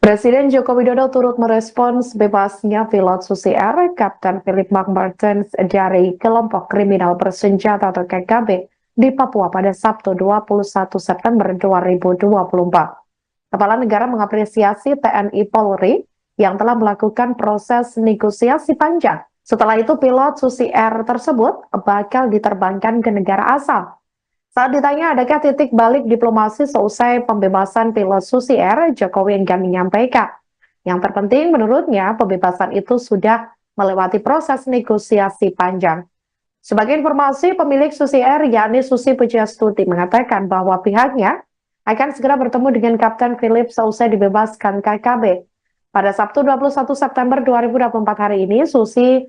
[SPEAKER 1] Presiden Joko Widodo turut merespons bebasnya pilot Susi Air, Kapten Philip Martens dari kelompok kriminal bersenjata atau KKB di Papua pada Sabtu 21 September 2024. Kepala Negara mengapresiasi TNI Polri yang telah melakukan proses negosiasi panjang. Setelah itu pilot Susi Air tersebut bakal diterbangkan ke negara asal. Saat ditanya adakah titik balik diplomasi seusai pembebasan pilot Susi Air, Jokowi enggan menyampaikan. Yang terpenting menurutnya pembebasan itu sudah melewati proses negosiasi panjang. Sebagai informasi, pemilik Susi Air yakni Susi Pujiastuti mengatakan bahwa pihaknya akan segera bertemu dengan Kapten Philip seusai dibebaskan KKB. Pada Sabtu 21 September 2024 hari ini, Susi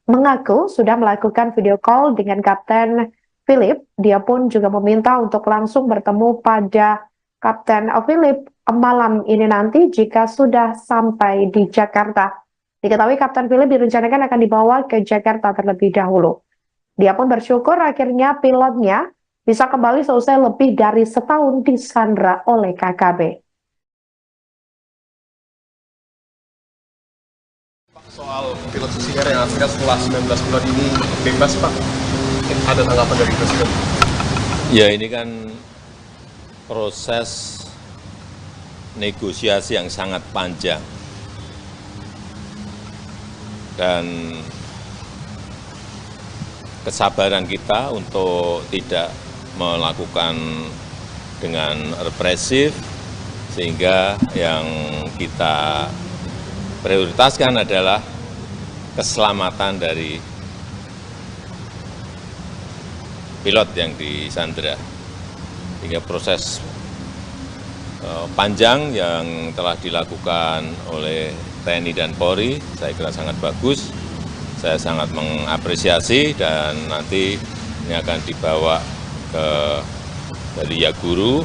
[SPEAKER 1] mengaku sudah melakukan video call dengan Kapten Philip. Dia pun juga meminta untuk langsung bertemu pada Kapten Philip malam ini nanti jika sudah sampai di Jakarta. Diketahui Kapten Philip direncanakan akan dibawa ke Jakarta terlebih dahulu. Dia pun bersyukur akhirnya pilotnya bisa kembali seusai lebih dari setahun disandra oleh KKB.
[SPEAKER 6] Soal pilot Susi Air yang akhirnya setelah 19 bulan ini bebas, Pak, ada tanggapan dari Presiden?
[SPEAKER 2] Ya, ini kan proses negosiasi yang sangat panjang. Dan kesabaran kita untuk tidak melakukan dengan represif, sehingga yang kita prioritaskan adalah keselamatan dari pilot yang disandra. Hingga proses panjang yang telah dilakukan oleh TNI dan Polri, saya kira sangat bagus. Saya sangat mengapresiasi dan nanti ini akan dibawa dari Yaguru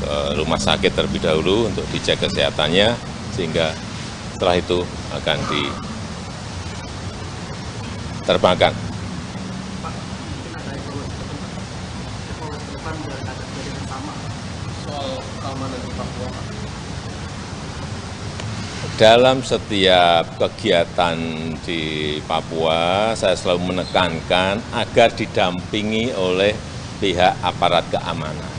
[SPEAKER 2] ke rumah sakit terlebih dahulu untuk dicek kesehatannya, sehingga setelah itu akan diterbangkan.
[SPEAKER 4] Pak, mungkin ada evaluasi ke depan biar ada kejadian sama soal keamanan di Papua, Pak.
[SPEAKER 2] dalam setiap kegiatan di Papua, saya selalu menekankan agar didampingi oleh pihak aparat keamanan.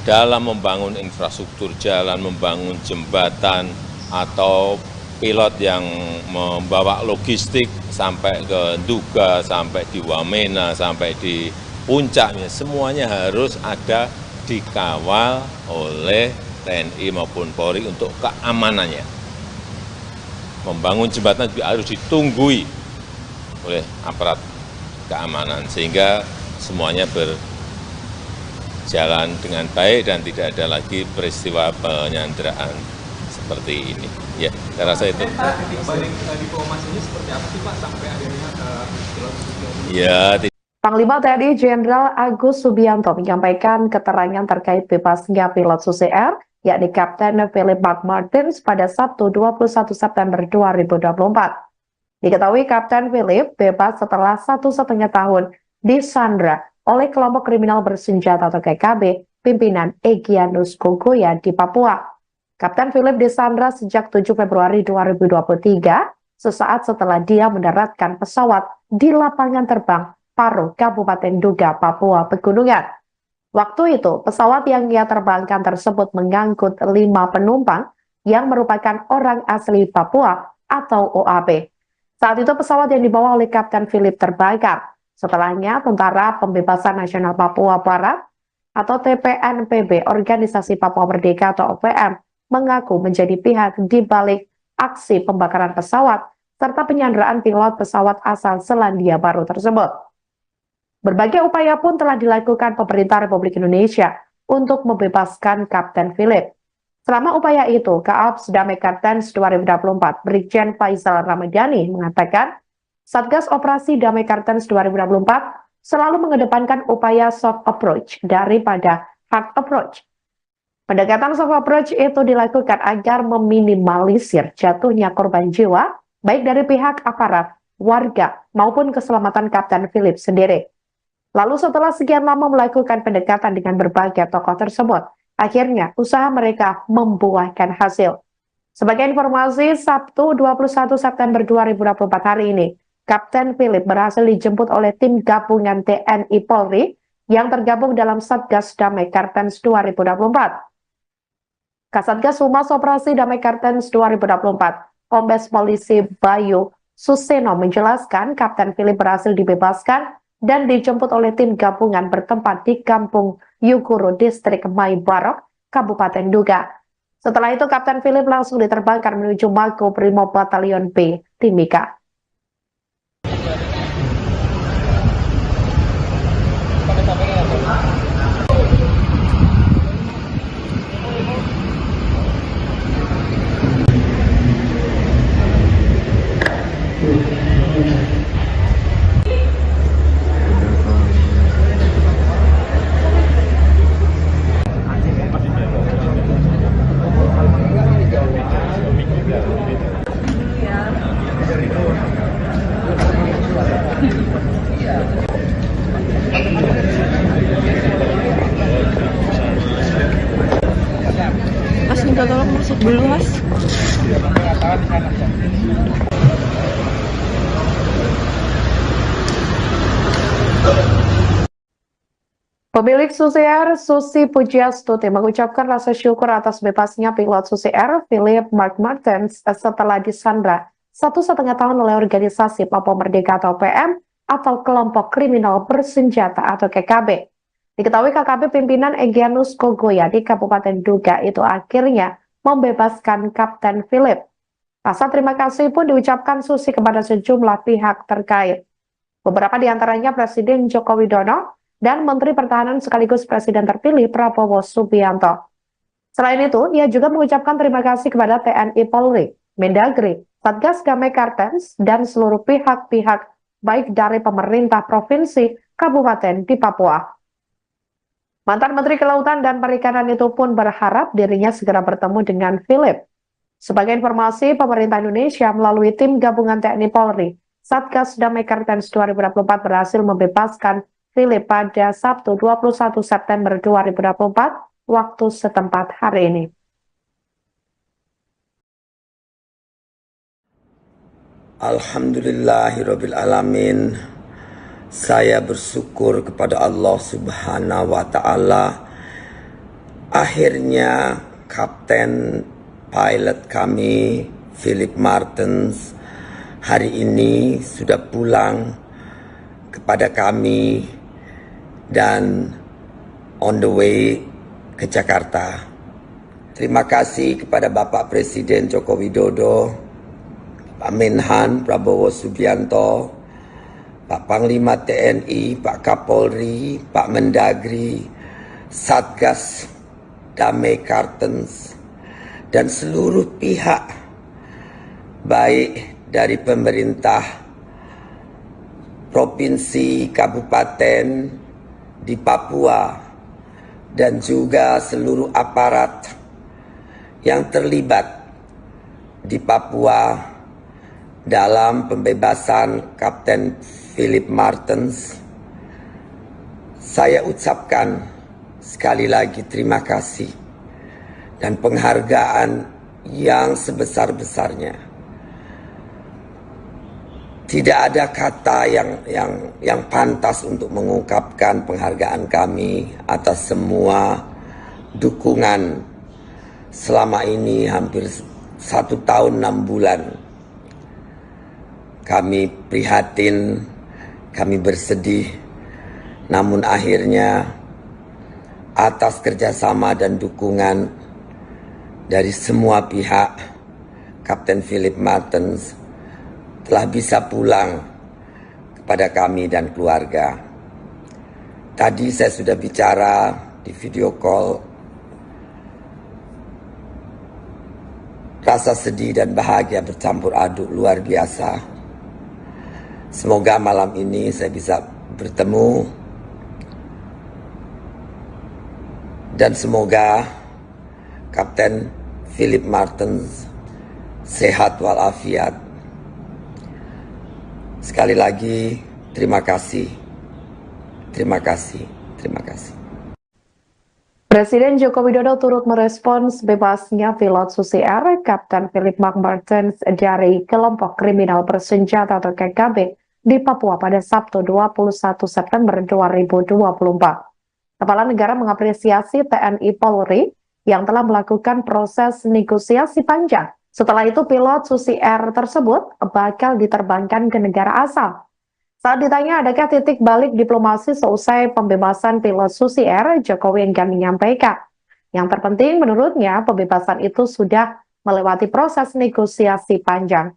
[SPEAKER 2] Dalam membangun infrastruktur jalan, membangun jembatan, atau pilot yang membawa logistik sampai ke Nduga, sampai di Wamena, sampai di puncaknya, semuanya harus ada dikawal oleh TNI maupun Polri untuk keamanannya. Membangun jembatan juga harus ditunggui oleh aparat keamanan, sehingga semuanya berjalan dengan baik dan tidak ada lagi peristiwa penyanderaan seperti ini. Ya, saya rasa itu.
[SPEAKER 4] Titik balik diplomasinya seperti apa sih Pak sampai akhirnya pilot Subianto?
[SPEAKER 2] Ya,
[SPEAKER 1] Panglima TNI Jenderal Agus Subianto menyampaikan keterangan terkait bebasnya pilot Susi Air, yakni Kapten Philip McMartins pada Sabtu 21 September 2024. Diketahui Kapten Philip bebas setelah 1,5 tahun disandra oleh kelompok kriminal bersenjata atau KKB, pimpinan Egyanus Kogoya di Papua. Kapten Philip disandra sejak 7 Februari 2023, sesaat setelah dia mendaratkan pesawat di lapangan terbang Paro, Kabupaten Nduga, Papua Pegunungan. Waktu itu, pesawat yang ia terbangkan tersebut mengangkut 5 penumpang yang merupakan orang asli Papua atau OAP. Saat itu pesawat yang dibawa oleh Kapten Philip terbakar. Setelahnya, Tentara Pembebasan Nasional Papua Barat atau TPNPB, Organisasi Papua Merdeka atau OPM, mengaku menjadi pihak di balik aksi pembakaran pesawat serta penyanderaan pilot pesawat asal Selandia Baru tersebut. Berbagai upaya pun telah dilakukan pemerintah Republik Indonesia untuk membebaskan Kapten Philip. Selama upaya itu, Kaaps Damai Kartens 2024, Brigjen Faisal Ramadhani mengatakan, Satgas Operasi Damai Kartens 2024 selalu mengedepankan upaya soft approach daripada hard approach. Pendekatan soft approach itu dilakukan agar meminimalisir jatuhnya korban jiwa, baik dari pihak aparat, warga, maupun keselamatan Kapten Philip sendiri. Lalu setelah sekian lama melakukan pendekatan dengan berbagai tokoh tersebut, akhirnya usaha mereka membuahkan hasil. Sebagai informasi, Sabtu 21 September 2024 hari ini, Kapten Philip berhasil dijemput oleh tim gabungan TNI Polri yang tergabung dalam Satgas Damai Kartens 2024. Kasatgas Humas Operasi Damai Kartens 2024, Kombes Polisi Bayu Suseno menjelaskan Kapten Philip berhasil dibebaskan dan dijemput oleh tim gabungan bertempat di Kampung Yuguru, Distrik Mai Barok, Kabupaten Nduga. Setelah itu, Kapten Philip langsung diterbangkan menuju Mako Brimob Batalion B, Timika.
[SPEAKER 5] Mas minta tolong masuk dulu Mas.
[SPEAKER 1] Pemilik Susi Air, Susi Pujiastuti, mengucapkan rasa syukur atas bebasnya pilot Susi Air, Philip McMartins, setelah disandra 1,5 tahun oleh organisasi Papua Merdeka atau PM atau kelompok kriminal bersenjata atau KKB. Diketahui KKB pimpinan Egyanus Kogoya di Kabupaten Nduga itu akhirnya membebaskan Kapten Philip. Rasa terima kasih pun diucapkan Susi kepada sejumlah pihak terkait. Beberapa di antaranya Presiden Joko Widodo dan Menteri Pertahanan sekaligus Presiden terpilih Prabowo Subianto. Selain itu, ia juga mengucapkan terima kasih kepada TNI Polri, Mendagri, Satgas Damai Kartens, dan seluruh pihak-pihak baik dari pemerintah provinsi, kabupaten di Papua. Mantan Menteri Kelautan dan Perikanan itu pun berharap dirinya segera bertemu dengan Philip. Sebagai informasi, pemerintah Indonesia melalui tim gabungan TNI Polri, Satgas Damai Kartens 2024 berhasil membebaskan Philip pada Sabtu 21 September 2024 waktu setempat hari ini.
[SPEAKER 3] Alhamdulillahirabbil alamin. Saya bersyukur kepada Allah Subhanahu wa taala. Akhirnya kapten pilot kami Philip Martens hari ini sudah pulang kepada kami dan on the way ke Jakarta. Terima kasih kepada Bapak Presiden Joko Widodo, Pak Menhan Prabowo Subianto, Pak Panglima TNI, Pak Kapolri, Pak Mendagri, Satgas Damai Kartens, dan seluruh pihak baik dari pemerintah provinsi, kabupaten di Papua, dan juga seluruh aparat yang terlibat di Papua dalam pembebasan Kapten Philip Martens. Saya ucapkan sekali lagi terima kasih dan penghargaan yang sebesar-besarnya. Tidak ada kata yang pantas untuk mengungkapkan penghargaan kami atas semua dukungan selama ini hampir 1 tahun 6 bulan. Kami prihatin, kami bersedih, namun akhirnya atas kerjasama dan dukungan dari semua pihak, Kapten Philip Martens telah bisa pulang kepada kami dan keluarga. Tadi saya sudah bicara di video call. Rasa sedih dan bahagia bercampur aduk luar biasa. Semoga malam ini saya bisa bertemu dan semoga Kapten Philip Martens sehat walafiat. Sekali lagi, terima kasih. Terima kasih. Terima kasih.
[SPEAKER 1] Presiden Joko Widodo turut merespons bebasnya pilot Susi Air, Kapten Philip Martens dari kelompok kriminal bersenjata atau KKB di Papua pada Sabtu 21 September 2024. Kepala negara mengapresiasi TNI Polri yang telah melakukan proses negosiasi panjang. Setelah itu pilot Susi Air tersebut bakal diterbangkan ke negara asal. Saat ditanya adakah titik balik diplomasi seusai pembebasan pilot Susi Air, Jokowi enggan menyampaikan. Yang terpenting menurutnya pembebasan itu sudah melewati proses negosiasi panjang.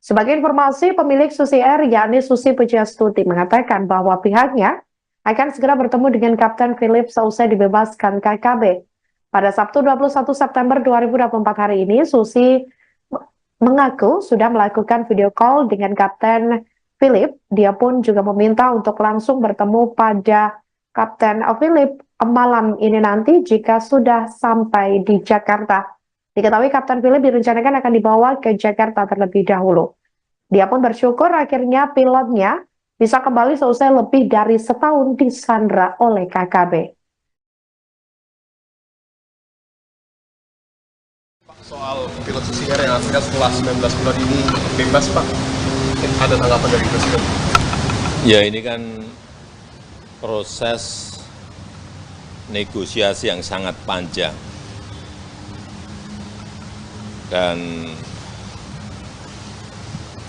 [SPEAKER 1] Sebagai informasi, pemilik Susi Air yakni Susi Pujiastuti mengatakan bahwa pihaknya akan segera bertemu dengan Kapten Philip seusai dibebaskan KKB. Pada Sabtu 21 September 2024 hari ini, Susi mengaku sudah melakukan video call dengan Kapten Philip. Dia pun juga meminta untuk langsung bertemu pada Kapten Philip malam ini nanti jika sudah sampai di Jakarta. Diketahui Kapten Philip direncanakan akan dibawa ke Jakarta terlebih dahulu. Dia pun bersyukur akhirnya pilotnya bisa kembali seusai lebih dari setahun disandra oleh KKB.
[SPEAKER 6] Soal pilot Susi Air yang akhirnya setelah 19 bulan ini bebas, Pak. Ada tanggapan dari Presiden?
[SPEAKER 2] Ya, ini kan proses negosiasi yang sangat panjang. Dan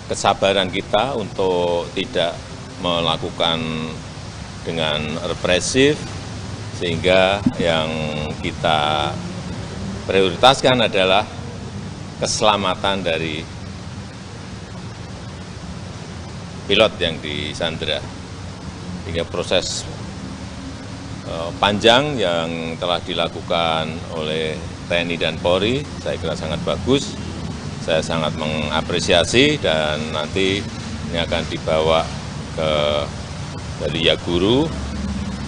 [SPEAKER 2] kesabaran kita untuk tidak melakukan dengan represif, sehingga yang kita prioritaskan adalah keselamatan dari pilot yang disandra. Hingga proses panjang yang telah dilakukan oleh TNI dan Polri, saya kira sangat bagus. Saya sangat mengapresiasi dan nanti ini akan dibawa dari Yaguru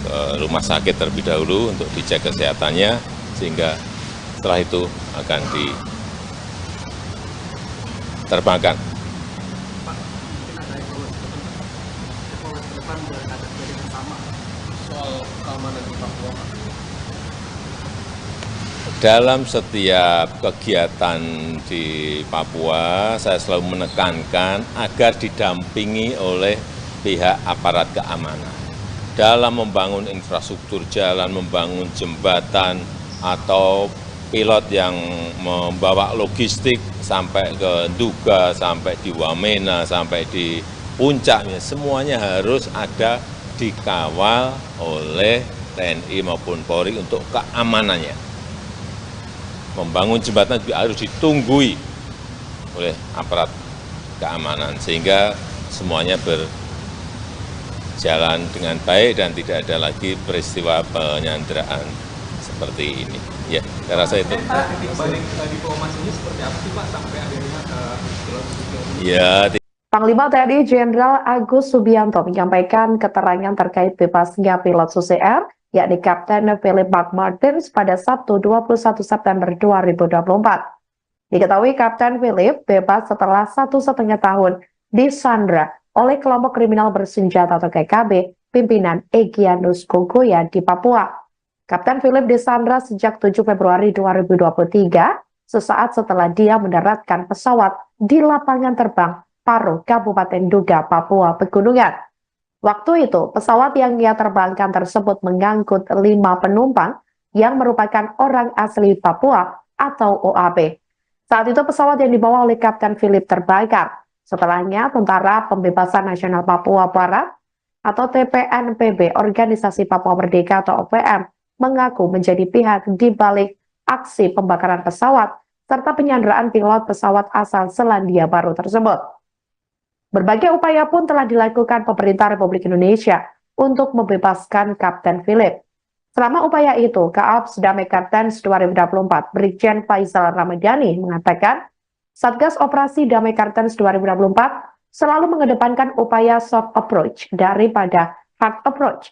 [SPEAKER 2] ke rumah sakit terlebih dahulu untuk dicek kesehatannya, sehingga setelah itu akan diterbangkan.
[SPEAKER 4] Pak, mungkin ada evaluasi ke depan biar ada kejadian yang sama soal keamanan di Papua, Pak.
[SPEAKER 2] Dalam setiap kegiatan di Papua, saya selalu menekankan agar didampingi oleh pihak aparat keamanan. Dalam membangun infrastruktur jalan, membangun jembatan, atau pilot yang membawa logistik sampai ke Nduga, sampai di Wamena, sampai di puncaknya, semuanya harus ada dikawal oleh TNI maupun Polri untuk keamanannya. Membangun jembatan juga harus ditunggui oleh aparat keamanan sehingga semuanya berjalan dengan baik dan tidak ada lagi peristiwa penyanderaan seperti ini. Ya, saya rasa itu.
[SPEAKER 4] Balik diplomasinya seperti apa sih Pak sampai akhirnya
[SPEAKER 2] Ya,
[SPEAKER 1] Panglima TNI Jenderal Agus Subianto menyampaikan keterangan terkait bebasnya pilot Susi Air, yakni Kapten Philip McMartins pada Sabtu 21 September 2024. Diketahui Kapten Philip bebas setelah 1,5 tahun disandra oleh kelompok kriminal bersenjata atau KKB pimpinan Egyanus Kogoya di Papua. Kapten Philip disandra sejak 7 Februari 2023, sesaat setelah dia mendaratkan pesawat di lapangan terbang Paro, Kabupaten Nduga, Papua Pegunungan. Waktu itu, pesawat yang ia terbangkan tersebut mengangkut 5 penumpang yang merupakan orang asli Papua atau OAP. Saat itu pesawat yang dibawa oleh Kapten Philip terbakar. Setelahnya, Tentara Pembebasan Nasional Papua Barat atau TPNPB, Organisasi Papua Merdeka atau OPM, mengaku menjadi pihak di balik aksi pembakaran pesawat serta penyanderaan pilot pesawat asal Selandia Baru tersebut. Berbagai upaya pun telah dilakukan pemerintah Republik Indonesia untuk membebaskan Kapten Philip. Selama upaya itu, Kaaps Damai Kartens 2024, Brigjen Faisal Ramadhani mengatakan, Satgas Operasi Damai Kartens 2024 selalu mengedepankan upaya soft approach daripada hard approach.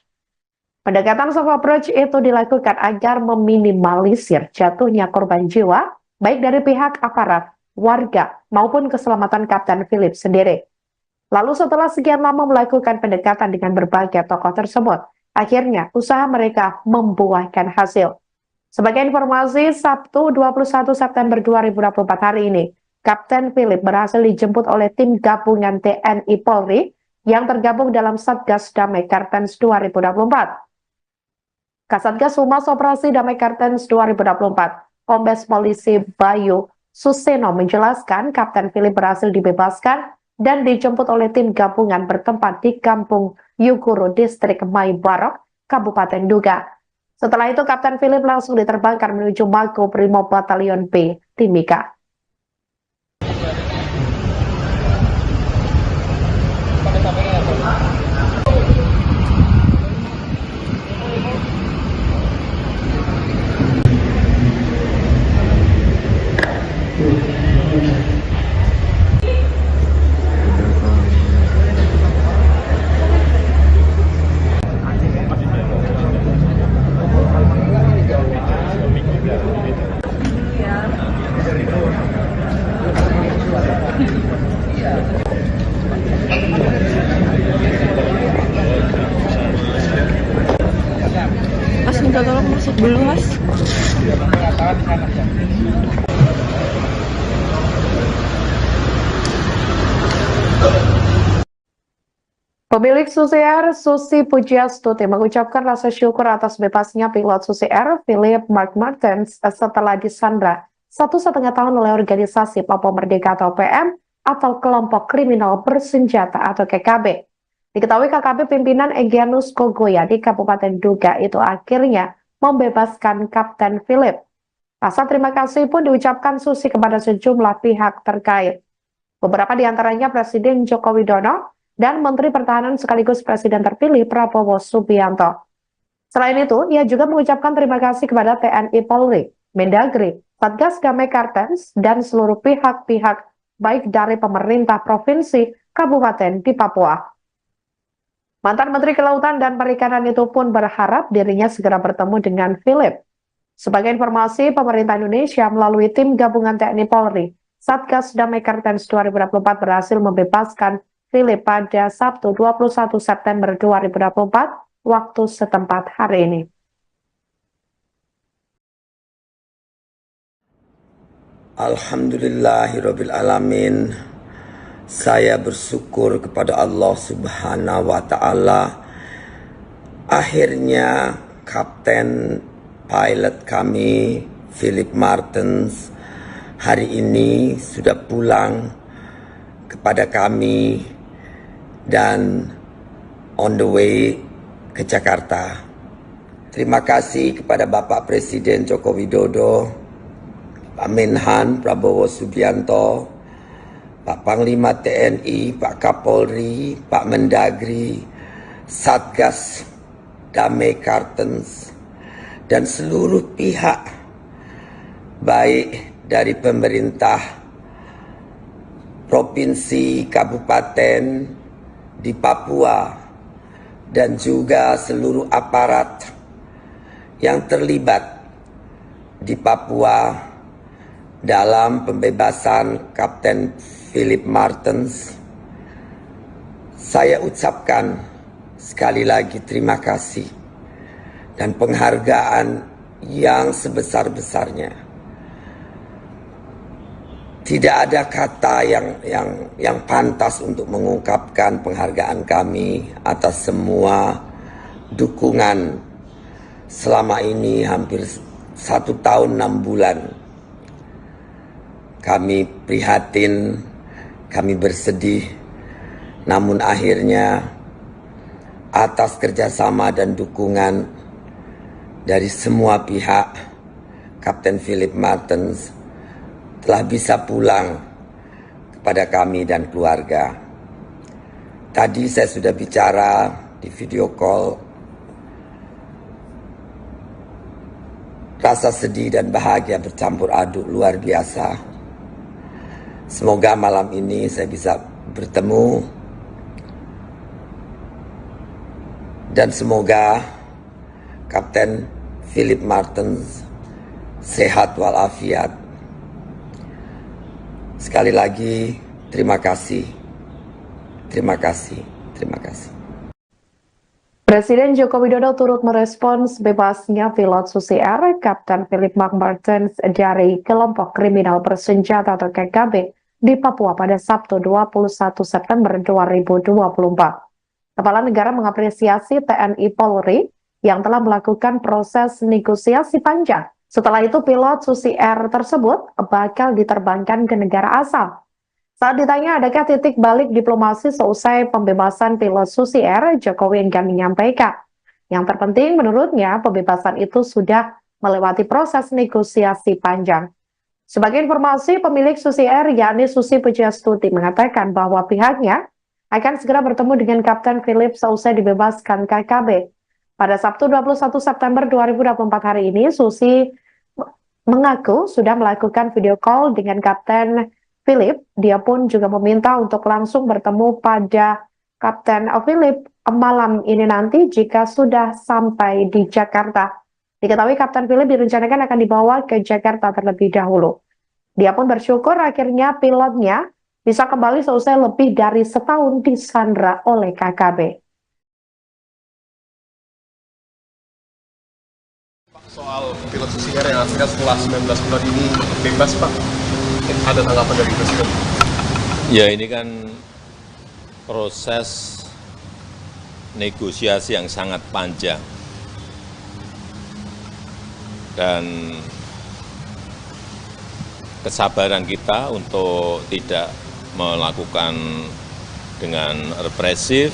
[SPEAKER 1] Pendekatan soft approach itu dilakukan agar meminimalisir jatuhnya korban jiwa, baik dari pihak aparat, warga, maupun keselamatan Kapten Philip sendiri. Lalu setelah sekian lama melakukan pendekatan dengan berbagai tokoh tersebut, akhirnya usaha mereka membuahkan hasil. Sebagai informasi, Sabtu 21 September 2024 hari ini, Kapten Philip berhasil dijemput oleh tim gabungan TNI Polri yang tergabung dalam Satgas Damai Kartens 2024. Kasatgas Humas Operasi Damai Kartens 2024, Kombes Polisi Bayu Suseno menjelaskan Kapten Philip berhasil dibebaskan dan dijemput oleh tim gabungan bertempat di Kampung Yuguru, Distrik Maibarok, Kabupaten Nduga. Setelah itu, Kapten Philip langsung diterbangkan menuju Mako Brimob Batalion B, Timika.
[SPEAKER 5] Mas minta tolong masuk dulu mas.
[SPEAKER 1] Pemilik Susi Air, Susi Pujiastuti, mengucapkan rasa syukur atas bebasnya pilot Susi Air, Philip McMartins, setelah disandra 1,5 tahun oleh organisasi Papua Merdeka atau PM atau kelompok kriminal bersenjata atau KKB. Diketahui KKB pimpinan Egyanus Kogoya di Kabupaten Nduga itu akhirnya membebaskan Kapten Philip. Rasa terima kasih pun diucapkan Susi kepada sejumlah pihak terkait. Beberapa di antaranya Presiden Joko Widodo dan Menteri Pertahanan sekaligus Presiden terpilih Prabowo Subianto. Selain itu, ia juga mengucapkan terima kasih kepada TNI Polri, Mendagri, Satgas Damai Kartens, dan seluruh pihak-pihak baik dari pemerintah provinsi, kabupaten di Papua. Mantan Menteri Kelautan dan Perikanan itu pun berharap dirinya segera bertemu dengan Philip. Sebagai informasi, pemerintah Indonesia melalui tim gabungan TNI Polri, Satgas Damai Kartens 2024 berhasil membebaskan Philip pada Sabtu 21 September 2024 waktu setempat hari ini.
[SPEAKER 3] Alhamdulillahirabbil alamin. Saya bersyukur kepada Allah Subhanahu wa taala. Akhirnya kapten pilot kami Philip Martens hari ini sudah pulang kepada kami dan on the way ke Jakarta. Terima kasih kepada Bapak Presiden Joko Widodo, Pak Menhan Prabowo Subianto, Pak Panglima TNI, Pak Kapolri, Pak Mendagri, Satgas Damai Kartens, dan seluruh pihak baik dari pemerintah provinsi, kabupaten di Papua, dan juga seluruh aparat yang terlibat di Papua dalam pembebasan Kapten Philip Martens. Saya ucapkan sekali lagi terima kasih dan penghargaan yang sebesar-besarnya. Tidak ada kata yang pantas untuk mengungkapkan penghargaan kami atas semua dukungan selama ini hampir 1 tahun 6 bulan. Kami prihatin, kami bersedih, namun akhirnya atas kerjasama dan dukungan dari semua pihak, Kapten Philip Martens telah bisa pulang kepada kami dan keluarga. Tadi saya sudah bicara di video call. Rasa sedih dan bahagia bercampur aduk luar biasa. Semoga malam ini saya bisa bertemu dan semoga Kapten Philip Martens sehat walafiat. Sekali lagi terima kasih. Terima kasih. Terima kasih.
[SPEAKER 1] Presiden Joko Widodo turut merespons bebasnya pilot Susi Air, Kapten Philip Martens dari kelompok kriminal bersenjata atau KKB di Papua pada Sabtu 21 September 2024. Kepala negara mengapresiasi TNI Polri yang telah melakukan proses negosiasi panjang. Setelah itu pilot Susi Air tersebut bakal diterbangkan ke negara asal. Saat ditanya adakah titik balik diplomasi seusai pembebasan pilot Susi Air, Jokowi enggan menyampaikan. Yang terpenting menurutnya pembebasan itu sudah melewati proses negosiasi panjang. Sebagai informasi, pemilik Susi Air yakni Susi Pujiastuti mengatakan bahwa pihaknya akan segera bertemu dengan Kapten Philip seusai dibebaskan KKB. Pada Sabtu 21 September 2024 hari ini, Susi mengaku sudah melakukan video call dengan Kapten Philip. Dia pun juga meminta untuk langsung bertemu pada Kapten Philip malam ini nanti jika sudah sampai di Jakarta. Diketahui Kapten Philip direncanakan akan dibawa ke Jakarta terlebih dahulu. Dia pun bersyukur akhirnya pilotnya bisa kembali seusai lebih dari setahun disandra oleh KKB.
[SPEAKER 6] Soal pilot Susi Air yang akhirnya setelah 19 bulan ini bebas, Pak, ada tanggapan dari Presiden?
[SPEAKER 2] Ya, ini kan proses negosiasi yang sangat panjang. Dan kesabaran kita untuk tidak melakukan dengan represif,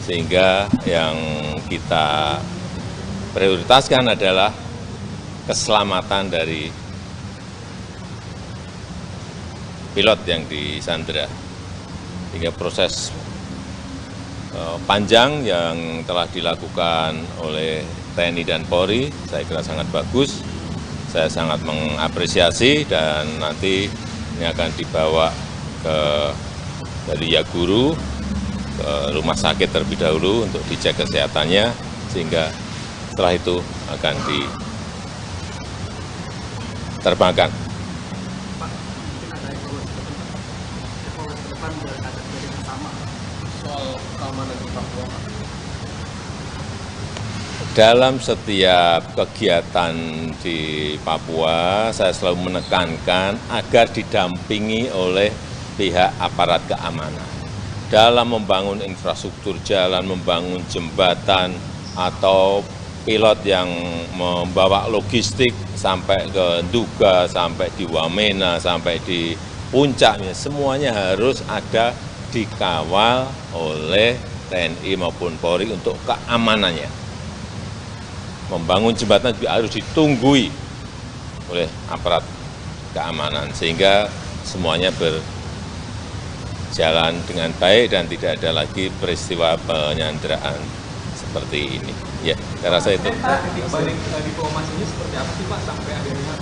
[SPEAKER 2] sehingga yang kita prioritaskan adalah keselamatan dari pilot yang disandra. Hingga proses panjang yang telah dilakukan oleh TNI dan Polri, saya kira sangat bagus. Saya sangat mengapresiasi dan nanti ini akan dibawa dari Yaguru ke rumah sakit terlebih dahulu untuk dicek kesehatannya, sehingga setelah itu akan diterbangkan.
[SPEAKER 4] Pak, mungkin ada evaluasi ke depan biar ada kejadian sama soal keamanan di Papua, Pak.
[SPEAKER 2] Dalam setiap kegiatan di Papua, saya selalu menekankan agar didampingi oleh pihak aparat keamanan. Dalam membangun infrastruktur jalan, membangun jembatan, atau pilot yang membawa logistik sampai ke Nduga, sampai di Wamena, sampai di puncaknya, semuanya harus ada dikawal oleh TNI maupun Polri untuk keamanannya. Membangun jembatan juga harus ditunggui oleh aparat keamanan, sehingga semuanya berjalan dengan baik dan tidak ada lagi peristiwa penyanderaan seperti ini. Ya, saya rasa itu.
[SPEAKER 4] Balik diplomasinya seperti apa sih Pak sampai akhirnya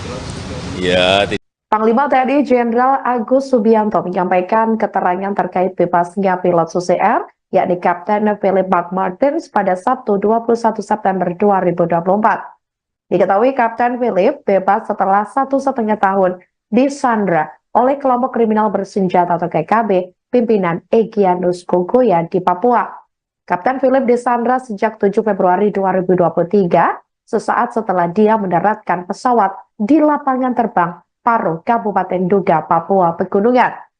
[SPEAKER 4] pilot Susi ini?
[SPEAKER 2] Ya,
[SPEAKER 1] Panglima TNI Jenderal Agus Subianto menyampaikan keterangan terkait bebasnya pilot Susi Air, yakni Kapten Philip McMartins pada Sabtu 21 September 2024. Diketahui Kapten Philip bebas setelah 1,5 tahun disandra oleh kelompok kriminal bersenjata atau KKB pimpinan Egyanus Kogoya di Papua. Kapten Philip disandra sejak 7 Februari 2023, sesaat setelah dia mendaratkan pesawat di lapangan terbang Paro, Kabupaten Nduga, Papua Pegunungan.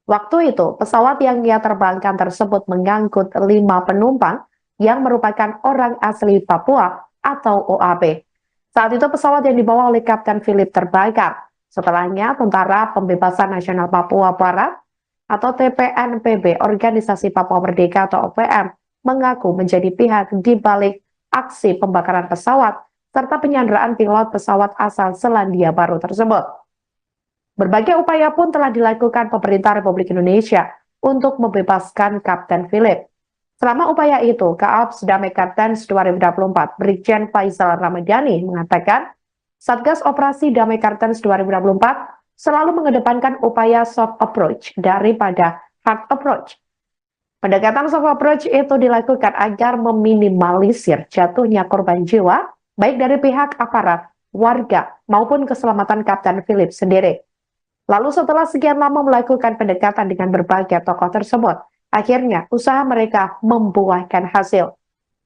[SPEAKER 1] Waktu itu, pesawat yang ia terbangkan tersebut mengangkut 5 penumpang yang merupakan orang asli Papua atau OAP. Saat itu pesawat yang dibawa oleh Kapten Philip terbakar. Setelahnya, Tentara Pembebasan Nasional Papua Barat atau TPNPB, Organisasi Papua Merdeka atau OPM, mengaku menjadi pihak di balik aksi pembakaran pesawat serta penyanderaan pilot pesawat asal Selandia Baru tersebut. Berbagai upaya pun telah dilakukan pemerintah Republik Indonesia untuk membebaskan Kapten Philip. Selama upaya itu, Kaaps Damai Kartens 2024, Brigjen Faisal Ramadhani mengatakan, Satgas Operasi Damai Kartens 2024 selalu mengedepankan upaya soft approach daripada hard approach. Pendekatan soft approach itu dilakukan agar meminimalisir jatuhnya korban jiwa, baik dari pihak aparat, warga, maupun keselamatan Kapten Philip sendiri. Lalu setelah sekian lama melakukan pendekatan dengan berbagai tokoh tersebut, akhirnya usaha mereka membuahkan hasil.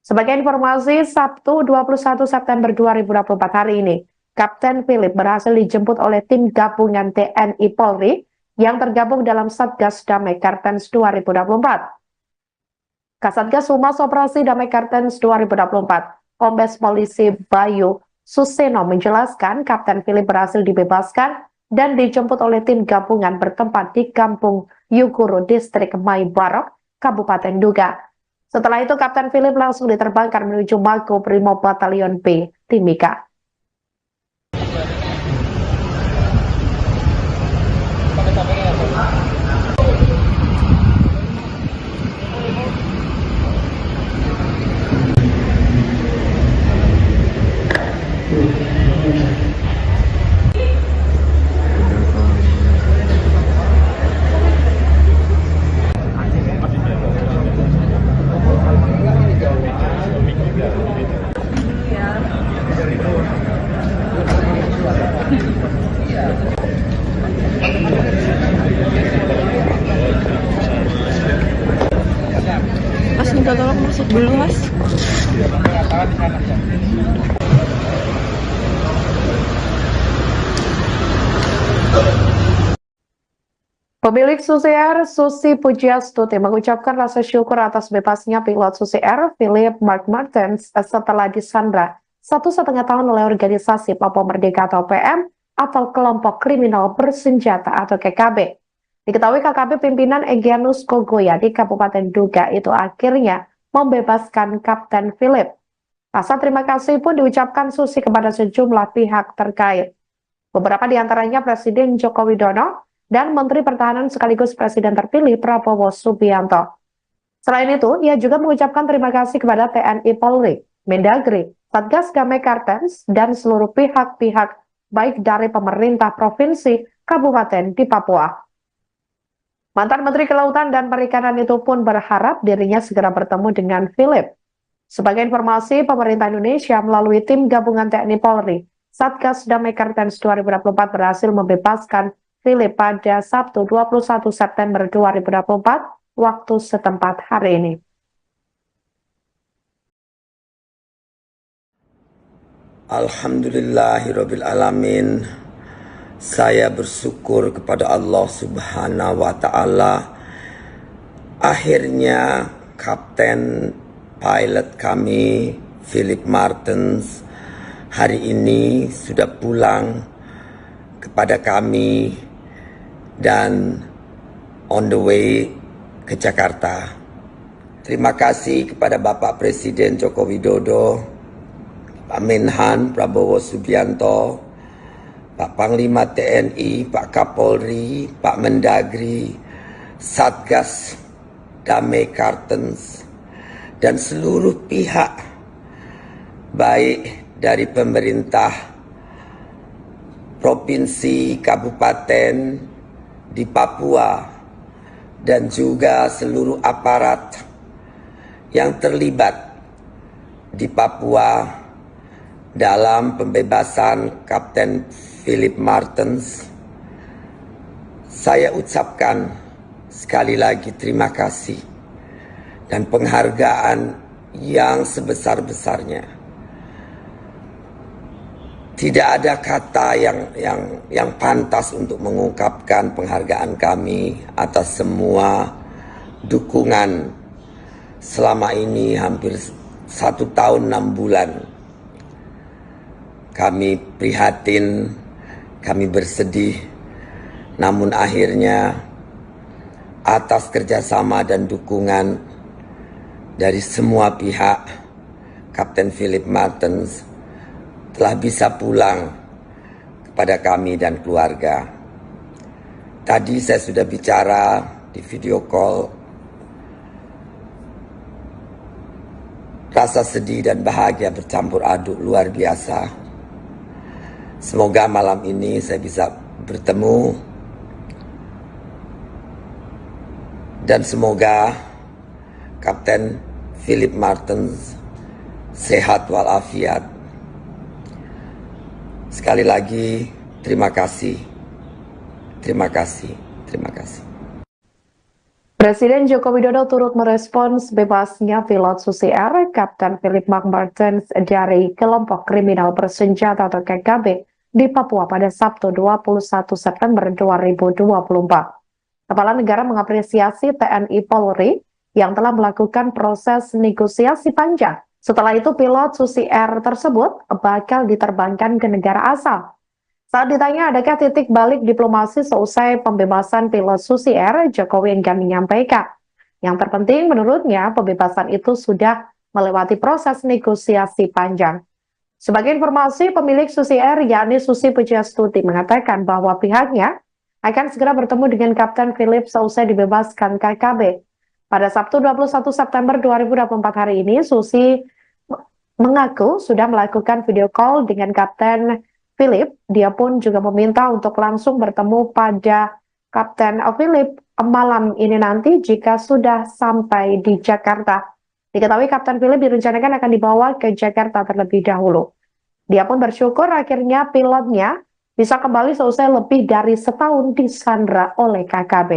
[SPEAKER 1] Sebagai informasi, Sabtu 21 September 2024 hari ini, Kapten Philip berhasil dijemput oleh tim gabungan TNI Polri yang tergabung dalam Satgas Damai Kartens 2024. Kasatgas Humas Operasi Damai Kartens 2024, Kombes Polisi Bayu Suseno menjelaskan Kapten Philip berhasil dibebaskan dan dijemput oleh tim gabungan bertempat di Kampung Yuguru, Distrik Mai Barok, Kabupaten Nduga. Setelah itu, Kapten Philip langsung diterbangkan menuju Mako Brimob Batalion B, Timika.
[SPEAKER 5] Mas minta tolong masuk dulu mas.
[SPEAKER 1] Pemilik Susi Air, Susi Pujiastuti, mengucapkan rasa syukur atas bebasnya pilot Susi Air, Philip McMartins, setelah disandra 1,5 tahun oleh organisasi Papua Merdeka atau PM atau kelompok kriminal bersenjata atau KKB. Diketahui KKB pimpinan Egyanus Kogoya di Kabupaten Nduga itu akhirnya membebaskan Kapten Philip. Rasa terima kasih pun diucapkan Susi kepada sejumlah pihak terkait. Beberapa di antaranya Presiden Joko Widodo dan Menteri Pertahanan sekaligus Presiden terpilih Prabowo Subianto. Selain itu, ia juga mengucapkan terima kasih kepada TNI Polri, Mendagri, Satgas Damai Kartens, dan seluruh pihak-pihak baik dari pemerintah provinsi, kabupaten di Papua. Mantan Menteri Kelautan dan Perikanan itu pun berharap dirinya segera bertemu dengan Philip. Sebagai informasi, pemerintah Indonesia melalui tim gabungan TNI Polri, Satgas Damai Kartens 2024 berhasil membebaskan Philip pada Sabtu 21 September 2024 waktu setempat hari ini.
[SPEAKER 3] Alhamdulillahirabbil alamin. Saya bersyukur kepada Allah Subhanahu wa taala. Akhirnya kapten pilot kami Philip Martens hari ini sudah pulang kepada kami dan on the way ke Jakarta. Terima kasih kepada Bapak Presiden Joko Widodo, Pak Menhan Prabowo Subianto, Pak Panglima TNI, Pak Kapolri, Pak Mendagri, Satgas Damai Kartens, dan seluruh pihak baik dari pemerintah provinsi, kabupaten di Papua, dan juga seluruh aparat yang terlibat di Papua dalam pembebasan Kapten Philip Martens. Saya ucapkan sekali lagi terima kasih dan penghargaan yang sebesar-besarnya. Tidak ada kata yang pantas untuk mengungkapkan penghargaan kami atas semua dukungan selama ini hampir 1 tahun 6 bulan. Kami prihatin, kami bersedih, namun akhirnya atas kerjasama dan dukungan dari semua pihak, Kapten Philip Martens telah bisa pulang kepada kami dan keluarga. Tadi saya sudah bicara di video call. Rasa sedih dan bahagia bercampur aduk luar biasa. Semoga malam ini saya bisa bertemu dan semoga Kapten Philip Martens sehat walafiat. Sekali lagi terima kasih. Terima kasih. Terima kasih.
[SPEAKER 1] Presiden Joko Widodo turut merespons bebasnya pilot Susi Air, Kapten Philip Martens dari kelompok kriminal bersenjata atau KKB di Papua pada Sabtu 21 September 2024. Kepala negara mengapresiasi TNI Polri yang telah melakukan proses negosiasi panjang. Setelah itu pilot Susi Air tersebut bakal diterbangkan ke negara asal. Saat ditanya adakah titik balik diplomasi seusai pembebasan pilot Susi Air, Jokowi enggan menyampaikan. Yang terpenting menurutnya pembebasan itu sudah melewati proses negosiasi panjang. Sebagai informasi, pemilik Susi Air yakni Susi Pujiastuti mengatakan bahwa pihaknya akan segera bertemu dengan Kapten Philip seusai dibebaskan KKB. Pada Sabtu 21 September 2024 hari ini, Susi mengaku sudah melakukan video call dengan Kapten Philip. Dia pun juga meminta untuk langsung bertemu pada Kapten Philip malam ini nanti jika sudah sampai di Jakarta. Diketahui Kapten Philip direncanakan akan dibawa ke Jakarta terlebih dahulu. Dia pun bersyukur akhirnya pilotnya bisa kembali seusai lebih dari setahun disandra oleh KKB.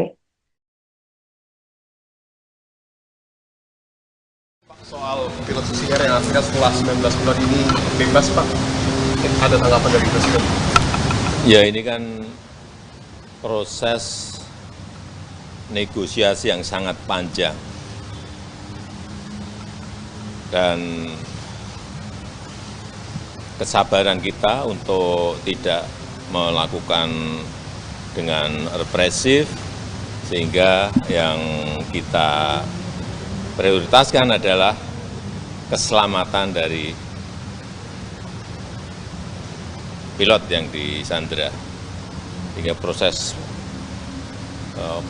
[SPEAKER 6] Soal pilot Susi Air yang akhirnya setelah 19 bulan ini bebas, Pak, ada tanggapan dari Presiden?
[SPEAKER 2] Ya, ini kan proses negosiasi yang sangat panjang dan kesabaran kita untuk tidak melakukan dengan represif, sehingga yang kita prioritaskan adalah keselamatan dari pilot yang disandra. Hingga proses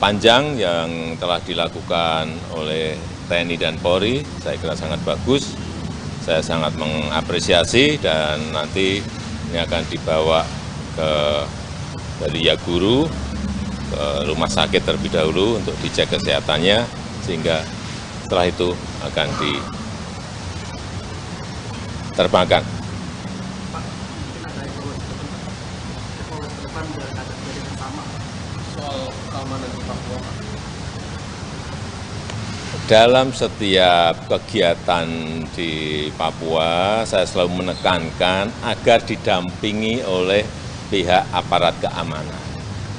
[SPEAKER 2] panjang yang telah dilakukan oleh TNI dan Polri, saya kira sangat bagus. Saya sangat mengapresiasi dan nanti ini akan dibawa dari Yaguru ke rumah sakit terlebih dahulu untuk dicek kesehatannya, sehingga setelah itu akan diterbangkan.
[SPEAKER 4] Pak, mungkin ada evaluasi ke depan biar ada kejadian yang sama soal keamanan di Papua, Pak.
[SPEAKER 2] Dalam setiap kegiatan di Papua, saya selalu menekankan agar didampingi oleh pihak aparat keamanan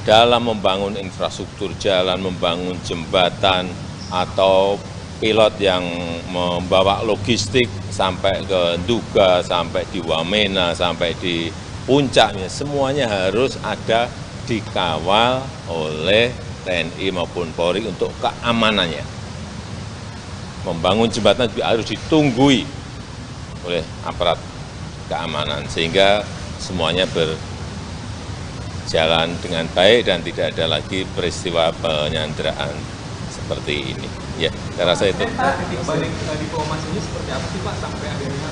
[SPEAKER 2] dalam membangun infrastruktur jalan, membangun jembatan, atau pilot yang membawa logistik sampai ke Nduga, sampai di Wamena, sampai di puncaknya, semuanya harus ada dikawal oleh TNI maupun Polri untuk keamanannya. Membangun jembatan juga harus ditunggui oleh aparat keamanan, sehingga semuanya berjalan dengan baik dan tidak ada lagi peristiwa penyanderaan seperti ini. Ya, saya rasa itu.
[SPEAKER 4] Balik diplomasinya seperti apa sih Pak sampai akhirnya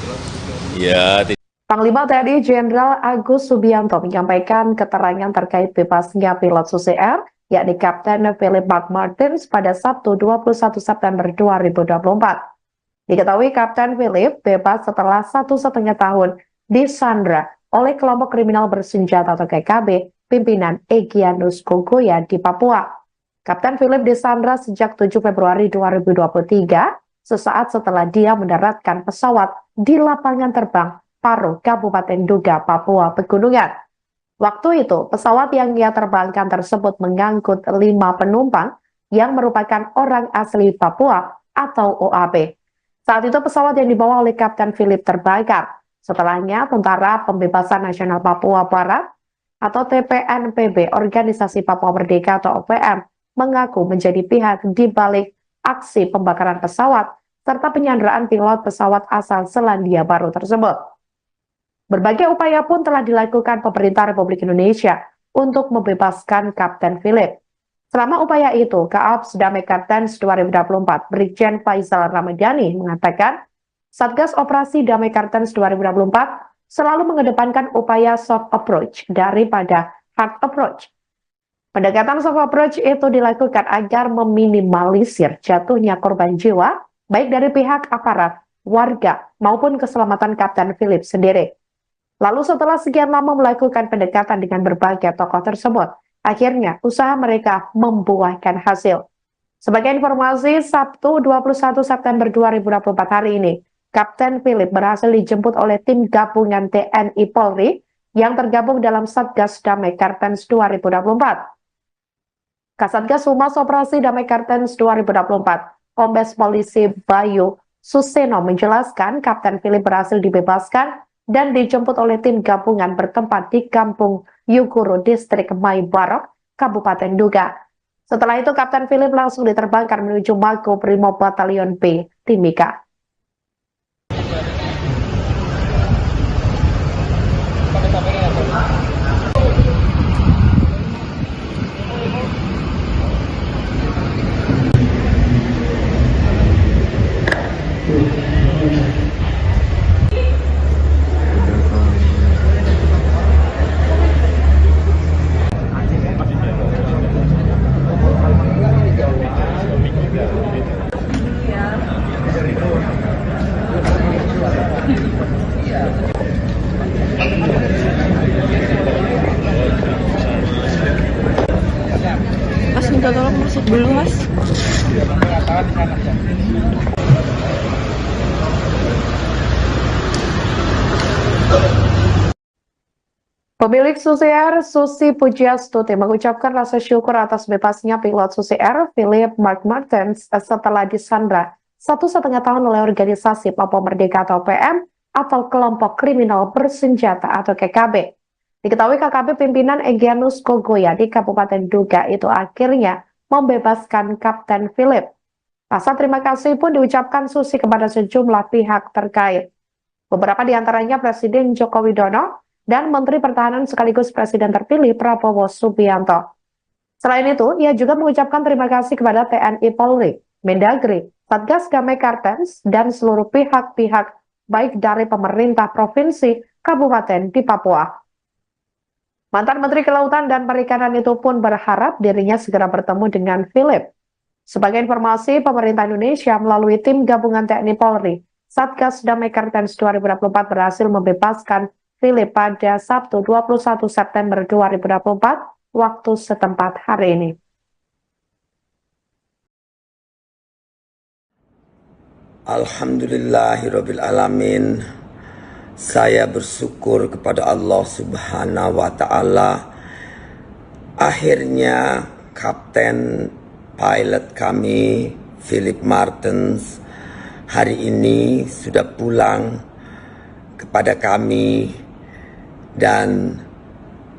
[SPEAKER 4] pilot Susi ini?
[SPEAKER 2] Ya,
[SPEAKER 1] Panglima TNI Jenderal Agus Subianto menyampaikan keterangan terkait bebasnya pilot Susi Air, yakni Kapten Philip McMartins pada Sabtu 21 September 2024. Diketahui Kapten Philip bebas setelah 1,5 tahun disandra oleh kelompok kriminal bersenjata atau KKB pimpinan Egyanus Kogoya di Papua. Kapten Philip disandra sejak 7 Februari 2023, sesaat setelah dia mendaratkan pesawat di lapangan terbang Paro, Kabupaten Nduga, Papua Pegunungan. Waktu itu, pesawat yang ia terbangkan tersebut mengangkut 5 penumpang yang merupakan orang asli Papua atau OAP. Saat itu pesawat yang dibawa oleh Kapten Philip terbakar. Setelahnya, Tentara Pembebasan Nasional Papua Barat atau TPNPB, Organisasi Papua Merdeka atau OPM, mengaku menjadi pihak di balik aksi pembakaran pesawat serta penyanderaan pilot pesawat asal Selandia Baru tersebut. Berbagai upaya pun telah dilakukan pemerintah Republik Indonesia untuk membebaskan Kapten Philip. Selama upaya itu, Kaops Damai Kartens 2024, Brigjen Faisal Ramadhani mengatakan, Satgas Operasi Damai Kartens 2024 selalu mengedepankan upaya soft approach daripada hard approach. Pendekatan soft approach itu dilakukan agar meminimalisir jatuhnya korban jiwa, baik dari pihak aparat, warga, maupun keselamatan Kapten Philip sendiri. Lalu setelah sekian lama melakukan pendekatan dengan berbagai tokoh tersebut, akhirnya usaha mereka membuahkan hasil. Sebagai informasi, Sabtu 21 September 2024 hari ini, Kapten Philip berhasil dijemput oleh tim gabungan TNI Polri yang tergabung dalam Satgas Damai Kartens 2024. Kasatgas Humas Operasi Damai Kartens 2024, Kombes Polisi Bayu Suseno menjelaskan Kapten Philip berhasil dibebaskan dan dijemput oleh tim gabungan bertempat di Kampung Yuguru, Distrik Maibarok, Kabupaten Nduga. Setelah itu, Kapten Philip langsung diterbangkan menuju Mako Brimob Batalion B, Timika.
[SPEAKER 5] Mas minta tolong masuk dulu mas.
[SPEAKER 1] Pemilik Susi Air, Susi Pujiastuti, mengucapkan rasa syukur atas bebasnya pilot Susi Air, Philip McMartins, setelah disandra 1,5 tahun oleh organisasi Papua Merdeka atau PM atau kelompok kriminal bersenjata atau KKB. Diketahui KKB pimpinan Egyanus Kogoya di Kabupaten Nduga itu akhirnya membebaskan Kapten Philip. Rasa terima kasih pun diucapkan Susi kepada sejumlah pihak terkait. Beberapa di antaranya Presiden Joko Widodo dan Menteri Pertahanan sekaligus Presiden terpilih Prabowo Subianto. Selain itu, ia juga mengucapkan terima kasih kepada TNI Polri, Mendagri, Satgas Damai Kartens, dan seluruh pihak-pihak baik dari pemerintah provinsi, kabupaten di Papua. Mantan Menteri Kelautan dan Perikanan itu pun berharap dirinya segera bertemu dengan Philip. Sebagai informasi, pemerintah Indonesia melalui tim gabungan TNI Polri, Satgas Damai Kartens 2024 berhasil membebaskan Philip pada Sabtu 21 September 2024 waktu setempat hari ini.
[SPEAKER 3] Alhamdulillahirabbil alamin. Saya bersyukur kepada Allah Subhanahu wa taala. Akhirnya kapten pilot kami Philip Martens hari ini sudah pulang kepada kami dan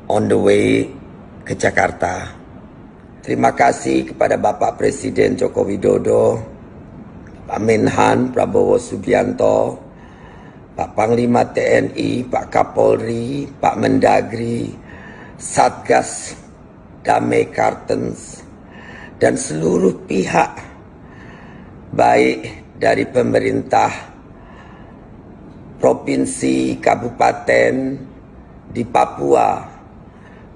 [SPEAKER 3] on the way ke Jakarta. Terima kasih kepada Bapak Presiden Joko Widodo, Pak Menhan Prabowo Subianto, Pak Panglima TNI, Pak Kapolri, Pak Mendagri, Satgas Damai Kartens, dan seluruh pihak baik dari pemerintah provinsi, kabupaten di Papua,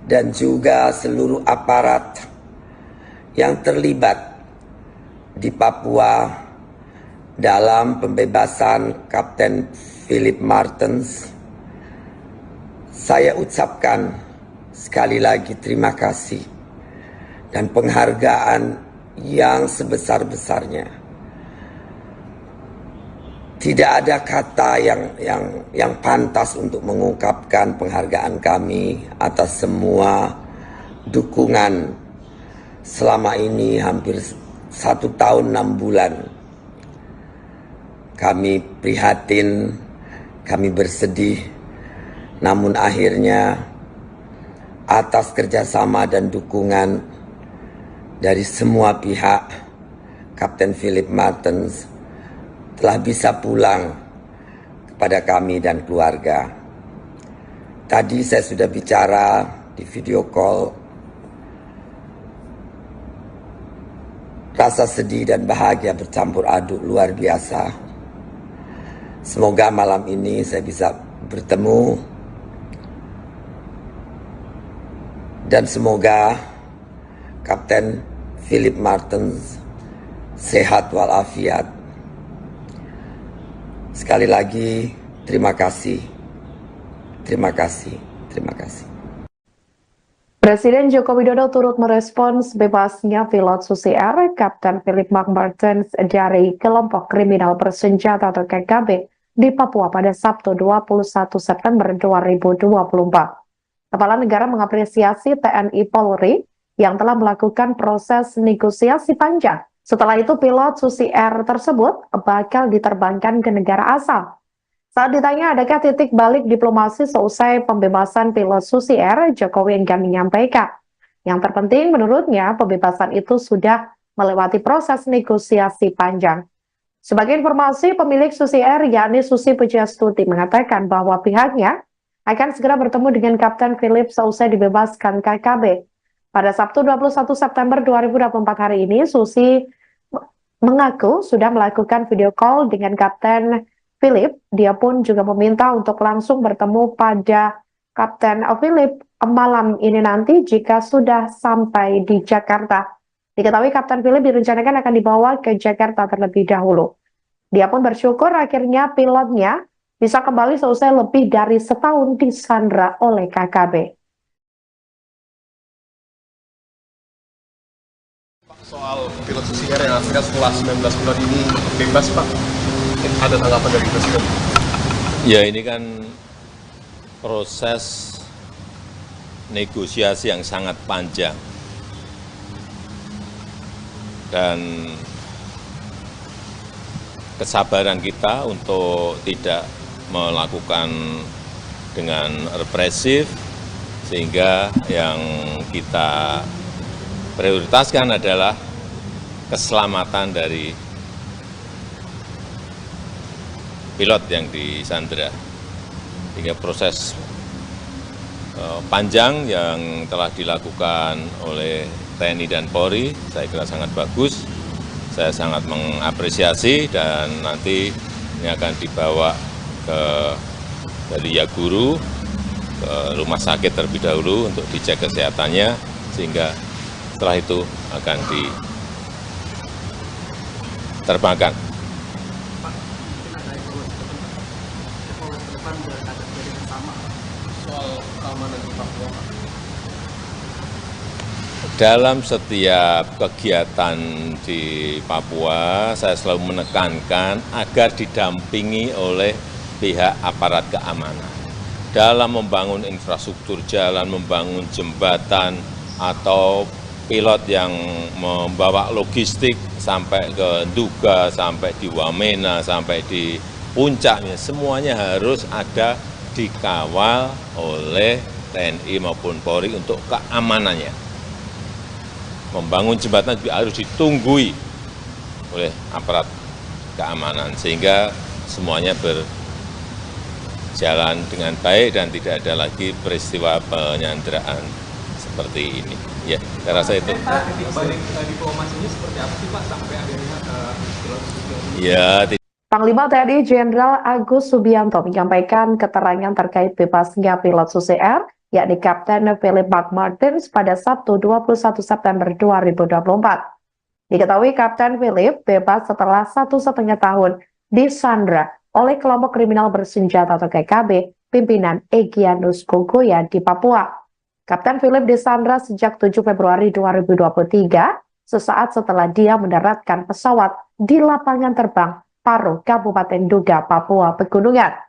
[SPEAKER 3] dan juga seluruh aparat yang terlibat di Papua dalam pembebasan Kapten Philip Martens. Saya ucapkan sekali lagi terima kasih dan penghargaan yang sebesar-besarnya. Tidak ada kata yang pantas untuk mengungkapkan penghargaan kami atas semua dukungan selama ini hampir 1 tahun 6 bulan. Kami prihatin, kami bersedih, namun akhirnya atas kerjasama dan dukungan dari semua pihak, Kapten Philip Martens telah bisa pulang kepada kami dan keluarga. Tadi saya sudah bicara di video call. Rasa sedih dan bahagia bercampur aduk luar biasa. Semoga malam ini saya bisa bertemu dan semoga Kapten Philip Martens sehat walafiat. Sekali lagi terima kasih. Terima kasih. Terima kasih.
[SPEAKER 1] Presiden Joko Widodo turut merespons bebasnya pilot Susi Air, Kapten Philip Martens dari kelompok kriminal bersenjata atau KKB di Papua pada Sabtu 21 September 2024. Kepala negara mengapresiasi TNI Polri yang telah melakukan proses negosiasi panjang. Setelah itu pilot Susi Air tersebut bakal diterbangkan ke negara asal. Saat ditanya adakah titik balik diplomasi seusai pembebasan pilot Susi Air, Jokowi enggan menyampaikan. Yang terpenting menurutnya pembebasan itu sudah melewati proses negosiasi panjang. Sebagai informasi, pemilik Susi Air yakni Susi Pujiastuti mengatakan bahwa pihaknya akan segera bertemu dengan Kapten Philip seusai dibebaskan KKB. Pada Sabtu 21 September 2024 hari ini, Susi mengaku sudah melakukan video call dengan Kapten Philip. Dia pun juga meminta untuk langsung bertemu pada Kapten Philip malam ini nanti jika sudah sampai di Jakarta. Diketahui Kapten Philip direncanakan akan dibawa ke Jakarta terlebih dahulu. Dia pun bersyukur akhirnya pilotnya bisa kembali seusai lebih dari setahun disandra oleh KKB.
[SPEAKER 6] Soal pilot Susi Air yang akhirnya setelah 19 bulan ini bebas, Pak, ada tanggapan dari Presiden?
[SPEAKER 2] Ya, ini kan proses negosiasi yang sangat panjang dan kesabaran kita untuk tidak melakukan dengan represif, sehingga yang kita prioritaskan adalah keselamatan dari pilot yang disandra. Hingga proses panjang yang telah dilakukan oleh TNI dan Polri, saya kira sangat bagus. Saya sangat mengapresiasi dan nanti ini akan dibawa dari Yaguru ke rumah sakit terlebih dahulu untuk dicek kesehatannya, sehingga setelah itu akan diterbangkan.
[SPEAKER 4] Pak, mungkin ada evaluasi ke depan biar ada kerjasama soal keamanan di Papua, Pak.
[SPEAKER 2] Dalam setiap kegiatan di Papua, saya selalu menekankan agar didampingi oleh pihak aparat keamanan. Dalam membangun infrastruktur jalan, membangun jembatan, atau pilot yang membawa logistik sampai ke Nduga, sampai di Wamena, sampai di puncaknya, semuanya harus ada dikawal oleh TNI maupun Polri untuk keamanannya. Membangun jembatan juga harus ditunggui oleh aparat keamanan sehingga semuanya berjalan dengan baik dan tidak ada lagi peristiwa penyanderaan seperti ini. Ya, saya rasa itu.
[SPEAKER 4] Balik diplomasinya seperti apa sih Pak sampai akhirnya pilot Susi ini?
[SPEAKER 2] Ya,
[SPEAKER 1] Panglima TNI Jenderal Agus Subianto menyampaikan keterangan terkait bebasnya pilot Susi Air, yakni Kapten Philip McMartins pada Sabtu 21 September 2024. Diketahui Kapten Philip bebas setelah 1,5 tahun disandra oleh kelompok kriminal bersenjata atau KKB pimpinan Egyanus Kogoya di Papua. Kapten Philip disandra sejak 7 Februari 2023, sesaat setelah dia mendaratkan pesawat di lapangan terbang Paro, Kabupaten Nduga, Papua Pegunungan.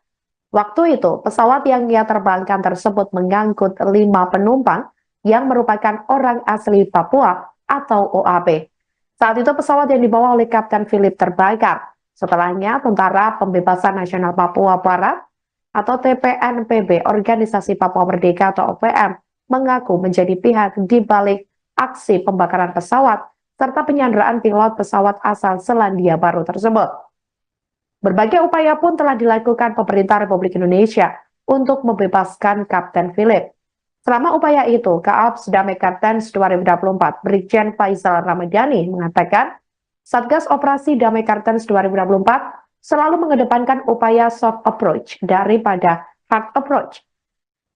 [SPEAKER 1] Waktu itu, pesawat yang ia terbangkan tersebut mengangkut 5 penumpang yang merupakan orang asli Papua atau OAP. Saat itu pesawat yang dibawa oleh Kapten Philip terbakar. Setelahnya, Tentara Pembebasan Nasional Papua Barat atau TPNPB, Organisasi Papua Merdeka atau OPM, mengaku menjadi pihak di balik aksi pembakaran pesawat serta penyanderaan pilot pesawat asal Selandia Baru tersebut. Berbagai upaya pun telah dilakukan pemerintah Republik Indonesia untuk membebaskan Kapten Philip. Selama upaya itu, Kaaps Damai Kartens 2024, Brigjen Faisal Ramadhani mengatakan, Satgas Operasi Damai Kartens 2024 selalu mengedepankan upaya soft approach daripada hard approach.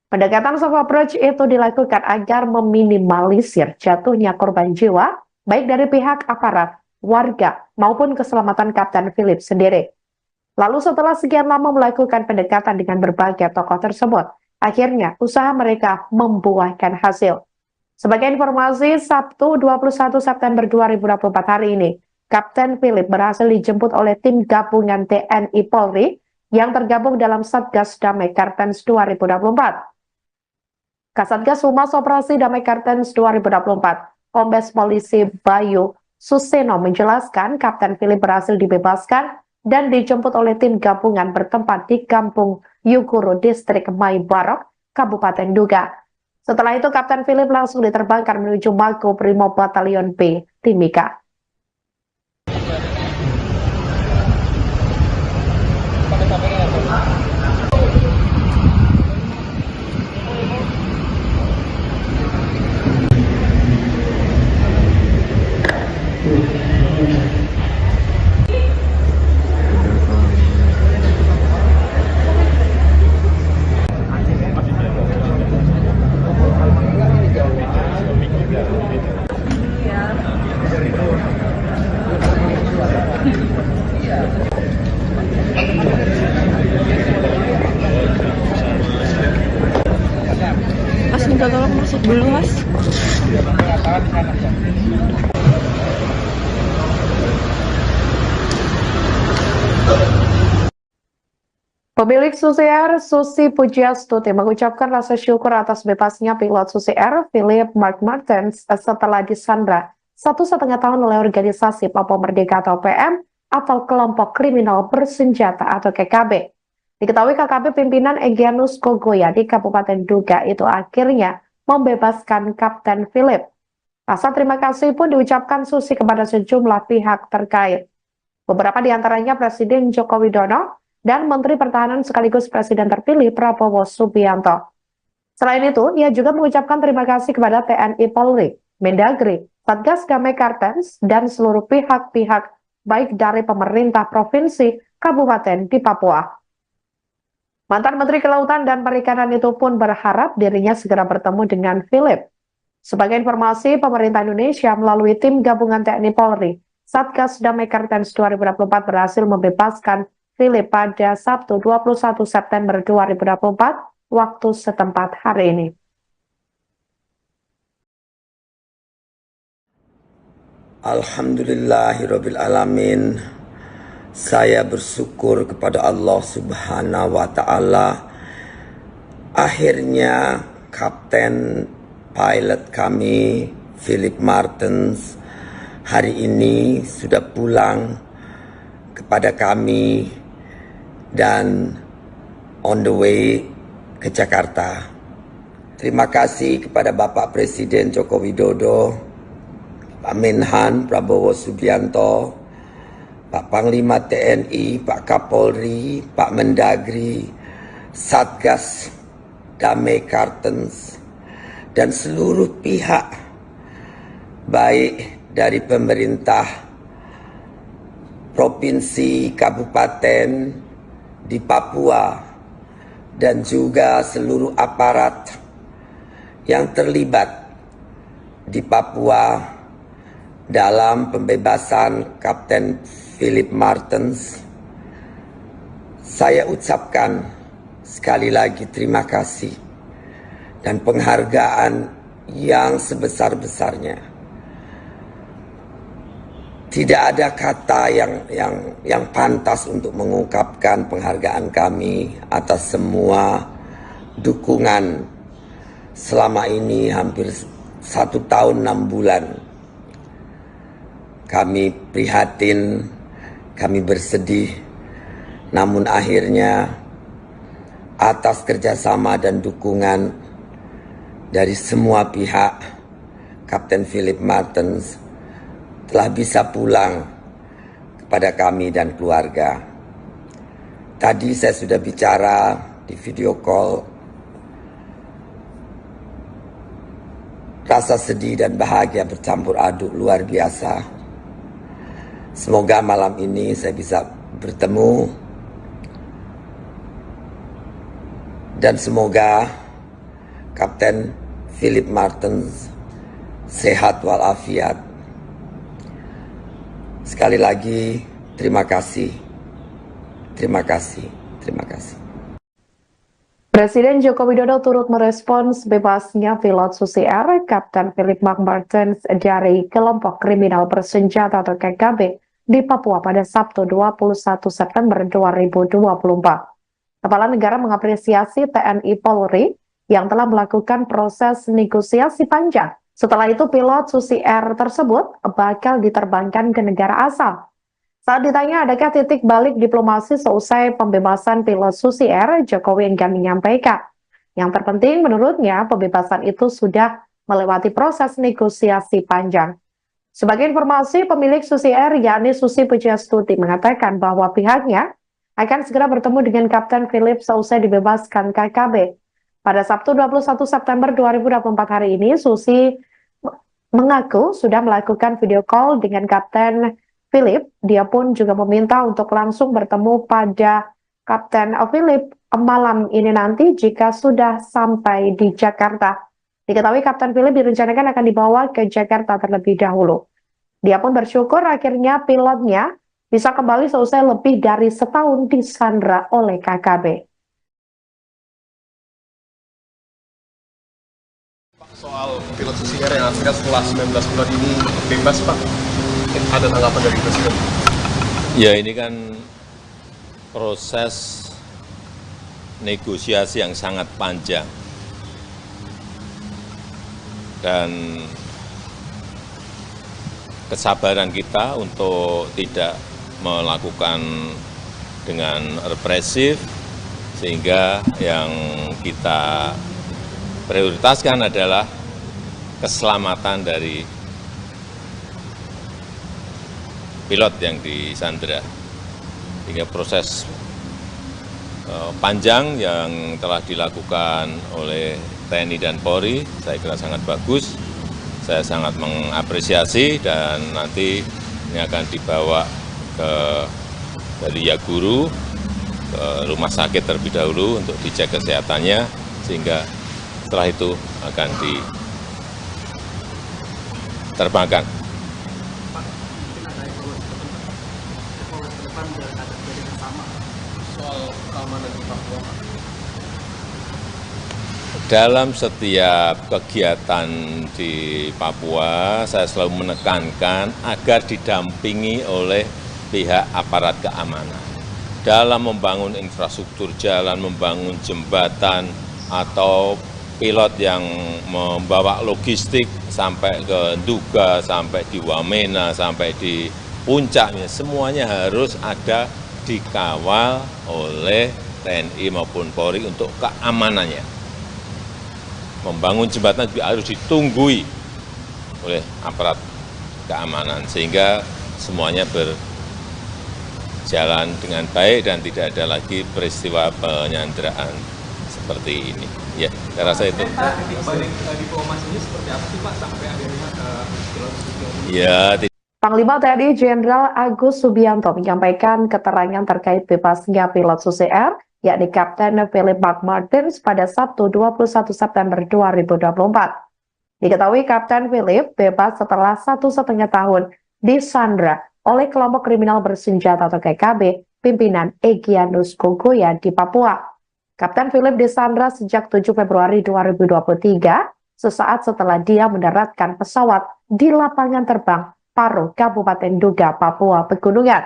[SPEAKER 1] Pendekatan soft approach itu dilakukan agar meminimalisir jatuhnya korban jiwa, baik dari pihak aparat, warga, maupun keselamatan Kapten Philip sendiri. Lalu setelah sekian lama melakukan pendekatan dengan berbagai tokoh tersebut, akhirnya usaha mereka membuahkan hasil. Sebagai informasi, Sabtu 21 September 2024 hari ini, Kapten Philip berhasil dijemput oleh tim gabungan TNI Polri yang tergabung dalam Satgas Damai Kartens 2024. Kasatgas Humas Operasi Damai Kartens 2024, Kombes Polisi Bayu Suseno menjelaskan Kapten Philip berhasil dibebaskan dan dijemput oleh tim gabungan bertempat di Kampung Yuguru, Distrik Mai Barok, Kabupaten Nduga. Setelah itu, Kapten Philip langsung diterbangkan menuju Mako Brimob Batalion B, Timika.
[SPEAKER 5] Mas minta tolong masuk dulu mas.
[SPEAKER 1] Pemilik Susi Air, Susi Pujiastuti, mengucapkan rasa syukur atas bebasnya pilot Susi Air, Philip McMartins, setelah disandra 1,5 tahun oleh organisasi Papua Merdeka atau PM atau kelompok kriminal bersenjata atau KKB. Diketahui KKB pimpinan Egyanus Kogoya di Kabupaten Nduga itu akhirnya membebaskan Kapten Philip. Rasa terima kasih pun diucapkan Susi kepada sejumlah pihak terkait. Beberapa di antaranya Presiden Joko Widodo dan Menteri Pertahanan sekaligus Presiden terpilih Prabowo Subianto. Selain itu, ia juga mengucapkan terima kasih kepada TNI Polri, Mendagri, Satgas Damai Kartens, dan seluruh pihak-pihak baik dari pemerintah provinsi, kabupaten di Papua. Mantan Menteri Kelautan dan Perikanan itu pun berharap dirinya segera bertemu dengan Philip. Sebagai informasi, pemerintah Indonesia melalui tim gabungan TNI Polri, Satgas Damai Kartens 2024 berhasil membebaskan Philip pada Sabtu 21 September 2024 waktu setempat hari ini.
[SPEAKER 3] Alhamdulillahirabbil alamin. Saya bersyukur kepada Allah Subhanahu wa taala. Akhirnya kapten pilot kami Philip Martens hari ini sudah pulang kepada kami dan on the way ke Jakarta. Terima kasih kepada Bapak Presiden Joko Widodo, Pak Menhan Prabowo Subianto, Pak Panglima TNI, Pak Kapolri, Pak Mendagri, Satgas Damai Kartens, dan seluruh pihak baik dari pemerintah provinsi, kabupaten di Papua, dan juga seluruh aparat yang terlibat di Papua dalam pembebasan Kapten Philip Martens. Saya ucapkan sekali lagi terima kasih dan penghargaan yang sebesar-besarnya. Tidak ada kata yang pantas untuk mengungkapkan penghargaan kami atas semua dukungan selama ini hampir 1 tahun 6 bulan. Kami prihatin, kami bersedih, namun akhirnya atas kerjasama dan dukungan dari semua pihak, Kapten Philip Martens telah bisa pulang kepada kami dan keluarga. Tadi saya sudah bicara di video call. Rasa sedih dan bahagia bercampur aduk luar biasa. Semoga malam ini saya bisa bertemu dan semoga Kapten Philip Martens sehat walafiat. Sekali lagi terima kasih. Terima kasih. Terima kasih.
[SPEAKER 1] Presiden Joko Widodo turut merespons bebasnya pilot Susi Air, Kapten Philip Martens dari kelompok kriminal bersenjata atau KKB di Papua pada Sabtu 21 September 2024. Kepala negara mengapresiasi TNI Polri yang telah melakukan proses negosiasi panjang. Setelah itu pilot Susi Air tersebut bakal diterbangkan ke negara asal. Saat ditanya adakah titik balik diplomasi seusai pembebasan pilot Susi Air, Jokowi enggan menyampaikan. Yang terpenting menurutnya pembebasan itu sudah melewati proses negosiasi panjang. Sebagai informasi, pemilik Susi Air yakni Susi Pujiastuti mengatakan bahwa pihaknya akan segera bertemu dengan Kapten Philip seusai dibebaskan KKB. Pada Sabtu 21 September 2024 hari ini, Susi mengaku sudah melakukan video call dengan Kapten Philip. Dia pun juga meminta untuk langsung bertemu pada Kapten Philip malam ini nanti jika sudah sampai di Jakarta. Diketahui Kapten Philip direncanakan akan dibawa ke Jakarta terlebih dahulu. Dia pun bersyukur akhirnya pilotnya bisa kembali seusai lebih dari setahun disandra oleh KKB.
[SPEAKER 6] Soal pilot Susi Air yang akhirnya setelah 19 bulan ini bebas, Pak, ada tanggapan dari Presiden?
[SPEAKER 2] Ya, ini kan proses negosiasi yang sangat panjang dan kesabaran kita untuk tidak melakukan dengan represif, sehingga yang kita prioritaskan adalah keselamatan dari pilot yang disandra. Hingga proses panjang yang telah dilakukan oleh TNI dan Polri, saya kira sangat bagus. Saya sangat mengapresiasi dan nanti ini akan dibawa dari Yaguru ke rumah sakit terlebih dahulu untuk dicek kesehatannya, sehingga setelah itu akan diterbangkan.
[SPEAKER 4] Pak, mungkin ada evaluasi ke depan biar ada kejadian sama soal keamanan di Papua, Pak.
[SPEAKER 2] dalam setiap kegiatan di Papua, saya selalu menekankan agar didampingi oleh pihak aparat keamanan. Dalam membangun infrastruktur jalan, membangun jembatan, atau pilot yang membawa logistik sampai ke Nduga, sampai di Wamena, sampai di puncaknya, semuanya harus ada dikawal oleh TNI maupun Polri untuk keamanannya. Membangun jembatan juga harus ditunggui oleh aparat keamanan, sehingga semuanya berjalan dengan baik dan tidak ada lagi peristiwa penyanderaan seperti ini. Ya, saya rasa itu.
[SPEAKER 4] Titik balik diplomasi ini seperti apa sih Pak sampai akhirnya pilot
[SPEAKER 2] Ya,
[SPEAKER 1] Panglima TNI Jenderal Agus Subianto menyampaikan keterangan terkait bebasnya pilot Susi Air, yakni Kapten Philip McMartins pada Sabtu 21 September 2024. Diketahui Kapten Philip bebas setelah 1,5 tahun disandra oleh kelompok kriminal bersenjata atau KKB pimpinan Egyanus Kogoya di Papua. Kapten Philip disandra sejak 7 Februari 2023, sesaat setelah dia mendaratkan pesawat di lapangan terbang Paro, Kabupaten Nduga, Papua Pegunungan.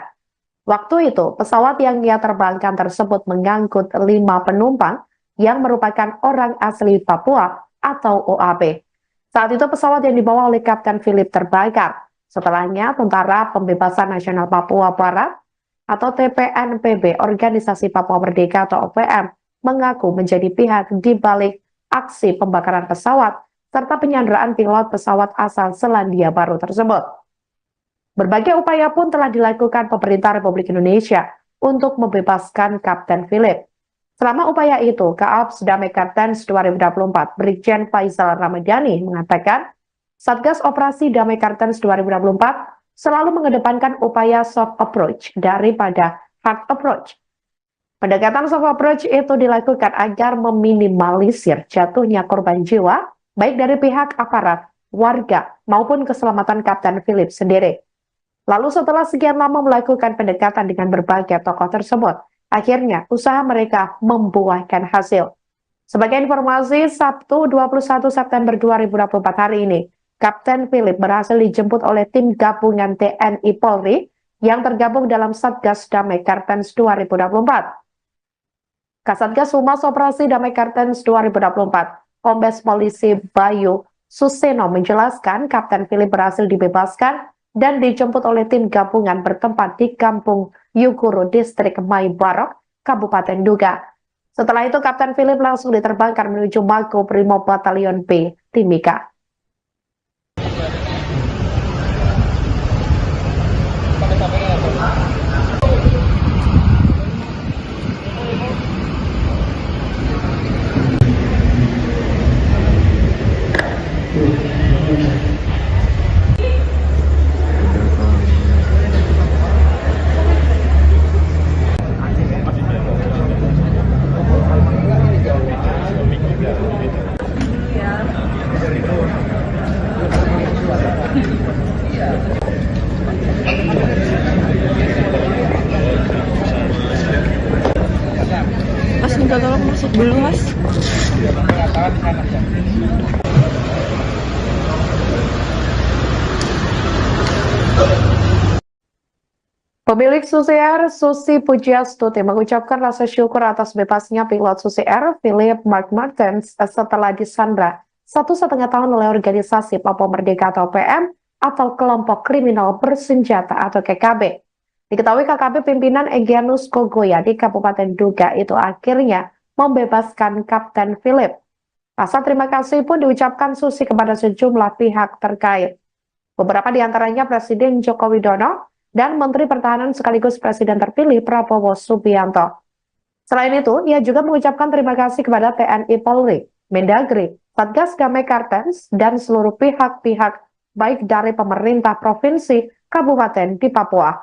[SPEAKER 1] Waktu itu, pesawat yang ia terbangkan tersebut mengangkut 5 penumpang yang merupakan orang asli Papua atau OAB. Saat itu pesawat yang dibawa oleh Kapten Philip terbakar. Setelahnya, Tentara Pembebasan Nasional Papua Barat atau TPNPB, Organisasi Papua Merdeka atau OPM, mengaku menjadi pihak di balik aksi pembakaran pesawat serta penyanderaan pilot pesawat asal Selandia Baru tersebut. Berbagai upaya pun telah dilakukan pemerintah Republik Indonesia untuk membebaskan Kapten Philip. Selama upaya itu, Kaops Damai Kartens 2024 Brigjen Faisal Ramadhani mengatakan, Satgas Operasi Damai Kartens 2024 selalu mengedepankan upaya soft approach daripada hard approach. Pendekatan soft approach itu dilakukan agar meminimalisir jatuhnya korban jiwa, baik dari pihak aparat, warga, maupun keselamatan Kapten Philip sendiri. Lalu setelah sekian lama melakukan pendekatan dengan berbagai tokoh tersebut, akhirnya usaha mereka membuahkan hasil. Sebagai informasi, Sabtu 21 September 2024 hari ini, Kapten Philip berhasil dijemput oleh tim gabungan TNI Polri yang tergabung dalam Satgas Damai Kartens 2024. Kasatgas Humas Operasi Damai Kartens 2024, Kombes Polisi Bayu Suseno menjelaskan Kapten Philip berhasil dibebaskan dan dijemput oleh tim gabungan bertempat di Kampung Yuguru, Distrik Maibarok, Kabupaten Nduga. Setelah itu Kapten Philip langsung diterbangkan menuju Mako Brimob Batalion B, Timika.
[SPEAKER 5] Mas minta tolong masuk dulu Mas.
[SPEAKER 1] Pemilik Susi Air, Susi Pujiastuti, mengucapkan rasa syukur atas bebasnya pilot Susi Air, Philip McMartins, setelah disandra 1,5 tahun oleh organisasi Papua Merdeka atau PM atau kelompok kriminal bersenjata atau KKB. Diketahui KKB pimpinan Egyanus Kogoya di Kabupaten Nduga itu akhirnya membebaskan Kapten Philip. Rasa terima kasih pun diucapkan Susi kepada sejumlah pihak terkait. Beberapa di antaranya Presiden Joko Widodo dan Menteri Pertahanan sekaligus Presiden terpilih Prabowo Subianto. Selain itu, ia juga mengucapkan terima kasih kepada TNI Polri, Mendagri, Satgas Damai Kartens, dan seluruh pihak-pihak baik dari pemerintah provinsi, kabupaten di Papua.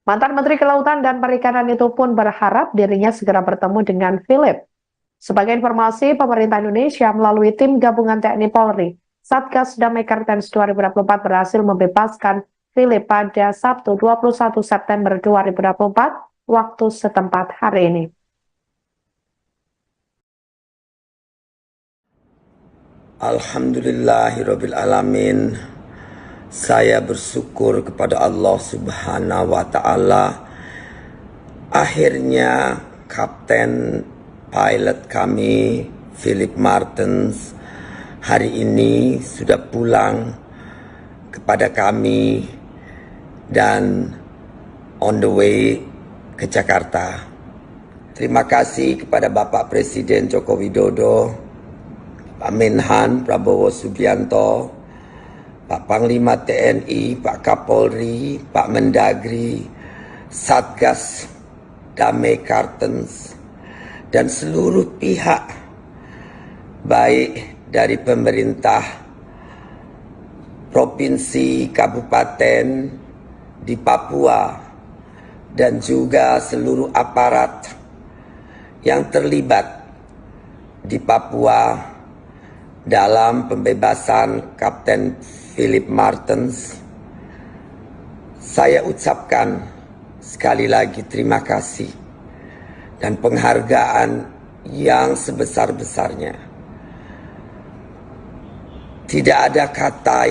[SPEAKER 1] Mantan Menteri Kelautan dan Perikanan itu pun berharap dirinya segera bertemu dengan Philip. Sebagai informasi, pemerintah Indonesia melalui tim gabungan TNI Polri, Satgas Damai Kartens 2024 berhasil membebaskan Philip pada Sabtu 21 September 2024 waktu setempat hari ini.
[SPEAKER 3] Alhamdulillahirabbil alamin. Saya bersyukur kepada Allah Subhanahu wa taala. Akhirnya kapten pilot kami Philip Martens hari ini sudah pulang kepada kami dan on the way ke Jakarta. Terima kasih kepada Bapak Presiden Joko Widodo, Pak Menhan Prabowo Subianto, Pak Panglima TNI, Pak Kapolri, Pak Mendagri, Satgas Damai Kartens, dan seluruh pihak baik dari pemerintah provinsi, kabupaten di Papua, dan juga seluruh aparat yang terlibat di Papua dalam pembebasan Kapten Philip Martens. Saya ucapkan sekali lagi terima kasih dan penghargaan yang sebesar-besarnya. Tidak ada kata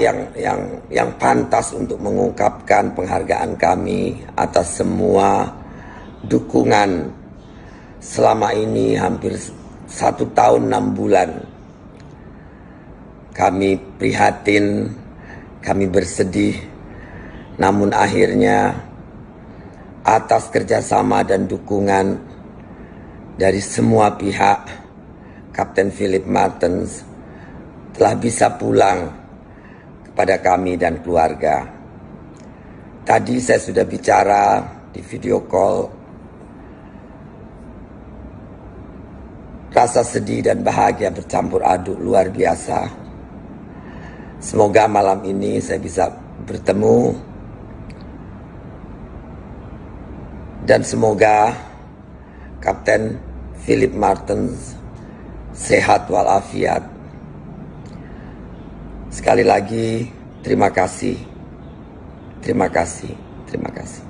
[SPEAKER 3] yang pantas untuk mengungkapkan penghargaan kami atas semua dukungan selama ini hampir 1 tahun 6 bulan. Kami prihatin, kami bersedih, namun akhirnya atas kerjasama dan dukungan dari semua pihak, Kapten Philip Martens telah bisa pulang kepada kami dan keluarga. Tadi saya sudah bicara di video call. Rasa sedih dan bahagia bercampur aduk luar biasa. Semoga malam ini saya bisa bertemu dan semoga Kapten Philip Martens sehat walafiat. Sekali lagi terima kasih. Terima kasih. Terima kasih.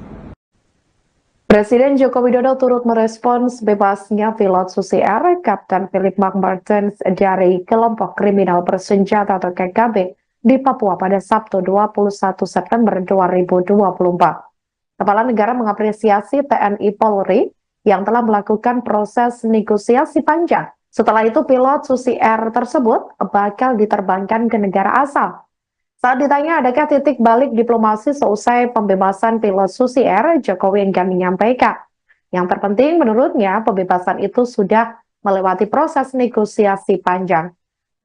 [SPEAKER 1] Presiden Joko Widodo turut merespons bebasnya pilot Susi Air, Kapten Philip Martens dari kelompok kriminal bersenjata atau KKB di Papua pada Sabtu 21 September 2024. Kepala negara mengapresiasi TNI Polri yang telah melakukan proses negosiasi panjang. Setelah itu pilot Susi Air tersebut bakal diterbangkan ke negara asal. Saat ditanya adakah titik balik diplomasi seusai pembebasan pilot Susi Air, Jokowi enggan menyampaikan. Yang terpenting menurutnya pembebasan itu sudah melewati proses negosiasi panjang.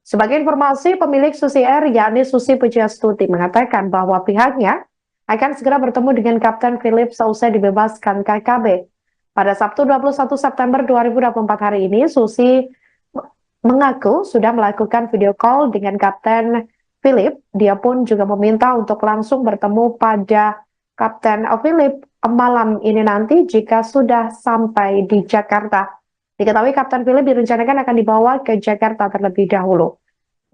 [SPEAKER 1] Sebagai informasi, pemilik Susi Air yakni Susi Pujiastuti mengatakan bahwa pihaknya akan segera bertemu dengan Kapten Philip seusai dibebaskan KKB. Pada Sabtu 21 September 2024 hari ini, Susi mengaku sudah melakukan video call dengan Kapten Philip. Dia pun juga meminta untuk langsung bertemu pada Kapten Philip malam ini nanti jika sudah sampai di Jakarta. Diketahui Kapten Philip direncanakan akan dibawa ke Jakarta terlebih dahulu.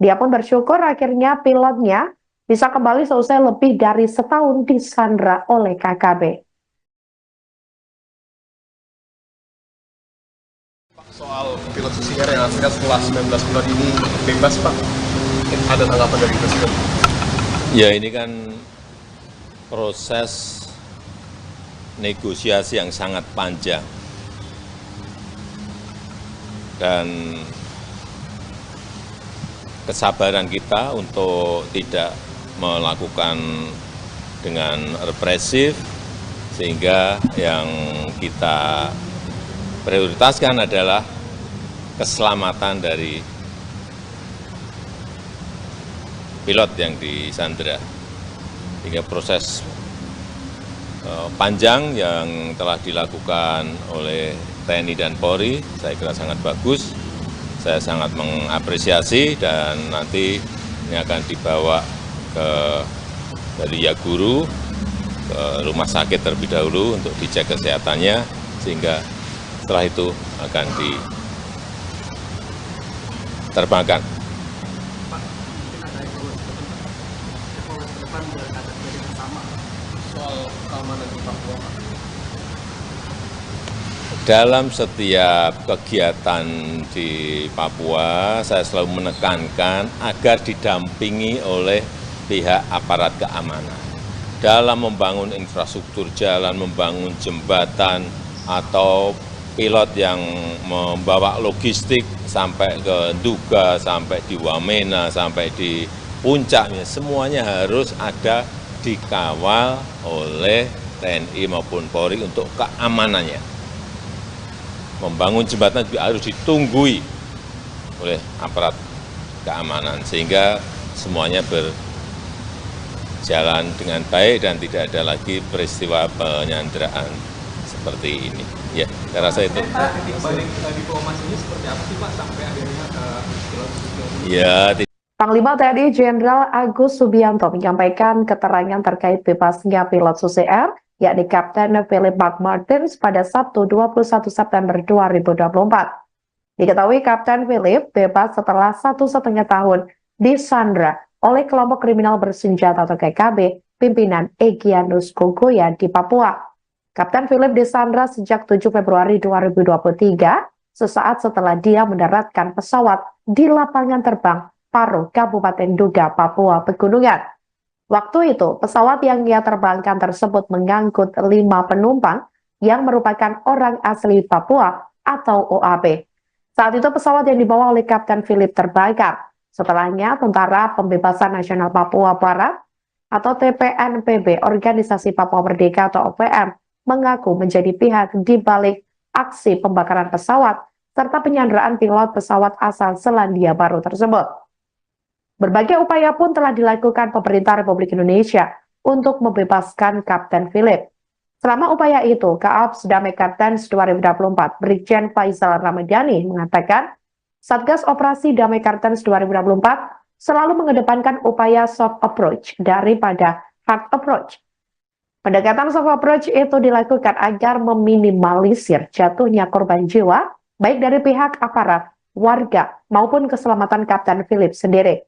[SPEAKER 1] Dia pun bersyukur akhirnya pilotnya bisa kembali seusai lebih dari setahun disandra oleh KKB.
[SPEAKER 6] Soal pilot Susi Air yang akhirnya setelah 19 bulan ini bebas, Pak. Ada tanggapan dari Presiden?
[SPEAKER 2] Ya, ini kan proses negosiasi yang sangat panjang. Dan kesabaran kita untuk tidak melakukan dengan represif, sehingga yang kita prioritaskan adalah keselamatan dari pilot yang disandra. Hingga proses panjang yang telah dilakukan oleh TNI dan Polri, saya kira sangat bagus. Saya sangat mengapresiasi dan nanti ini akan dibawa dari Yaguru ke rumah sakit terlebih dahulu untuk dicek kesehatannya, sehingga setelah itu akan diterbangkan.
[SPEAKER 4] Pak, mungkin ada evaluasi ke depan biar ada bersama soal keamanan di Papua, Pak.
[SPEAKER 2] Dalam setiap kegiatan di Papua, saya selalu menekankan agar didampingi oleh pihak aparat keamanan. Dalam membangun infrastruktur jalan, membangun jembatan, atau pilot yang membawa logistik sampai ke Nduga, sampai di Wamena, sampai di puncaknya, semuanya harus ada dikawal oleh TNI maupun Polri untuk keamanannya. Membangun jembatan juga harus ditunggui oleh aparat keamanan sehingga semuanya berjalan dengan baik dan tidak ada lagi peristiwa penyanderaan seperti ini. Ya, saya rasa itu.
[SPEAKER 4] Balik diplomasinya seperti apa sih Pak sampai akhirnya pilot Susi
[SPEAKER 2] Ya,
[SPEAKER 1] Panglima TNI Jenderal Agus Subianto menyampaikan keterangan terkait bebasnya pilot Susi Air, yakni Kapten Philip McMartins pada Sabtu 21 September 2024. Diketahui Kapten Philip bebas setelah 1,5 tahun disandra oleh kelompok kriminal bersenjata atau KKB pimpinan Egyanus Kogoya di Papua. Kapten Philip disandra sejak 7 Februari 2023, sesaat setelah dia mendaratkan pesawat di lapangan terbang Paro, Kabupaten Nduga, Papua Pegunungan. Waktu itu, pesawat yang ia terbangkan tersebut mengangkut 5 penumpang yang merupakan orang asli Papua atau OAB. Saat itu pesawat yang dibawa oleh Kapten Philip terbakar. Setelahnya, Tentara Pembebasan Nasional Papua Barat atau TPNPB, Organisasi Papua Merdeka atau OPM, mengaku menjadi pihak di balik aksi pembakaran pesawat serta penyanderaan pilot pesawat asal Selandia Baru tersebut. Berbagai upaya pun telah dilakukan pemerintah Republik Indonesia untuk membebaskan Kapten Philip. Selama upaya itu, Kaaps Damai Kartens 2024, Brigjen Faisal Ramadhani mengatakan, Satgas Operasi Damai Kartens 2024 selalu mengedepankan upaya soft approach daripada hard approach. Pendekatan soft approach itu dilakukan agar meminimalisir jatuhnya korban jiwa, baik dari pihak aparat, warga, maupun keselamatan Kapten Philip sendiri.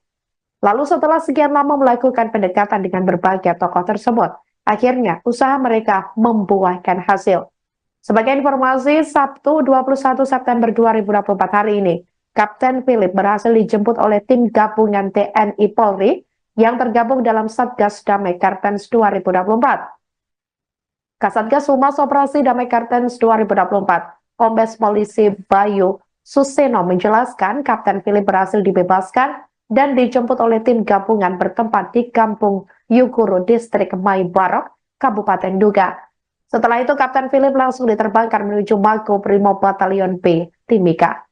[SPEAKER 1] Lalu setelah sekian lama melakukan pendekatan dengan berbagai tokoh tersebut, akhirnya usaha mereka membuahkan hasil. Sebagai informasi, Sabtu 21 September 2024 hari ini, Kapten Philip berhasil dijemput oleh tim gabungan TNI Polri yang tergabung dalam Satgas Damai Kartens 2024. Kasatgas Humas Operasi Damai Kartens 2024, Kombes Polisi Bayu Suseno menjelaskan Kapten Philip berhasil dibebaskan dan dijemput oleh tim gabungan bertempat di Kampung Yuguru, Distrik Maibarok, Kabupaten Nduga. Setelah itu, Kapten Philip langsung diterbangkan menuju Mako Brimob Batalion B, Timika.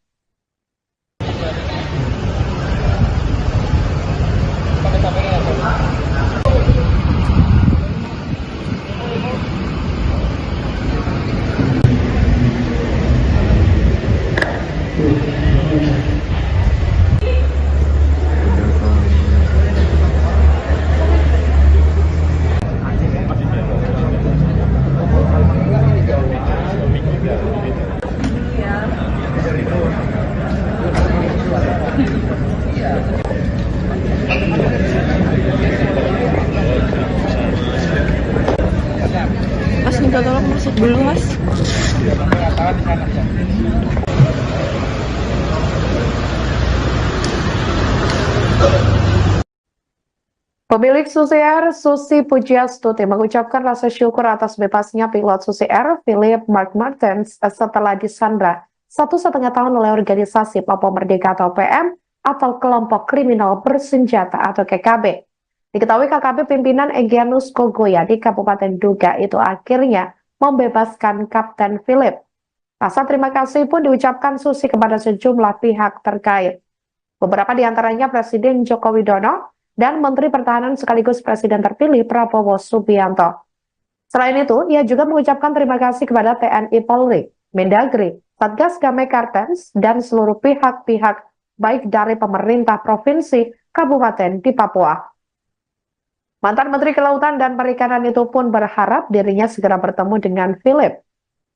[SPEAKER 5] Mas minta tolong masuk dulu mas.
[SPEAKER 1] Pemilik Susi Air, Susi Pujiastuti, mengucapkan rasa syukur atas bebasnya pilot Susi Air, Philip McMartins, setelah disandra 1,5 tahun oleh organisasi Papua Merdeka atau PM atau kelompok kriminal bersenjata atau KKB. Diketahui KKB pimpinan Egyanus Kogoya di Kabupaten Nduga itu akhirnya membebaskan Kapten Philip. Rasa terima kasih pun diucapkan Susi kepada sejumlah pihak terkait. Beberapa di antaranya Presiden Joko Widodo dan Menteri Pertahanan sekaligus Presiden terpilih Prabowo Subianto. Selain itu, ia juga mengucapkan terima kasih kepada TNI Polri, Mendagri, Satgas Damai Kartens, dan seluruh pihak-pihak baik dari pemerintah provinsi, kabupaten di Papua. Mantan Menteri Kelautan dan Perikanan itu pun berharap dirinya segera bertemu dengan Philip.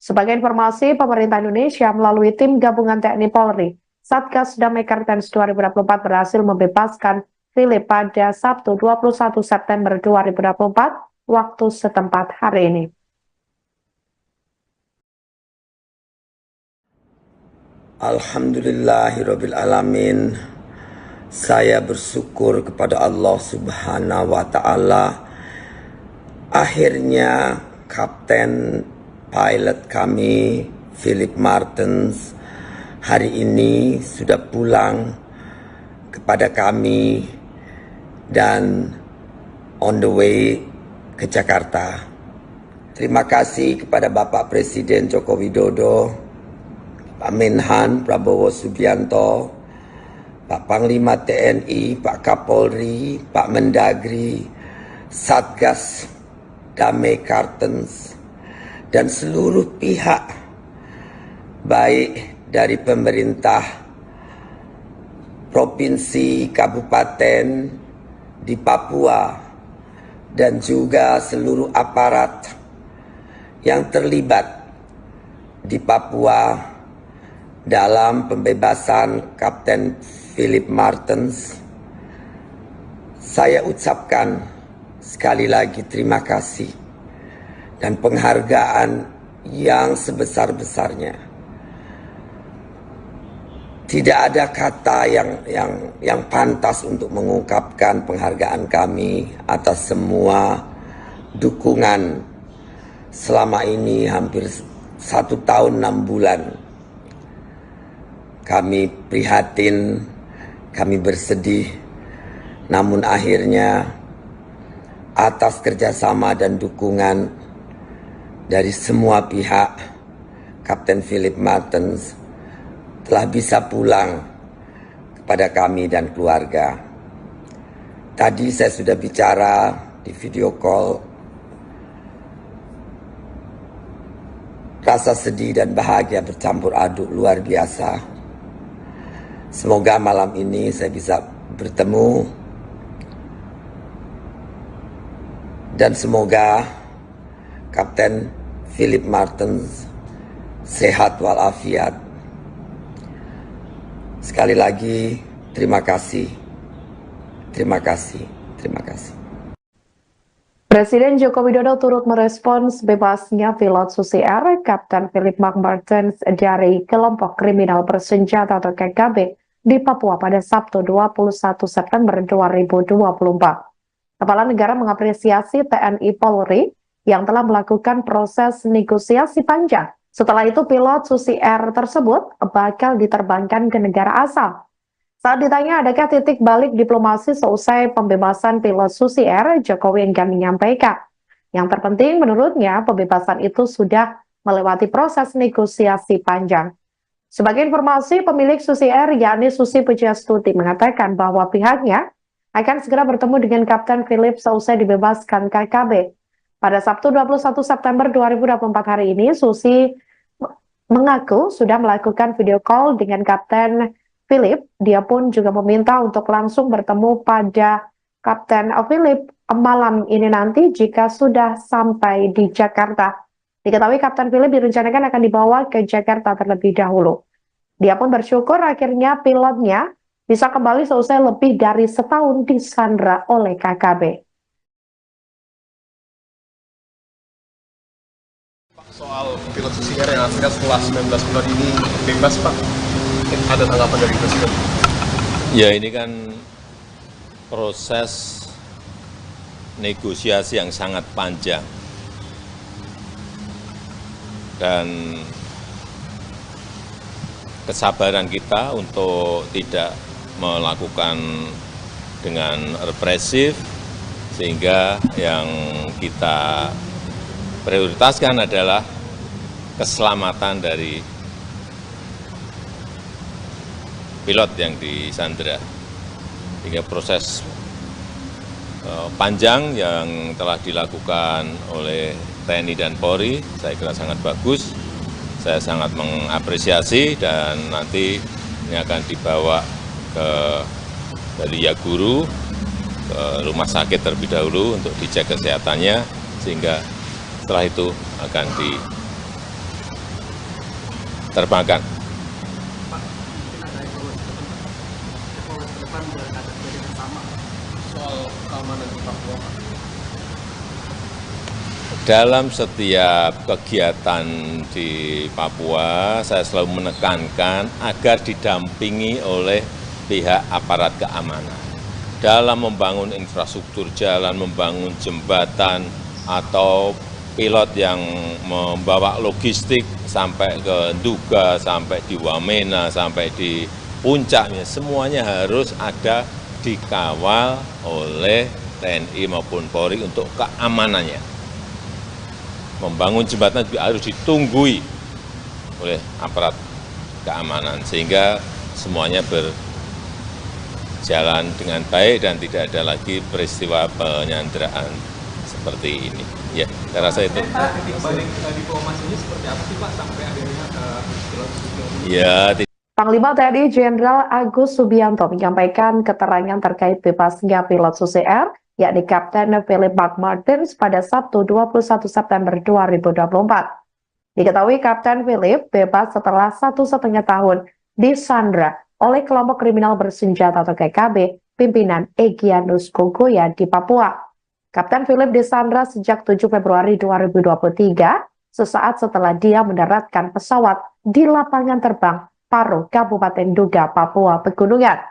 [SPEAKER 1] Sebagai informasi, pemerintah Indonesia melalui tim gabungan TNI Polri, Satgas Damai Kartens 2024 berhasil membebaskan Philip pada Sabtu 21 September 2024 waktu setempat hari ini.
[SPEAKER 3] Alhamdulillahirabbil alamin. Saya bersyukur kepada Allah Subhanahu wa taala. Akhirnya kapten pilot kami Philip Martens hari ini sudah pulang kepada kami dan on the way ke Jakarta. Terima kasih kepada Bapak Presiden Joko Widodo, Pak Menhan Prabowo Subianto, Pak Panglima TNI, Pak Kapolri, Pak Mendagri, Satgas Damai Kartens, dan seluruh pihak baik dari pemerintah provinsi, kabupaten di Papua, dan juga seluruh aparat yang terlibat di Papua dalam pembebasan Kapten Philip Martens. Saya ucapkan sekali lagi terima kasih dan penghargaan yang sebesar-besarnya. Tidak ada kata yang pantas untuk mengungkapkan penghargaan kami atas semua dukungan selama ini hampir 1 tahun 6 bulan. Kami prihatin, kami bersedih, namun akhirnya atas kerjasama dan dukungan dari semua pihak, Kapten Philip Martens telah bisa pulang kepada kami dan keluarga. Tadi saya sudah bicara di video call. Rasa sedih dan bahagia bercampur aduk luar biasa. Semoga malam ini saya bisa bertemu dan semoga Kapten Philip Martens sehat walafiat. Sekali lagi terima kasih. Terima kasih. Terima kasih.
[SPEAKER 1] Presiden Joko Widodo turut merespons bebasnya pilot Susi Air, Kapten Philip Martens dari kelompok kriminal bersenjata atau KKB di Papua pada Sabtu 21 September 2024. Kepala negara mengapresiasi TNI Polri yang telah melakukan proses negosiasi panjang. Setelah itu pilot Susi Air tersebut bakal diterbangkan ke negara asal. Saat ditanya adakah titik balik diplomasi seusai pembebasan pilot Susi Air, Jokowi enggan menyampaikan. Yang terpenting menurutnya pembebasan itu sudah melewati proses negosiasi panjang. Sebagai informasi, pemilik Susi Air yakni Susi Pujiastuti mengatakan bahwa pihaknya akan segera bertemu dengan Kapten Philip seusai dibebaskan KKB. Pada Sabtu 21 September 2024 hari ini, Susi mengaku sudah melakukan video call dengan Kapten Philip. Dia pun juga meminta untuk langsung bertemu pada Kapten Philip malam ini nanti jika sudah sampai di Jakarta. Diketahui Kapten Philip direncanakan akan dibawa ke Jakarta terlebih dahulu. Dia pun bersyukur akhirnya pilotnya bisa kembali seusai lebih dari setahun disandra oleh KKB.
[SPEAKER 6] Soal pilot Susi Air yang akhirnya setelah 19 bulan ini bebas, Pak, ada tanggapan dari Presiden?
[SPEAKER 2] Ya, ini kan proses negosiasi yang sangat panjang. Dan kesabaran kita untuk tidak melakukan dengan represif, sehingga yang kita prioritaskan adalah keselamatan dari pilot yang disandra. Hingga proses panjang yang telah dilakukan oleh TNI dan Polri, saya kira sangat bagus. Saya sangat mengapresiasi dan nanti ini akan dibawa dari Yaguru ke rumah sakit terlebih dahulu untuk dicek kesehatannya, sehingga setelah itu akan diterbangkan.
[SPEAKER 4] Pak, mungkin ada evaluasi ke depan biar ada sama
[SPEAKER 6] Soal keamanan di Papua, Pak.
[SPEAKER 2] Dalam setiap kegiatan di Papua, saya selalu menekankan agar didampingi oleh pihak aparat keamanan. Dalam membangun infrastruktur jalan, membangun jembatan, atau pilot yang membawa logistik sampai ke Nduga, sampai di Wamena, sampai di puncaknya, semuanya harus ada dikawal oleh TNI maupun Polri untuk keamanannya. Membangun jembatan juga harus ditunggui oleh aparat keamanan, sehingga semuanya berjalan dengan baik dan tidak ada lagi peristiwa penyanderaan seperti ini. Ya, saya rasa itu.
[SPEAKER 4] Titik balik diplomasinya seperti apa sih Pak sampai akhirnya pilot ini?
[SPEAKER 2] Ya,
[SPEAKER 1] Panglima TNI Jenderal Agus Subianto menyampaikan keterangan terkait bebasnya pilot Susi Air, yakni Kapten Philip McMartins pada Sabtu 21 September 2024. Diketahui Kapten Philip bebas setelah 1,5 tahun disandra oleh kelompok kriminal bersenjata atau KKB pimpinan Egyanus Kogoya di Papua. Kapten Philip disandra sejak 7 Februari 2023, sesaat setelah dia mendaratkan pesawat di lapangan terbang Paro, Kabupaten Nduga, Papua Pegunungan.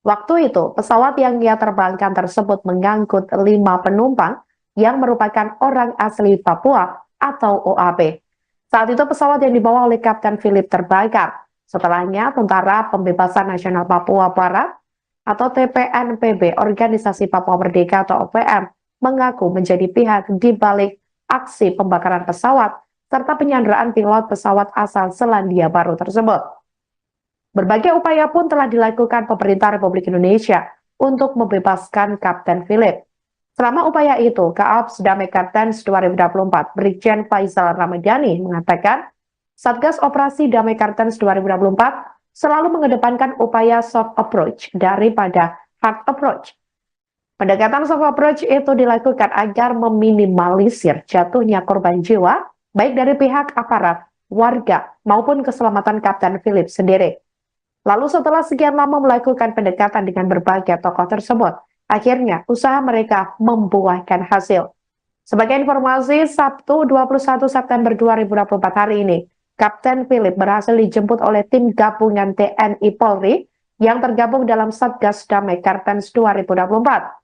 [SPEAKER 1] Waktu itu, pesawat yang ia terbangkan tersebut mengangkut 5 penumpang yang merupakan orang asli Papua atau OAP. Saat itu pesawat yang dibawa oleh Kapten Philip terbakar. Setelahnya, Tentara Pembebasan Nasional Papua Barat atau TPNPB, Organisasi Papua Merdeka atau OPM, mengaku menjadi pihak di balik aksi pembakaran pesawat serta penyanderaan pilot pesawat asal Selandia Baru tersebut. Berbagai upaya pun telah dilakukan pemerintah Republik Indonesia untuk membebaskan Kapten Philip. Selama upaya itu, Kaops Damai Kartens 2024 Brigjen Faisal Ramadhani mengatakan, Satgas Operasi Damai Kartens 2024 selalu mengedepankan upaya soft approach daripada hard approach. Pendekatan soft approach itu dilakukan agar meminimalisir jatuhnya korban jiwa, baik dari pihak aparat, warga, maupun keselamatan Kapten Philip sendiri. Lalu setelah sekian lama melakukan pendekatan dengan berbagai tokoh tersebut, akhirnya usaha mereka membuahkan hasil. Sebagai informasi, Sabtu 21 September 2024 hari ini, Kapten Philip berhasil dijemput oleh tim gabungan TNI Polri yang tergabung dalam Satgas Damai Kartens 2024.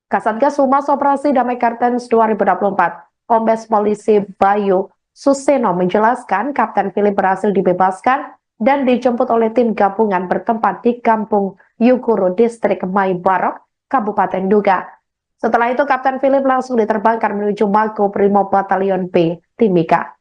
[SPEAKER 1] Kasatgas Humas Operasi Damai Kartens 2024, Kombes Polisi Bayu Suseno menjelaskan Kapten Philip berhasil dibebaskan dan dijemput oleh tim gabungan bertempat di Kampung Yuguru, Distrik Mai Barok, Kabupaten Nduga. Setelah itu, Kapten Philip langsung diterbangkan menuju Mako Brimob Batalion B, Timika.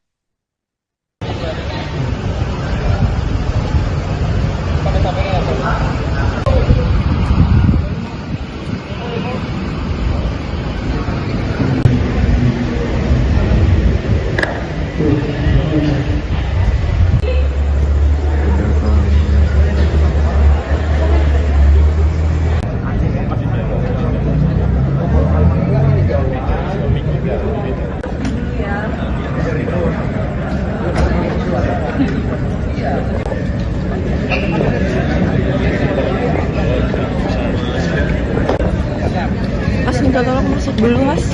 [SPEAKER 5] Mas minta tolong masuk dulu Mas.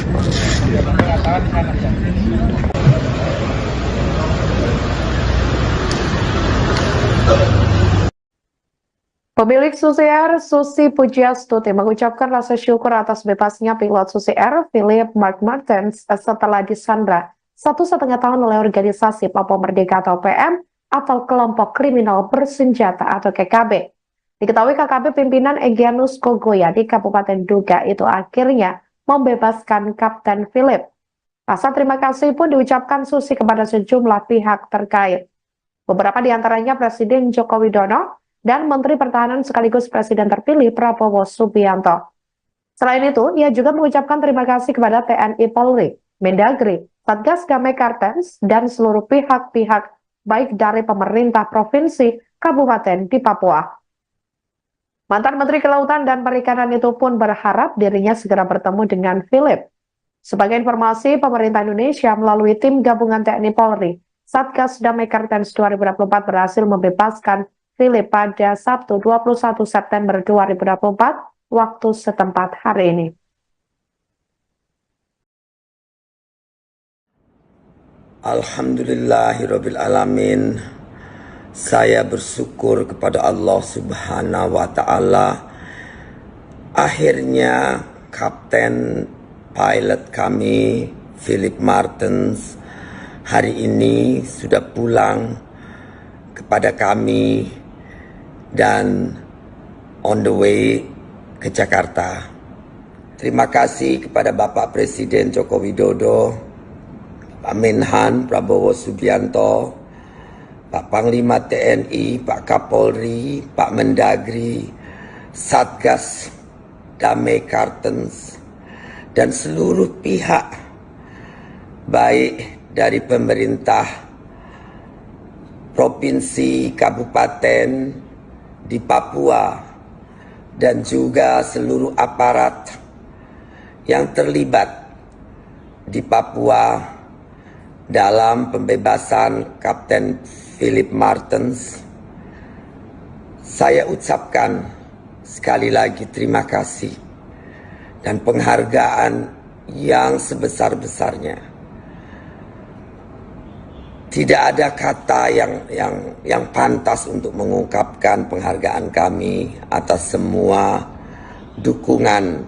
[SPEAKER 1] Pemilik Susi Air, Susi Pujiastuti, mengucapkan rasa syukur atas bebasnya pilot Susi Air, Philip McMartins, setelah disandra 1,5 tahun oleh organisasi Papua Merdeka atau PM atau kelompok kriminal bersenjata atau KKB. Diketahui KKB pimpinan Egyanus Kogoya di Kabupaten Nduga itu akhirnya membebaskan Kapten Philip. Rasa terima kasih pun diucapkan Susi kepada sejumlah pihak terkait. Beberapa di antaranya Presiden Joko Widodo dan Menteri Pertahanan sekaligus Presiden terpilih Prabowo Subianto. Selain itu, ia juga mengucapkan terima kasih kepada TNI Polri, Mendagri, Satgas Damai Kartens, dan seluruh pihak-pihak baik dari pemerintah provinsi, kabupaten di Papua. Mantan Menteri Kelautan dan Perikanan itu pun berharap dirinya segera bertemu dengan Philip. Sebagai informasi, pemerintah Indonesia melalui tim gabungan TNI Polri, Satgas Damai Kartens 2024 berhasil membebaskan Philip pada Sabtu 21 September 2024 waktu setempat hari ini.
[SPEAKER 3] Alhamdulillahirabbil alamin. Saya bersyukur kepada Allah Subhanahu wa taala. Akhirnya kapten pilot kami Philip Martens hari ini sudah pulang kepada kami dan on the way ke Jakarta. Terima kasih kepada Bapak Presiden Joko Widodo, Pak Menhan Prabowo Subianto, Pak Panglima TNI, Pak Kapolri, Pak Mendagri, Satgas Damai Kartens, dan seluruh pihak baik dari pemerintah provinsi, kabupaten di Papua, dan juga seluruh aparat yang terlibat di Papua dalam pembebasan Kapten Philip Martens. Saya ucapkan sekali lagi terima kasih dan penghargaan yang sebesar-besarnya. Tidak ada kata yang pantas untuk mengungkapkan penghargaan kami atas semua dukungan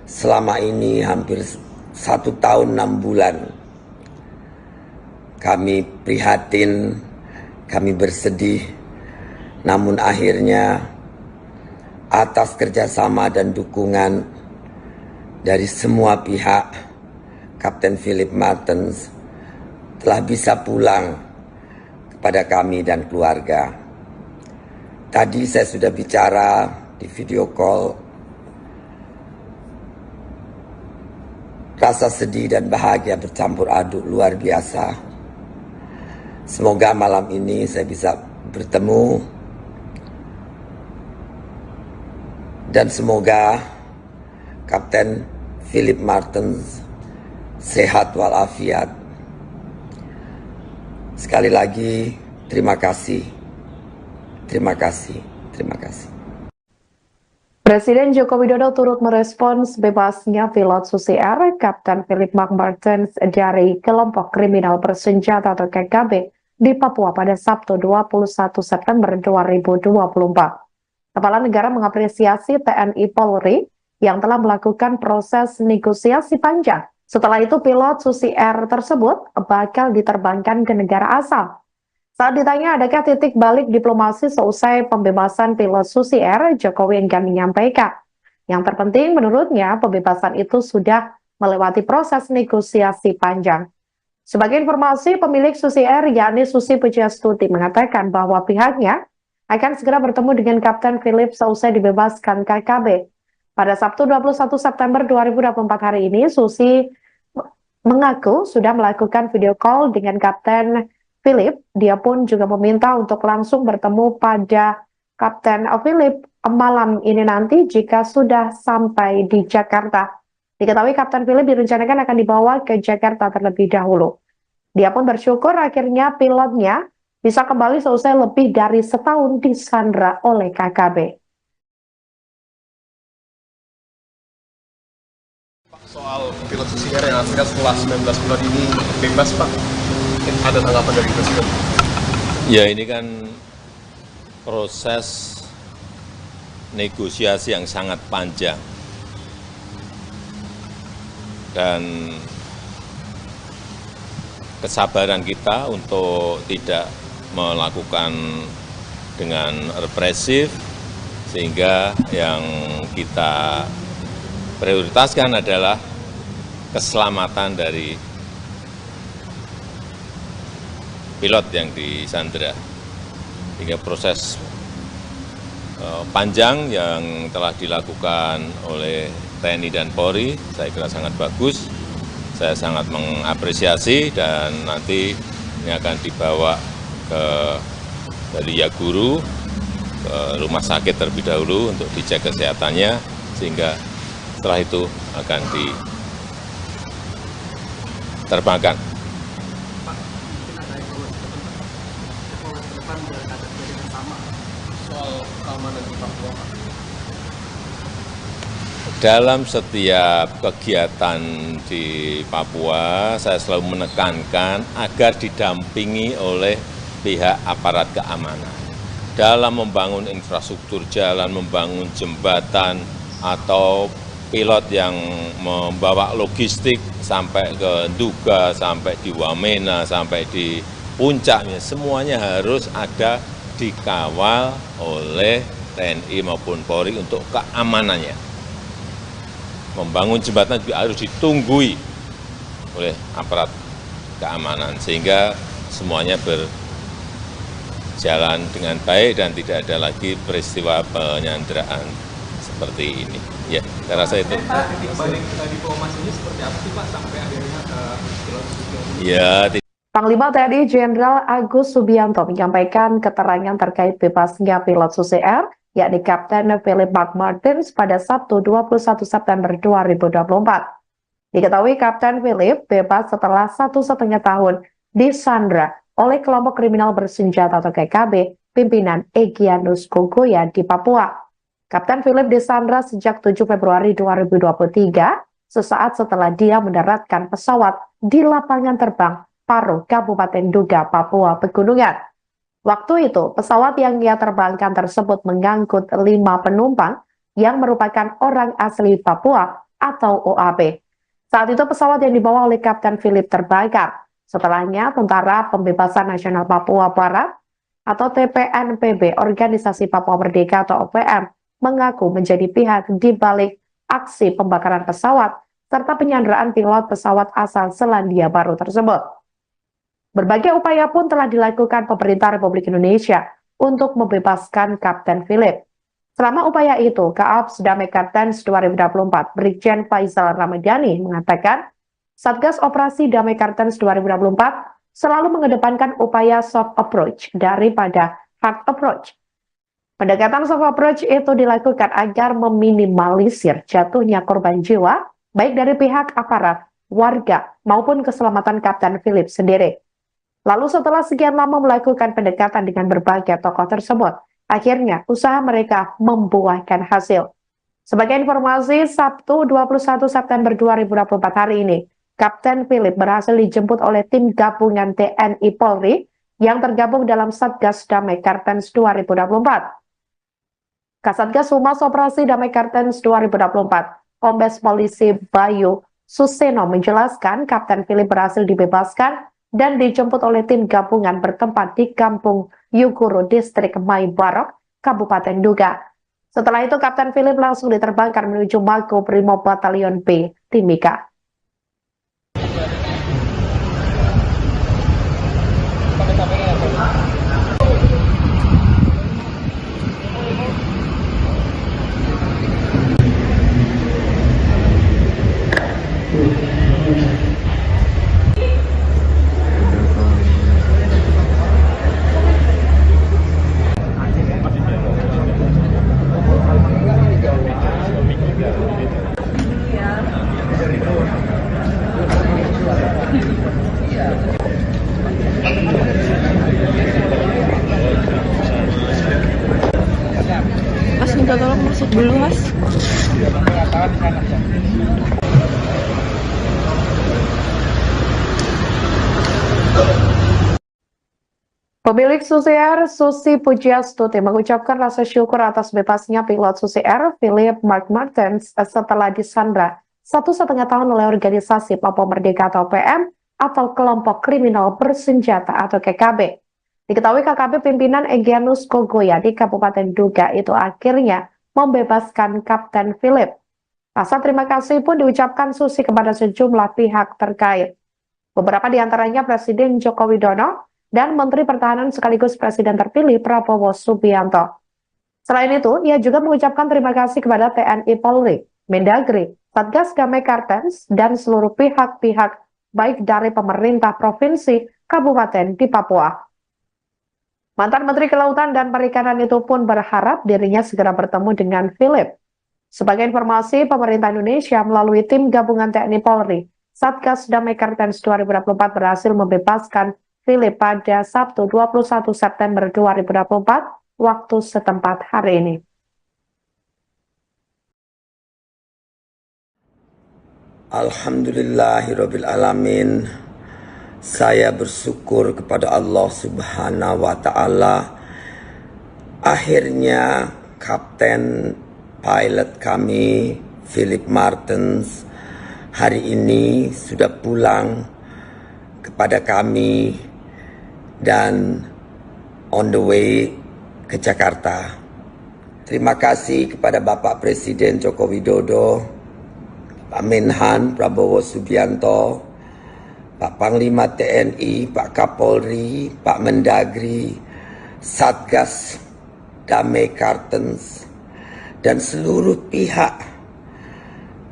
[SPEAKER 3] selama ini hampir 1 tahun 6 bulan. Kami prihatin, kami bersedih, namun akhirnya atas kerjasama dan dukungan dari semua pihak, Kapten Philip Martens telah bisa pulang kepada kami dan keluarga. Tadi saya sudah bicara di video call, rasa sedih dan bahagia bercampur aduk luar biasa. Semoga malam ini saya bisa bertemu dan semoga Kapten Philip Martens sehat walafiat. Sekali lagi terima kasih. Terima kasih. Terima kasih.
[SPEAKER 1] Presiden Joko Widodo turut merespons bebasnya pilot Susi Air, Kapten Philip Martens dari kelompok kriminal bersenjata atau KKB di Papua pada Sabtu 21 September 2024. Kepala negara mengapresiasi TNI Polri yang telah melakukan proses negosiasi panjang. Setelah itu pilot Susi Air tersebut bakal diterbangkan ke negara asal. Saat ditanya adakah titik balik diplomasi seusai pembebasan pilot Susi Air, Jokowi enggan menyampaikan. Yang terpenting menurutnya pembebasan itu sudah melewati proses negosiasi panjang. Sebagai informasi, pemilik Susi Air yakni Susi Pujiastuti mengatakan bahwa pihaknya akan segera bertemu dengan Kapten Philip seusai dibebaskan KKB. Pada Sabtu 21 September 2024 hari ini, Susi mengaku sudah melakukan video call dengan Kapten Philip. Dia pun juga meminta untuk langsung bertemu pada Kapten Philip malam ini nanti jika sudah sampai di Jakarta. Diketahui Kapten Philip direncanakan akan dibawa ke Jakarta terlebih dahulu. Dia pun bersyukur akhirnya pilotnya bisa kembali seusai lebih dari setahun disandra oleh KKB.
[SPEAKER 6] Soal pilot Susi Air yang akhirnya setelah 19 bulan ini bebas, Pak, ada tanggapan dari Presiden?
[SPEAKER 2] Ya, ini kan proses negosiasi yang sangat panjang. Dan kesabaran kita untuk tidak melakukan dengan represif, sehingga yang kita prioritaskan adalah keselamatan dari pilot yang disandra. Hingga proses panjang yang telah dilakukan oleh TNI dan Polri, saya kira sangat bagus. Saya sangat mengapresiasi dan nanti ini akan dibawa dari Yaguru ke rumah sakit terlebih dahulu untuk dicek kesehatannya, sehingga setelah itu akan diterbangkan.
[SPEAKER 4] Pak, mungkin ada evaluasi ke depan biar ada kejadian sama
[SPEAKER 6] Soal keamanan di Papua, Pak.
[SPEAKER 2] Dalam setiap kegiatan di Papua, saya selalu menekankan agar didampingi oleh pihak aparat keamanan. Dalam membangun infrastruktur jalan, membangun jembatan, atau pilot yang membawa logistik sampai ke Nduga, sampai di Wamena, sampai di puncaknya, semuanya harus ada dikawal oleh TNI maupun Polri untuk keamanannya. Membangun jembatan juga harus ditunggui oleh aparat keamanan sehingga semuanya berjalan dengan baik dan tidak ada lagi peristiwa penyanderaan seperti ini. Ya, saya rasa itu.
[SPEAKER 4] Titik balik diplomasinya seperti apa sih Pak sampai akhirnya pilot Subianto?
[SPEAKER 2] Ya,
[SPEAKER 1] Panglima TNI Jenderal Agus Subianto menyampaikan keterangan terkait bebasnya pilot Susi Air, yakni Kapten Philip McMartins pada Sabtu 21 September 2024. Diketahui Kapten Philip bebas setelah 1,5 tahun disandra oleh kelompok kriminal bersenjata atau KKB pimpinan Egyanus Kogoya di Papua. Kapten Philip disandra sejak 7 Februari 2023, sesaat setelah dia mendaratkan pesawat di lapangan terbang Paro, Kabupaten Nduga, Papua Pegunungan. Waktu itu, pesawat yang ia terbangkan tersebut mengangkut 5 penumpang yang merupakan orang asli Papua atau OAP. Saat itu pesawat yang dibawa oleh Kapten Philip terbakar. Setelahnya, Tentara Pembebasan Nasional Papua Barat atau TPNPB, Organisasi Papua Merdeka atau OPM, mengaku menjadi pihak di balik aksi pembakaran pesawat serta penyanderaan pilot pesawat asal Selandia Baru tersebut. Berbagai upaya pun telah dilakukan pemerintah Republik Indonesia untuk membebaskan Kapten Philip. Selama upaya itu, Kaaps Damai Kartens 2024, Brigjen Faisal Ramadhani mengatakan, Satgas Operasi Damai Kartens 2024 selalu mengedepankan upaya soft approach daripada hard approach. Pendekatan soft approach itu dilakukan agar meminimalisir jatuhnya korban jiwa, baik dari pihak aparat, warga, maupun keselamatan Kapten Philip sendiri. Lalu setelah sekian lama melakukan pendekatan dengan berbagai tokoh tersebut, akhirnya usaha mereka membuahkan hasil. Sebagai informasi, Sabtu 21 September 2024 hari ini, Kapten Philip berhasil dijemput oleh tim gabungan TNI Polri yang tergabung dalam Satgas Damai Kartens 2024. Kasatgas Humas Operasi Damai Kartens 2024, Kombes Polisi Bayu Suseno menjelaskan Kapten Philip berhasil dibebaskan dan dijemput oleh tim gabungan bertempat di Kampung Yuguru, Distrik Maibarok, Kabupaten Nduga. Setelah itu, Kapten Philip langsung diterbangkan menuju Makobrimob Batalion B, Timika.
[SPEAKER 5] Mas minta tolong masuk dulu Mas.
[SPEAKER 1] Pemilik Susi Air, Susi Pujiastuti, mengucapkan rasa syukur atas bebasnya pilot Susi Air, Philip McMartins, setelah disandra 1,5 tahun oleh organisasi Papua Merdeka atau PM atau kelompok kriminal bersenjata atau KKB. Diketahui KKB pimpinan Egyanus Kogoya di Kabupaten Nduga itu akhirnya membebaskan Kapten Philip. Rasa terima kasih pun diucapkan Susi kepada sejumlah pihak terkait. Beberapa di antaranya Presiden Joko Widodo dan Menteri Pertahanan sekaligus Presiden terpilih Prabowo Subianto. Selain itu, ia juga mengucapkan terima kasih kepada TNI Polri, Mendagri, Satgas Damai Kartens, dan seluruh pihak-pihak baik dari pemerintah provinsi, kabupaten di Papua. Mantan Menteri Kelautan dan Perikanan itu pun berharap dirinya segera bertemu dengan Philip. Sebagai informasi, pemerintah Indonesia melalui tim gabungan TNI Polri, Satgas Damai Kartens 2024 berhasil membebaskan Philip pada Sabtu 21 September 2024 waktu setempat hari ini.
[SPEAKER 3] Alhamdulillahirabbil alamin. Saya bersyukur kepada Allah Subhanahu wa taala. Akhirnya kapten pilot kami Philip Martens hari ini sudah pulang kepada kami dan on the way ke Jakarta. Terima kasih kepada Bapak Presiden Joko Widodo, Pak Menhan Prabowo Subianto, Pak Panglima TNI, Pak Kapolri, Pak Mendagri, Satgas Damai Kartens, dan seluruh pihak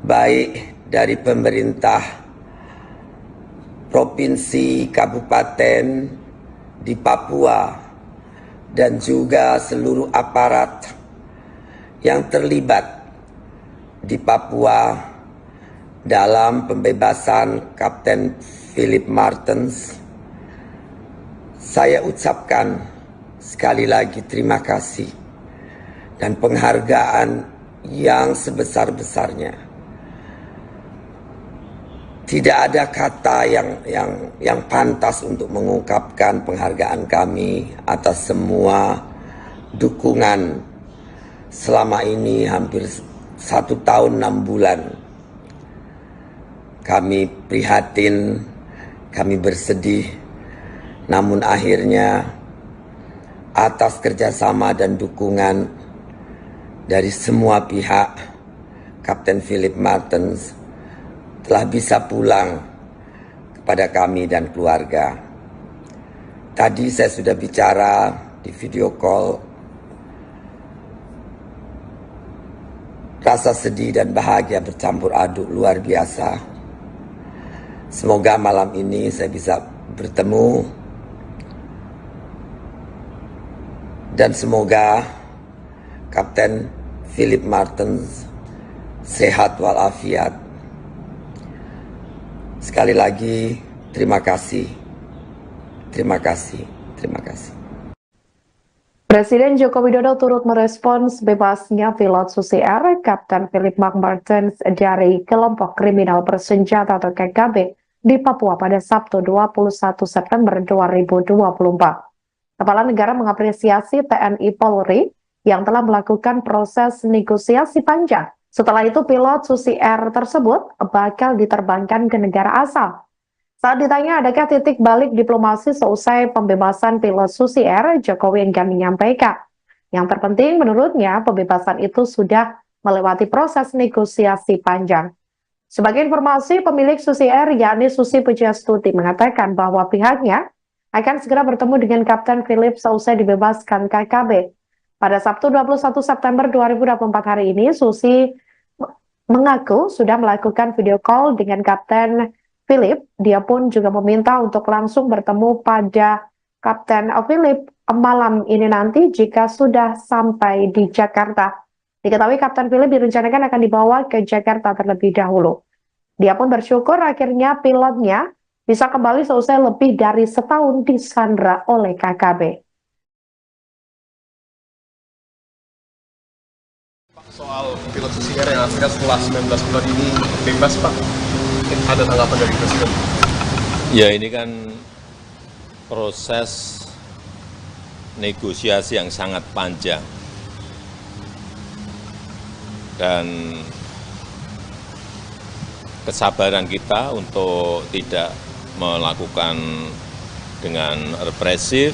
[SPEAKER 3] baik dari pemerintah provinsi, kabupaten di Papua, dan juga seluruh aparat yang terlibat di Papua dalam pembebasan Kapten Philip Martens. Saya ucapkan sekali lagi terima kasih dan penghargaan yang sebesar-besarnya. Tidak ada kata yang pantas untuk mengungkapkan penghargaan kami atas semua dukungan selama ini hampir 1 tahun 6 bulan. Kami prihatin, kami bersedih, namun akhirnya atas kerjasama dan dukungan dari semua pihak, Kapten Philip Martens telah bisa pulang kepada kami dan keluarga. Tadi saya sudah bicara di video call. Rasa sedih dan bahagia bercampur aduk luar biasa. Semoga malam ini saya bisa bertemu dan semoga Kapten Philip Martens sehat walafiat. Sekali lagi terima kasih. Terima kasih. Terima kasih.
[SPEAKER 1] Presiden Joko Widodo turut merespons bebasnya pilot Susi Air, Kapten Philip Martens dari kelompok kriminal bersenjata atau KKB di Papua pada Sabtu 21 September 2024. Kepala negara mengapresiasi TNI Polri yang telah melakukan proses negosiasi panjang. Setelah itu pilot Susi Air tersebut bakal diterbangkan ke negara asal. Saat ditanya adakah titik balik diplomasi seusai pembebasan pilot Susi Air, Jokowi enggan menyampaikan. Yang terpenting menurutnya pembebasan itu sudah melewati proses negosiasi panjang. Sebagai informasi, pemilik Susi Air yakni Susi Pujiastuti mengatakan bahwa pihaknya akan segera bertemu dengan Kapten Philip seusai dibebaskan KKB. Pada Sabtu 21 September 2024 hari ini, Susi mengaku sudah melakukan video call dengan Kapten Philip. Dia pun juga meminta untuk langsung bertemu pada Kapten Philip malam ini nanti jika sudah sampai di Jakarta. Diketahui Kapten Philip direncanakan akan dibawa ke Jakarta terlebih dahulu. Dia pun bersyukur akhirnya pilotnya bisa kembali seusai lebih dari setahun disandra oleh KKB.
[SPEAKER 6] Soal pilot Susi Air yang akhirnya setelah 19 bulan ini bebas, Pak, ada tanggapan dari Presiden?
[SPEAKER 2] Ya, ini kan proses negosiasi yang sangat panjang. Dan kesabaran kita untuk tidak melakukan dengan represif,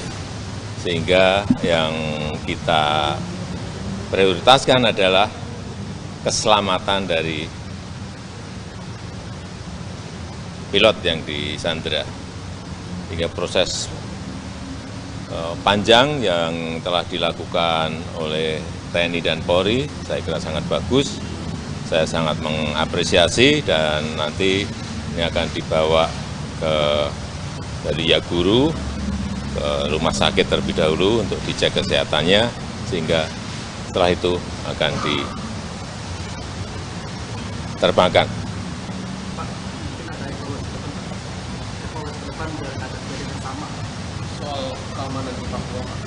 [SPEAKER 2] sehingga yang kita prioritaskan adalah keselamatan dari pilot yang disandra. Hingga proses panjang yang telah dilakukan oleh TNI dan Polri, saya kira sangat bagus. Saya sangat mengapresiasi dan nanti ini akan dibawa dari Yaguru ke rumah sakit terlebih dahulu untuk dicek kesehatannya, sehingga setelah itu akan diterbangkan.
[SPEAKER 4] Pak, mungkin ada evaluasi ke depan biar ada bersama soal keamanan di Papua, Pak.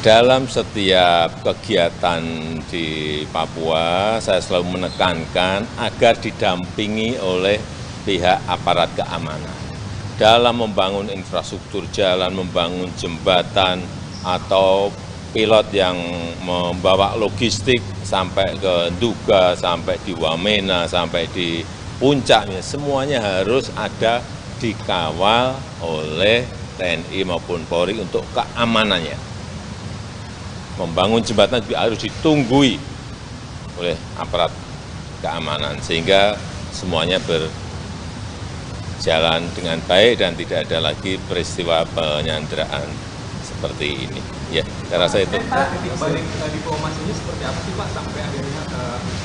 [SPEAKER 2] Dalam setiap kegiatan di Papua, saya selalu menekankan agar didampingi oleh pihak aparat keamanan. Dalam membangun infrastruktur jalan, membangun jembatan, atau pilot yang membawa logistik sampai ke Nduga, sampai di Wamena, sampai di puncaknya, semuanya harus ada dikawal oleh TNI maupun Polri untuk keamanannya. Membangun jembatan juga harus ditunggui oleh aparat keamanan, sehingga semuanya berjalan dengan baik dan tidak ada lagi peristiwa penyanderaan seperti ini. Ya, saya rasa itu.
[SPEAKER 4] Balik diplomasinya seperti apa sih Pak sampai akhirnya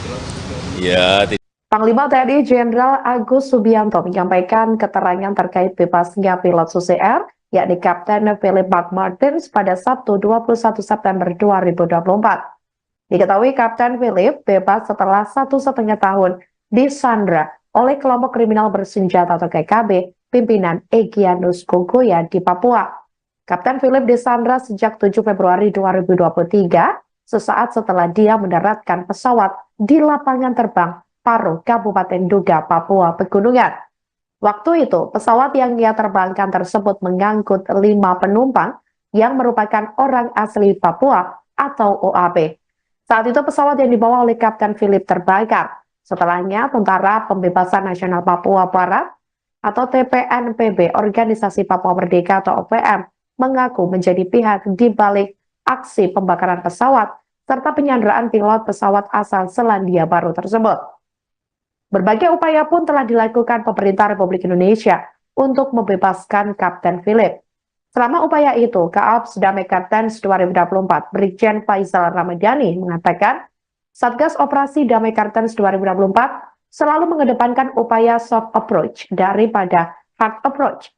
[SPEAKER 4] pilot ini?
[SPEAKER 2] Ya,
[SPEAKER 1] Panglima TNI Jenderal Agus Subianto menyampaikan keterangan terkait bebasnya pilot Susi Air, yakni Kapten Philip McMartins pada Sabtu 21 September 2024. Diketahui Kapten Philip bebas setelah 1,5 tahun disandra oleh kelompok kriminal bersenjata atau KKB pimpinan Egyanus Kogoya di Papua. Kapten Philip disandra sejak 7 Februari 2023, sesaat setelah dia mendaratkan pesawat di lapangan terbang Paro, Kabupaten Nduga, Papua Pegunungan. Waktu itu, pesawat yang ia terbangkan tersebut mengangkut 5 penumpang yang merupakan orang asli Papua atau OAP. Saat itu pesawat yang dibawa oleh Kapten Philip terbakar. Setelahnya, Tentara Pembebasan Nasional Papua Barat atau TPNPB, Organisasi Papua Merdeka atau OPM, mengaku menjadi pihak di balik aksi pembakaran pesawat serta penyanderaan pilot pesawat asal Selandia Baru tersebut. Berbagai upaya pun telah dilakukan pemerintah Republik Indonesia untuk membebaskan Kapten Philip. Selama upaya itu, Kaops Damai Kartens 2024, Brigjen Faisal Ramadhani mengatakan, Satgas Operasi Damai Kartens 2024 selalu mengedepankan upaya soft approach daripada hard approach.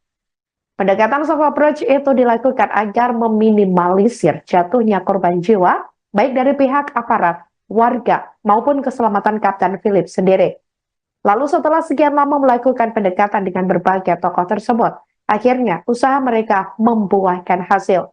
[SPEAKER 1] Pendekatan soft approach itu dilakukan agar meminimalisir jatuhnya korban jiwa, baik dari pihak aparat, warga, maupun keselamatan Kapten Philip sendiri. Lalu setelah sekian lama melakukan pendekatan dengan berbagai tokoh tersebut, akhirnya usaha mereka membuahkan hasil.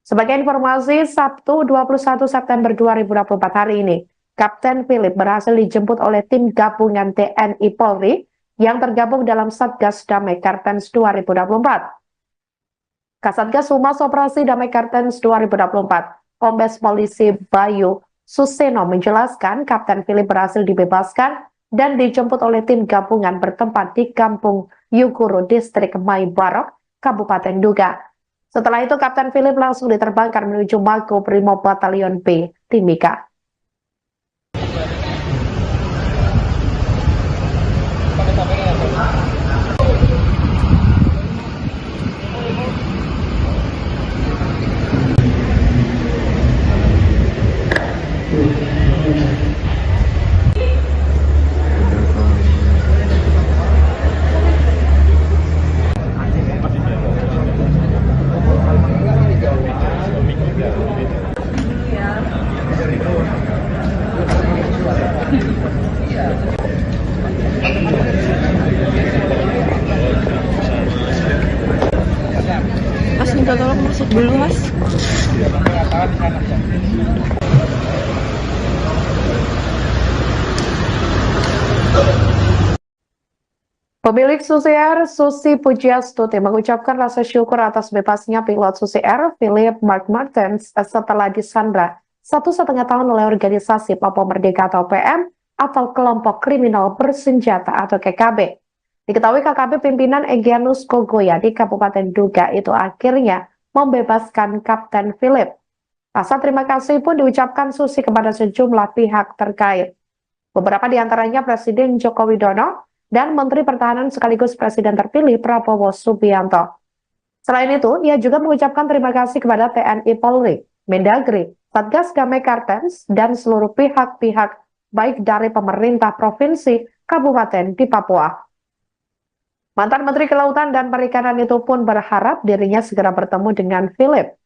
[SPEAKER 1] Sebagai informasi, Sabtu 21 September 2024 hari ini, Kapten Philip berhasil dijemput oleh tim gabungan TNI Polri yang tergabung dalam Satgas Damai Kartens 2024. Kasatgas Humas Operasi Damai Kartens 2024, Kombes Polisi Bayu Suseno menjelaskan Kapten Philip berhasil dibebaskan dan dijemput oleh tim gabungan bertempat di Kampung Yuguru, Distrik Mai Barok, Kabupaten Nduga. Setelah itu, Kapten Philip langsung diterbangkan menuju Mako Brimob Batalion B, Timika.
[SPEAKER 5] Mas minta tolong masuk dulu mas.
[SPEAKER 1] Pemilik Susi Air, Susi Pujiastuti, mengucapkan rasa syukur atas bebasnya pilot Susi Air, Philip McMartins, setelah disandra 1,5 tahun oleh organisasi Papua Merdeka atau PM atau kelompok kriminal bersenjata atau KKB. Diketahui KKB pimpinan Egyanus Kogoya di Kabupaten Nduga itu akhirnya membebaskan Kapten Philip. Rasa terima kasih pun diucapkan Susi kepada sejumlah pihak terkait. Beberapa di antaranya Presiden Joko Widodo dan Menteri Pertahanan sekaligus Presiden terpilih Prabowo Subianto. Selain itu, ia juga mengucapkan terima kasih kepada TNI Polri, Mendagri, Satgas Damai Kartens, dan seluruh pihak-pihak baik dari pemerintah provinsi, kabupaten di Papua. Mantan Menteri Kelautan dan Perikanan itu pun berharap dirinya segera bertemu dengan Philip.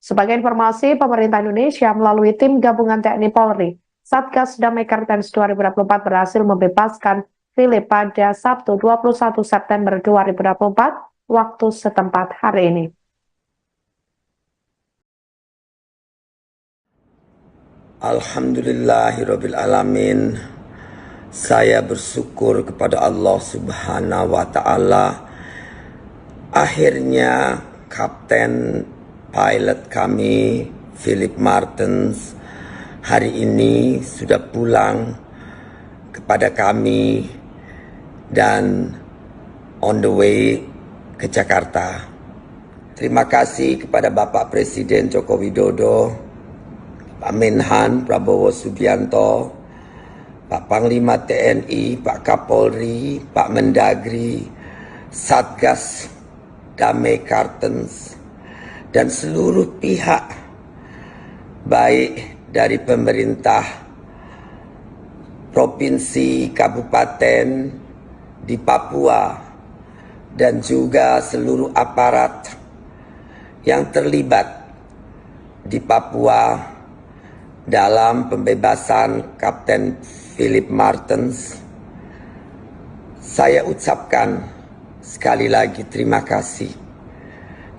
[SPEAKER 1] Sebagai informasi, pemerintah Indonesia melalui tim gabungan TNI Polri, Satgas Damai Kartens 2024 berhasil membebaskan Philip pada Sabtu 21 September 2024 waktu setempat hari ini.
[SPEAKER 3] Alhamdulillahirabbil alamin. Saya bersyukur kepada Allah Subhanahu wa taala. Akhirnya kapten pilot kami Philip Martens hari ini sudah pulang kepada kami dan on the way ke Jakarta. Terima kasih kepada Bapak Presiden Joko Widodo, Pak Menhan Prabowo Subianto, Pak Panglima TNI, Pak Kapolri, Pak Mendagri, Satgas Damai Kartens, dan seluruh pihak baik dari pemerintah provinsi, kabupaten di Papua, dan juga seluruh aparat yang terlibat di Papua dalam pembebasan Kapten Philip Martens. Saya ucapkan sekali lagi terima kasih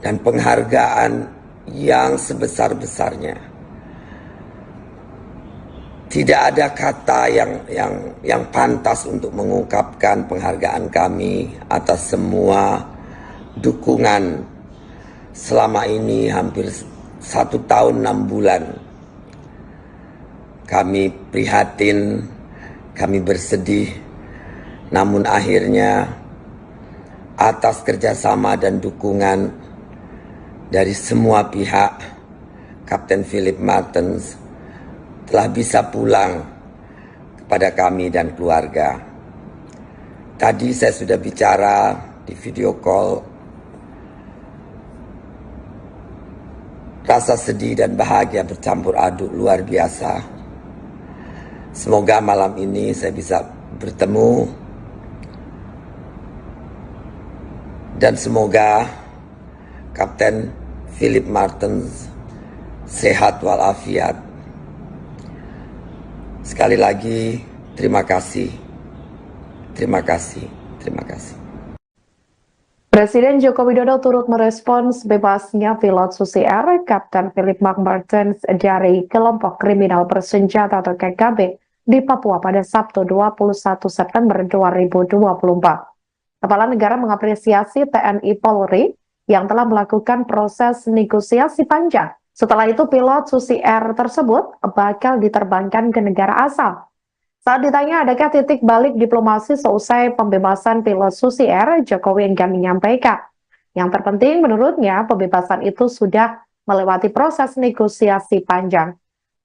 [SPEAKER 3] dan penghargaan yang sebesar-besarnya. Tidak ada kata yang pantas untuk mengungkapkan penghargaan kami atas semua dukungan selama ini hampir 1 tahun 6 bulan. Kami prihatin, kami bersedih, namun akhirnya atas kerjasama dan dukungan dari semua pihak, Kapten Philip Martens telah bisa pulang kepada kami dan keluarga. Tadi saya sudah bicara di video call. Rasa sedih dan bahagia bercampur aduk luar biasa. Semoga malam ini saya bisa bertemu dan semoga Kapten Philip Martens sehat walafiat. Sekali lagi terima kasih. Terima kasih. Terima kasih.
[SPEAKER 1] Presiden Joko Widodo turut merespons bebasnya pilot Susi Air, Kapten Philip Martens dari kelompok kriminal bersenjata atau KKB di Papua pada Sabtu 21 September 2024. Kepala negara mengapresiasi TNI Polri yang telah melakukan proses negosiasi panjang. Setelah itu pilot Susi Air tersebut bakal diterbangkan ke negara asal. Saat ditanya adakah titik balik diplomasi seusai pembebasan pilot Susi Air, Jokowi enggan menyampaikan. Yang terpenting menurutnya pembebasan itu sudah melewati proses negosiasi panjang.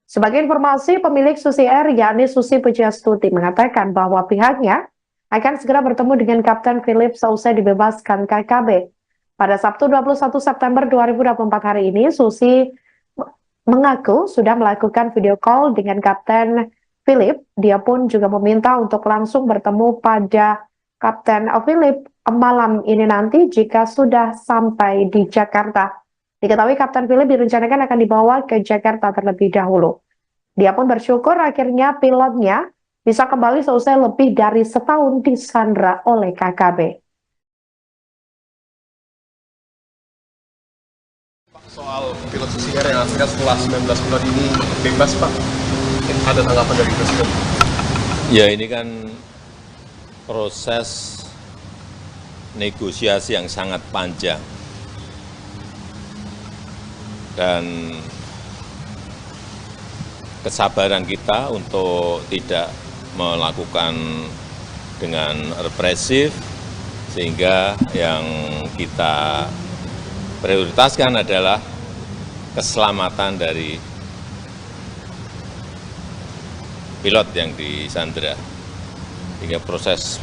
[SPEAKER 1] Sebagai informasi, pemilik Susi Air yakni Susi Pujiastuti mengatakan bahwa pihaknya akan segera bertemu dengan Kapten Philip seusai dibebaskan KKB. Pada Sabtu 21 September 2024 hari ini, Susi mengaku sudah melakukan video call dengan Kapten Philip. Dia pun juga meminta untuk langsung bertemu pada Kapten Philip malam ini nanti jika sudah sampai di Jakarta. Diketahui Kapten Philip direncanakan akan dibawa ke Jakarta terlebih dahulu. Dia pun bersyukur akhirnya pilotnya bisa kembali seusai lebih dari setahun disandra oleh KKB.
[SPEAKER 6] Soal pilot Susi Air yang akhirnya setelah 19 bulan ini bebas, Pak. Ada tanggapan dari Presiden?
[SPEAKER 2] Ya, ini kan proses negosiasi yang sangat panjang. Dan kesabaran kita untuk tidak melakukan dengan represif, sehingga yang kita prioritaskan adalah keselamatan dari pilot yang disandra. Hingga proses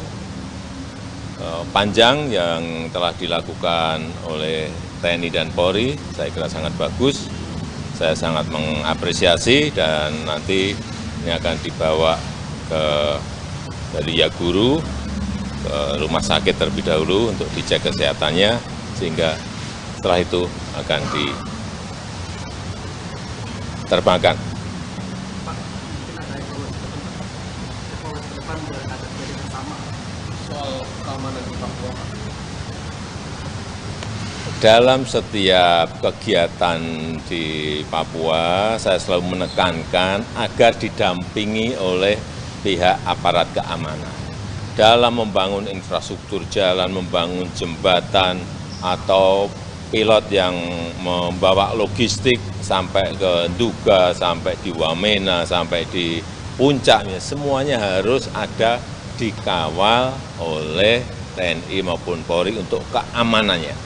[SPEAKER 2] panjang yang telah dilakukan oleh TNI dan Polri, saya kira sangat bagus. Saya sangat mengapresiasi dan nanti ini akan dibawa dari Yaguru ke rumah sakit terlebih dahulu untuk dicek kesehatannya, sehingga setelah itu akan diterbangkan.
[SPEAKER 6] Soal keamanan di Papua.
[SPEAKER 2] Dalam setiap kegiatan di Papua, saya selalu menekankan agar didampingi oleh pihak aparat keamanan dalam membangun infrastruktur jalan, membangun jembatan, atau pilot yang membawa logistik sampai ke Nduga, sampai di Wamena, sampai di puncaknya, semuanya harus ada dikawal oleh TNI maupun Polri untuk keamanannya.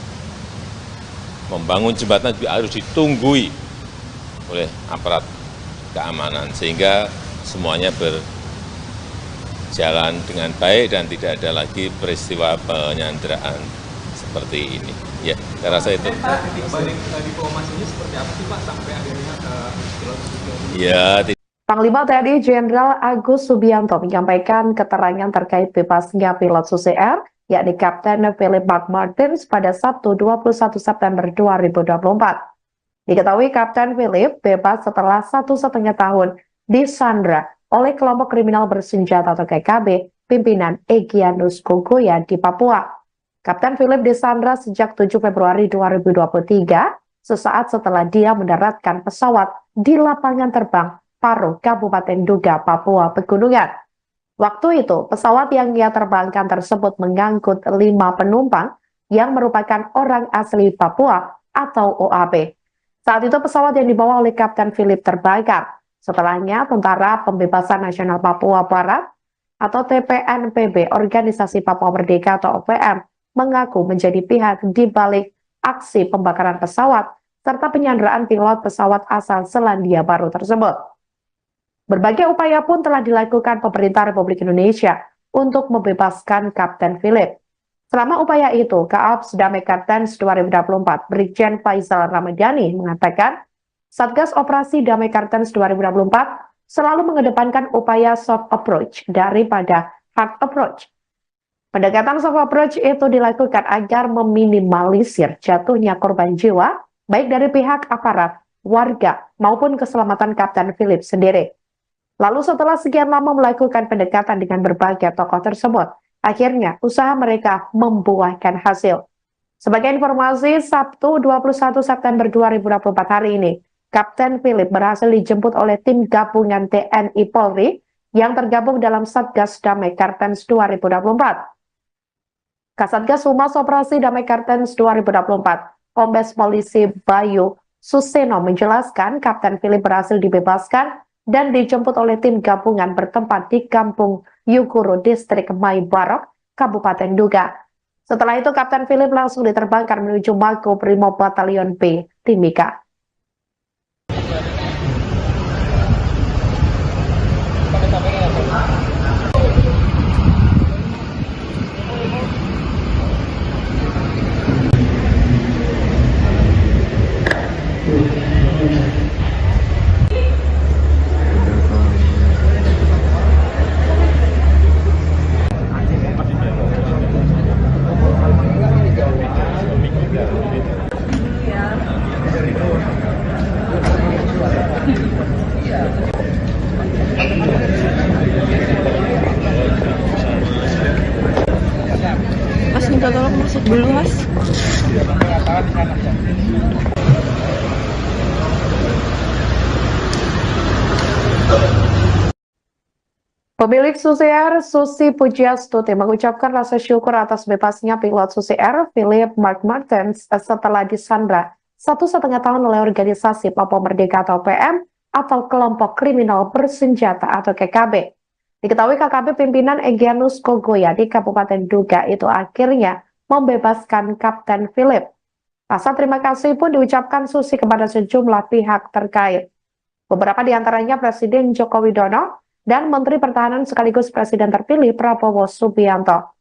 [SPEAKER 2] Membangun jembatan juga harus ditunggui oleh aparat keamanan, sehingga semuanya berjalan dengan baik dan tidak ada lagi peristiwa penyanderaan seperti ini. Ya, saya rasa itu.
[SPEAKER 4] Balik diplomasinya seperti apa sih Pak sampai akhirnya pilot
[SPEAKER 2] Ya,
[SPEAKER 1] Panglima TNI Jenderal Agus Subianto menyampaikan keterangan terkait bebasnya pilot Susi Air, yakni Kapten Philip McMartins pada Sabtu 21 September 2024. Diketahui Kapten Philip bebas setelah 1,5 tahun disandra oleh kelompok kriminal bersenjata atau KKB pimpinan Egyanus Kogoya di Papua. Kapten Philip disandra sejak 7 Februari 2023, sesaat setelah dia mendaratkan pesawat di lapangan terbang Paro, Kabupaten Nduga, Papua Pegunungan. Waktu itu, pesawat yang ia terbangkan tersebut mengangkut 5 penumpang yang merupakan orang asli Papua atau OAP. Saat itu pesawat yang dibawa oleh Kapten Philip terbakar. Setelahnya, Tentara Pembebasan Nasional Papua Barat atau TPNPB, Organisasi Papua Merdeka atau OPM, mengaku menjadi pihak di balik aksi pembakaran pesawat serta penyanderaan pilot pesawat asal Selandia Baru tersebut. Berbagai upaya pun telah dilakukan pemerintah Republik Indonesia untuk membebaskan Kapten Philip. Selama upaya itu, Kaops Damai Kartens 2024, Brigjen Faisal Ramadhani mengatakan, Satgas Operasi Damai Kartens 2024 selalu mengedepankan upaya soft approach daripada hard approach. Pendekatan soft approach itu dilakukan agar meminimalisir jatuhnya korban jiwa, baik dari pihak aparat, warga, maupun keselamatan Kapten Philip sendiri. Lalu setelah sekian lama melakukan pendekatan dengan berbagai tokoh tersebut, akhirnya usaha mereka membuahkan hasil. Sebagai informasi, Sabtu 21 September 2024 hari ini, Kapten Philip berhasil dijemput oleh tim gabungan TNI Polri yang tergabung dalam Satgas Damai Kartens 2024. Kasatgas Humas Operasi Damai Kartens 2024, Kombes Polisi Bayu Suseno menjelaskan Kapten Philip berhasil dibebaskan dan dijemput oleh tim gabungan bertempat di Kampung Yuguru, Distrik Maibarok, Kabupaten Nduga. Setelah itu Kapten Philip langsung diterbangkan menuju Makobrimob Batalion B, Timika.
[SPEAKER 5] Mas minta tolong masuk dulu Mas.
[SPEAKER 1] Pemilik Susi Air, Susi Pujiastuti, mengucapkan rasa syukur atas bebasnya pilot Susi Air, Philip McMartins, setelah disandra 1,5 tahun oleh organisasi Papua Merdeka atau PM atau kelompok kriminal bersenjata atau KKB. Diketahui KKB pimpinan Egyanus Kogoya di Kabupaten Nduga itu akhirnya membebaskan Kapten Philip. Rasa terima kasih pun diucapkan Susi kepada sejumlah pihak terkait. Beberapa di antaranya Presiden Joko Widodo dan Menteri Pertahanan sekaligus Presiden terpilih Prabowo Subianto.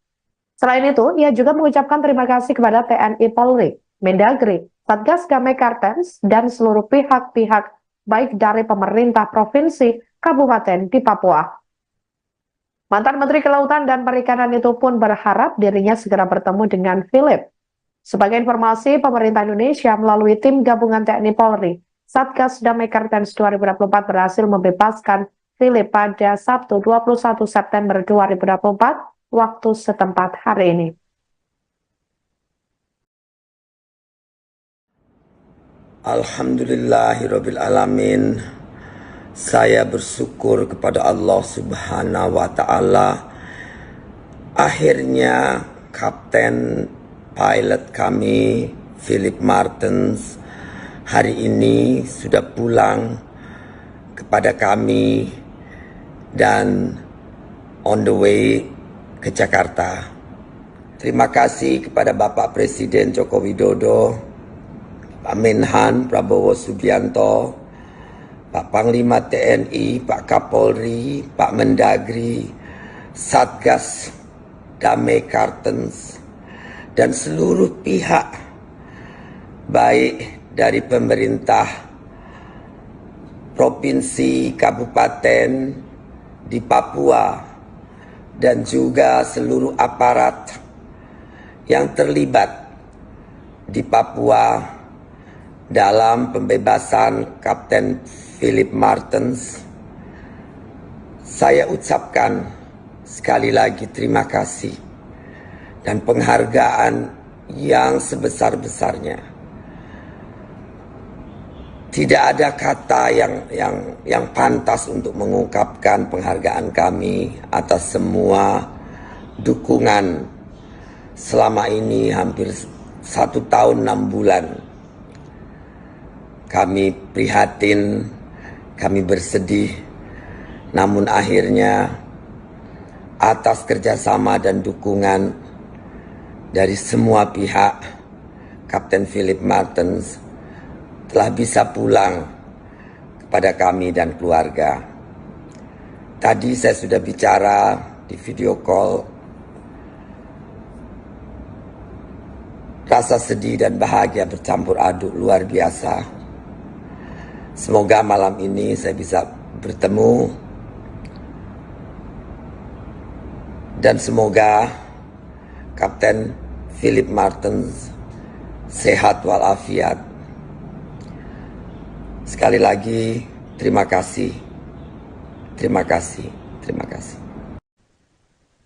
[SPEAKER 1] Selain itu, ia juga mengucapkan terima kasih kepada TNI Polri, Mendagri, Satgas Damai Kartens, dan seluruh pihak-pihak baik dari pemerintah provinsi, kabupaten di Papua. Mantan Menteri Kelautan dan Perikanan itu pun berharap dirinya segera bertemu dengan Philip. Sebagai informasi, pemerintah Indonesia melalui tim gabungan TNI Polri, Satgas Damai Kartens 2024 berhasil membebaskan Philip pada Sabtu 21 September 2024 waktu setempat hari ini.
[SPEAKER 3] Alhamdulillahirabbil alamin. Saya bersyukur kepada Allah Subhanahu wa taala. Akhirnya kapten pilot kami Philip Martens hari ini sudah pulang kepada kami dan on the way ke Jakarta. Terima kasih kepada Bapak Presiden Joko Widodo, Pak Menhan Prabowo Subianto, Pak Panglima TNI, Pak Kapolri, Pak Mendagri, Satgas Damai Kartens, dan seluruh pihak baik dari pemerintah provinsi, kabupaten di Papua, dan juga seluruh aparat yang terlibat di Papua dalam pembebasan Kapten Philip Martens. Saya ucapkan sekali lagi terima kasih dan penghargaan yang sebesar-besarnya. Tidak ada kata yang pantas untuk mengungkapkan penghargaan kami atas semua dukungan selama ini hampir 1 tahun 6 bulan. Kami prihatin, kami bersedih, namun akhirnya atas kerjasama dan dukungan dari semua pihak, Kapten Philip Martens telah bisa pulang kepada kami dan keluarga. Tadi saya sudah bicara di video call. Rasa sedih dan bahagia bercampur aduk luar biasa. Semoga malam ini saya bisa bertemu dan semoga Kapten Philip Martens sehat walafiat. Sekali lagi terima kasih. Terima kasih. Terima kasih.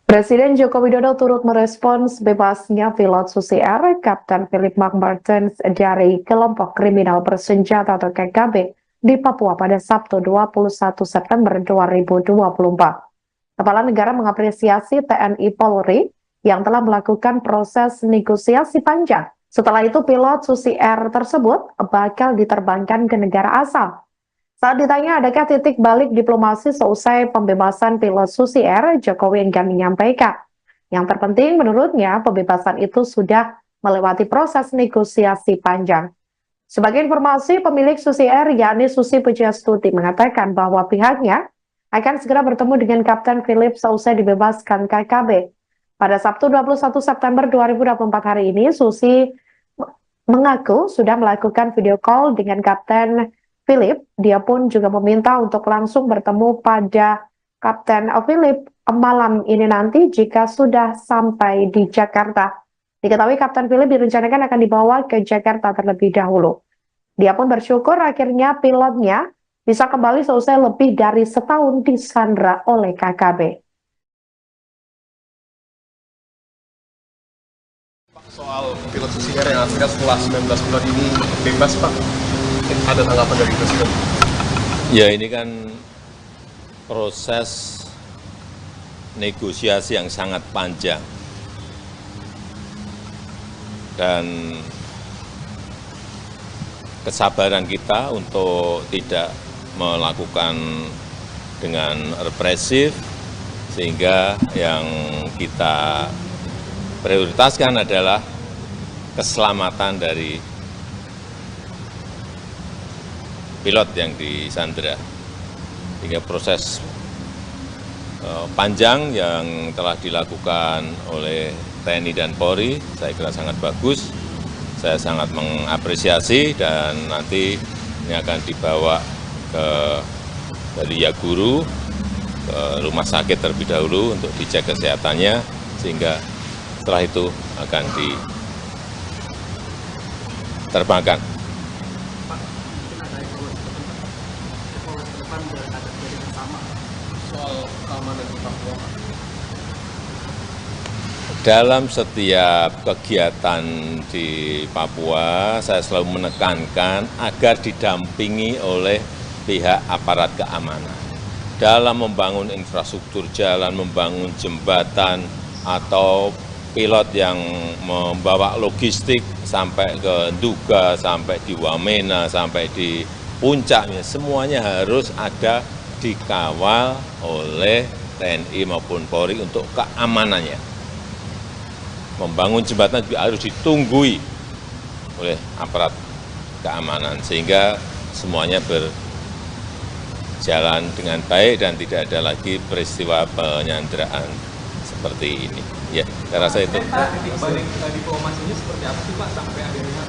[SPEAKER 1] Presiden Joko Widodo turut merespons bebasnya pilot Susi Air, Kapten Philip Martens dari kelompok kriminal bersenjata atau KKB di Papua pada Sabtu 21 September 2024. Kepala negara mengapresiasi TNI Polri yang telah melakukan proses negosiasi panjang. Setelah itu pilot Susi Air tersebut bakal diterbangkan ke negara asal. Saat ditanya adakah titik balik diplomasi seusai pembebasan pilot Susi Air, Jokowi enggan menyampaikan. Yang terpenting menurutnya pembebasan itu sudah melewati proses negosiasi panjang. Sebagai informasi, pemilik Susi Air yakni Susi Pujiastuti mengatakan bahwa pihaknya akan segera bertemu dengan Kapten Philip seusai dibebaskan KKB. Pada Sabtu 21 September 2024 hari ini, Susi mengaku sudah melakukan video call dengan Kapten Philip. Dia pun juga meminta untuk langsung bertemu pada Kapten Philip malam ini nanti jika sudah sampai di Jakarta. Diketahui Kapten Philip direncanakan akan dibawa ke Jakarta terlebih dahulu. Dia pun bersyukur akhirnya pilotnya bisa kembali seusai lebih dari setahun disandra oleh KKB.
[SPEAKER 6] Soal pilot Susi Air yang akhirnya setelah 19 bulan ini bebas, Pak, ada tanggapan dari Presiden?
[SPEAKER 2] Ya, ini kan proses negosiasi yang sangat panjang dan kesabaran kita untuk tidak melakukan dengan represif, sehingga yang kita prioritaskan adalah keselamatan dari pilot yang disandra. Hingga proses panjang yang telah dilakukan oleh TNI dan Polri, saya kira sangat bagus. Saya sangat mengapresiasi dan nanti ini akan dibawa dari Yaguru ke rumah sakit terlebih dahulu untuk dicek kesehatannya, sehingga setelah itu akan diterbangkan.
[SPEAKER 4] Pak, mungkin ada evaluasi ke depan biar ada jadi bersama soal keamanan di Papua.
[SPEAKER 2] Dalam setiap kegiatan di Papua, saya selalu menekankan agar didampingi oleh pihak aparat keamanan. Dalam membangun infrastruktur jalan, membangun jembatan, atau pilot yang membawa logistik sampai ke Nduga, sampai di Wamena, sampai di puncaknya, semuanya harus ada dikawal oleh TNI maupun Polri untuk keamanannya. Membangun jembatan juga harus ditunggui oleh aparat keamanan sehingga semuanya berjalan dengan baik dan tidak ada lagi peristiwa penyanderaan seperti ini. Ya, saya rasa itu.
[SPEAKER 4] Balik diplomasinya seperti apa sih Pak sampai akhirnya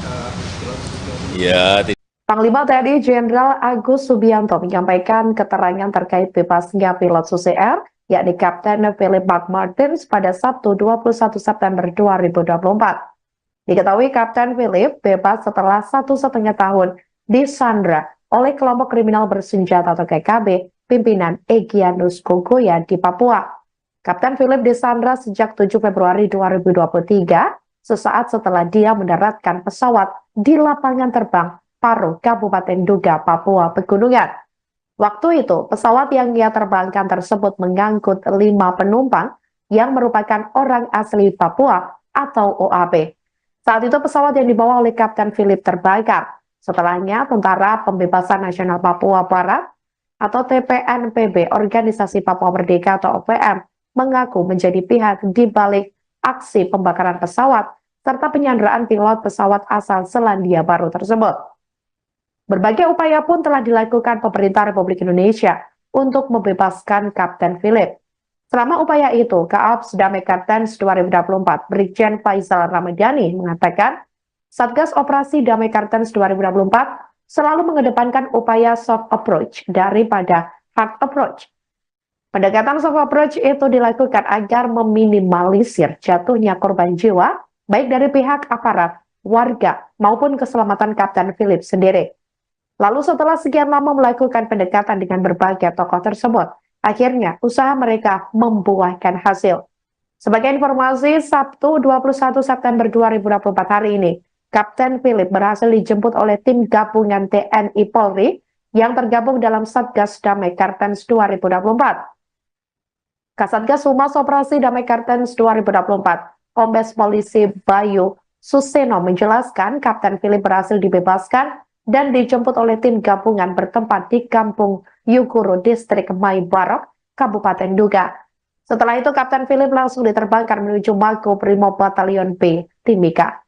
[SPEAKER 4] pilot Susi
[SPEAKER 2] Ya,
[SPEAKER 1] Panglima TNI Jenderal Agus Subianto menyampaikan keterangan terkait bebasnya pilot Susi Air, yakni Kapten Philip McMartins pada Sabtu 21 September 2024. Diketahui Kapten Philip bebas setelah 1,5 tahun disandra oleh kelompok kriminal bersenjata atau KKB pimpinan Egyanus Kogoya di Papua. Kapten Philip disandra sejak 7 Februari 2023, sesaat setelah dia mendaratkan pesawat di lapangan terbang Paro, Kabupaten Nduga, Papua Pegunungan. Waktu itu, pesawat yang ia terbangkan tersebut mengangkut 5 penumpang yang merupakan orang asli Papua atau OAP. Saat itu pesawat yang dibawa oleh Kapten Philip terbakar. Setelahnya, Tentara Pembebasan Nasional Papua Barat atau TPNPB, Organisasi Papua Merdeka atau OPM, mengaku menjadi pihak di balik aksi pembakaran pesawat serta penyanderaan pilot pesawat asal Selandia Baru tersebut. Berbagai upaya pun telah dilakukan pemerintah Republik Indonesia untuk membebaskan Kapten Philip. Selama upaya itu, Kaops Damai Kartens 2024, Brigjen Faisal Ramadhani mengatakan, Satgas Operasi Damai Kartens 2024 selalu mengedepankan upaya soft approach daripada hard approach. Pendekatan soft approach itu dilakukan agar meminimalisir jatuhnya korban jiwa, baik dari pihak aparat, warga, maupun keselamatan Kapten Philip sendiri. Lalu setelah sekian lama melakukan pendekatan dengan berbagai tokoh tersebut, akhirnya usaha mereka membuahkan hasil. Sebagai informasi, Sabtu 21 September 2024 hari ini, Kapten Philip berhasil dijemput oleh tim gabungan TNI Polri yang tergabung dalam Satgas Damai Kartens 2024. Kasatgas Humas Operasi Damai Kartens 2024, Kombes Polisi Bayu Suseno menjelaskan Kapten Philip berhasil dibebaskan dan dijemput oleh tim gabungan bertempat di Kampung Yuguru, Distrik Mai Barok, Kabupaten Nduga. Setelah itu, Kapten Philip langsung diterbangkan menuju Mako Brimob Batalion B, Timika.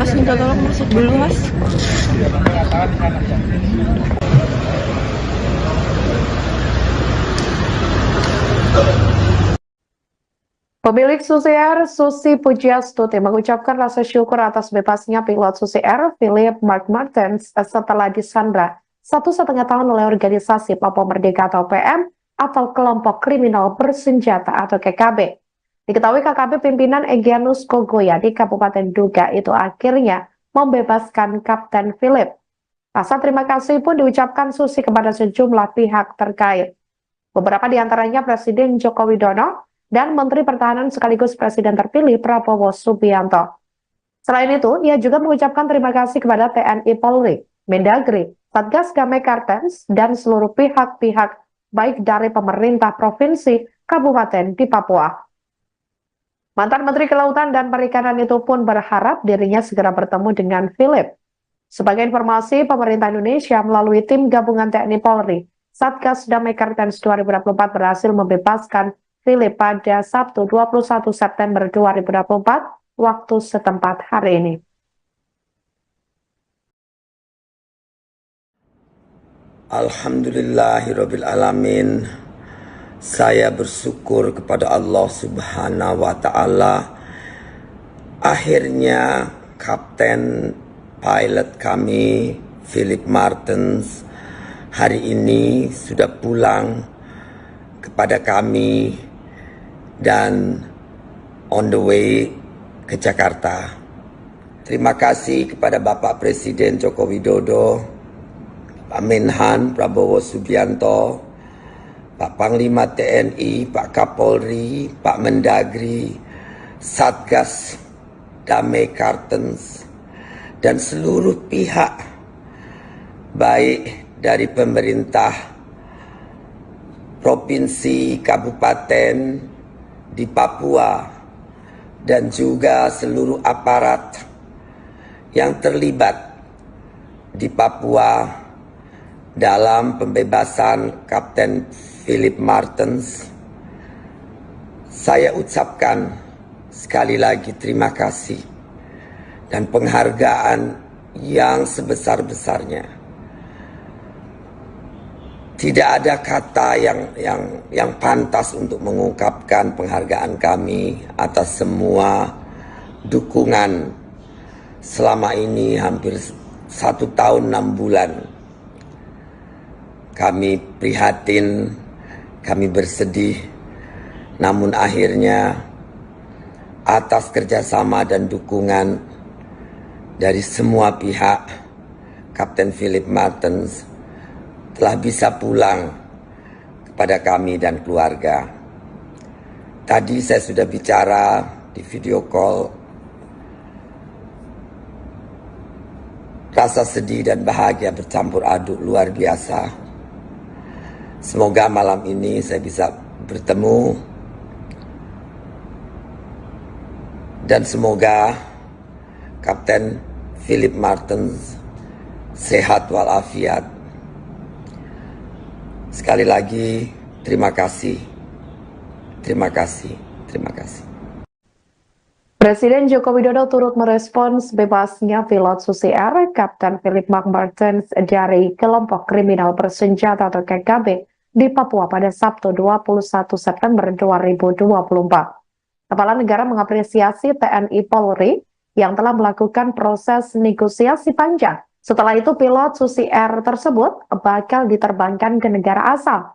[SPEAKER 5] Mas minta tolong masuk dulu mas.
[SPEAKER 1] Pemilik Susi Air, Susi Pujiastuti, mengucapkan rasa syukur atas bebasnya pilot Susi Air, Philip McMartins, setelah disandra 1,5 tahun oleh organisasi Papua Merdeka atau PM atau kelompok kriminal bersenjata atau KKB. Diketahui KKB pimpinan Egyanus Kogoya di Kabupaten Nduga itu akhirnya membebaskan Kapten Philip. Rasa terima kasih pun diucapkan Susi kepada sejumlah pihak terkait. Beberapa di antaranya Presiden Joko Widodo dan Menteri Pertahanan sekaligus Presiden terpilih Prabowo Subianto. Selain itu, ia juga mengucapkan terima kasih kepada TNI Polri, Mendagri, Satgas Damai Kartens, dan seluruh pihak-pihak baik dari pemerintah provinsi, kabupaten di Papua. Mantan Menteri Kelautan dan Perikanan itu pun berharap dirinya segera bertemu dengan Philip. Sebagai informasi, pemerintah Indonesia melalui tim gabungan TNI Polri, Satgas Damai Kartens 2024 berhasil membebaskan Philip pada Sabtu 21 September 2024 waktu setempat hari ini.
[SPEAKER 3] Alhamdulillahirabbil alamin. Saya bersyukur kepada Allah Subhanahu wa taala. Akhirnya kapten pilot kami Philip Martens hari ini sudah pulang kepada kami dan on the way ke Jakarta. Terima kasih kepada Bapak Presiden Joko Widodo, Pak Menhan Prabowo Subianto, Pak Panglima TNI, Pak Kapolri, Pak Mendagri, Satgas Damai Kartens, dan seluruh pihak baik dari pemerintah provinsi, kabupaten di Papua, dan juga seluruh aparat yang terlibat di Papua dalam pembebasan Kapten Philip Martens. Saya ucapkan sekali lagi terima kasih dan penghargaan yang sebesar-besarnya. Tidak ada kata yang pantas untuk mengungkapkan penghargaan kami atas semua dukungan selama ini hampir 1 tahun 6 bulan. Kami prihatin, kami bersedih, namun akhirnya atas kerjasama dan dukungan dari semua pihak, Kapten Philip Martens telah bisa pulang kepada kami dan keluarga. Tadi saya sudah bicara di video call. Rasa sedih dan bahagia bercampur aduk luar biasa. Semoga malam ini saya bisa bertemu dan semoga Kapten Philip Martens sehat walafiat. Sekali lagi terima kasih. Terima kasih. Terima kasih.
[SPEAKER 1] Presiden Joko Widodo turut merespons bebasnya pilot Susi Air, Kapten Philip Martens dari kelompok kriminal bersenjata atau KKB di Papua pada Sabtu 21 September 2024. Kepala negara mengapresiasi TNI Polri yang telah melakukan proses negosiasi panjang. Setelah itu pilot Susi Air tersebut bakal diterbangkan ke negara asal.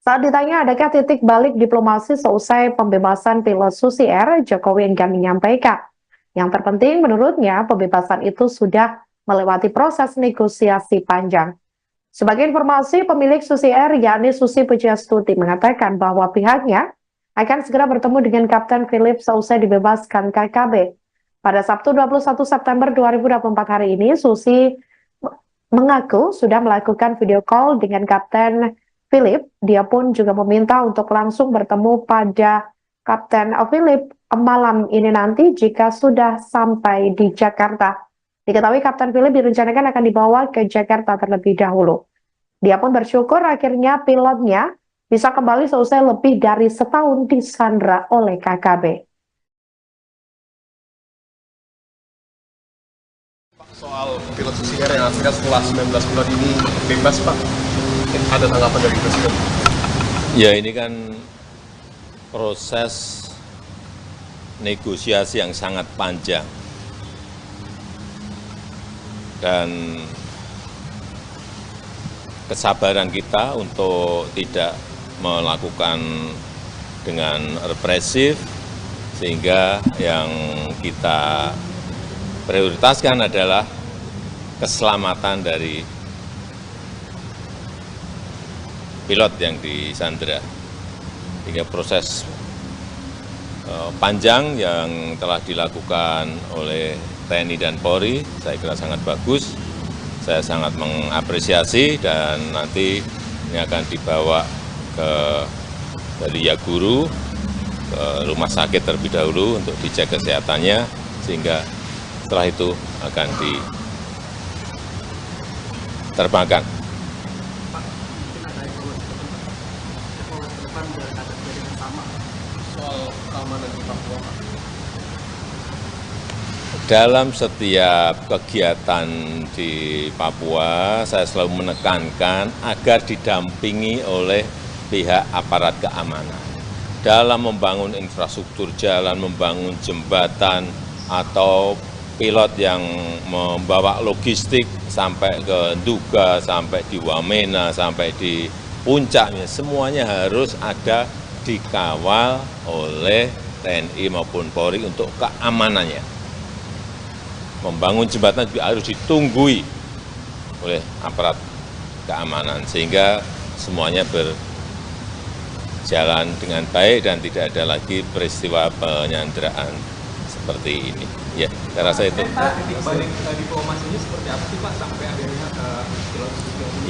[SPEAKER 1] Saat ditanya adakah titik balik diplomasi seusai pembebasan pilot Susi Air, Jokowi enggan menyampaikan. Yang terpenting menurutnya pembebasan itu sudah melewati proses negosiasi panjang. Sebagai informasi, pemilik Susi Air yakni Susi Pujiastuti mengatakan bahwa pihaknya akan segera bertemu dengan Kapten Philip seusai dibebaskan KKB. Pada Sabtu 21 September 2024 hari ini, Susi mengaku sudah melakukan video call dengan Kapten Philip. Dia pun juga meminta untuk langsung bertemu pada Kapten Philip malam ini nanti jika sudah sampai di Jakarta. Diketahui Kapten Philip direncanakan akan dibawa ke Jakarta terlebih dahulu. Dia pun bersyukur akhirnya pilotnya bisa kembali seusai lebih dari setahun disandra oleh KKB.
[SPEAKER 6] Soal pilot Susi Air yang akhirnya setelah 19 bulan ini bebas, Pak, ada tanggapan dari Presiden?
[SPEAKER 2] Ya, ini kan proses negosiasi yang sangat panjang. Dan kesabaran kita untuk tidak melakukan dengan represif, sehingga yang kita prioritaskan adalah keselamatan dari pilot yang disandra. Hingga proses panjang yang telah dilakukan oleh TNI dan Polri, saya kira sangat bagus. Saya sangat mengapresiasi dan nanti ini akan dibawa dari Yaguru ke rumah sakit terlebih dahulu untuk dicek kesehatannya, sehingga setelah itu akan diterbangkan.
[SPEAKER 4] Pak, mungkin ada evaluasi ke depan biar ada kejadian sama soal keamanan di Papua, Pak.
[SPEAKER 2] dalam setiap kegiatan di Papua, saya selalu menekankan agar didampingi oleh pihak aparat keamanan dalam membangun infrastruktur jalan, membangun jembatan, atau pilot yang membawa logistik sampai ke Nduga, sampai di Wamena, sampai di puncaknya, semuanya harus ada dikawal oleh TNI maupun Polri untuk keamanannya. Membangun jembatan juga harus ditunggui oleh aparat keamanan, sehingga semuanya berjalan dengan baik dan tidak ada lagi peristiwa penyanderaan seperti ini. Ya, saya rasa itu.
[SPEAKER 4] Titik balik diplomasinya seperti apa sih Pak sampai akhirnya pilot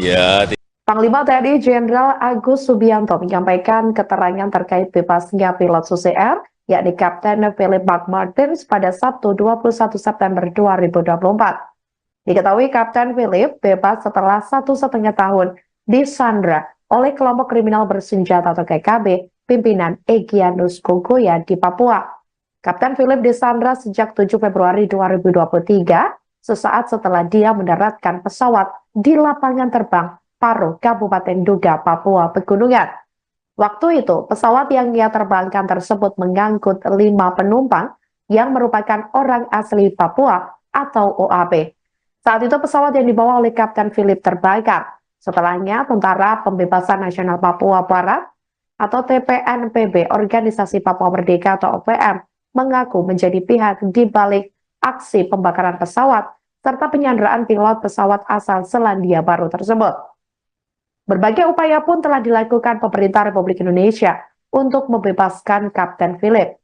[SPEAKER 2] Ya,
[SPEAKER 1] Panglima TNI Jenderal Agus Subianto menyampaikan keterangan terkait bebasnya pilot Susi Air, yakni Kapten Philip McMartins pada Sabtu 21 September 2024. Diketahui Kapten Philip bebas setelah 1,5 tahun disandra oleh kelompok kriminal bersenjata atau KKB pimpinan Egyanus Kogoya di Papua. Kapten Philip disandra sejak 7 Februari 2023, sesaat setelah dia mendaratkan pesawat di lapangan terbang Paro, Kabupaten Nduga, Papua Pegunungan. Waktu itu, pesawat yang ia terbangkan tersebut mengangkut 5 penumpang yang merupakan orang asli Papua atau OAP. Saat itu pesawat yang dibawa oleh Kapten Philip terbakar. Setelahnya, Tentara Pembebasan Nasional Papua Barat atau TPNPB, Organisasi Papua Merdeka atau OPM, mengaku menjadi pihak di balik aksi pembakaran pesawat serta penyanderaan pilot pesawat asal Selandia Baru tersebut. Berbagai upaya pun telah dilakukan pemerintah Republik Indonesia untuk membebaskan Kapten Philip.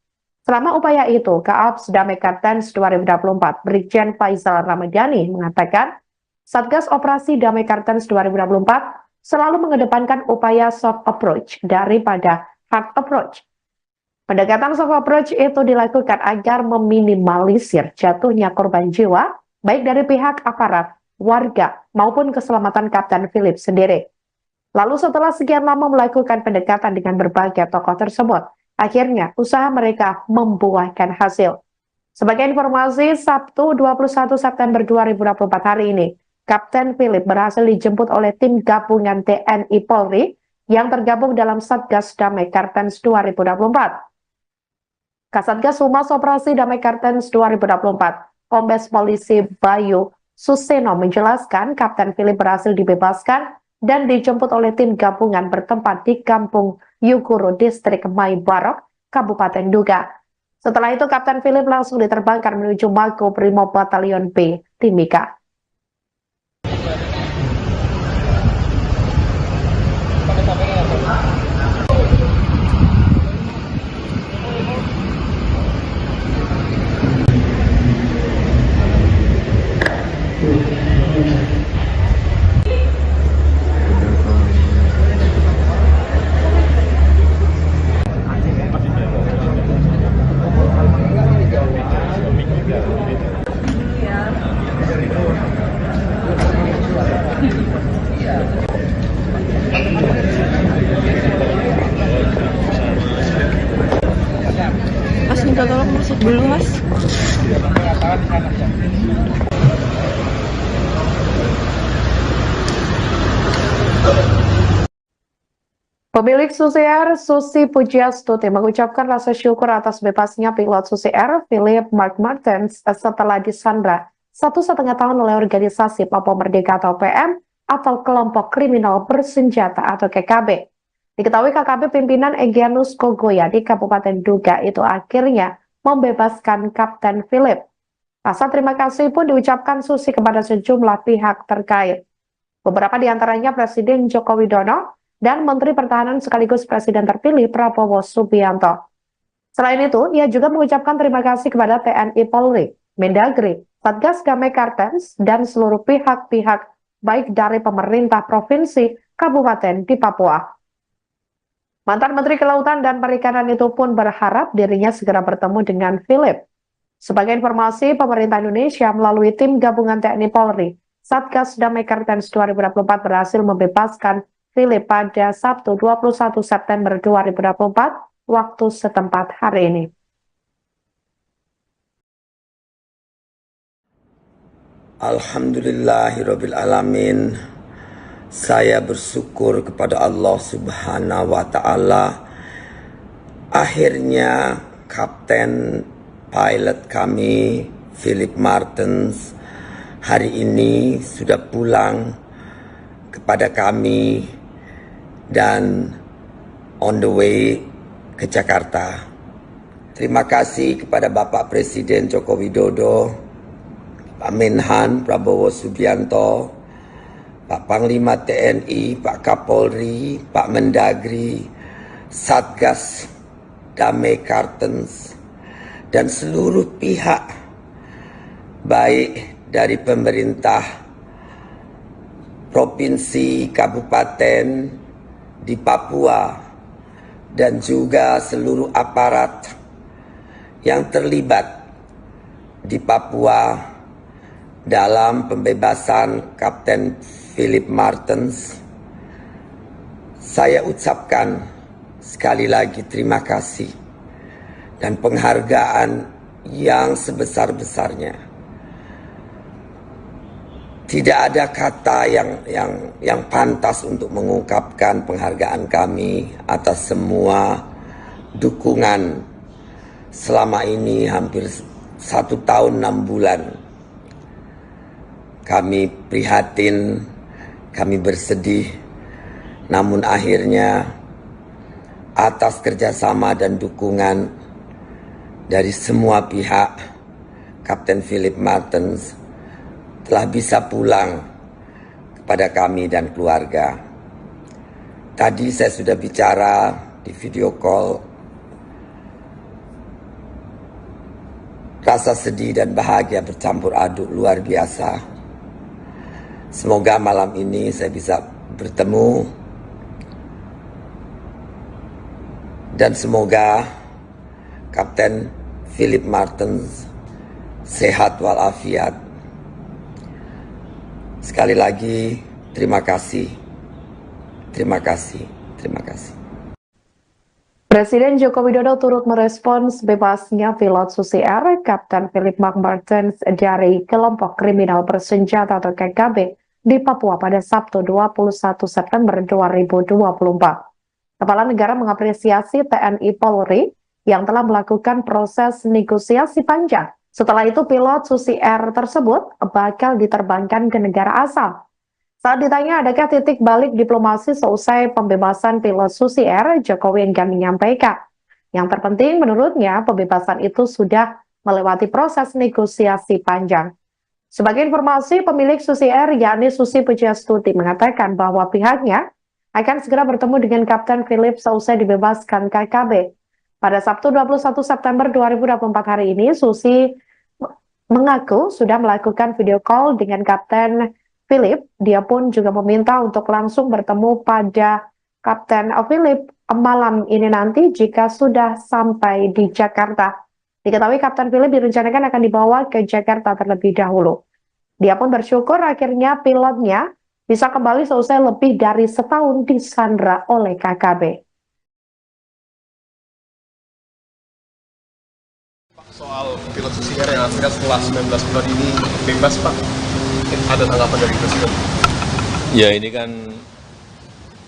[SPEAKER 1] Selama upaya itu, Kaaps Damai Kartens 2024 Brigjen Faisal Ramadhani mengatakan, Satgas Operasi Damai Kartens 2024 selalu mengedepankan upaya soft approach daripada hard approach. Pendekatan soft approach itu dilakukan agar meminimalisir jatuhnya korban jiwa, baik dari pihak aparat, warga, maupun keselamatan Kapten Philip sendiri. Lalu setelah sekian lama melakukan pendekatan dengan berbagai tokoh tersebut, akhirnya usaha mereka membuahkan hasil. Sebagai informasi, Sabtu 21 September 2024 hari ini, Kapten Philip berhasil dijemput oleh tim gabungan TNI Polri yang tergabung dalam Satgas Damai Kartens 2024. Kasatgas Humas Operasi Damai Kartens 2024, Kombes Polisi Bayu Suseno menjelaskan Kapten Philip berhasil dibebaskan dan dijemput oleh tim gabungan bertempat di Kampung Yuguru, Distrik Mai Barok, Kabupaten Nduga. Setelah itu Kapten Philip langsung diterbangkan menuju Mako Brimob Batalion B, Timika.
[SPEAKER 5] Mas minta tolong masuk dulu mas.
[SPEAKER 1] Pemilik Susi Air, Susi Pujiastuti, mengucapkan rasa syukur atas bebasnya pilot Susi Air, Philip McMartins, setelah disandra 1,5 tahun oleh organisasi Papua Merdeka atau PM atau kelompok kriminal bersenjata atau KKB. Diketahui KKB pimpinan Egyanus Kogoya di Kabupaten Nduga itu akhirnya membebaskan Kapten Philip. Rasa terima kasih pun diucapkan Susi kepada sejumlah pihak terkait. Beberapa di antaranya Presiden Joko Widodo dan Menteri Pertahanan sekaligus Presiden terpilih Prabowo Subianto. Selain itu, ia juga mengucapkan terima kasih kepada TNI Polri, Mendagri, Satgas Damai Kartens, dan seluruh pihak-pihak baik dari pemerintah provinsi, kabupaten di Papua. Mantan Menteri Kelautan dan Perikanan itu pun berharap dirinya segera bertemu dengan Philip. Sebagai informasi, pemerintah Indonesia melalui tim gabungan TNI Polri, Satgas Damai Kartens 2024 berhasil membebaskan Philip pada Sabtu 21 September 2024 waktu setempat hari ini.
[SPEAKER 3] Alhamdulillahirabbil alamin. Saya bersyukur kepada Allah Subhanahu wa taala. Akhirnya kapten pilot kami Philip Martens hari ini sudah pulang kepada kami dan on the way ke Jakarta. Terima kasih kepada Bapak Presiden Joko Widodo, Pak Menhan Prabowo Subianto, Pak Panglima TNI, Pak Kapolri, Pak Mendagri, Satgas Damai Kartens, dan seluruh pihak baik dari pemerintah provinsi, kabupaten di Papua, dan juga seluruh aparat yang terlibat di Papua dalam pembebasan Kapten Philip Martens. Saya ucapkan sekali lagi terima kasih dan penghargaan yang sebesar-besarnya. Tidak ada kata yang pantas untuk mengungkapkan penghargaan kami atas semua dukungan selama ini hampir 1 tahun 6 bulan. Kami prihatin, kami bersedih, namun akhirnya atas kerjasama dan dukungan dari semua pihak, Kapten Philip Martens telah bisa pulang kepada kami dan keluarga. Tadi saya sudah bicara di video call. Rasa sedih dan bahagia bercampur aduk luar biasa. Semoga malam ini saya bisa bertemu dan semoga Kapten Philip Martens sehat walafiat. Sekali lagi terima kasih. Terima kasih. Terima kasih.
[SPEAKER 1] Presiden Joko Widodo turut merespons bebasnya pilot Susi Air, Kapten Philip Martens dari kelompok kriminal bersenjata atau KKB di Papua pada Sabtu 21 September 2024. Kepala negara mengapresiasi TNI Polri yang telah melakukan proses negosiasi panjang. Setelah itu pilot Susi Air tersebut bakal diterbangkan ke negara asal. Saat ditanya adakah titik balik diplomasi seusai pembebasan pilot Susi Air, Jokowi enggan menyampaikan. Yang terpenting menurutnya pembebasan itu sudah melewati proses negosiasi panjang. Sebagai informasi, pemilik Susi Air yakni Susi Pujiastuti mengatakan bahwa pihaknya akan segera bertemu dengan Kapten Philip seusai dibebaskan KKB. Pada Sabtu 21 September 2024 hari ini, Susi mengaku sudah melakukan video call dengan Kapten Philip. Dia pun juga meminta untuk langsung bertemu pada Kapten Philip malam ini nanti jika sudah sampai di Jakarta. Diketahui Kapten Philip direncanakan akan dibawa ke Jakarta terlebih dahulu. Dia pun bersyukur akhirnya pilotnya bisa kembali seusai lebih dari setahun disandra oleh KKB.
[SPEAKER 6] Soal pilot Susi Air yang akhirnya setelah 19 bulan ini bebas, Pak, ada tanggapan dari Presiden?
[SPEAKER 2] Ya, ini kan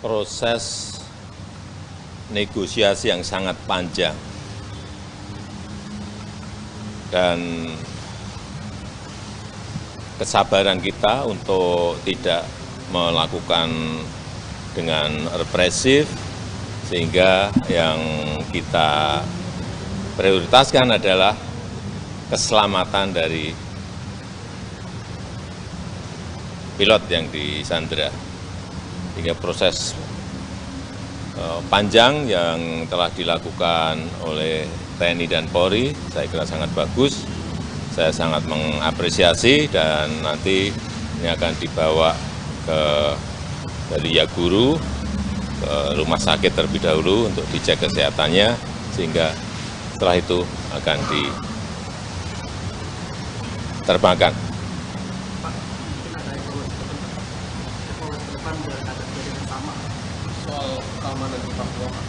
[SPEAKER 2] proses negosiasi yang sangat panjang. Dan kesabaran kita untuk tidak melakukan dengan represif, sehingga yang kita prioritaskan adalah keselamatan dari pilot yang disandra. Hingga proses panjang yang telah dilakukan oleh TNI dan Polri, saya kira sangat bagus. Saya sangat mengapresiasi dan nanti ini akan dibawa dari Yaguru ke rumah sakit terlebih dahulu untuk dicek kesehatannya, sehingga setelah itu akan diterbangkan.
[SPEAKER 4] Pak, mungkin ada evaluasi ke depan biar ada kejadian sama soal keamanan di Papua, Pak.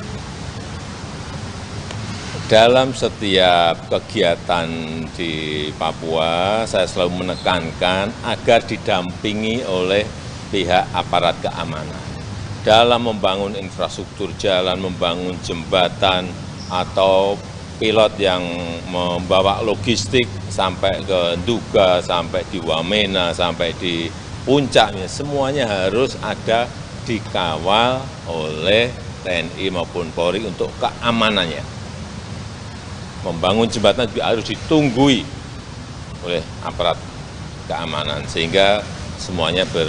[SPEAKER 2] Dalam setiap kegiatan di Papua, saya selalu menekankan agar didampingi oleh pihak aparat keamanan. Dalam membangun infrastruktur jalan, membangun jembatan, atau pilot yang membawa logistik sampai ke Nduga, sampai di Wamena, sampai di puncaknya, semuanya harus ada dikawal oleh TNI maupun Polri untuk keamanannya. Membangun jembatan juga harus ditunggui oleh aparat keamanan, sehingga semuanya berjalan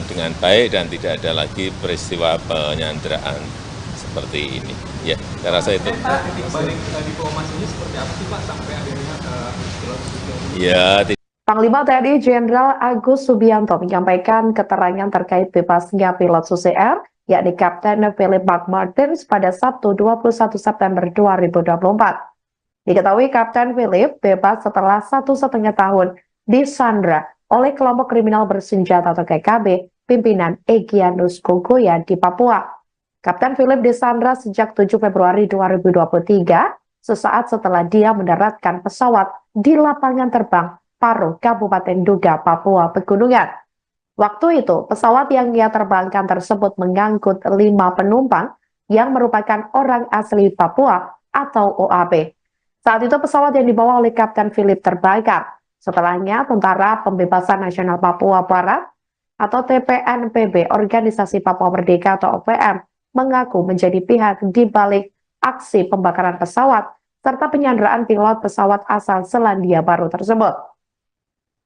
[SPEAKER 2] dengan baik dan tidak ada lagi peristiwa penyanderaan seperti ini. Ya, saya rasa itu.
[SPEAKER 4] Balik diplomasinya seperti apa sih Pak sampai akhirnya pilot Susi ini?
[SPEAKER 2] Ya,
[SPEAKER 1] Panglima TNI Jenderal Agus Subianto menyampaikan keterangan terkait bebasnya pilot Susi Air, yakni Kapten Philip McMartins pada Sabtu 21 September 2024. Diketahui Kapten Philip bebas setelah 1,5 tahun disandra oleh kelompok kriminal bersenjata atau KKB pimpinan Egyanus Kogoya di Papua. Kapten Philip disandra sejak 7 Februari 2023, sesaat setelah dia mendaratkan pesawat di lapangan terbang Paro, Kabupaten Nduga, Papua Pegunungan. Waktu itu, pesawat yang ia terbangkan tersebut mengangkut 5 penumpang yang merupakan orang asli Papua atau OAP. Saat itu pesawat yang dibawa oleh Kapten Philip terbakar. Setelahnya, Tentara Pembebasan Nasional Papua Barat atau TPNPB, Organisasi Papua Merdeka atau OPM, mengaku menjadi pihak di balik aksi pembakaran pesawat serta penyanderaan pilot pesawat asal Selandia Baru tersebut.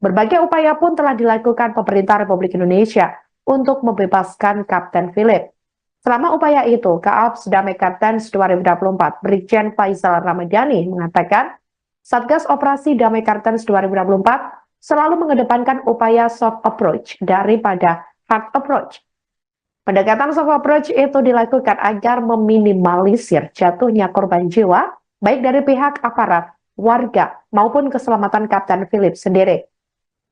[SPEAKER 1] Berbagai upaya pun telah dilakukan pemerintah Republik Indonesia untuk membebaskan Kapten Philip. Selama upaya itu, Kaops Damai Kartens 2024 Brigjen Faisal Ramadhani mengatakan, Satgas Operasi Damai Kartens 2024 selalu mengedepankan upaya soft approach daripada hard approach. Pendekatan soft approach itu dilakukan agar meminimalisir jatuhnya korban jiwa, baik dari pihak aparat, warga, maupun keselamatan Kapten Philip sendiri.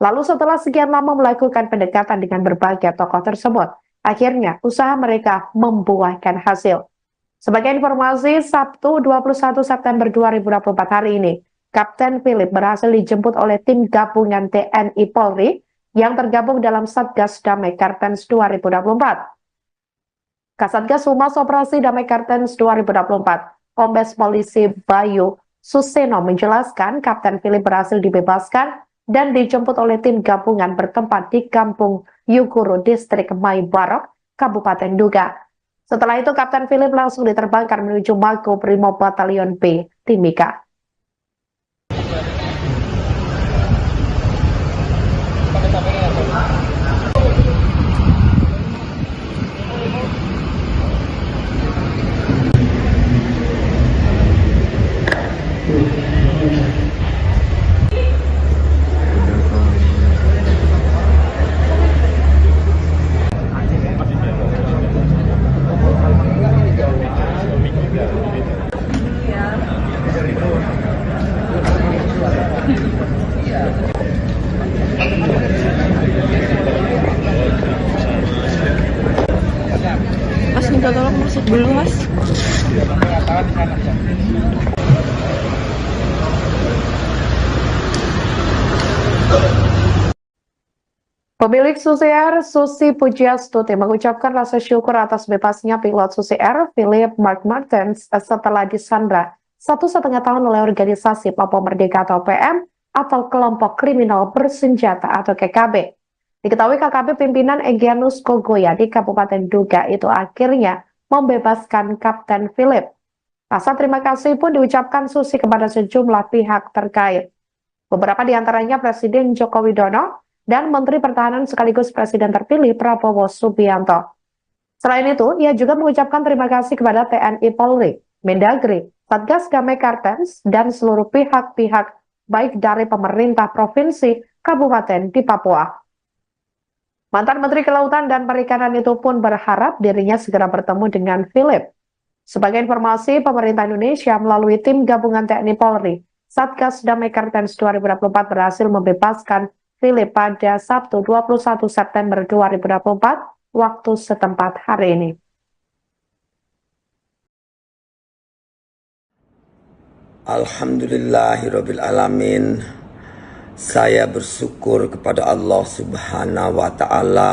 [SPEAKER 1] Lalu setelah sekian lama melakukan pendekatan dengan berbagai tokoh tersebut, akhirnya usaha mereka membuahkan hasil. Sebagai informasi, Sabtu 21 September 2024 hari ini, Kapten Philip berhasil dijemput oleh tim gabungan TNI Polri yang tergabung dalam Satgas Damai Kartens 2024. Kasatgas Humas Operasi Damai Kartens 2024, Kombes Polisi Bayu Suseno menjelaskan Kapten Philip berhasil dibebaskan dan dijemput oleh tim gabungan bertempat di Kampung Yuguru, Distrik Mai Barok, Kabupaten Nduga. Setelah itu, Kapten Philip langsung diterbangkan menuju Mako Brimob Batalion B, Timika.
[SPEAKER 5] Mas minta tolong masuk dulu mas.
[SPEAKER 1] Pemilik Susi Air, Susi Pujiastuti, mengucapkan rasa syukur atas bebasnya pilot Susi Air, Philip McMartins, setelah disandra 1,5 tahun oleh organisasi Papua Merdeka atau PM atau kelompok kriminal bersenjata atau KKB. Diketahui KKB pimpinan Egyanus Kogoya di Kabupaten Nduga itu akhirnya membebaskan Kapten Philip. Rasa terima kasih pun diucapkan Susi kepada sejumlah pihak terkait. Beberapa di antaranya Presiden Joko Widodo dan Menteri Pertahanan sekaligus Presiden terpilih Prabowo Subianto. Selain itu, ia juga mengucapkan terima kasih kepada TNI Polri, Mendagri, Satgas Damai Kartens, dan seluruh pihak-pihak baik dari pemerintah provinsi, kabupaten di Papua. Mantan Menteri Kelautan dan Perikanan itu pun berharap dirinya segera bertemu dengan Philip. Sebagai informasi, pemerintah Indonesia melalui tim gabungan TNI Polri, Satgas Damai Kartens 2024 berhasil membebaskan Philip pada Sabtu 21 September 2024 waktu setempat hari ini.
[SPEAKER 3] Alhamdulillahirabbil alamin. Saya bersyukur kepada Allah Subhanahu wa taala.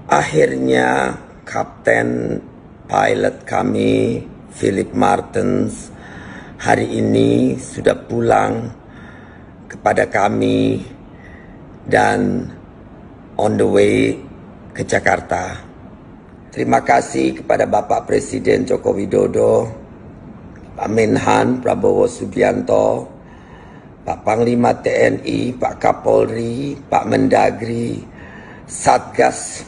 [SPEAKER 3] Akhirnya kapten pilot kami Philip Martens hari ini sudah pulang kepada kami dan on the way ke Jakarta. Terima kasih kepada Bapak Presiden Joko Widodo, Pak Menhan Prabowo Subianto, Pak Panglima TNI, Pak Kapolri, Pak Mendagri, Satgas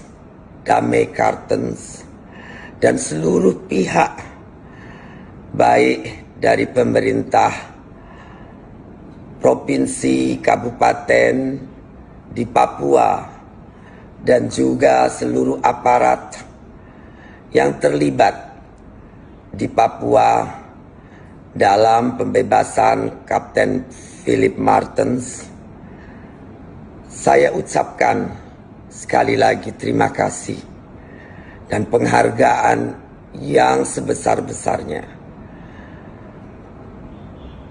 [SPEAKER 3] Damai Kartens, dan seluruh pihak baik dari pemerintah provinsi, kabupaten di Papua, dan juga seluruh aparat yang terlibat di Papua dalam pembebasan Kapten Philip Martens. Saya ucapkan sekali lagi terima kasih dan penghargaan yang sebesar-besarnya.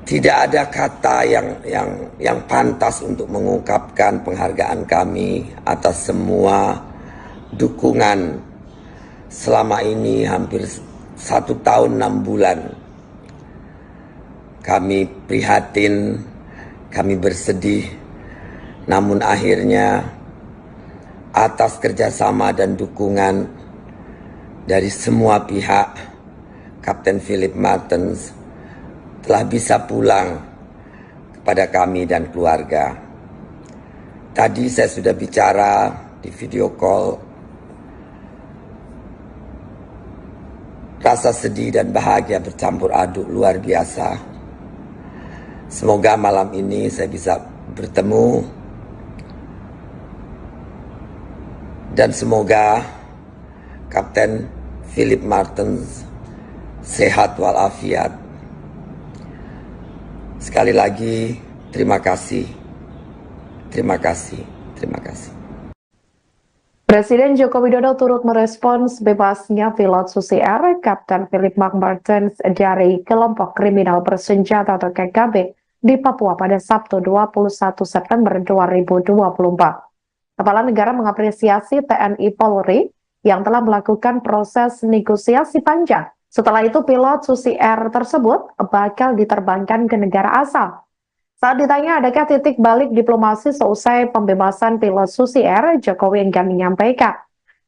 [SPEAKER 3] Tidak ada kata yang pantas untuk mengungkapkan penghargaan kami atas semua dukungan selama ini hampir 1 tahun 6 bulan. Kami prihatin, kami bersedih, namun akhirnya atas kerjasama dan dukungan dari semua pihak, Kapten Philip Martens telah bisa pulang kepada kami dan keluarga. Tadi saya sudah bicara di video call. Rasa sedih dan bahagia bercampur aduk luar biasa. Semoga malam ini saya bisa bertemu dan semoga Kapten Philip Martens sehat walafiat. Sekali lagi terima kasih. Terima kasih. Terima kasih.
[SPEAKER 1] Presiden Joko Widodo turut merespons bebasnya pilot Susi Air, Kapten Philip Martens dari kelompok kriminal bersenjata atau KKB di Papua pada Sabtu 21 September 2024. Kepala negara mengapresiasi TNI Polri yang telah melakukan proses negosiasi panjang. Setelah itu pilot Susi Air tersebut bakal diterbangkan ke negara asal. Saat ditanya adakah titik balik diplomasi seusai pembebasan pilot Susi Air, Jokowi enggan menyampaikan.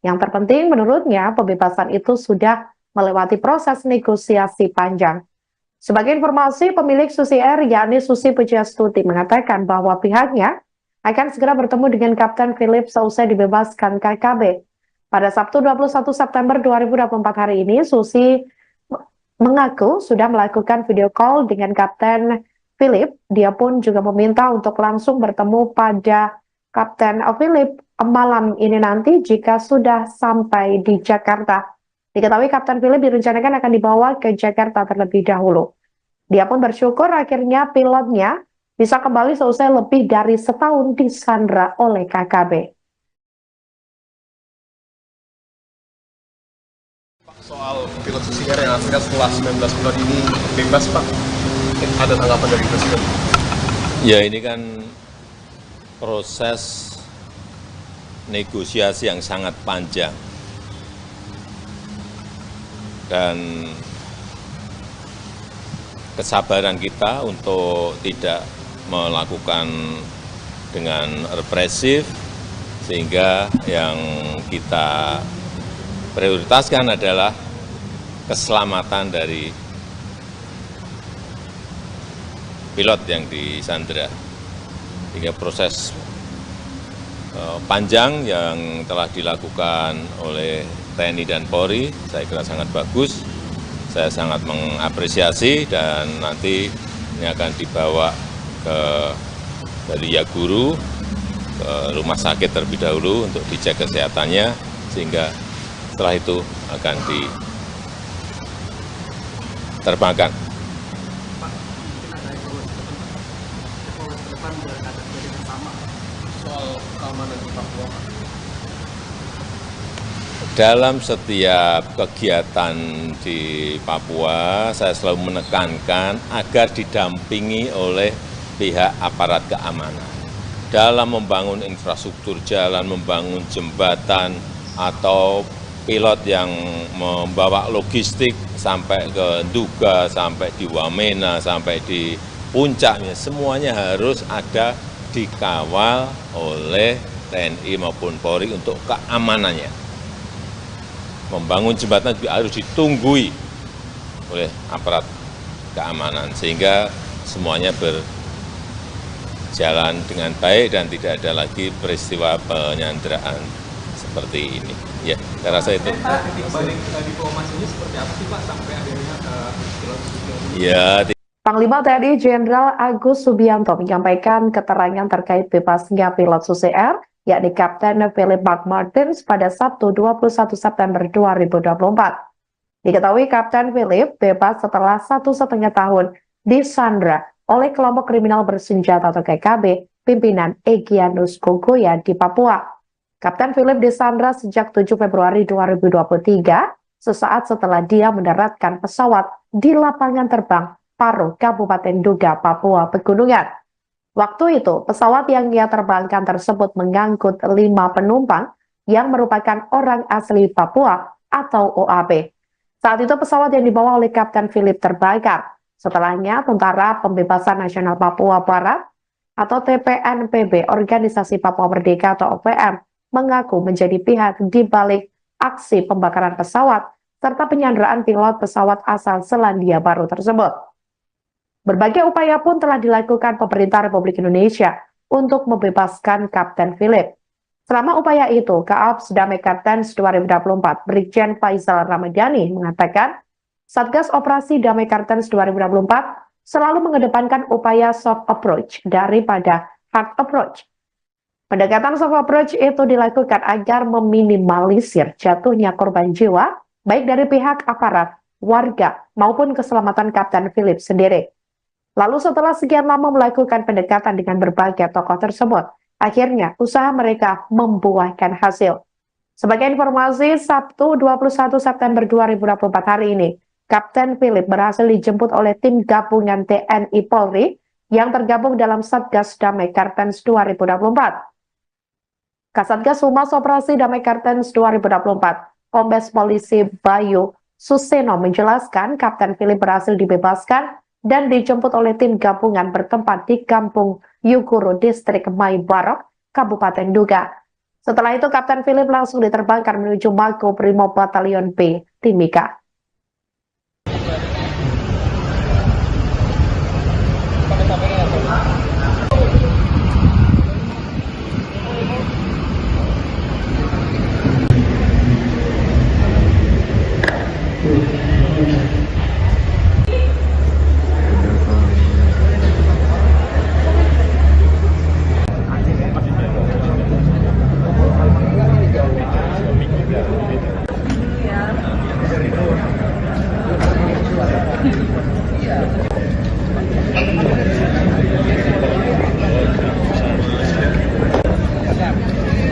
[SPEAKER 1] Yang terpenting menurutnya pembebasan itu sudah melewati proses negosiasi panjang. Sebagai informasi, pemilik Susi Air yakni Susi Pujiastuti mengatakan bahwa pihaknya akan segera bertemu dengan Kapten Philip seusai dibebaskan KKB. Pada Sabtu 21 September 2024 hari ini, Susi mengaku sudah melakukan video call dengan Kapten Philip. Dia pun juga meminta untuk langsung bertemu pada Kapten Philip malam ini nanti jika sudah sampai di Jakarta. Diketahui Kapten Philip direncanakan akan dibawa ke Jakarta terlebih dahulu. Dia pun bersyukur akhirnya pilotnya bisa kembali seusai lebih dari setahun disandra oleh KKB.
[SPEAKER 6] Soal pilot Susi Air yang akhirnya setelah 19 bulan ini bebas, Pak. Ada tanggapan dari Presiden?
[SPEAKER 2] Ya, ini kan proses negosiasi yang sangat panjang. Dan kesabaran kita untuk tidak melakukan dengan represif, sehingga yang kita prioritaskan adalah keselamatan dari pilot yang disandra. Hingga proses panjang yang telah dilakukan oleh TNI dan Polri, saya kira sangat bagus. Saya sangat mengapresiasi dan nanti ini akan dibawa dari Yaguru ke rumah sakit terlebih dahulu untuk dicek kesehatannya, sehingga setelah itu akan diterbangkan.
[SPEAKER 4] Pak, mungkin ada evaluasi ke depan biar ada bersama soal keamanan di Papua, Pak.
[SPEAKER 2] Dalam setiap kegiatan di Papua, saya selalu menekankan agar didampingi oleh pihak aparat keamanan. Dalam membangun infrastruktur jalan, membangun jembatan, atau pilot yang membawa logistik sampai ke Nduga, sampai di Wamena, sampai di puncaknya, semuanya harus ada dikawal oleh TNI maupun Polri untuk keamanannya. Membangun jembatan juga harus ditunggui oleh aparat keamanan sehingga semuanya berjalan dengan baik dan tidak ada lagi peristiwa penyanderaan seperti ini. Ya, saya rasa itu.
[SPEAKER 4] Balik diplomasinya seperti apa sih Pak sampai akhirnya pilot Susi ini?
[SPEAKER 2] Ya,
[SPEAKER 1] Panglima TNI Jenderal Agus Subianto menyampaikan keterangan terkait bebasnya pilot Susi Air, yakni Kapten Philip McMartins pada Sabtu 21 September 2024. Diketahui Kapten Philip bebas setelah 1,5 tahun disandra oleh kelompok kriminal bersenjata atau KKB pimpinan Egyanus Kogoya di Papua. Kapten Philip disandra sejak 7 Februari 2023, sesaat setelah dia mendaratkan pesawat di lapangan terbang Paro, Kabupaten Nduga, Papua Pegunungan. Waktu itu, pesawat yang ia terbangkan tersebut mengangkut 5 penumpang yang merupakan orang asli Papua atau OAB. Saat itu pesawat yang dibawa oleh Kapten Philip terbakar. Setelahnya, Tentara Pembebasan Nasional Papua Barat atau TPNPB, Organisasi Papua Merdeka atau OPM, mengaku menjadi pihak di balik aksi pembakaran pesawat serta penyanderaan pilot pesawat asal Selandia Baru tersebut. Berbagai upaya pun telah dilakukan pemerintah Republik Indonesia untuk membebaskan Kapten Philip. Selama upaya itu, Kaaps Damai Kartens 2024, Brigjen Faisal Ramadhani mengatakan, Satgas Operasi Damai Kartens 2024 selalu mengedepankan upaya soft approach daripada hard approach. Pendekatan soft approach itu dilakukan agar meminimalisir jatuhnya korban jiwa, baik dari pihak aparat, warga, maupun keselamatan Kapten Philip sendiri. Lalu setelah sekian lama melakukan pendekatan dengan berbagai tokoh tersebut, akhirnya usaha mereka membuahkan hasil. Sebagai informasi, Sabtu 21 September 2024 hari ini, Kapten Philip berhasil dijemput oleh tim gabungan TNI Polri yang tergabung dalam Satgas Damai Kartens 2024. Kasatgas Humas Operasi Damai Kartens 2024, Kombes Polisi Bayu Suseno menjelaskan Kapten Philip berhasil dibebaskan dan dijemput oleh tim gabungan bertempat di Kampung Yuguru, Distrik Mai Barok, Kabupaten Nduga. Setelah itu, Kapten Philip langsung diterbangkan menuju Mako Brimob Batalion B, Timika.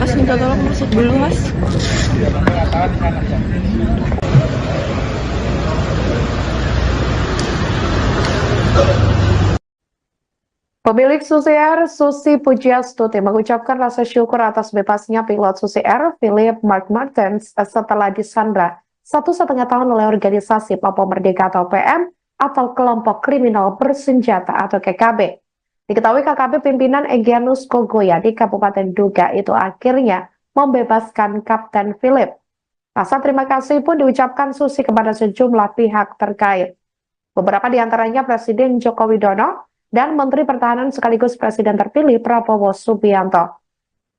[SPEAKER 5] Mas minta tolong masuk dulu Mas.
[SPEAKER 1] Pemilik Susi Air, Susi Pujiastuti, mengucapkan rasa syukur atas bebasnya pilot Susi Air, Philip McMartins, setelah disandra 1,5 tahun oleh organisasi Papua Merdeka atau PM atau kelompok kriminal bersenjata atau KKB. Diketahui KKB pimpinan Egyanus Kogoya di Kabupaten Nduga itu akhirnya membebaskan Kapten Philip. Rasa terima kasih pun diucapkan Susi kepada sejumlah pihak terkait. Beberapa di antaranya Presiden Joko Widodo dan Menteri Pertahanan sekaligus Presiden terpilih Prabowo Subianto.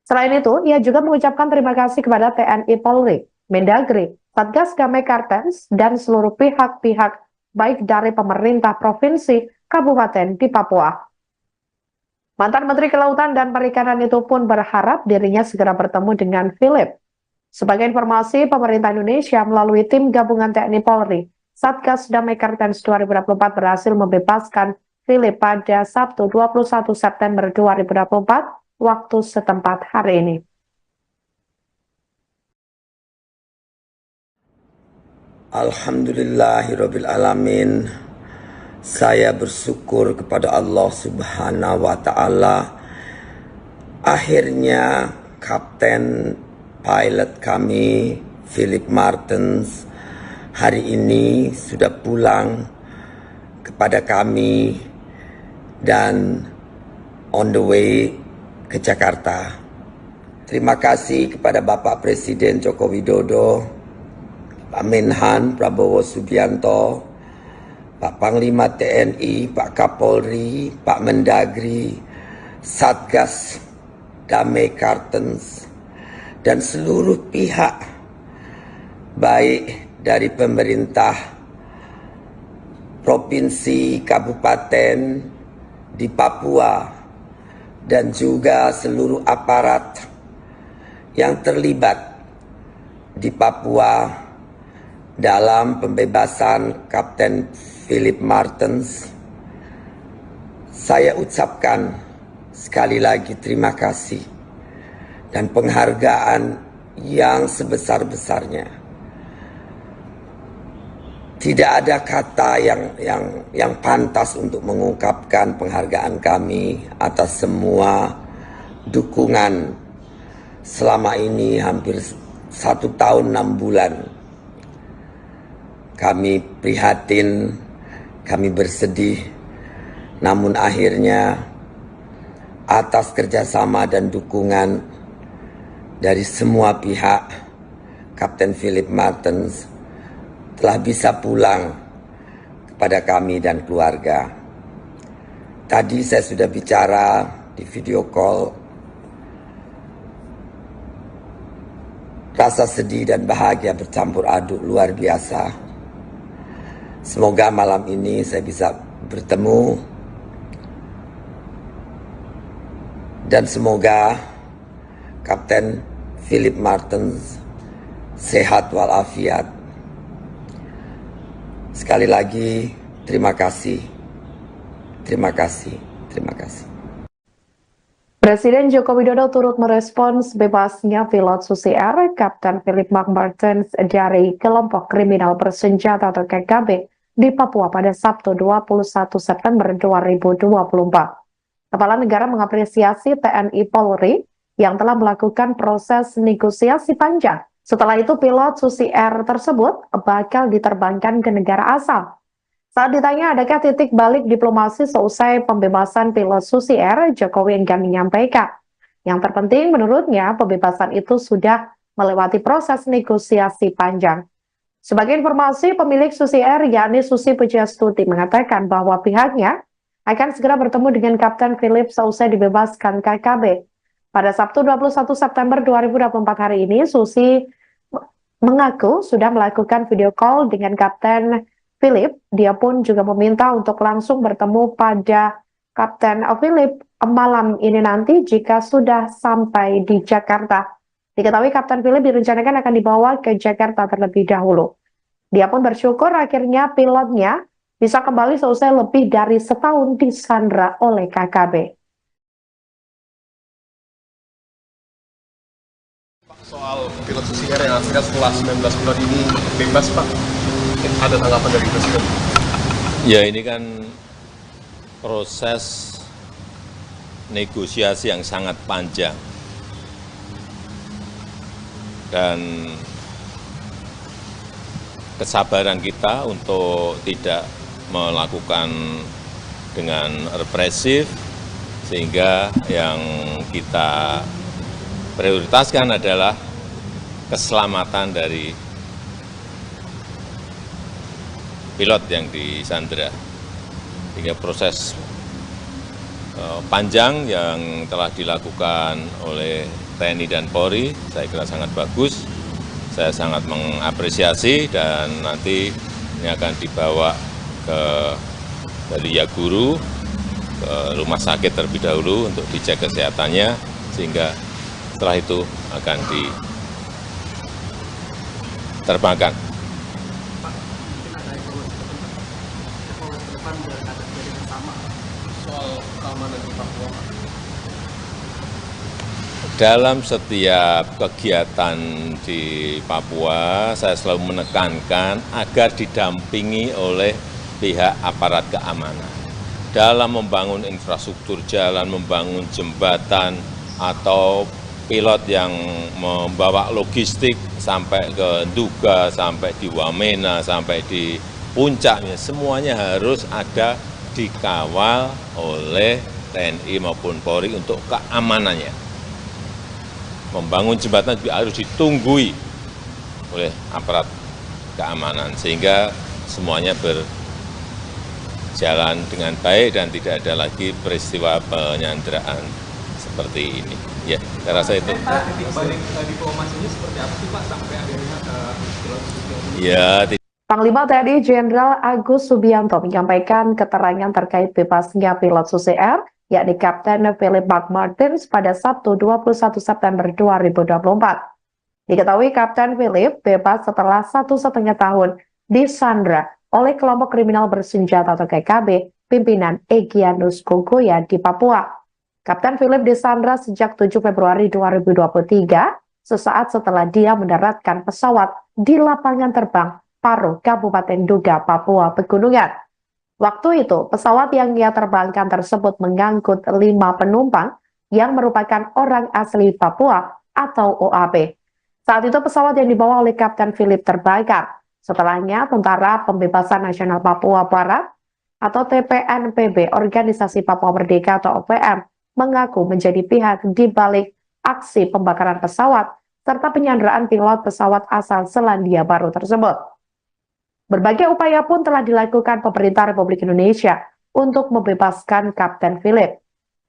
[SPEAKER 1] Selain itu, ia juga mengucapkan terima kasih kepada TNI Polri, Mendagri, Satgas Damai Kartens, dan seluruh pihak-pihak baik dari pemerintah provinsi, kabupaten di Papua. Mantan Menteri Kelautan dan Perikanan itu pun berharap dirinya segera bertemu dengan Philip. Sebagai informasi, pemerintah Indonesia melalui tim gabungan TNI Polri, Satgas Damai Kartens 2024 berhasil membebaskan Philip pada Sabtu 21 September 2024 waktu setempat hari ini.
[SPEAKER 3] Alhamdulillahirabbil alamin. Saya bersyukur kepada Allah Subhanahu wa taala. Akhirnya kapten pilot kami Philip Martens hari ini sudah pulang kepada kami dan on the way ke Jakarta. Terima kasih kepada Bapak Presiden Joko Widodo, Pak Menhan Prabowo Subianto, Pak Panglima TNI, Pak Kapolri, Pak Mendagri, Satgas Damai Kartens, dan seluruh pihak baik dari pemerintah provinsi, kabupaten di Papua, dan juga seluruh aparat yang terlibat di Papua dalam pembebasan Kapten Philip Martens. Saya ucapkan sekali lagi terima kasih dan penghargaan yang sebesar-besarnya. Tidak ada kata yang pantas untuk mengungkapkan penghargaan kami atas semua dukungan selama ini hampir 1 tahun 6 bulan. Kami prihatin, kami bersedih, namun akhirnya atas kerjasama dan dukungan dari semua pihak, Kapten Philip Martens telah bisa pulang kepada kami dan keluarga. Tadi saya sudah bicara di video call. Rasa sedih dan bahagia bercampur aduk luar biasa. Semoga malam ini saya bisa bertemu dan semoga Kapten Philip Martens sehat walafiat. Sekali lagi terima kasih. Terima kasih. Terima kasih.
[SPEAKER 1] Presiden Joko Widodo turut merespons bebasnya pilot Susi Air, Kapten Philip Martens dari kelompok kriminal bersenjata atau KKB di Papua pada Sabtu 21 September 2024. Kepala negara mengapresiasi TNI Polri yang telah melakukan proses negosiasi panjang. Setelah itu pilot Susi Air tersebut bakal diterbangkan ke negara asal. Saat ditanya adakah titik balik diplomasi seusai pembebasan pilot Susi Air, Jokowi enggan menyampaikan. Yang terpenting menurutnya pembebasan itu sudah melewati proses negosiasi panjang. Sebagai informasi, pemilik Susi Air yakni Susi Pujiastuti mengatakan bahwa pihaknya akan segera bertemu dengan Kapten Philip seusai dibebaskan KKB. Pada Sabtu 21 September 2024 hari ini, Susi mengaku sudah melakukan video call dengan Kapten Philip. Dia pun juga meminta untuk langsung bertemu pada Kapten Philip malam ini nanti jika sudah sampai di Jakarta. Diketahui Kapten Philip direncanakan akan dibawa ke Jakarta terlebih dahulu. Dia pun bersyukur akhirnya pilotnya bisa kembali seusai lebih dari setahun disandra oleh KKB.
[SPEAKER 6] Soal pilot Susi Air yang akhirnya setelah 19 bulan ini bebas, Pak, ada tanggapan dari Presiden?
[SPEAKER 2] Ya, ini kan proses negosiasi yang sangat panjang. Dan kesabaran kita untuk tidak melakukan dengan represif, sehingga yang kita prioritaskan adalah keselamatan dari pilot yang disandra. Hingga proses panjang yang telah dilakukan oleh TNI dan Polri, saya kira sangat bagus. Saya sangat mengapresiasi dan nanti ini akan dibawa dari Yaguru ke rumah sakit terlebih dahulu untuk dicek kesehatannya, sehingga setelah itu akan diterbangkan.
[SPEAKER 4] Pak, mungkin ada evaluasi ke depan biar ada kejadian yang sama soal keamanan di Papua.
[SPEAKER 2] Dalam setiap kegiatan di Papua, saya selalu menekankan agar didampingi oleh pihak aparat keamanan. Dalam membangun infrastruktur jalan, membangun jembatan, atau pilot yang membawa logistik sampai ke Nduga, sampai di Wamena, sampai di puncaknya, semuanya harus ada dikawal oleh TNI maupun Polri untuk keamanannya. Membangun jembatan juga harus ditunggui oleh aparat keamanan, sehingga semuanya berjalan dengan baik dan tidak ada lagi peristiwa penyanderaan seperti ini. Ya, saya rasa itu.
[SPEAKER 4] Titik balik diplomasinya seperti apa sih Pak sampai akhirnya pilot
[SPEAKER 2] Ya,
[SPEAKER 1] Panglima TNI Jenderal Agus Subianto menyampaikan keterangan terkait bebasnya pilot Susi Air, yakni Kapten Philip McMartins pada Sabtu 21 September 2024. Diketahui Kapten Philip bebas setelah 1,5 tahun disandra oleh kelompok kriminal bersenjata atau KKB pimpinan Egyanus Kogoya di Papua. Kapten Philip disandra sejak 7 Februari 2023, sesaat setelah dia mendaratkan pesawat di lapangan terbang Paro, Kabupaten Nduga, Papua Pegunungan. Waktu itu, pesawat yang ia terbangkan tersebut mengangkut 5 penumpang yang merupakan orang asli Papua atau OAP. Saat itu pesawat yang dibawa oleh Kapten Philip terbakar. Setelahnya, Tentara Pembebasan Nasional Papua Barat atau TPNPB, Organisasi Papua Merdeka atau OPM, mengaku menjadi pihak di balik aksi pembakaran pesawat serta penyanderaan pilot pesawat asal Selandia Baru tersebut. Berbagai upaya pun telah dilakukan pemerintah Republik Indonesia untuk membebaskan Kapten Philip.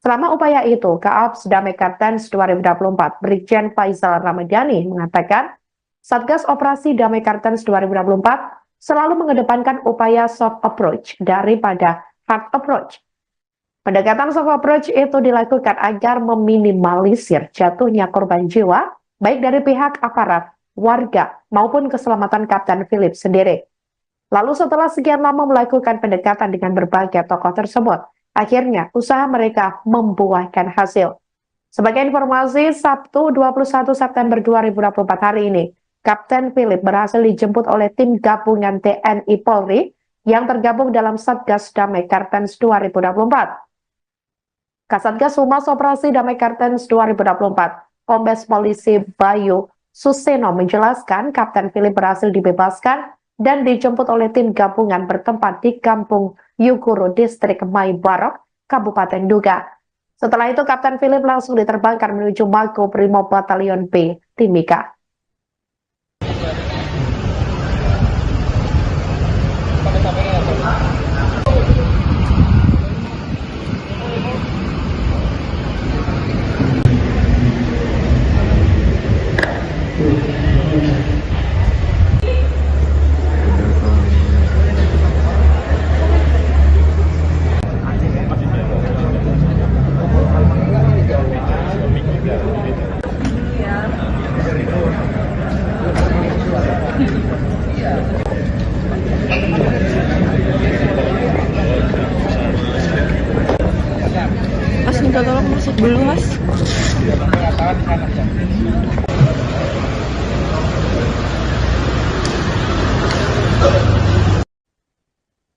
[SPEAKER 1] Selama upaya itu, Kaaps Damai Kartens 2024 Brigjen Faisal Ramadhani mengatakan, Satgas Operasi Damai Kartens 2024 selalu mengedepankan upaya soft approach daripada hard approach. Pendekatan soft approach itu dilakukan agar meminimalisir jatuhnya korban jiwa, baik dari pihak aparat, warga, maupun keselamatan Kapten Philip sendiri. Lalu setelah sekian lama melakukan pendekatan dengan berbagai tokoh tersebut, akhirnya usaha mereka membuahkan hasil. Sebagai informasi, Sabtu 21 September 2024 hari ini, Kapten Philip berhasil dijemput oleh tim gabungan TNI Polri yang tergabung dalam Satgas Damai Kartens 2024. Kasatgas Humas Operasi Damai Kartens 2024, Kombes Polisi Bayu Suseno menjelaskan Kapten Philip berhasil dibebaskan dan dijemput oleh tim gabungan bertempat di Kampung Yuguru, Distrik Maibarok, Kabupaten Nduga. Setelah itu Kapten Philip langsung diterbangkan menuju Mako Brimob Batalion B, Timika.
[SPEAKER 5] Mas minta tolong masuk dulu mas.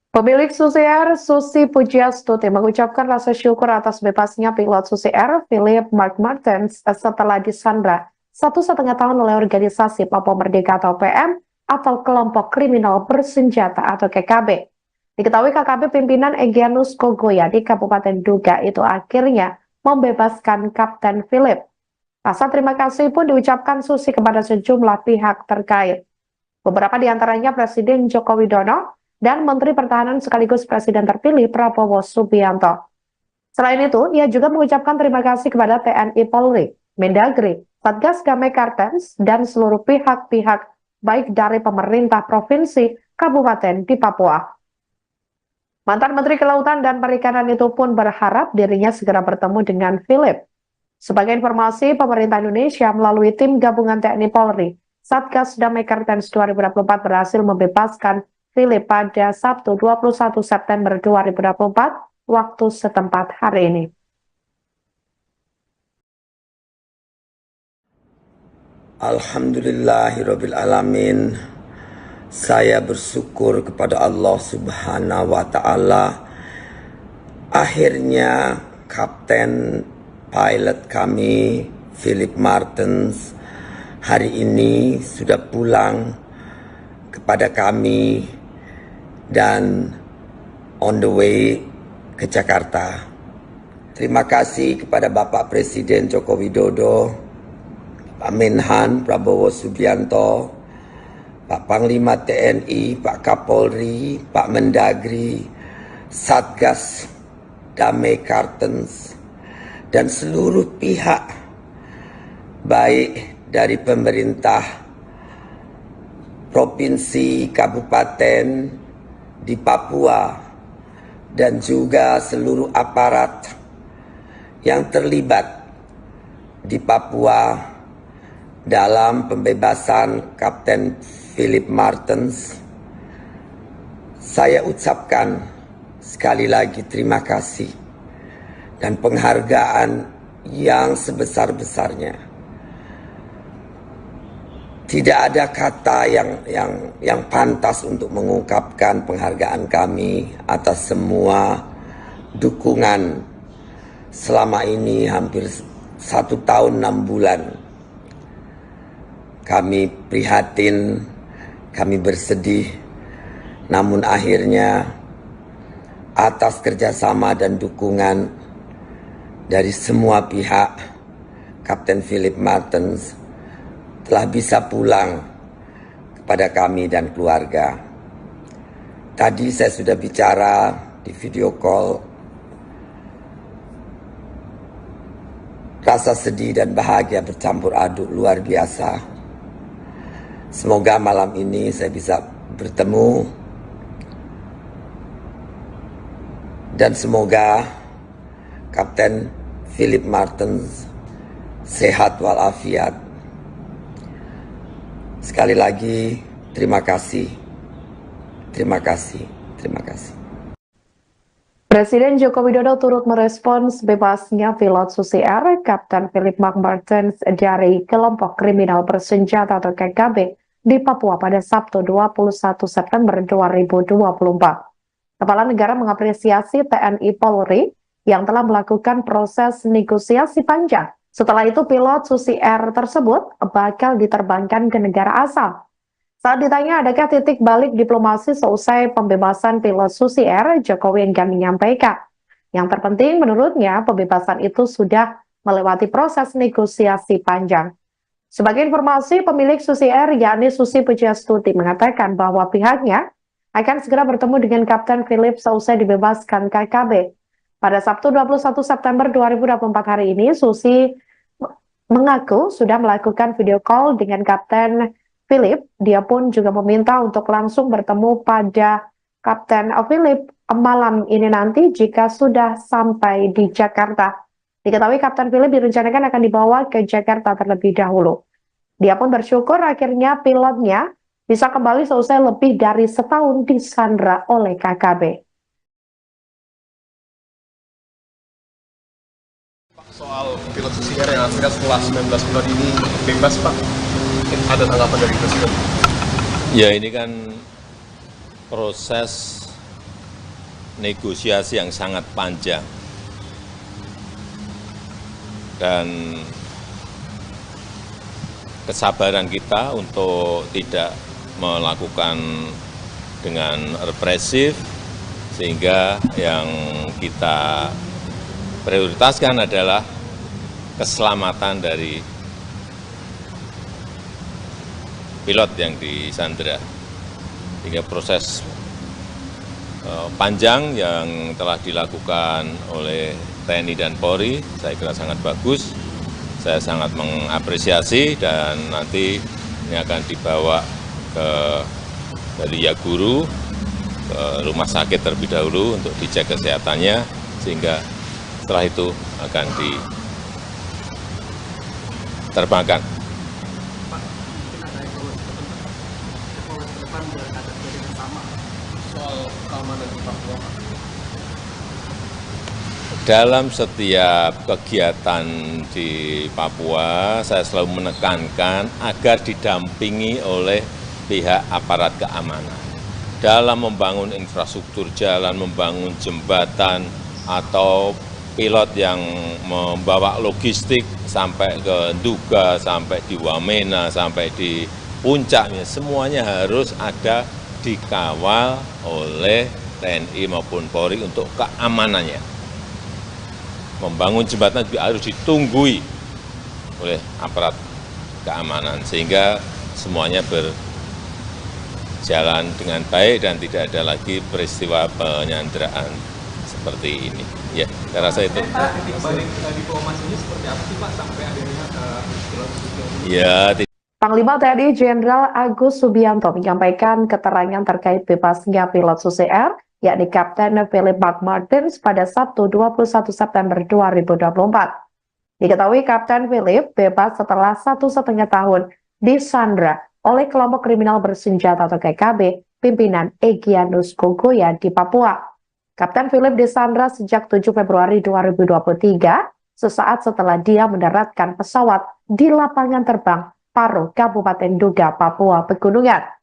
[SPEAKER 1] Pemilik Susi Air, Susi Pujiastuti, mengucapkan rasa syukur atas bebasnya pilot Susi Air, Philip McMartins, setelah disandra 1,5 tahun oleh organisasi Papua Merdeka atau PM atau kelompok kriminal bersenjata atau KKB. Diketahui KKB pimpinan Egyanus Kogoya di Kabupaten Nduga itu akhirnya membebaskan Kapten Philip. Rasa terima kasih pun diucapkan Susi kepada sejumlah pihak terkait. Beberapa di antaranya Presiden Joko Widodo dan Menteri Pertahanan sekaligus Presiden terpilih Prabowo Subianto. Selain itu, ia juga mengucapkan terima kasih kepada TNI Polri, Mendagri, Satgas Damai Kartens, dan seluruh pihak-pihak baik dari pemerintah provinsi, kabupaten di Papua. Mantan Menteri Kelautan dan Perikanan itu pun berharap dirinya segera bertemu dengan Philip. Sebagai informasi, pemerintah Indonesia melalui tim gabungan TNI Polri, Satgas Damai Kartens 2024 berhasil membebaskan Philip pada Sabtu 21 September 2024 waktu setempat hari ini.
[SPEAKER 3] Alhamdulillahirabbil alamin. Saya bersyukur kepada Allah Subhanahu wa taala. Akhirnya kapten pilot kami Philip Martens hari ini sudah pulang kepada kami dan on the way ke Jakarta. Terima kasih kepada Bapak Presiden Joko Widodo, Pak Menhan Prabowo Subianto, Pak Panglima TNI, Pak Kapolri, Pak Mendagri, Satgas Damai Kartens, dan seluruh pihak baik dari pemerintah provinsi, kabupaten di Papua, dan juga seluruh aparat yang terlibat di Papua dalam pembebasan Kapten Philip Martens. Saya ucapkan sekali lagi terima kasih dan penghargaan yang sebesar-besarnya. Tidak ada kata yang pantas untuk mengungkapkan penghargaan kami atas semua dukungan selama ini hampir 1 tahun 6 bulan. Kami prihatin, kami bersedih, namun akhirnya atas kerjasama dan dukungan dari semua pihak, Kapten Philip Martens telah bisa pulang kepada kami dan keluarga. Tadi saya sudah bicara di video call. Rasa sedih dan bahagia bercampur aduk luar biasa. Semoga malam ini saya bisa bertemu dan semoga Kapten Philip Martens sehat walafiat. Sekali lagi terima kasih. Terima kasih. Terima kasih.
[SPEAKER 1] Presiden Joko Widodo turut merespons bebasnya pilot Susi Air, Kapten Philip Martens dari kelompok kriminal bersenjata atau KKB di Papua pada Sabtu 21 September 2024. Kepala negara mengapresiasi TNI Polri yang telah melakukan proses negosiasi panjang. Setelah itu pilot Susi Air tersebut bakal diterbangkan ke negara asal. Saat ditanya adakah titik balik diplomasi seusai pembebasan pilot Susi Air, Jokowi enggan menyampaikan. Yang terpenting menurutnya pembebasan itu sudah melewati proses negosiasi panjang. Sebagai informasi, pemilik Susi Air yakni Susi Pujiastuti mengatakan bahwa pihaknya akan segera bertemu dengan Kapten Philip seusai dibebaskan KKB. Pada Sabtu 21 September 2024 hari ini, Susi mengaku sudah melakukan video call dengan Kapten Philip. Dia pun juga meminta untuk langsung bertemu pada Kapten Philip malam ini nanti jika sudah sampai di Jakarta. Diketahui Kapten Philip direncanakan akan dibawa ke Jakarta terlebih dahulu. Dia pun bersyukur akhirnya pilotnya bisa kembali seusai lebih dari setahun disandra oleh KKB.
[SPEAKER 6] Soal pilot Susi Air yang akhirnya setelah 19 bulan ini bebas, Pak, ada tanggapan dari Presiden?
[SPEAKER 2] Ya, ini kan proses negosiasi yang sangat panjang. Dan kesabaran kita untuk tidak melakukan dengan represif, sehingga yang kita prioritaskan adalah keselamatan dari pilot yang disandra. Hingga proses panjang yang telah dilakukan oleh TNI dan Polri, saya kira sangat bagus. Saya sangat mengapresiasi dan nanti ini akan dibawa dari Yaguru ke rumah sakit terlebih dahulu untuk dicek kesehatannya, sehingga setelah itu akan diterbangkan.
[SPEAKER 4] Pak, mungkin ada evaluasi ke depan biar ada sama
[SPEAKER 6] Soal keamanan di Papua, Pak.
[SPEAKER 2] dalam setiap kegiatan di Papua, saya selalu menekankan agar didampingi oleh pihak aparat keamanan. Dalam membangun infrastruktur jalan, membangun jembatan, atau pilot yang membawa logistik sampai ke Nduga, sampai di Wamena, sampai di puncaknya, semuanya harus ada dikawal oleh TNI maupun Polri untuk keamanannya. Membangun jembatan juga harus ditunggui oleh aparat keamanan sehingga semuanya berjalan dengan baik dan tidak ada lagi peristiwa penyanderaan seperti ini. Ya, saya rasa itu.
[SPEAKER 4] Titik balik diplomasinya seperti apa sih Pak sampai akhirnya pilot Susi ini?
[SPEAKER 2] Ya,
[SPEAKER 1] Panglima TNI Jenderal Agus Subianto menyampaikan keterangan terkait bebasnya pilot Susi Air, yakni Kapten Philip McMartins pada Sabtu 21 September 2024. Diketahui Kapten Philip bebas setelah 1,5 tahun disandra oleh kelompok kriminal bersenjata atau KKB pimpinan Egyanus Kogoya di Papua. Kapten Philip disandra sejak 7 Februari 2023, sesaat setelah dia mendaratkan pesawat di lapangan terbang Paro, Kabupaten Nduga, Papua Pegunungan.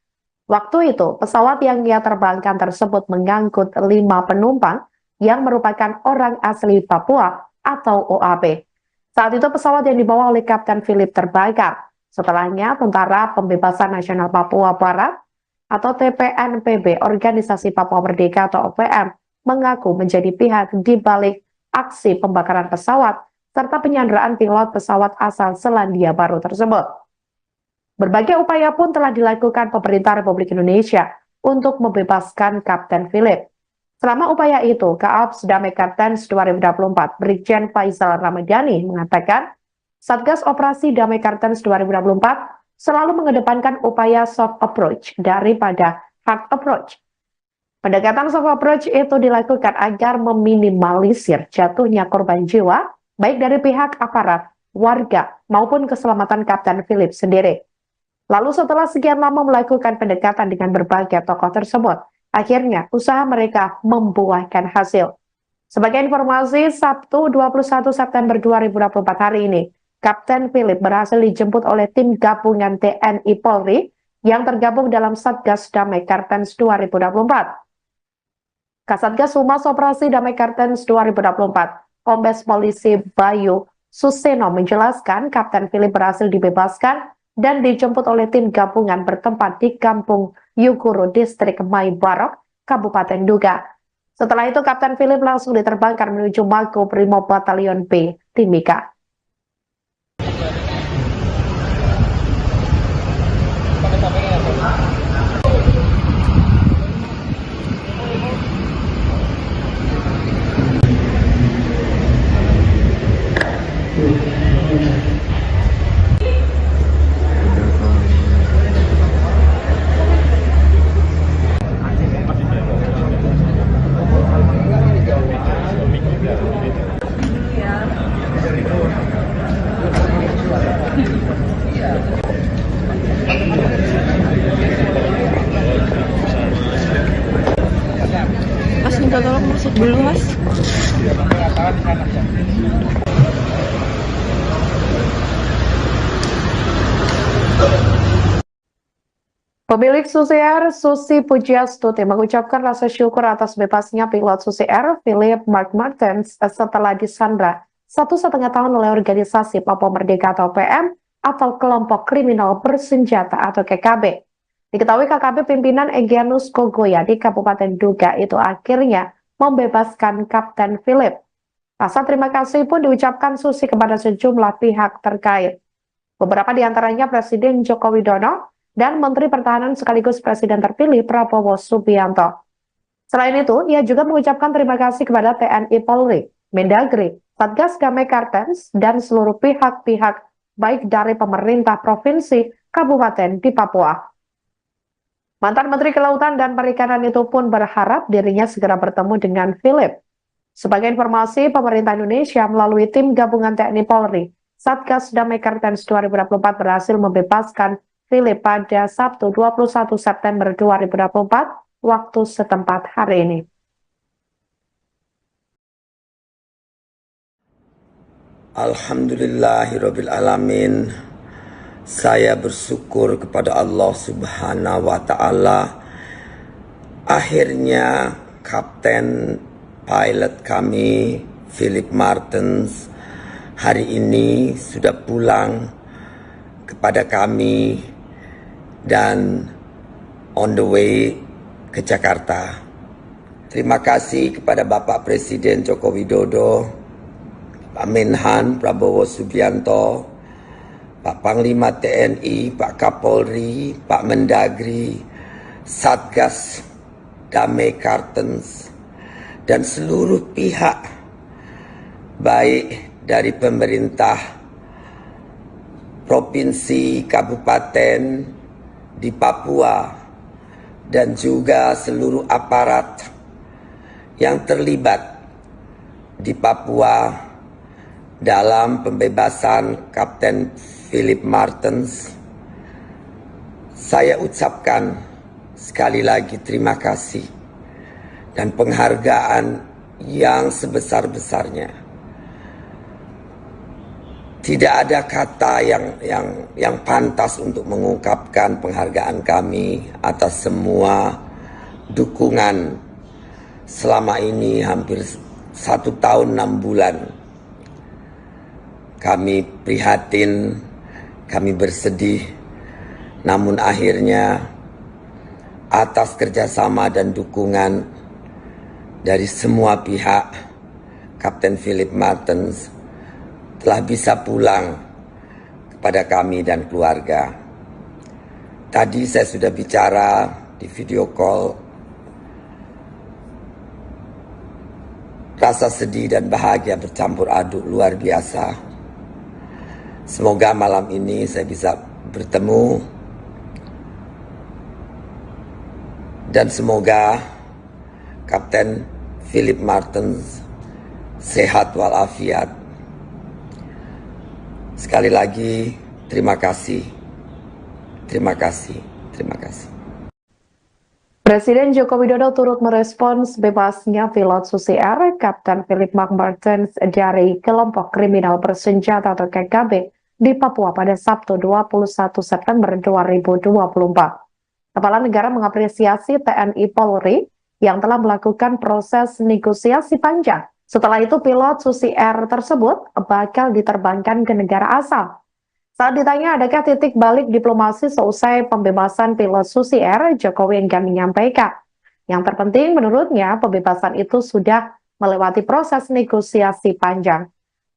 [SPEAKER 1] Waktu itu, pesawat yang ia terbangkan tersebut mengangkut 5 penumpang yang merupakan orang asli Papua atau OAP. Saat itu pesawat yang dibawa oleh Kapten Philip terbakar. Setelahnya, Tentara Pembebasan Nasional Papua Barat atau TPNPB, Organisasi Papua Merdeka atau OPM, mengaku menjadi pihak di balik aksi pembakaran pesawat serta penyanderaan pilot pesawat asal Selandia Baru tersebut. Berbagai upaya pun telah dilakukan pemerintah Republik Indonesia untuk membebaskan Kapten Philip. Selama upaya itu, Kaops Damai Kartens 2024, Brigjen Faisal Ramadhani mengatakan, Satgas Operasi Damai Kartens 2024 selalu mengedepankan upaya soft approach daripada hard approach. Pendekatan soft approach itu dilakukan agar meminimalisir jatuhnya korban jiwa, baik dari pihak aparat, warga, maupun keselamatan Kapten Philip sendiri. Lalu setelah sekian lama melakukan pendekatan dengan berbagai tokoh tersebut, akhirnya usaha mereka membuahkan hasil. Sebagai informasi, Sabtu 21 September 2024 hari ini, Kapten Philip berhasil dijemput oleh tim gabungan TNI Polri yang tergabung dalam Satgas Damai Kartens 2024. Kasatgas Humas Operasi Damai Kartens 2024, Kombes Polisi Bayu Suseno menjelaskan Kapten Philip berhasil dibebaskan dan dijemput oleh tim gabungan bertempat di Kampung Yuguru, Distrik Mai Barok, Kabupaten Nduga. Setelah itu, Kapten Philip langsung diterbangkan menuju Mako Brimob Batalion B, Timika.
[SPEAKER 5] Mas minta tolong masuk dulu mas.
[SPEAKER 1] Pemilik Susi Air, Susi Pujiastuti, mengucapkan rasa syukur atas bebasnya pilot Susi Air, Philip McMartins, setelah disandra 1,5 tahun oleh organisasi Papua Merdeka atau PM atau kelompok kriminal bersenjata atau KKB. Diketahui KKB pimpinan Egyanus Kogoya di Kabupaten Nduga itu akhirnya membebaskan Kapten Philip. Rasa terima kasih pun diucapkan Susi kepada sejumlah pihak terkait. Beberapa di antaranya Presiden Joko Widodo dan Menteri Pertahanan sekaligus Presiden terpilih Prabowo Subianto. Selain itu, ia juga mengucapkan terima kasih kepada TNI Polri, Mendagri, Satgas Damai Kartens, dan seluruh pihak-pihak baik dari pemerintah provinsi, kabupaten di Papua. Mantan Menteri Kelautan dan Perikanan itu pun berharap dirinya segera bertemu dengan Philip. Sebagai informasi, pemerintah Indonesia melalui tim gabungan TNI Polri, Satgas Damai Kartens 2024 berhasil membebaskan Philip pada Sabtu 21 September 2024 waktu setempat hari ini.
[SPEAKER 3] Alhamdulillahirabbil alamin. Saya bersyukur kepada Allah Subhanahu wa taala. Akhirnya kapten pilot kami Philip Martens hari ini sudah pulang kepada kami dan on the way ke Jakarta. Terima kasih kepada Bapak Presiden Joko Widodo, Pak Menhan Prabowo Subianto, Pak Panglima TNI, Pak Kapolri, Pak Mendagri, Satgas Damai Kartens, dan seluruh pihak baik dari pemerintah provinsi, kabupaten di Papua, dan juga seluruh aparat yang terlibat di Papua dalam pembebasan Kapten Philip Martens. Saya ucapkan sekali lagi terima kasih dan penghargaan yang sebesar-besarnya. Tidak ada kata yang pantas untuk mengungkapkan penghargaan kami atas semua dukungan selama ini hampir 1 tahun 6 bulan. Kami prihatin, kami bersedih, namun akhirnya atas kerjasama dan dukungan dari semua pihak, Kapten Philip Martens telah bisa pulang kepada kami dan keluarga. Tadi saya sudah bicara di video call. Rasa sedih dan bahagia bercampur aduk luar biasa. Semoga malam ini saya bisa bertemu dan semoga Kapten Philip Martens sehat walafiat. Sekali lagi terima kasih. Terima kasih. Terima kasih.
[SPEAKER 1] Presiden Joko Widodo turut merespons bebasnya pilot Susi Air, Kapten Philip Martens dari kelompok kriminal bersenjata atau KKB di Papua pada Sabtu 21 September 2024. Kepala Negara mengapresiasi TNI Polri yang telah melakukan proses negosiasi panjang. Setelah itu pilot Susi Air tersebut bakal diterbangkan ke negara asal. Saat ditanya adakah titik balik diplomasi seusai pembebasan pilot Susi Air, Jokowi enggan menyampaikan. Yang terpenting menurutnya pembebasan itu sudah melewati proses negosiasi panjang.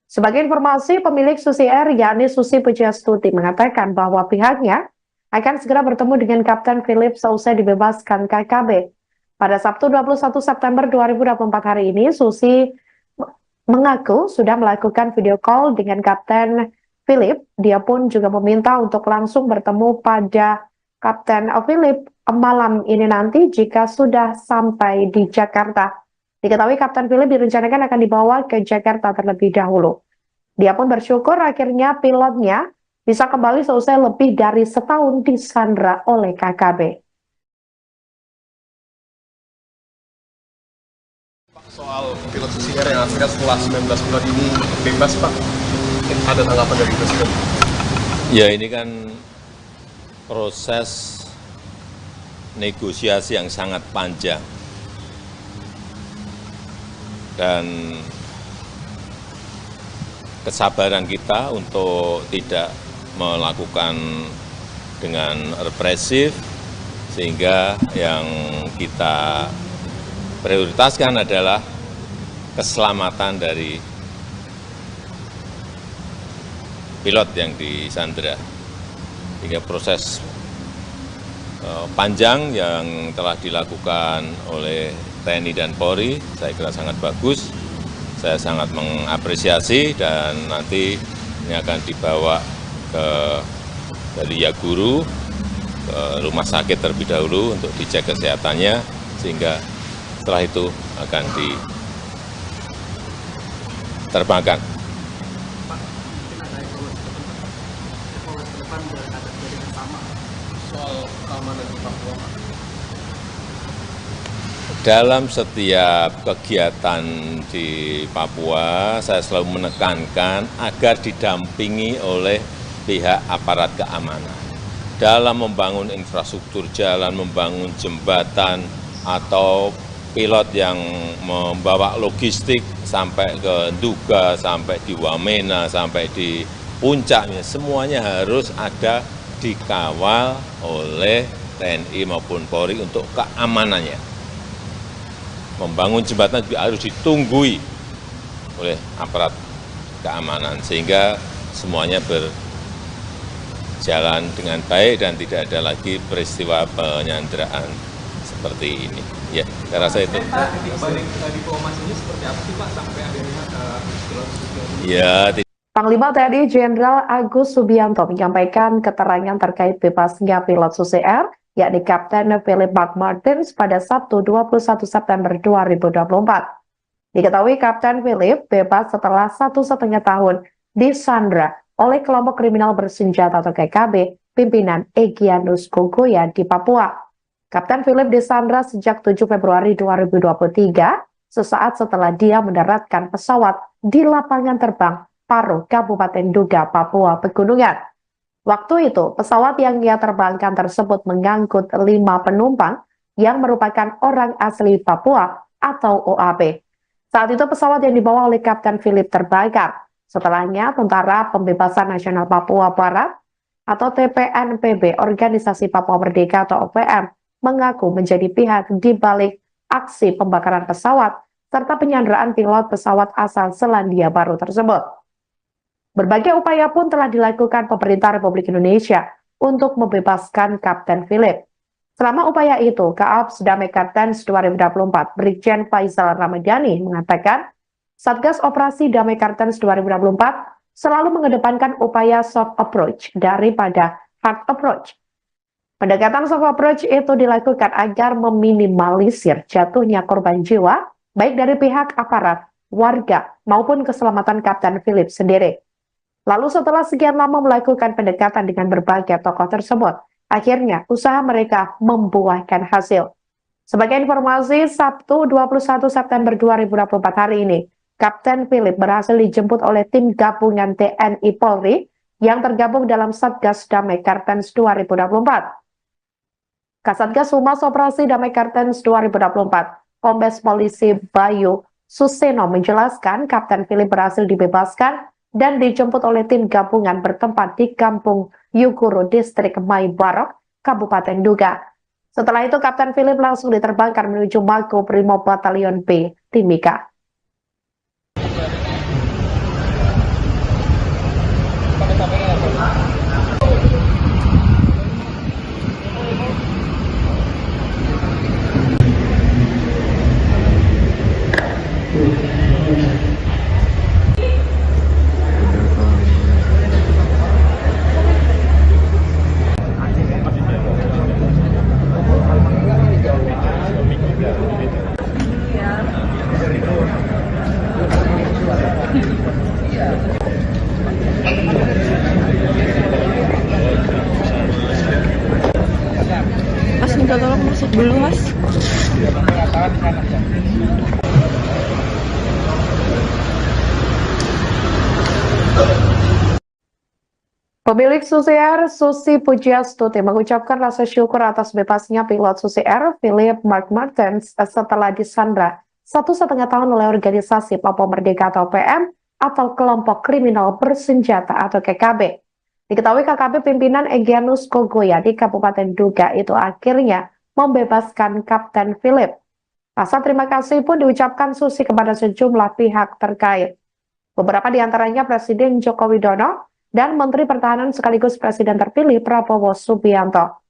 [SPEAKER 1] Sebagai informasi, pemilik Susi Air yakni Susi Pujiastuti mengatakan bahwa pihaknya akan segera bertemu dengan Kapten Philip seusai dibebaskan KKB. Pada Sabtu 21 September 2024 hari ini, Susi mengaku sudah melakukan video call dengan Kapten Philip. Dia pun juga meminta untuk langsung bertemu pada Kapten Philip malam ini nanti jika sudah sampai di Jakarta. Diketahui Kapten Philip direncanakan akan dibawa ke Jakarta terlebih dahulu. Dia pun bersyukur akhirnya pilotnya bisa kembali seusai lebih dari setahun disandra oleh KKB.
[SPEAKER 6] Soal pilot Susi Air yang akhirnya setelah 19 bulan ini bebas, Pak, ada tanggapan dari Presiden?
[SPEAKER 2] Ya, ini kan proses negosiasi yang sangat panjang. Dan kesabaran kita untuk tidak melakukan dengan represif, sehingga yang kita prioritaskan adalah keselamatan dari pilot yang disandra. Hingga proses panjang yang telah dilakukan oleh TNI dan Polri, saya kira sangat bagus. Saya sangat mengapresiasi dan nanti ini akan dibawa dari Yaguru ke rumah sakit terlebih dahulu untuk dicek kesehatannya, sehingga setelah itu akan diterbangkan.
[SPEAKER 4] Pak, mungkin ada evaluasi ke depan biar ada kejadian sama soal keamanan di Papua, Pak.
[SPEAKER 2] dalam setiap kegiatan di Papua, saya selalu menekankan agar didampingi oleh pihak aparat keamanan dalam membangun infrastruktur jalan, membangun jembatan, atau pilot yang membawa logistik sampai ke Nduga, sampai di Wamena, sampai di puncaknya, semuanya harus ada dikawal oleh TNI maupun Polri untuk keamanannya. Membangun jembatan juga harus ditunggui oleh aparat keamanan, sehingga semuanya berjalan dengan baik dan tidak ada lagi peristiwa penyanderaan seperti ini. Ya, saya rasa itu.
[SPEAKER 4] Titik balik diplomasi ini seperti apa sih Pak sampai akhirnya
[SPEAKER 2] Ya,
[SPEAKER 1] Panglima TNI Jenderal Agus Subianto menyampaikan keterangan terkait bebasnya pilot Susi Air, yakni Kapten Philip McMartins pada Sabtu 21 September 2024. Diketahui Kapten Philip bebas setelah 1,5 tahun disandra oleh kelompok kriminal bersenjata atau KKB pimpinan Egyanus Kogoya di Papua. Kapten Philip disandra sejak 7 Februari 2023, sesaat setelah dia mendaratkan pesawat di lapangan terbang Paro, Kabupaten Nduga, Papua Pegunungan. Waktu itu, pesawat yang ia terbangkan tersebut mengangkut 5 penumpang yang merupakan orang asli Papua atau OAP. Saat itu pesawat yang dibawa oleh Kapten Philip terbakar. Setelahnya, Tentara Pembebasan Nasional Papua Barat atau TPNPB, Organisasi Papua Merdeka atau OPM, mengaku menjadi pihak di balik aksi pembakaran pesawat serta penyanderaan pilot pesawat asal Selandia Baru tersebut. Berbagai upaya pun telah dilakukan pemerintah Republik Indonesia untuk membebaskan Kapten Philip. Selama upaya itu, Kaops Damai Kartens 2024, Brigjen Faisal Ramadhani mengatakan, Satgas Operasi Damai Kartens 2024 selalu mengedepankan upaya soft approach daripada hard approach. Pendekatan soft approach itu dilakukan agar meminimalisir jatuhnya korban jiwa, baik dari pihak aparat, warga, maupun keselamatan Kapten Philip sendiri. Lalu setelah sekian lama melakukan pendekatan dengan berbagai tokoh tersebut, akhirnya usaha mereka membuahkan hasil. Sebagai informasi, Sabtu 21 September 2024 hari ini, Kapten Philip berhasil dijemput oleh tim gabungan TNI Polri yang tergabung dalam Satgas Damai Kartens 2024. Kasatgas Humas Operasi Damai Kartens 2024, Kombes Polisi Bayu Suseno menjelaskan Kapten Philip berhasil dibebaskan dan dijemput oleh tim gabungan bertempat di Kampung Yuguru, Distrik Mai Barok, Kabupaten Nduga. Setelah itu Kapten Philip langsung diterbangkan menuju Mako Brimob Batalion B, Timika.
[SPEAKER 5] Mas minta tolong masuk dulu mas.
[SPEAKER 1] Pemilik Susi Air, Susi Pujiastuti, mengucapkan rasa syukur atas bebasnya pilot Susi Air, Philip McMartins, setelah disandra 1,5 tahun oleh organisasi Papua Merdeka atau PM atau kelompok kriminal bersenjata atau KKB. Diketahui KKB pimpinan Egyanus Kogoya di Kabupaten Nduga itu akhirnya membebaskan Kapten Philip. Rasa terima kasih pun diucapkan Susi kepada sejumlah pihak terkait. Beberapa di antaranya Presiden Joko Widodo dan Menteri Pertahanan sekaligus Presiden terpilih Prabowo Subianto.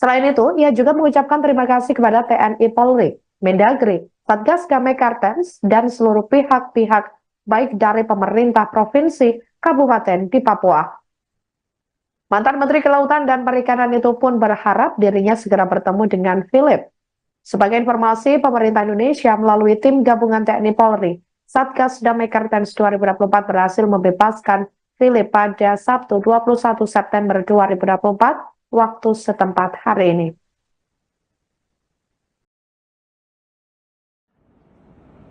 [SPEAKER 1] Selain itu, ia juga mengucapkan terima kasih kepada TNI Polri, Mendagri, Satgas Damai Kartens, dan seluruh pihak-pihak baik dari pemerintah provinsi, kabupaten di Papua. Mantan Menteri Kelautan dan Perikanan itu pun berharap dirinya segera bertemu dengan Philip. Sebagai informasi, pemerintah Indonesia melalui tim gabungan TNI Polri, Satgas Damai Kartens 2024 berhasil membebaskan Philip pada Sabtu 21 September 2024 waktu setempat hari ini.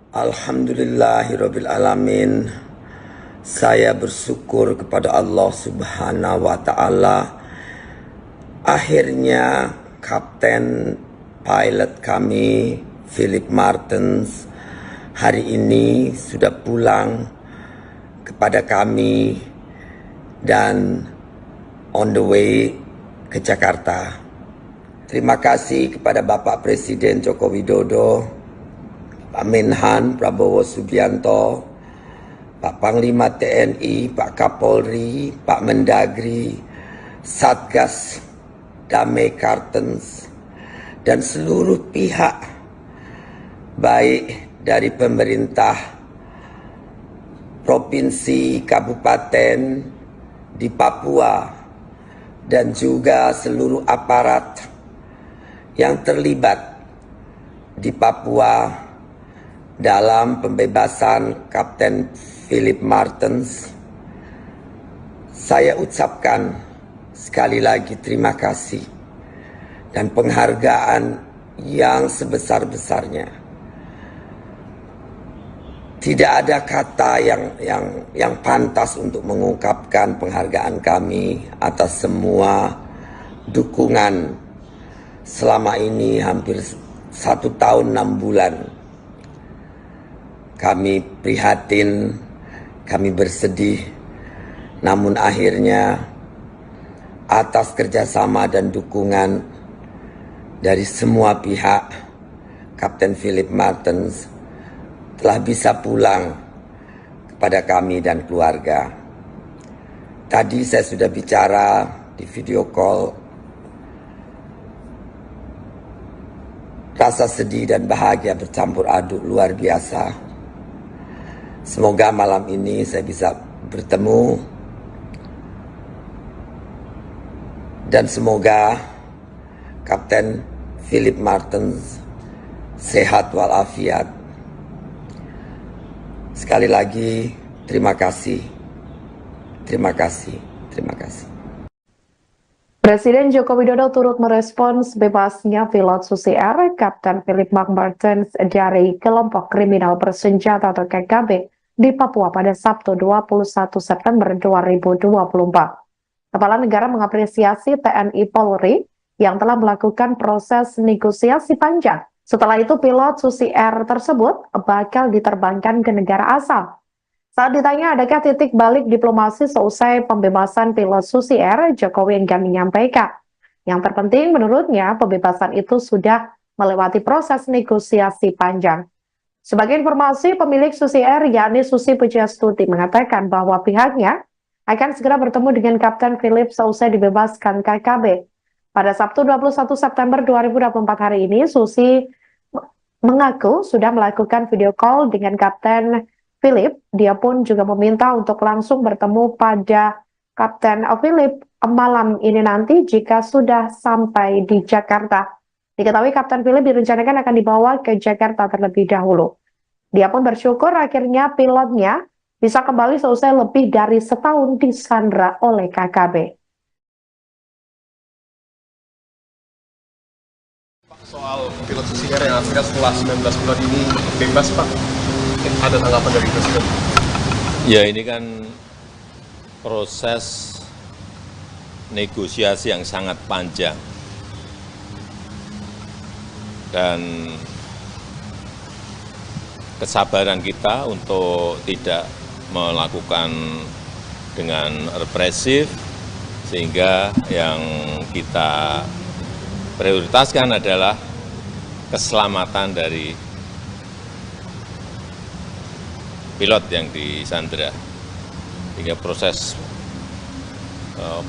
[SPEAKER 3] Alhamdulillahirabbil alamin. Saya bersyukur kepada Allah Subhanahu wa taala. Akhirnya kapten pilot kami Philip Martens hari ini sudah pulang kepada kami dan on the way ke Jakarta. Terima kasih kepada Bapak Presiden Joko Widodo, Pak Menhan Prabowo Subianto, Pak Panglima TNI, Pak Kapolri, Pak Mendagri, Satgas Damai Kartens, dan seluruh pihak baik dari pemerintah provinsi, kabupaten di Papua, dan juga seluruh aparat yang terlibat di Papua dalam pembebasan Kapten Philip Martens. Saya ucapkan sekali lagi terima kasih dan penghargaan yang sebesar-besarnya. Tidak ada kata yang pantas untuk mengungkapkan penghargaan kami atas semua dukungan selama ini hampir 1 tahun 6 bulan. Kami prihatin, kami bersedih, namun akhirnya atas kerjasama dan dukungan dari semua pihak, Kapten Philip Martens telah bisa pulang kepada kami dan keluarga. Tadi saya sudah bicara di video call. Rasa sedih dan bahagia bercampur aduk luar biasa. Semoga malam ini saya bisa bertemu dan semoga Kapten Philip Martens sehat walafiat. Sekali lagi terima kasih. Terima kasih. Terima kasih.
[SPEAKER 1] Presiden Joko Widodo turut merespons bebasnya pilot Susi Air, Kapten Philip Martens dari kelompok kriminal bersenjata atau KKB di Papua pada Sabtu 21 September 2024. Kepala negara mengapresiasi TNI Polri yang telah melakukan proses negosiasi panjang. Setelah itu pilot Susi Air tersebut bakal diterbangkan ke negara asal. Saat ditanya adakah titik balik diplomasi seusai pembebasan pilot Susi Air, Jokowi enggan menyampaikan. Yang terpenting menurutnya pembebasan itu sudah melewati proses negosiasi panjang. Sebagai informasi, pemilik Susi Air yakni Susi Pujiastuti mengatakan bahwa pihaknya akan segera bertemu dengan Kapten Philip seusai dibebaskan KKB. Pada Sabtu 21 September 2024 hari ini, Susi mengaku sudah melakukan video call dengan Kapten Philip. Dia pun juga meminta untuk langsung bertemu pada Kapten Philip malam ini nanti jika sudah sampai di Jakarta. Diketahui Kapten Philip direncanakan akan dibawa ke Jakarta terlebih dahulu. Dia pun bersyukur akhirnya pilotnya bisa kembali seusai lebih dari setahun disandra oleh KKB.
[SPEAKER 6] Soal pilot Susi Air yang akhirnya setelah 19 bulan ini bebas, Pak, ada tanggapan dari Presiden?
[SPEAKER 2] Ya, ini kan proses negosiasi yang sangat panjang. Dan kesabaran kita untuk tidak melakukan dengan represif, sehingga yang kita prioritaskan adalah keselamatan dari pilot yang disandra. Hingga proses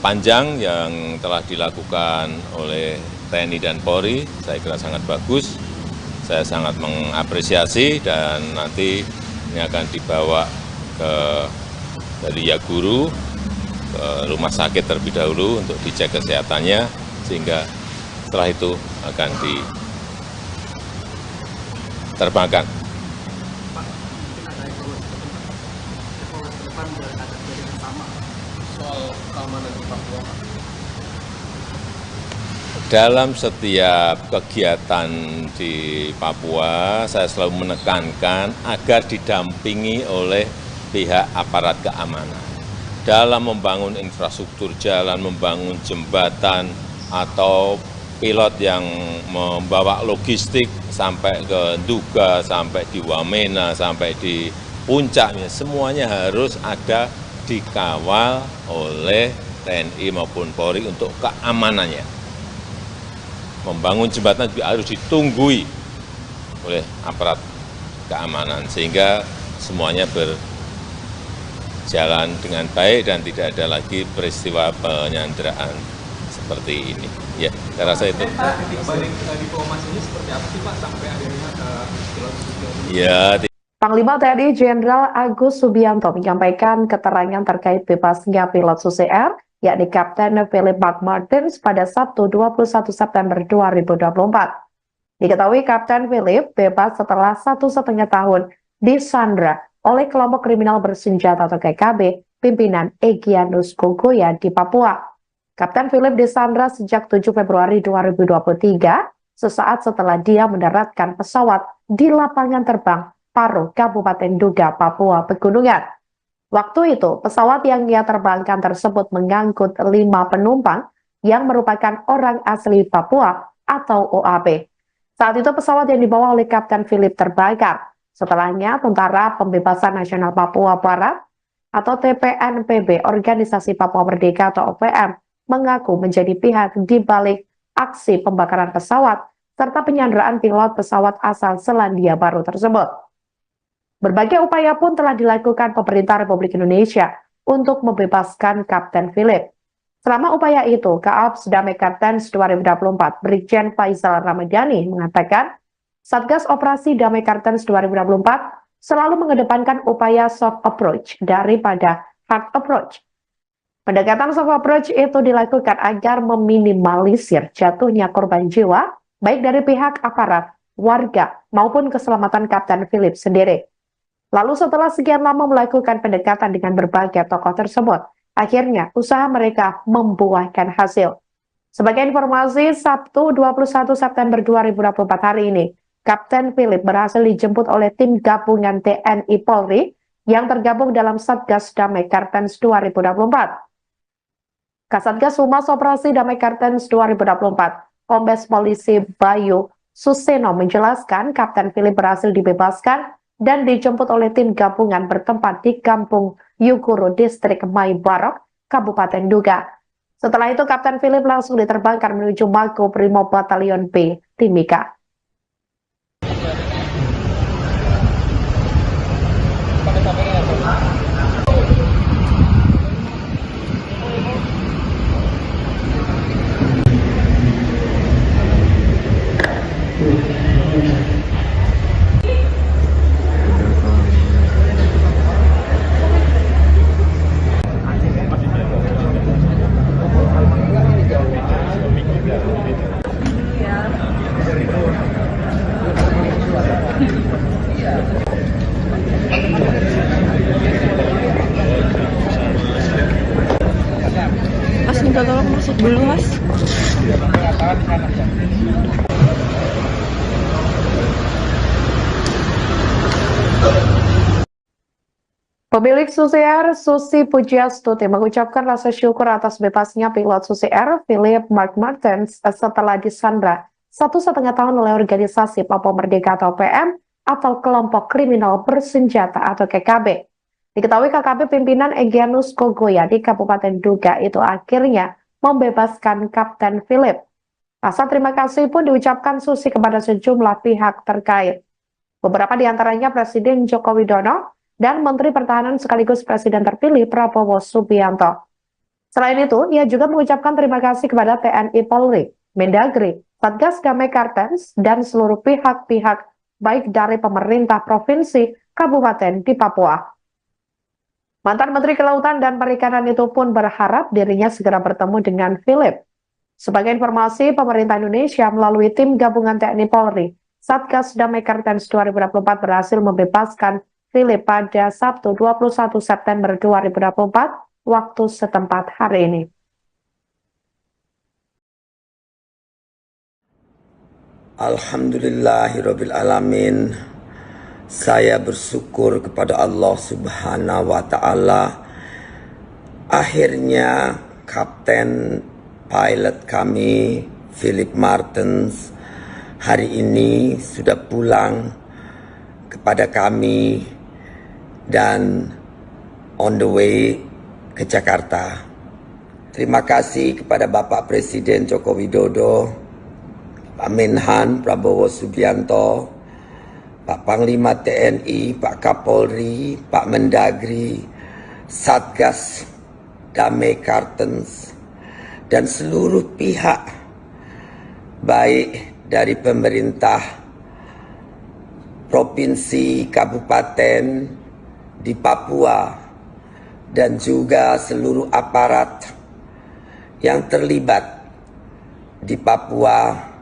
[SPEAKER 2] panjang yang telah dilakukan oleh TNI dan Polri, saya kira sangat bagus. Saya sangat mengapresiasi dan nanti ini akan dibawa dari Yaguru ke rumah sakit terlebih dahulu untuk dicek kesehatannya, sehingga setelah itu akan diterbangkan.
[SPEAKER 4] Pak, mungkin ada evaluasi ke depan biar ada jadi sama soal keamanan di Papua, Pak.
[SPEAKER 2] Dalam setiap kegiatan di Papua, saya selalu menekankan agar didampingi oleh pihak aparat keamanan. Dalam membangun infrastruktur jalan, membangun jembatan, atau pilot yang membawa logistik sampai ke Nduga, sampai di Wamena, sampai di puncaknya, semuanya harus ada dikawal oleh TNI maupun Polri untuk keamanannya. Membangun jembatan juga harus ditunggui oleh aparat keamanan sehingga semuanya berjalan dengan baik dan tidak ada lagi peristiwa penyanderaan seperti ini. Ya, saya rasa itu.
[SPEAKER 4] Balik diplomasi ini seperti apa sih Pak sampai akhirnya pilot Susi ini?
[SPEAKER 2] Ya,
[SPEAKER 1] Panglima TNI Jenderal Agus Subianto menyampaikan keterangan terkait bebasnya pilot Susi Air, yakni Kapten Philip McMartins pada Sabtu 21 September 2024. Diketahui Kapten Philip bebas setelah 1,5 tahun disandra oleh kelompok kriminal bersenjata atau KKB pimpinan Egyanus Kogoya di Papua. Kapten Philip disandra sejak 7 Februari 2023, sesaat setelah dia mendaratkan pesawat di lapangan terbang Paro, Kabupaten Nduga, Papua Pegunungan. Waktu itu, pesawat yang ia terbangkan tersebut mengangkut 5 penumpang yang merupakan orang asli Papua atau OAP. Saat itu pesawat yang dibawa oleh Kapten Philip terbakar. Setelahnya, Tentara Pembebasan Nasional Papua Barat atau TPNPB, Organisasi Papua Merdeka atau OPM, mengaku menjadi pihak di balik aksi pembakaran pesawat serta penyanderaan pilot pesawat asal Selandia Baru tersebut. Berbagai upaya pun telah dilakukan pemerintah Republik Indonesia untuk membebaskan Kapten Philip. Selama upaya itu, Kaaps Damai Kartens 2024, Brigjen Faisal Ramadhani mengatakan, Satgas Operasi Damai Kartens 2024 selalu mengedepankan upaya soft approach daripada hard approach. Pendekatan soft approach itu dilakukan agar meminimalisir jatuhnya korban jiwa, baik dari pihak aparat, warga, maupun keselamatan Kapten Philip sendiri. Lalu setelah sekian lama melakukan pendekatan dengan berbagai tokoh tersebut, akhirnya usaha mereka membuahkan hasil. Sebagai informasi, Sabtu 21 September 2024 hari ini, Kapten Philip berhasil dijemput oleh tim gabungan TNI Polri yang tergabung dalam Satgas Damai Kartens 2024. Kasatgas Humas Operasi Damai Kartens 2024, Kombes Polisi Bayu Suseno menjelaskan Kapten Philip berhasil dibebaskan dan dijemput oleh tim gabungan bertempat di Kampung Yuguru, Distrik Mai Barok, Kabupaten Nduga. Setelah itu, Kapten Philip langsung diterbangkan menuju Mako Brimob Batalion B, Timika.
[SPEAKER 5] Mas minta tolong masuk dulu mas.
[SPEAKER 1] Pemilik Susi Air, Susi Pujiastuti, mengucapkan rasa syukur atas bebasnya pilot Susi Air, Philip McMartins, setelah disandra 1,5 tahun oleh organisasi Papua Merdeka atau PM atau kelompok kriminal bersenjata atau KKB. Diketahui KKB pimpinan Egyanus Kogoya di Kabupaten Nduga itu akhirnya membebaskan Kapten Philip. Rasa terima kasih pun diucapkan Susi kepada sejumlah pihak terkait. Beberapa di antaranya Presiden Joko Widodo dan Menteri Pertahanan sekaligus Presiden terpilih Prabowo Subianto. Selain itu, ia juga mengucapkan terima kasih kepada TNI Polri, Mendagri, Satgas Damai Kartens, dan seluruh pihak-pihak baik dari pemerintah provinsi, kabupaten di Papua. Mantan Menteri Kelautan dan Perikanan itu pun berharap dirinya segera bertemu dengan Philip. Sebagai informasi, pemerintah Indonesia melalui tim gabungan TNI Polri, Satgas Damai Kartens 2024 berhasil membebaskan Philip pada Sabtu 21 September 2024 waktu setempat hari ini.
[SPEAKER 3] Alhamdulillahirabbil alamin. Saya bersyukur kepada Allah Subhanahu wa taala. Akhirnya kapten pilot kami Philip Martens hari ini sudah pulang kepada kami dan on the way ke Jakarta. Terima kasih kepada Bapak Presiden Joko Widodo, Pak Menhan Prabowo Subianto, Pak Panglima TNI, Pak Kapolri, Pak Mendagri, Satgas Damai Kartens, dan seluruh pihak baik dari pemerintah provinsi, kabupaten di Papua, dan juga seluruh aparat yang terlibat di Papua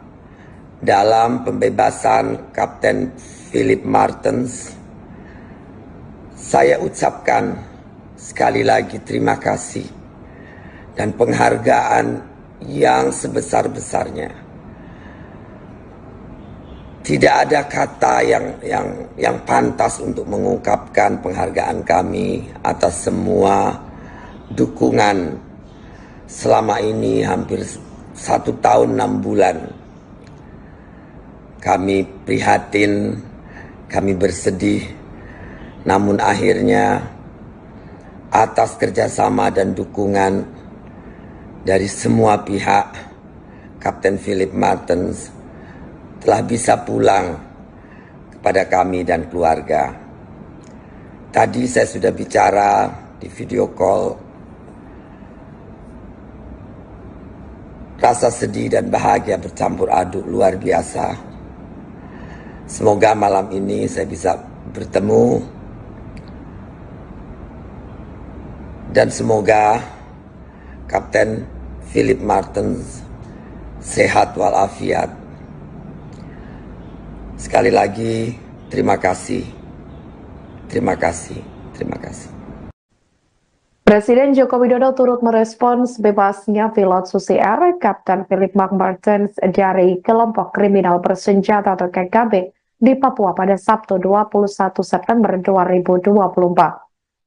[SPEAKER 3] dalam pembebasan Kapten Philip Martens. Saya ucapkan sekali lagi terima kasih dan penghargaan yang sebesar-besarnya. Tidak ada kata yang pantas untuk mengungkapkan penghargaan kami atas semua dukungan selama ini hampir 1 tahun 6 bulan. Kami prihatin, kami bersedih, namun akhirnya atas kerjasama dan dukungan dari semua pihak, Kapten Philip Martens telah bisa pulang kepada kami dan keluarga. Tadi saya sudah bicara di video call. Rasa sedih dan bahagia bercampur aduk luar biasa. Semoga malam ini saya bisa bertemu dan semoga Kapten Philip Martens sehat walafiat. Sekali lagi terima kasih. Terima kasih. Terima kasih.
[SPEAKER 1] Presiden Joko Widodo turut merespons bebasnya pilot Susi Air, Kapten Philip Martens dari kelompok kriminal bersenjata atau KKB di Papua pada Sabtu 21 September 2024.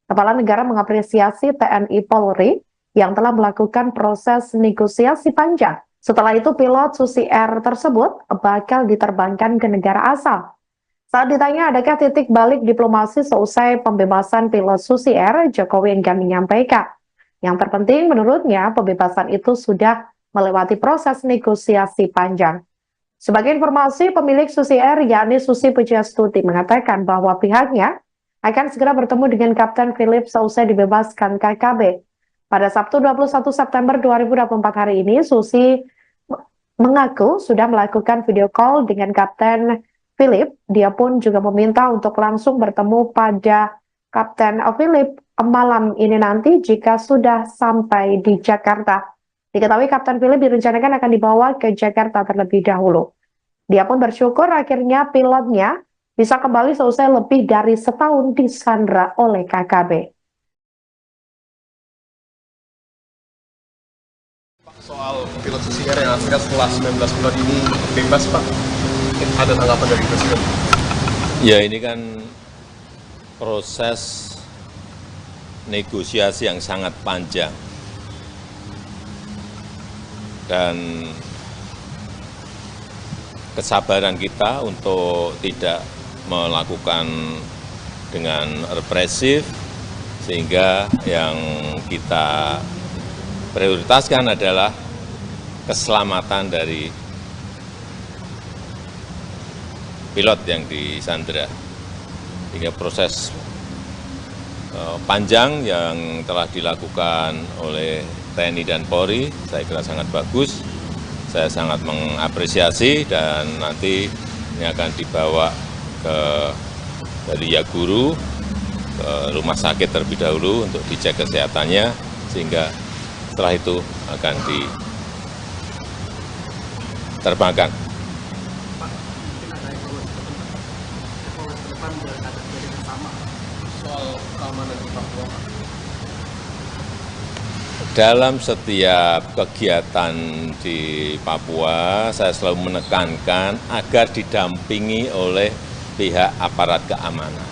[SPEAKER 1] Kepala negara mengapresiasi TNI Polri yang telah melakukan proses negosiasi panjang. Setelah itu pilot Susi Air tersebut bakal diterbangkan ke negara asal. Saat ditanya adakah titik balik diplomasi seusai pembebasan pilot Susi Air, Jokowi enggan menyampaikan. Yang terpenting menurutnya pembebasan itu sudah melewati proses negosiasi panjang. Sebagai informasi, pemilik Susi Air yakni Susi Pujiastuti mengatakan bahwa pihaknya akan segera bertemu dengan Kapten Philip seusai dibebaskan KKB. Pada Sabtu 21 September 2024 hari ini, Susi mengaku sudah melakukan video call dengan Kapten Philip. Dia pun juga meminta untuk langsung bertemu pada Kapten Philip malam ini nanti jika sudah sampai di Jakarta. Diketahui Kapten Philip direncanakan akan dibawa ke Jakarta terlebih dahulu. Dia pun bersyukur akhirnya pilotnya bisa kembali seusai lebih dari setahun disandra oleh KKB.
[SPEAKER 6] Soal pilot Susi Air yang akhirnya setelah 19 bulan ini bebas, Pak, ada tanggapan dari Presiden?
[SPEAKER 2] Ya, ini kan proses negosiasi yang sangat panjang. Dan kesabaran kita untuk tidak melakukan dengan represif, sehingga yang kita prioritaskan adalah keselamatan dari pilot yang disandra. Hingga proses panjang yang telah dilakukan oleh TNI dan Polri, saya kira sangat bagus. Saya sangat mengapresiasi dan nanti ini akan dibawa dari Yaguru ke rumah sakit terlebih dahulu untuk dicek kesehatannya, sehingga setelah itu akan diterbangkan.
[SPEAKER 4] Pak, mungkin ada evaluasi ke depan biar ada kejadian yang sama soal keamanan di Papua, Pak.
[SPEAKER 2] Dalam setiap kegiatan di Papua, saya selalu menekankan agar didampingi oleh pihak aparat keamanan.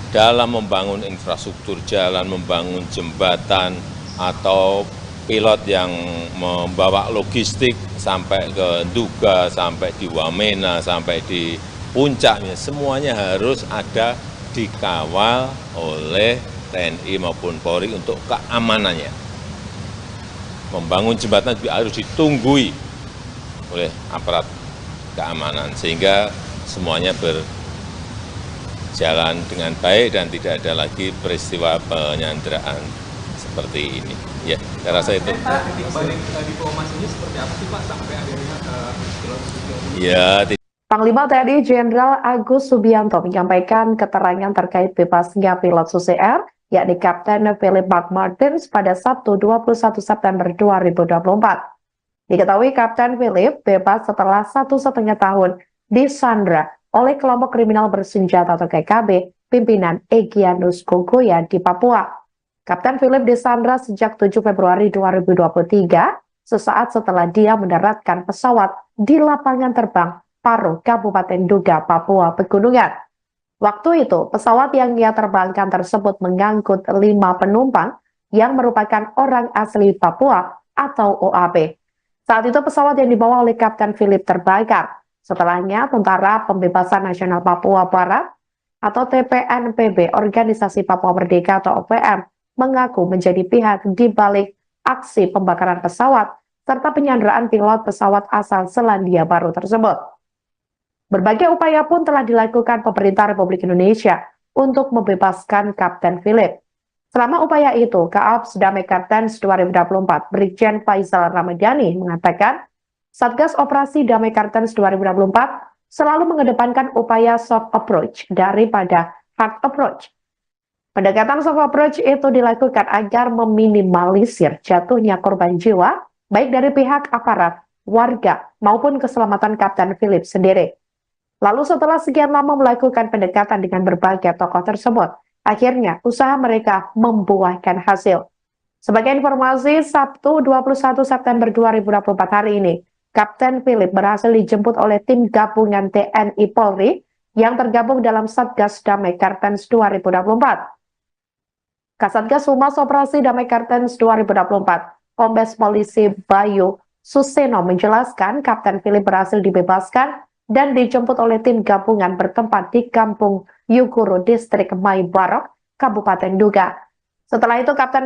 [SPEAKER 2] Dalam membangun infrastruktur jalan, membangun jembatan, atau pilot yang membawa logistik sampai ke Nduga, sampai di Wamena, sampai di puncaknya, semuanya harus ada dikawal oleh TNI maupun Polri untuk keamanannya. Membangun jembatan juga harus ditunggui oleh aparat keamanan, sehingga semuanya berjalan dengan baik dan tidak ada lagi peristiwa penyanderaan seperti ini. Ya, saya rasa itu.
[SPEAKER 4] Titik balik diplomasinya seperti apa sih Pak sampai akhirnya pilot
[SPEAKER 2] Ya,
[SPEAKER 1] Panglima TNI Jenderal Agus Subianto menyampaikan keterangan terkait bebasnya pilot Susi Air, yakni Kapten Philip McMartins pada Sabtu 21 September 2024. Diketahui Kapten Philip bebas setelah 1,5 tahun disandra oleh kelompok kriminal bersenjata atau KKB pimpinan Egyanus Kogoya di Papua. Kapten Philip disandra sejak 7 Februari 2023, sesaat setelah dia mendaratkan pesawat di lapangan terbang Paro, Kabupaten Nduga, Papua Pegunungan. Waktu itu, pesawat yang ia terbangkan tersebut mengangkut 5 penumpang yang merupakan orang asli Papua atau OAP. Saat itu pesawat yang dibawa oleh Kapten Philip terbakar. Setelahnya, Tentara Pembebasan Nasional Papua Barat atau TPNPB, Organisasi Papua Merdeka atau OPM, mengaku menjadi pihak di balik aksi pembakaran pesawat serta penyanderaan pilot pesawat asal Selandia Baru tersebut. Berbagai upaya pun telah dilakukan pemerintah Republik Indonesia untuk membebaskan Kapten Philip. Selama upaya itu, Kaops Damai Kartens 2024, Brigjen Faisal Ramadhani mengatakan, Satgas Operasi Damai Kartens 2024 selalu mengedepankan upaya soft approach daripada hard approach. Pendekatan soft approach itu dilakukan agar meminimalisir jatuhnya korban jiwa, baik dari pihak aparat, warga, maupun keselamatan Kapten Philip sendiri. Lalu setelah sekian lama melakukan pendekatan dengan berbagai tokoh tersebut, akhirnya usaha mereka membuahkan hasil. Sebagai informasi, Sabtu 21 September 2024 hari ini, Kapten Philip berhasil dijemput oleh tim gabungan TNI Polri yang tergabung dalam Satgas Damai Kartens 2024. Kasatgas Humas Operasi Damai Kartens 2024, Kombes Polisi Bayu Suseno menjelaskan Kapten Philip berhasil dibebaskan dan dijemput oleh tim gabungan bertempat di Kampung Yuguru, Distrik Mai Barok, Kabupaten Nduga. Setelah itu Kapten